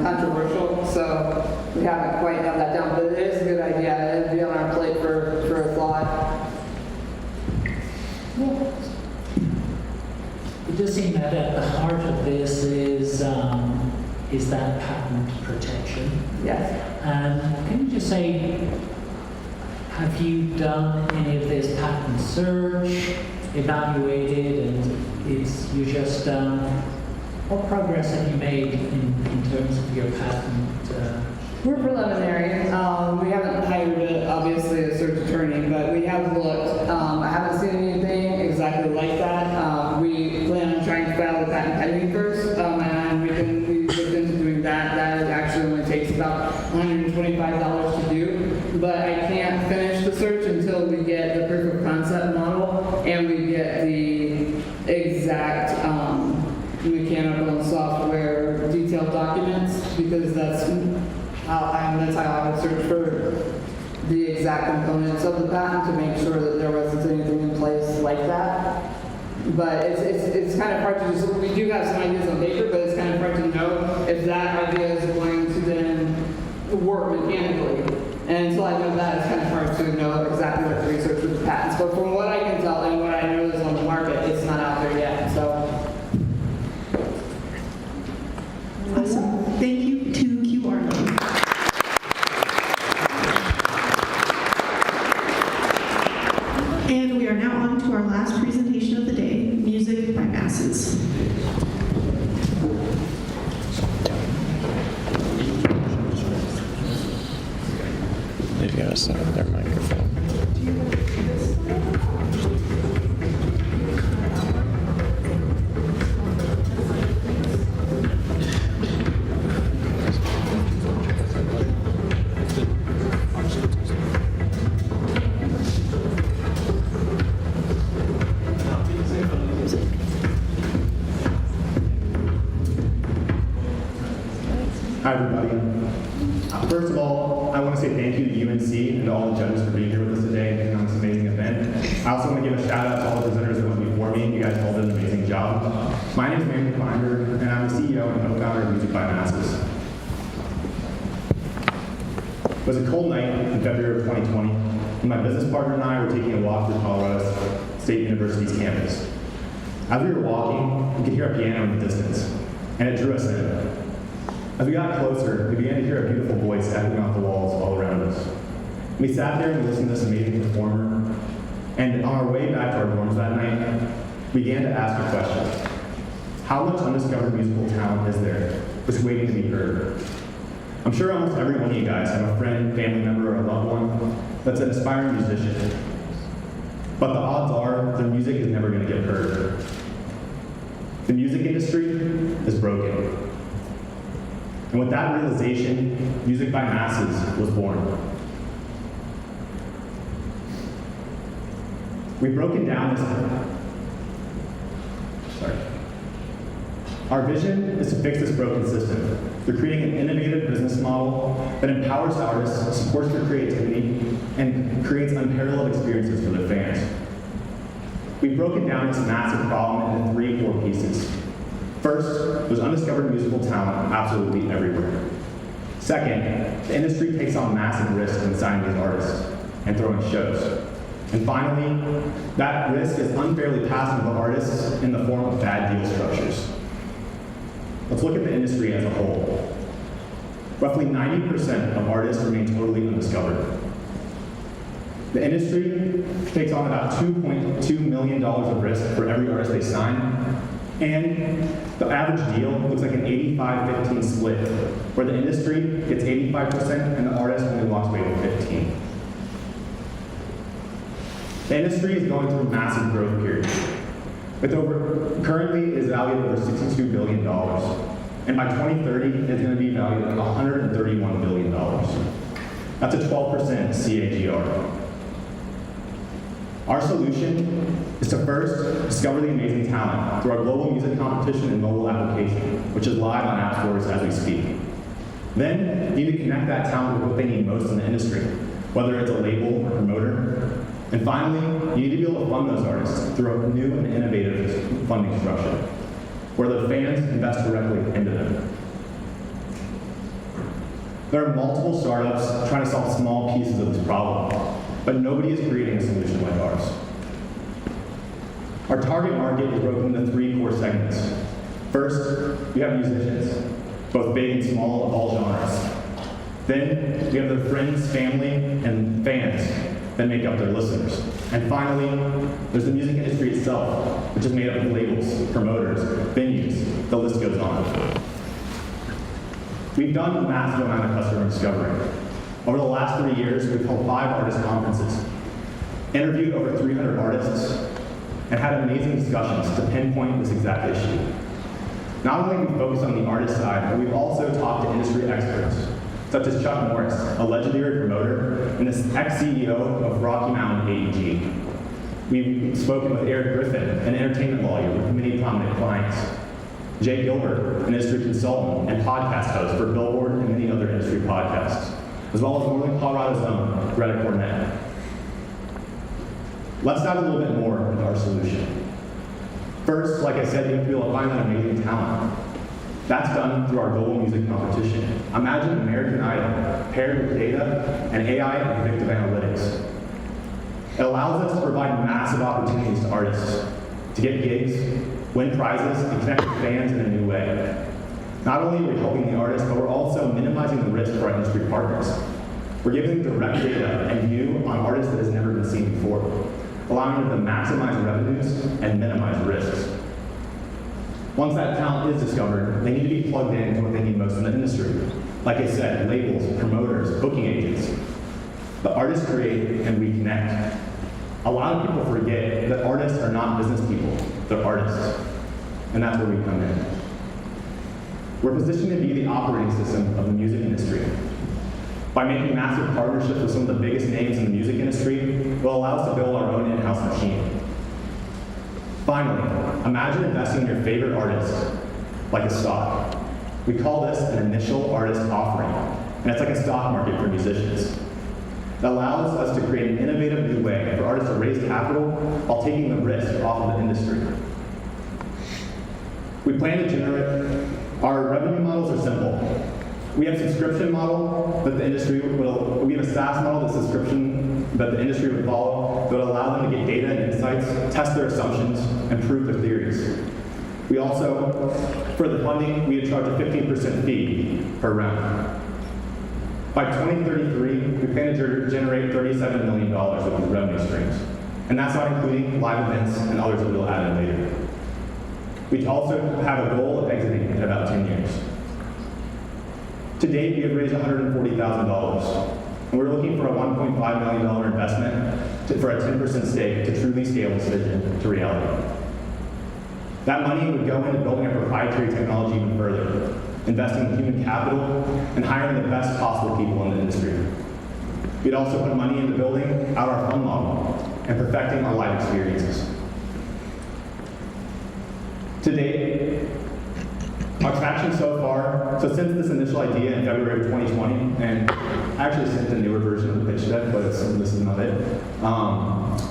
controversial, so we haven't quite nailed that down. But it is a good idea. It'd be on our plate for a thought. Yeah. It does seem that at the heart of this is that patent protection. Yes. Can you just say, have you done any of this patent search, evaluated, and you just what progress have you made in terms of your patent? We're preliminary. We haven't hired, obviously, a search attorney, but we have looked. I haven't seen anything exactly like that. We plan on trying to file the patent pending first, and we looked into doing that. That actually only takes about $125 to do, but I can't finish the search until we get the proof of concept model and we get the exact mechanical and software detailed documents, because that's how I would search for the exact components of the patent to make sure that there wasn't anything in place like that. But it's kind of hard to just, we do have some ideas on paper, but it's kind of hard to know if that idea is going to then work mechanically. And until I know that, it's kind of hard to know exactly what the research with the patents. But from what I can tell and what I know is on the market, it's not out there yet. So. Awesome. Thank you to QR. And we are now on to our last presentation of the day, music by masses. They've got to set up their microphone. Hi, everybody. First of all, I want to say thank you to UNC and to all the judges for being here with us today and on this amazing event. I also want to give a shout out to all the presenters that went before me. You guys all did an amazing job. My name is Matthew Finder, and I'm the CEO and co-founder of Music by Masses. It was a cold night in February of 2020, and my business partner and I were taking a walk through Colorado State University's campus. As we were walking, we could hear a piano in the distance, and it drew us in. As we got closer, we began to hear a beautiful voice echoing off the walls all around us. We sat there and listened to this amazing performer, and on our way back to our dorms that night, we began to ask a question. How much undiscovered musical talent is there just waiting to be heard? I'm sure almost every one of you guys have a friend, family member, or a loved one that's an aspiring musician. But the odds are their music is never going to get heard. The music industry is broken. And with that realization, Music by Masses was born. We've broken down this. Our vision is to fix this broken system through creating an innovative business model that empowers artists, supports their creativity, and creates unparalleled experiences for their fans. We've broken down this massive problem into 3 core pieces. First, there's undiscovered musical talent absolutely everywhere. Second, the industry takes on massive risks in signing these artists and throwing shows. And finally, that risk is unfairly passed on to artists in the form of bad deal structures. Let's look at the industry as a whole. Roughly 90% of artists remain totally undiscovered. The industry takes on about $2.2 million of risk for every artist they sign, and the average deal looks like an 85-15 split, where the industry gets 85% and the artist only walks away with 15%. The industry is going through a massive growth period. Currently is valued at over $62 billion. And by 2030, it's going to be valued at $131 billion. That's a 12% CAGR. Our solution is to first discover the amazing talent through our global music competition and mobile application, which is live on app stores as we speak. Then, you need to connect that talent with what they need most in the industry, whether it's a label or promoter. And finally, you need to be able to fund those artists through a new and innovative funding structure, where the fans invest directly into them. There are multiple startups trying to solve small pieces of this problem, but nobody is creating a solution like ours. Our target market is broken into 3 core segments. First, we have musicians, both big and small of all genres. Then, we have their friends, family, and fans that make up their listeners. And finally, there's the music industry itself, which is made up of labels, promoters, venues, the list goes on. We've done a massive amount of customer discovery. Over the last 3 years, we've held 5 artist conferences, interviewed over 300 artists, and had amazing discussions to pinpoint this exact issue. Not only have we focused on the artist side, but we've also talked to industry experts, such as Chuck Morris, a legendary promoter and the ex-CEO of Rocky Mountain AEG. We've spoken with Eric Griffin, an entertainment lawyer with many prominent clients. Jay Gilbert, an industry consultant and podcast host for Billboard and many other industry podcasts, as well as Northern Colorado's own Greta Cornett. Let's dive a little bit more into our solution. First, like I said, you have to be able to find that amazing talent. That's done through our global music competition. Imagine American Idol paired with data and AI and predictive analytics. It allows us to provide massive opportunities to artists to get gigs, win prizes, and connect with fans in a new way. Not only are we helping the artists, but we're also minimizing the risk for our industry partners. We're giving them direct data and view on artists that has never been seen before, allowing them to maximize revenues and minimize risks. Once that talent is discovered, they need to be plugged into what they need most in the industry. Like I said, labels, promoters, booking agents. The artists create and we connect. A lot of people forget that artists are not business people, they're artists. And that's where we come in. We're positioned to be the operating system of the music industry. By making massive partnerships with some of the biggest names in the music industry, it will allow us to build our own in-house machine. Finally, imagine investing in your favorite artist, like a stock. We call this an initial artist offering, and it's like a stock market for musicians. It allows us to create an innovative new way for artists to raise capital while taking the risk off of the industry. We plan to generate, our revenue models are simple. We have a subscription model that the industry will, we have a SaaS model that the industry would follow that would allow them to get data and insights, test their assumptions, and prove their theories. We also, for the funding, we would charge a 15% fee per round. By 2033, we plan to generate $37 million worth of revenue streams. And that's not including live events and others that we'll add in later. We also have a goal of exiting in about 10 years. To date, we have raised $140,000, and we're looking for a $1.5 million investment for a 10% stake to truly scale this vision to reality. That money would go into building our proprietary technology even further, investing in human capital, and hiring the best possible people in the industry. We'd also put money into building out our fund model and perfecting our live experiences. To date, our traction so far, so since this initial idea in February of 2020, and I actually sent a newer version of the pitch deck, but this is not it.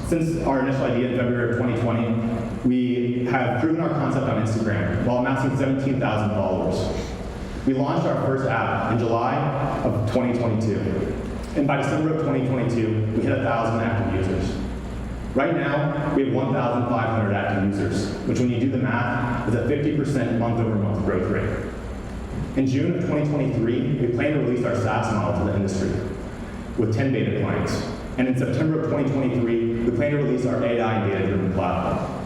Since our initial idea in February of 2020, we have proven our concept on Instagram while amassing 17,000 followers. We launched our first app in July of 2022. And by December of 2022, we hit 1,000 active users. Right now, we have 1,500 active users, which when you do the math, is a 50% month-over-month growth rate. In June of 2023, we plan to release our SaaS model to the industry with 10 beta clients. And in September of 2023, we plan to release our AI and data-driven platform.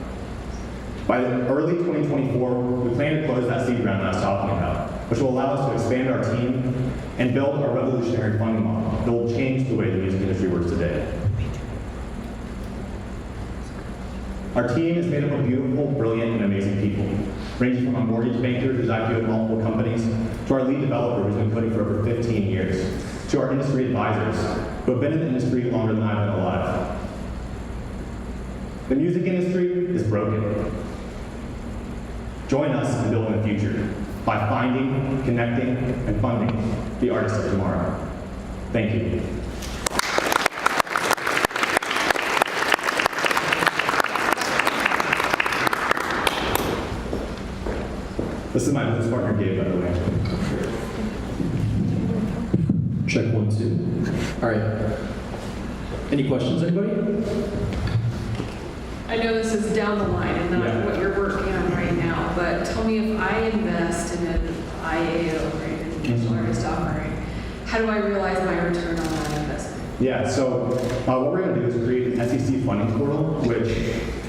By early 2024, we plan to close that seed round that I was talking about, which will allow us to expand our team and build our revolutionary funding model that will change the way the music industry works today. Our team is made up of beautiful, brilliant, and amazing people, ranging from a mortgage banker who's IPO'd at multiple companies, to our lead developer who's been coding for over 15 years, to our industry advisors who have been in the industry longer than I've been alive. The music industry is broken. Join us in building the future by finding, connecting, and funding the artists of tomorrow. Thank you. This is my business partner, Gabe, by the way. Check 1, 2. All right. Any questions, anybody? I know this is down the line and not what you're working on right now, but tell me if I invest in an IAO, right, an individual artist offering, how do I realize my return on that investment? Yeah, so what we're going to do is create an SEC funding portal, which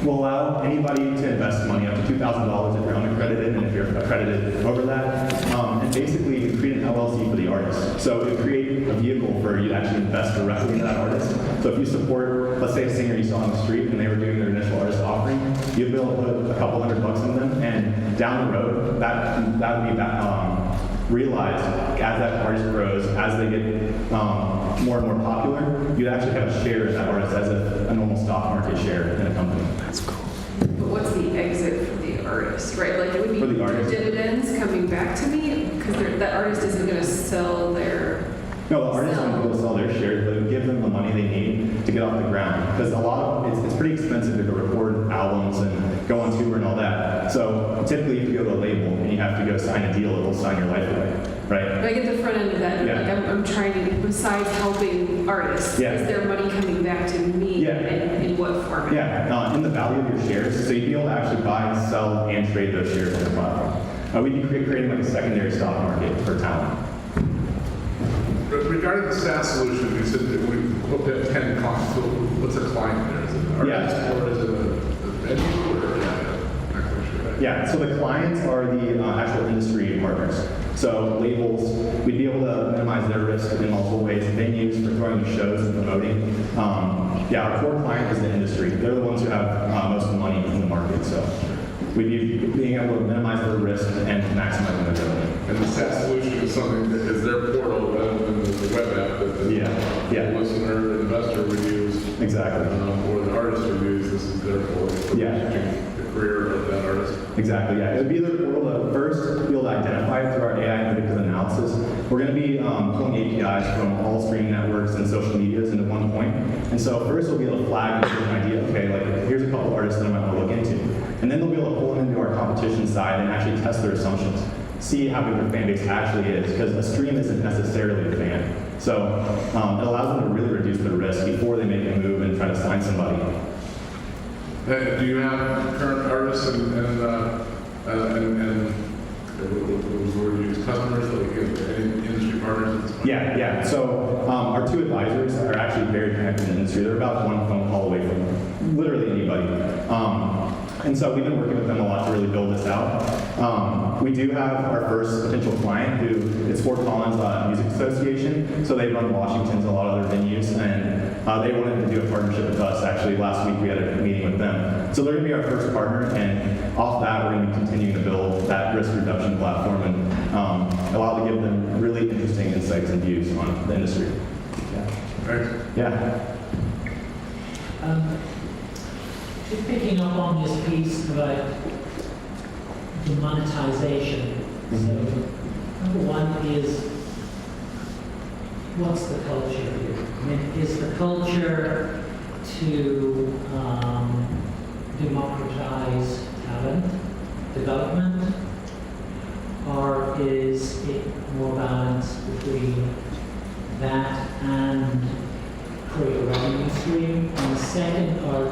will allow anybody to invest money up to $2,000 if you're unaccredited and if you're accredited over that. And basically, you create an LLC for the artist. So it create a vehicle for you to actually invest directly into that artist. So if you support, let's say, a singer you saw on the street and they were doing their initial artist offering, you'd be able to put a couple $100 in them, and down the road, that would be realized as that artist grows, as they get more and more popular, you'd actually have a share in that artist as a normal stock market share in a company. That's cool. But what's the exit for the artist, right? Like, it would be For the artist. dividends coming back to me because that artist isn't going to sell their. No, the artists won't be able to sell their shares, but it would give them the money they need to get off the ground. Because a lot of it's pretty expensive to go record albums and go on tour and all that. So typically if you go to a label and you have to go sign a deal, it'll sign your life away, right? I get the front end of that. Yeah. Like I'm trying to, besides helping artists, Yeah. is there money coming back to me? Yeah. And in what format? Yeah, in the value of your shares, so you'd be able to actually buy, sell, and trade those shares on the platform. We'd be creating like a secondary stock market for talent. Regarding the SaaS solution, you said that we hope to have 10 clients. So what's a client there? Is it an artist or is it a venue or not quite sure. Yeah, so the clients are the actual industry partners. So labels, we'd be able to minimize their risk in multiple ways. Venues for throwing the shows and promoting. Yeah, our core client is the industry. They're the ones who have most of the money in the market. So we'd be being able to minimize their risk and maximizing their revenue. And the SaaS solution is something that is their portal rather than the web app that the listener, the investor would use. Exactly. Or the artist would use. This is their portal for the career of that artist. Exactly, yeah. It would be their portal to first be able to identify it through our AI predictive analysis. We're going to be pulling APIs from all streaming networks and social medias into one point. And so first we'll be able to flag and give an idea, okay, like here's a couple artists that I might want to look into. And then they'll be able to pull them into our competition side and actually test their assumptions. See how big their fan base actually is, because a stream isn't necessarily a fan. So it allows them to really reduce the risk before they make a move and try to sign somebody. Do you have current artists and would you use customers, like any industry partners? At this point? Yeah. So our two advisors are actually very connected in the industry. They're about one phone call away from literally anybody. And so we've been working with them a lot to really build this out. We do have our first potential client who is Fort Collins Music Association. So they run Washington's and a lot of other venues, and they wanted to do a partnership with us. Actually, last week we had a meeting with them. So they're going to be our first partner, and off that we're going to be continuing to build that risk reduction platform and allow to give them really interesting insights and views on the industry. Yeah. Just picking up on this piece about the monetization. So, number one is, what's the culture here? I mean, is the culture to democratize talent development, or is it more balanced between that and create a revenue stream? And the second part,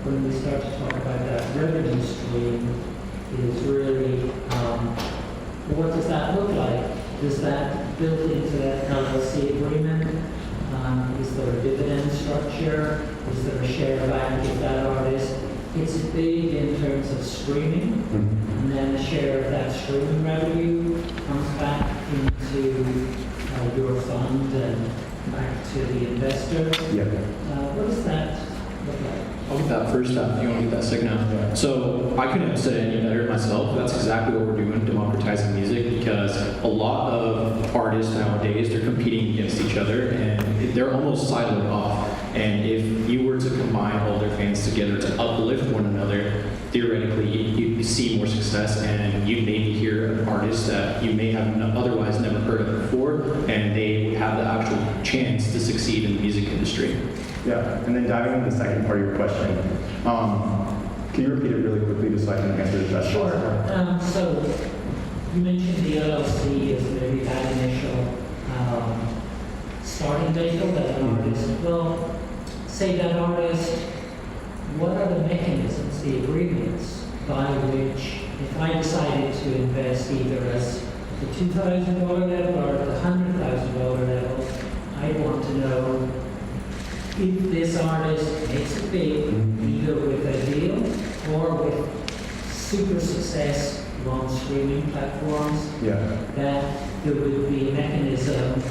when we start to talk about that revenue stream, is really what does that look like? Is that built into that LLC agreement? Is there a dividend structure? Is there a share back if that artist? It's big in terms of streaming, and then a share of that streaming revenue comes back into your fund and back to the investor. What does that look like? I'll get that first half. You want to get that second half? Yeah. So I couldn't have said it any better myself. That's exactly what we're doing, democratizing music, because a lot of artists nowadays, they're competing against each other and they're almost siloed off. And if you were to combine all their fans together to uplift one another, theoretically you'd see more success, and you'd maybe hear an artist that you may have otherwise never heard of before, and they would have the actual chance to succeed in the music industry. Yeah, and then diving into the second part of your question, can you repeat it really quickly just so I can answer the best? Sure. So you mentioned the LLC as maybe that initial starting vehicle that an artist. Well, say that artist, what are the mechanisms, the agreements by which, if I decided to invest either as the $2,000 level or the $100,000 level, I want to know if this artist makes it big, either with a deal or with super success on streaming platforms, that there would be a mechanism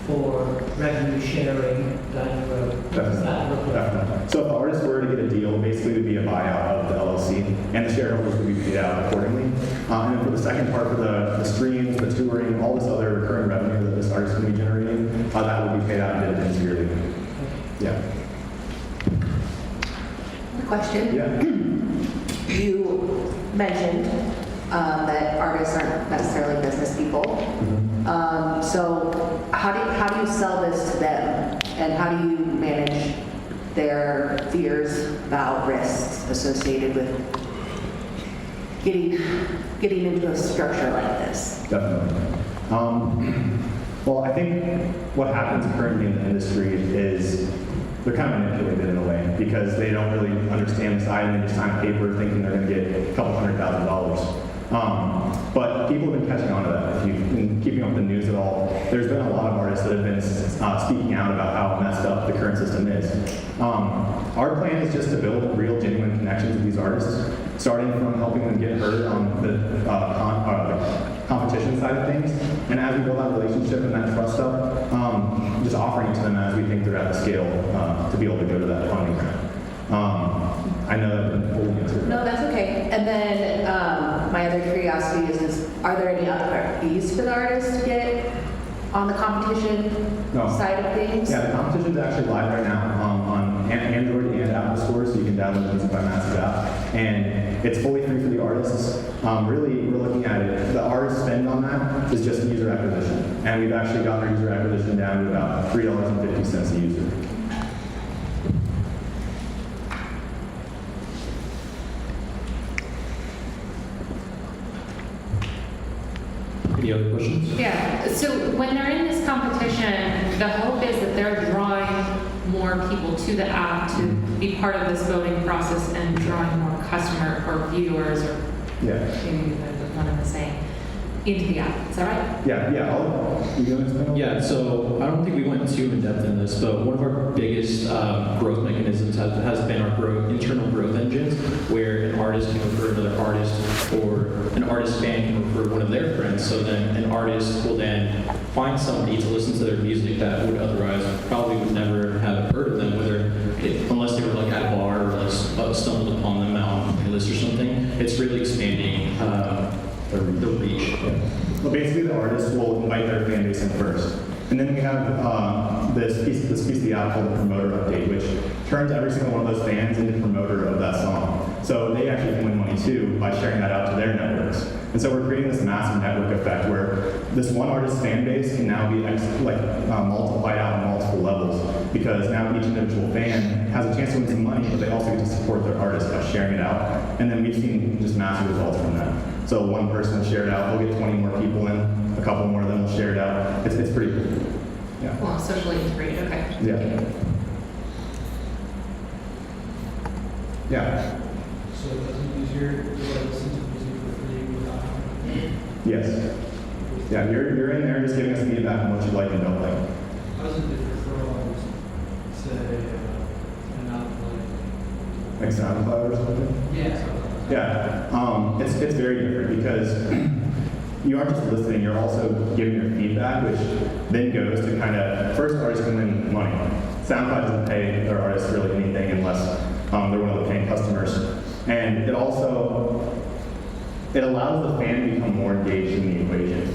for revenue sharing down the road. What does that look like? Definitely. So if the artist were to get a deal, basically it would be a buyout of the LLC, and the shareholders would be paid out accordingly. And then for the second part, for the streams, the touring, all this other recurring revenue that this artist is going to be generating, that would be paid out in dividends yearly. Yeah. Question. Yeah. You mentioned that artists aren't necessarily business people. So how do you sell this to them, and how do you manage their fears about risks associated with getting into a structure like this? Definitely. Well, I think what happens currently in the industry is they're kind of manipulated in a way because they don't really understand the side and they just sign a paper thinking they're going to get a couple $100,000. But people have been catching on to that. If you've been keeping up with the news at all, there's been a lot of artists that have been speaking out about how messed up the current system is. Our plan is just to build real, genuine connections with these artists, starting from helping them get heard on the competition side of things, and as we build that relationship and that trust up, just offering it to them as we think they're at the scale to be able to go to that funding round. I know that didn't fully answer. No, that's okay. And then my other curiosity is are there any upfront fees for the artists to get on the competition side of things? Yeah, the competition's actually live right now on Android and Apple stores, so you can download the Music by Massive app. And it's fully free for the artists. Really, we're looking at it. The artist spend on that is just user acquisition. And we've actually gotten our user acquisition down to about $3.50 a user. Any other questions? Yeah, so when they're in this competition, the hope is that they're drawing more people to the app to be part of this voting process and drawing more customer or viewers or maybe one and the same into the app. Is that right? Yeah, so I don't think we went too in depth in this, but one of our biggest growth mechanisms has been our internal growth engines, where an artist can refer another artist, or an artist fan can refer one of their friends. So then an artist will then find somebody to listen to their music that would otherwise probably would never have heard of them, unless they were like at a bar or like stumbled upon them on a playlist or something. It's really expanding the reach. Well, basically, the artist will invite their fan base in first. And then we have this piece of the app called the promoter update, which turns every single one of those fans into promoter of that song. So they actually can win money too by sharing that out to their networks. And so we're creating this massive network effect where this one artist's fan base can now be multiplied out on multiple levels, because now each individual fan has a chance to win some money, but they also get to support their artist by sharing it out. And then we've seen just massive results from that. So one person will share it out, we'll get 20 more people in, a couple more of them will share it out. It's pretty cool. Yeah. Well, socially integrated, okay. Yeah. Yeah. So it doesn't use your listen to music for free without Yes. Yeah, you're in there just giving us feedback on what you like and don't like. How does it differ from, say, an outplay? Like SoundCloud or something? Yeah. Yeah. It's very different because you aren't just listening, you're also giving your feedback, which then goes to kind of, first artists can win money. SoundCloud doesn't pay their artists really anything unless they're one of the paying customers. And it also, it allows the fan to become more engaged in the equation.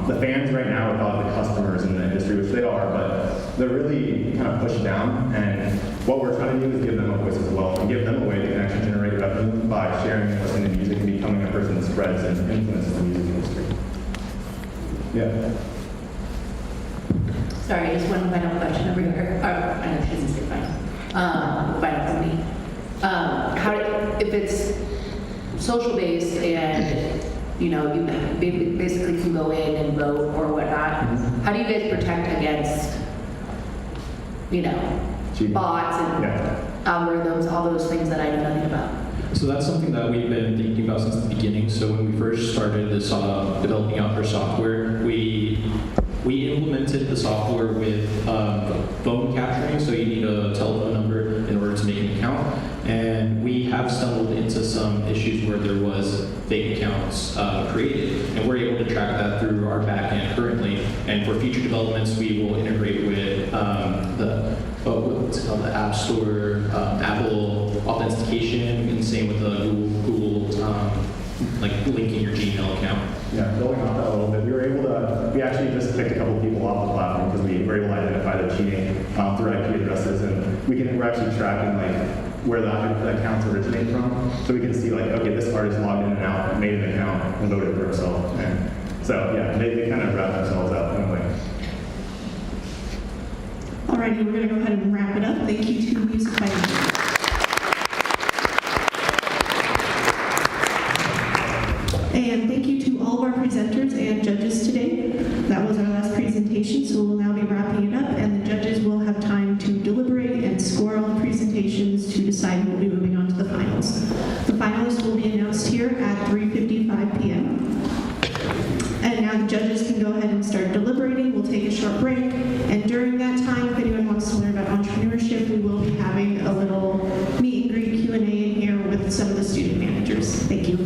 The fans right now are probably the customers in the industry, which they are, but they're really kind of pushed down. And what we're trying to do is give them a voice as well, and give them a way they can actually generate revenue by sharing and listening to music and becoming a person that spreads and influences the music industry. Yeah. Sorry, just one final question over here. I know she doesn't say final. Final for me. If it's social based and you basically can go in and vote or whatnot, how do you guys protect against bots and algorithms, all those things that I know nothing about? So that's something that we've been thinking about since the beginning. So when we first started this developing out our software, we implemented the software with phone capturing. So you need a telephone number in order to make an account. And we have stumbled into some issues where there was fake accounts created, and we're able to track that through our backend currently. And for future developments, we will integrate with what's it called, the App Store, Apple authentication, and same with the Google like linking your Gmail account. Yeah, building off that a little bit, we actually just picked a couple people off the platform because we were able to identify the cheating through IP addresses, and we're actually tracking where the accounts originate from, so we can see okay, this artist logged in and out, made an account, and voted for himself. And so yeah, they kind of wrap themselves out in a way. Alrighty, we're going to go ahead and wrap it up. Thank you to Music by And thank you to all of our presenters and judges today. That was our last presentation, so we'll now be wrapping it up, and the judges will have time to deliberate and score all the presentations to decide who will be moving on to the finals. The finalists will be announced here at 3:55 p.m. And now the judges can go ahead and start deliberating. We'll take a short break, and during that time, if anyone wants to learn about entrepreneurship, we will be having a little meet and greet Q&A in here with some of the student managers. Thank you.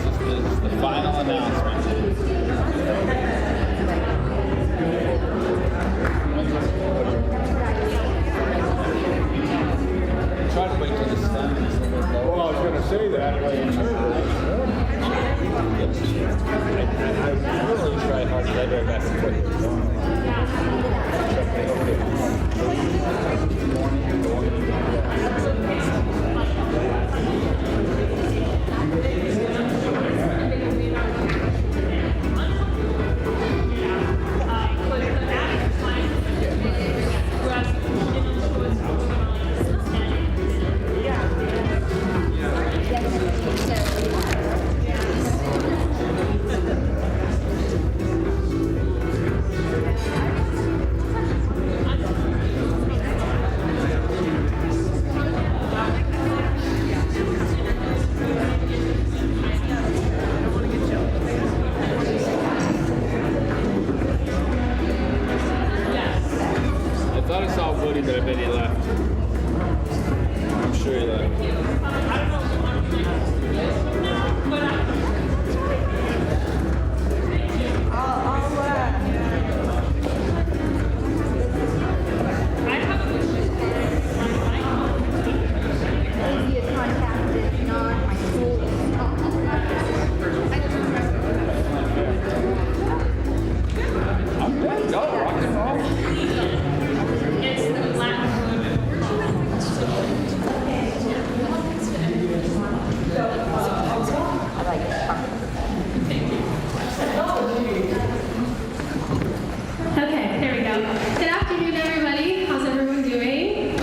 This is the final announcement. Try to wait till the sun is a little bit lower. Well, I was going to say that. I really tried hard to get her back and forth. I thought I saw Woody, but I bet he left. I'm sure he left. I'm good. Go, rock and roll. It's the black Okay, there we go. Good afternoon, everybody. How's everyone doing?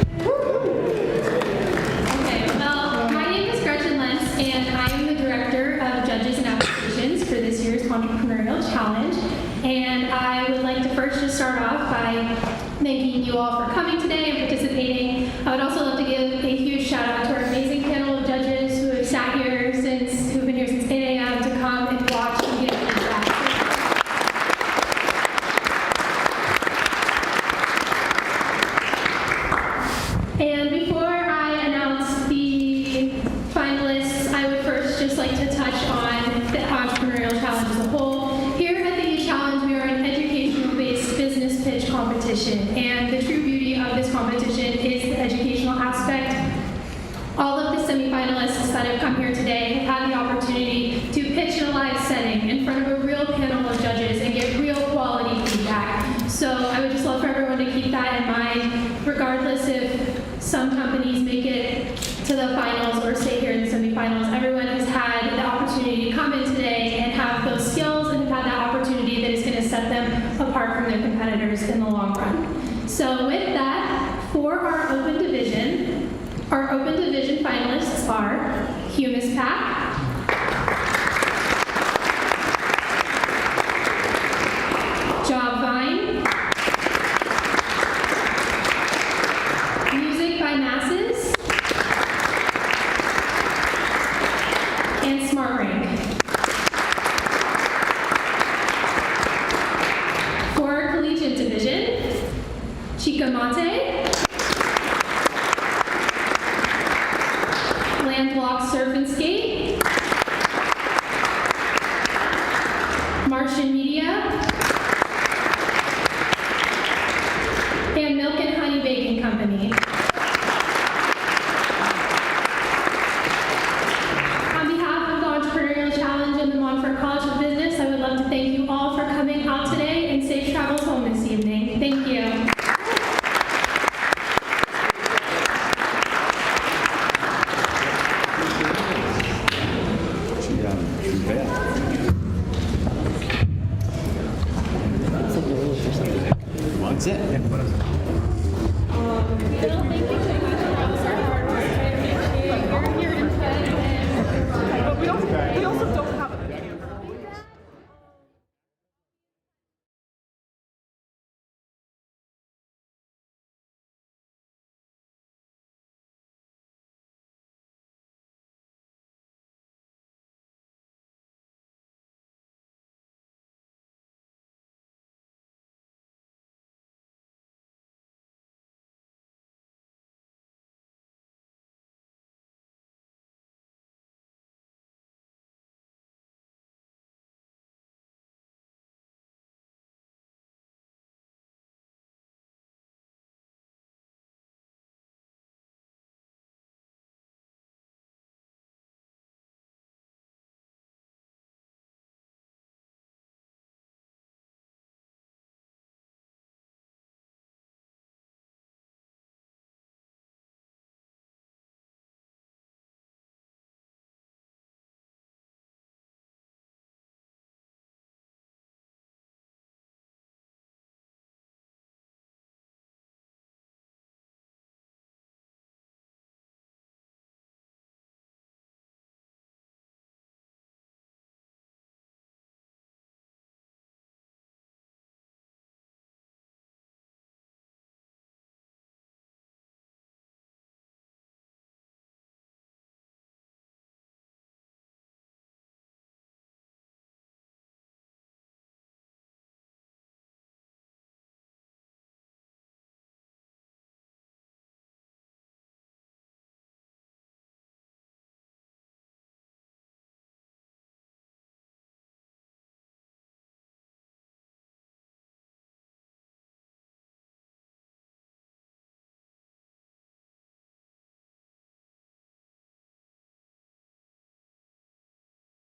Okay, well, my name is Gretchen Lentz, and I am the Director of Judges and Applications for this year's Entrepreneurial Challenge. And I would like to first just start off by thanking you all for coming today and participating. I would also love to give a huge shout out to our amazing panel of judges who've been here since 8 a.m. to come and watch and give feedback. And before I announce the finalists, I would first just like to touch on the Entrepreneurial Challenge as a whole. Here at the E-Challenge, we are an educational-based business pitch competition, and the true beauty of this competition is the educational aspect. All of the semifinalists that have come here today have had the opportunity to pitch in a live setting in front of a real panel of judges and get real quality feedback. So I would just love for everyone to keep that in mind, regardless if some companies make it to the finals or stay here in the semifinals. Everyone has had the opportunity to come in today and have those skills and have had that opportunity that is going to set them apart from their competitors in the long run. So with that, for our open division finalists are Humus Pack, Jobvine, Music by Masses, and SmartRank. For our collegiate division, Chicamonte, Landlocked Surf and Skate, Martian Media,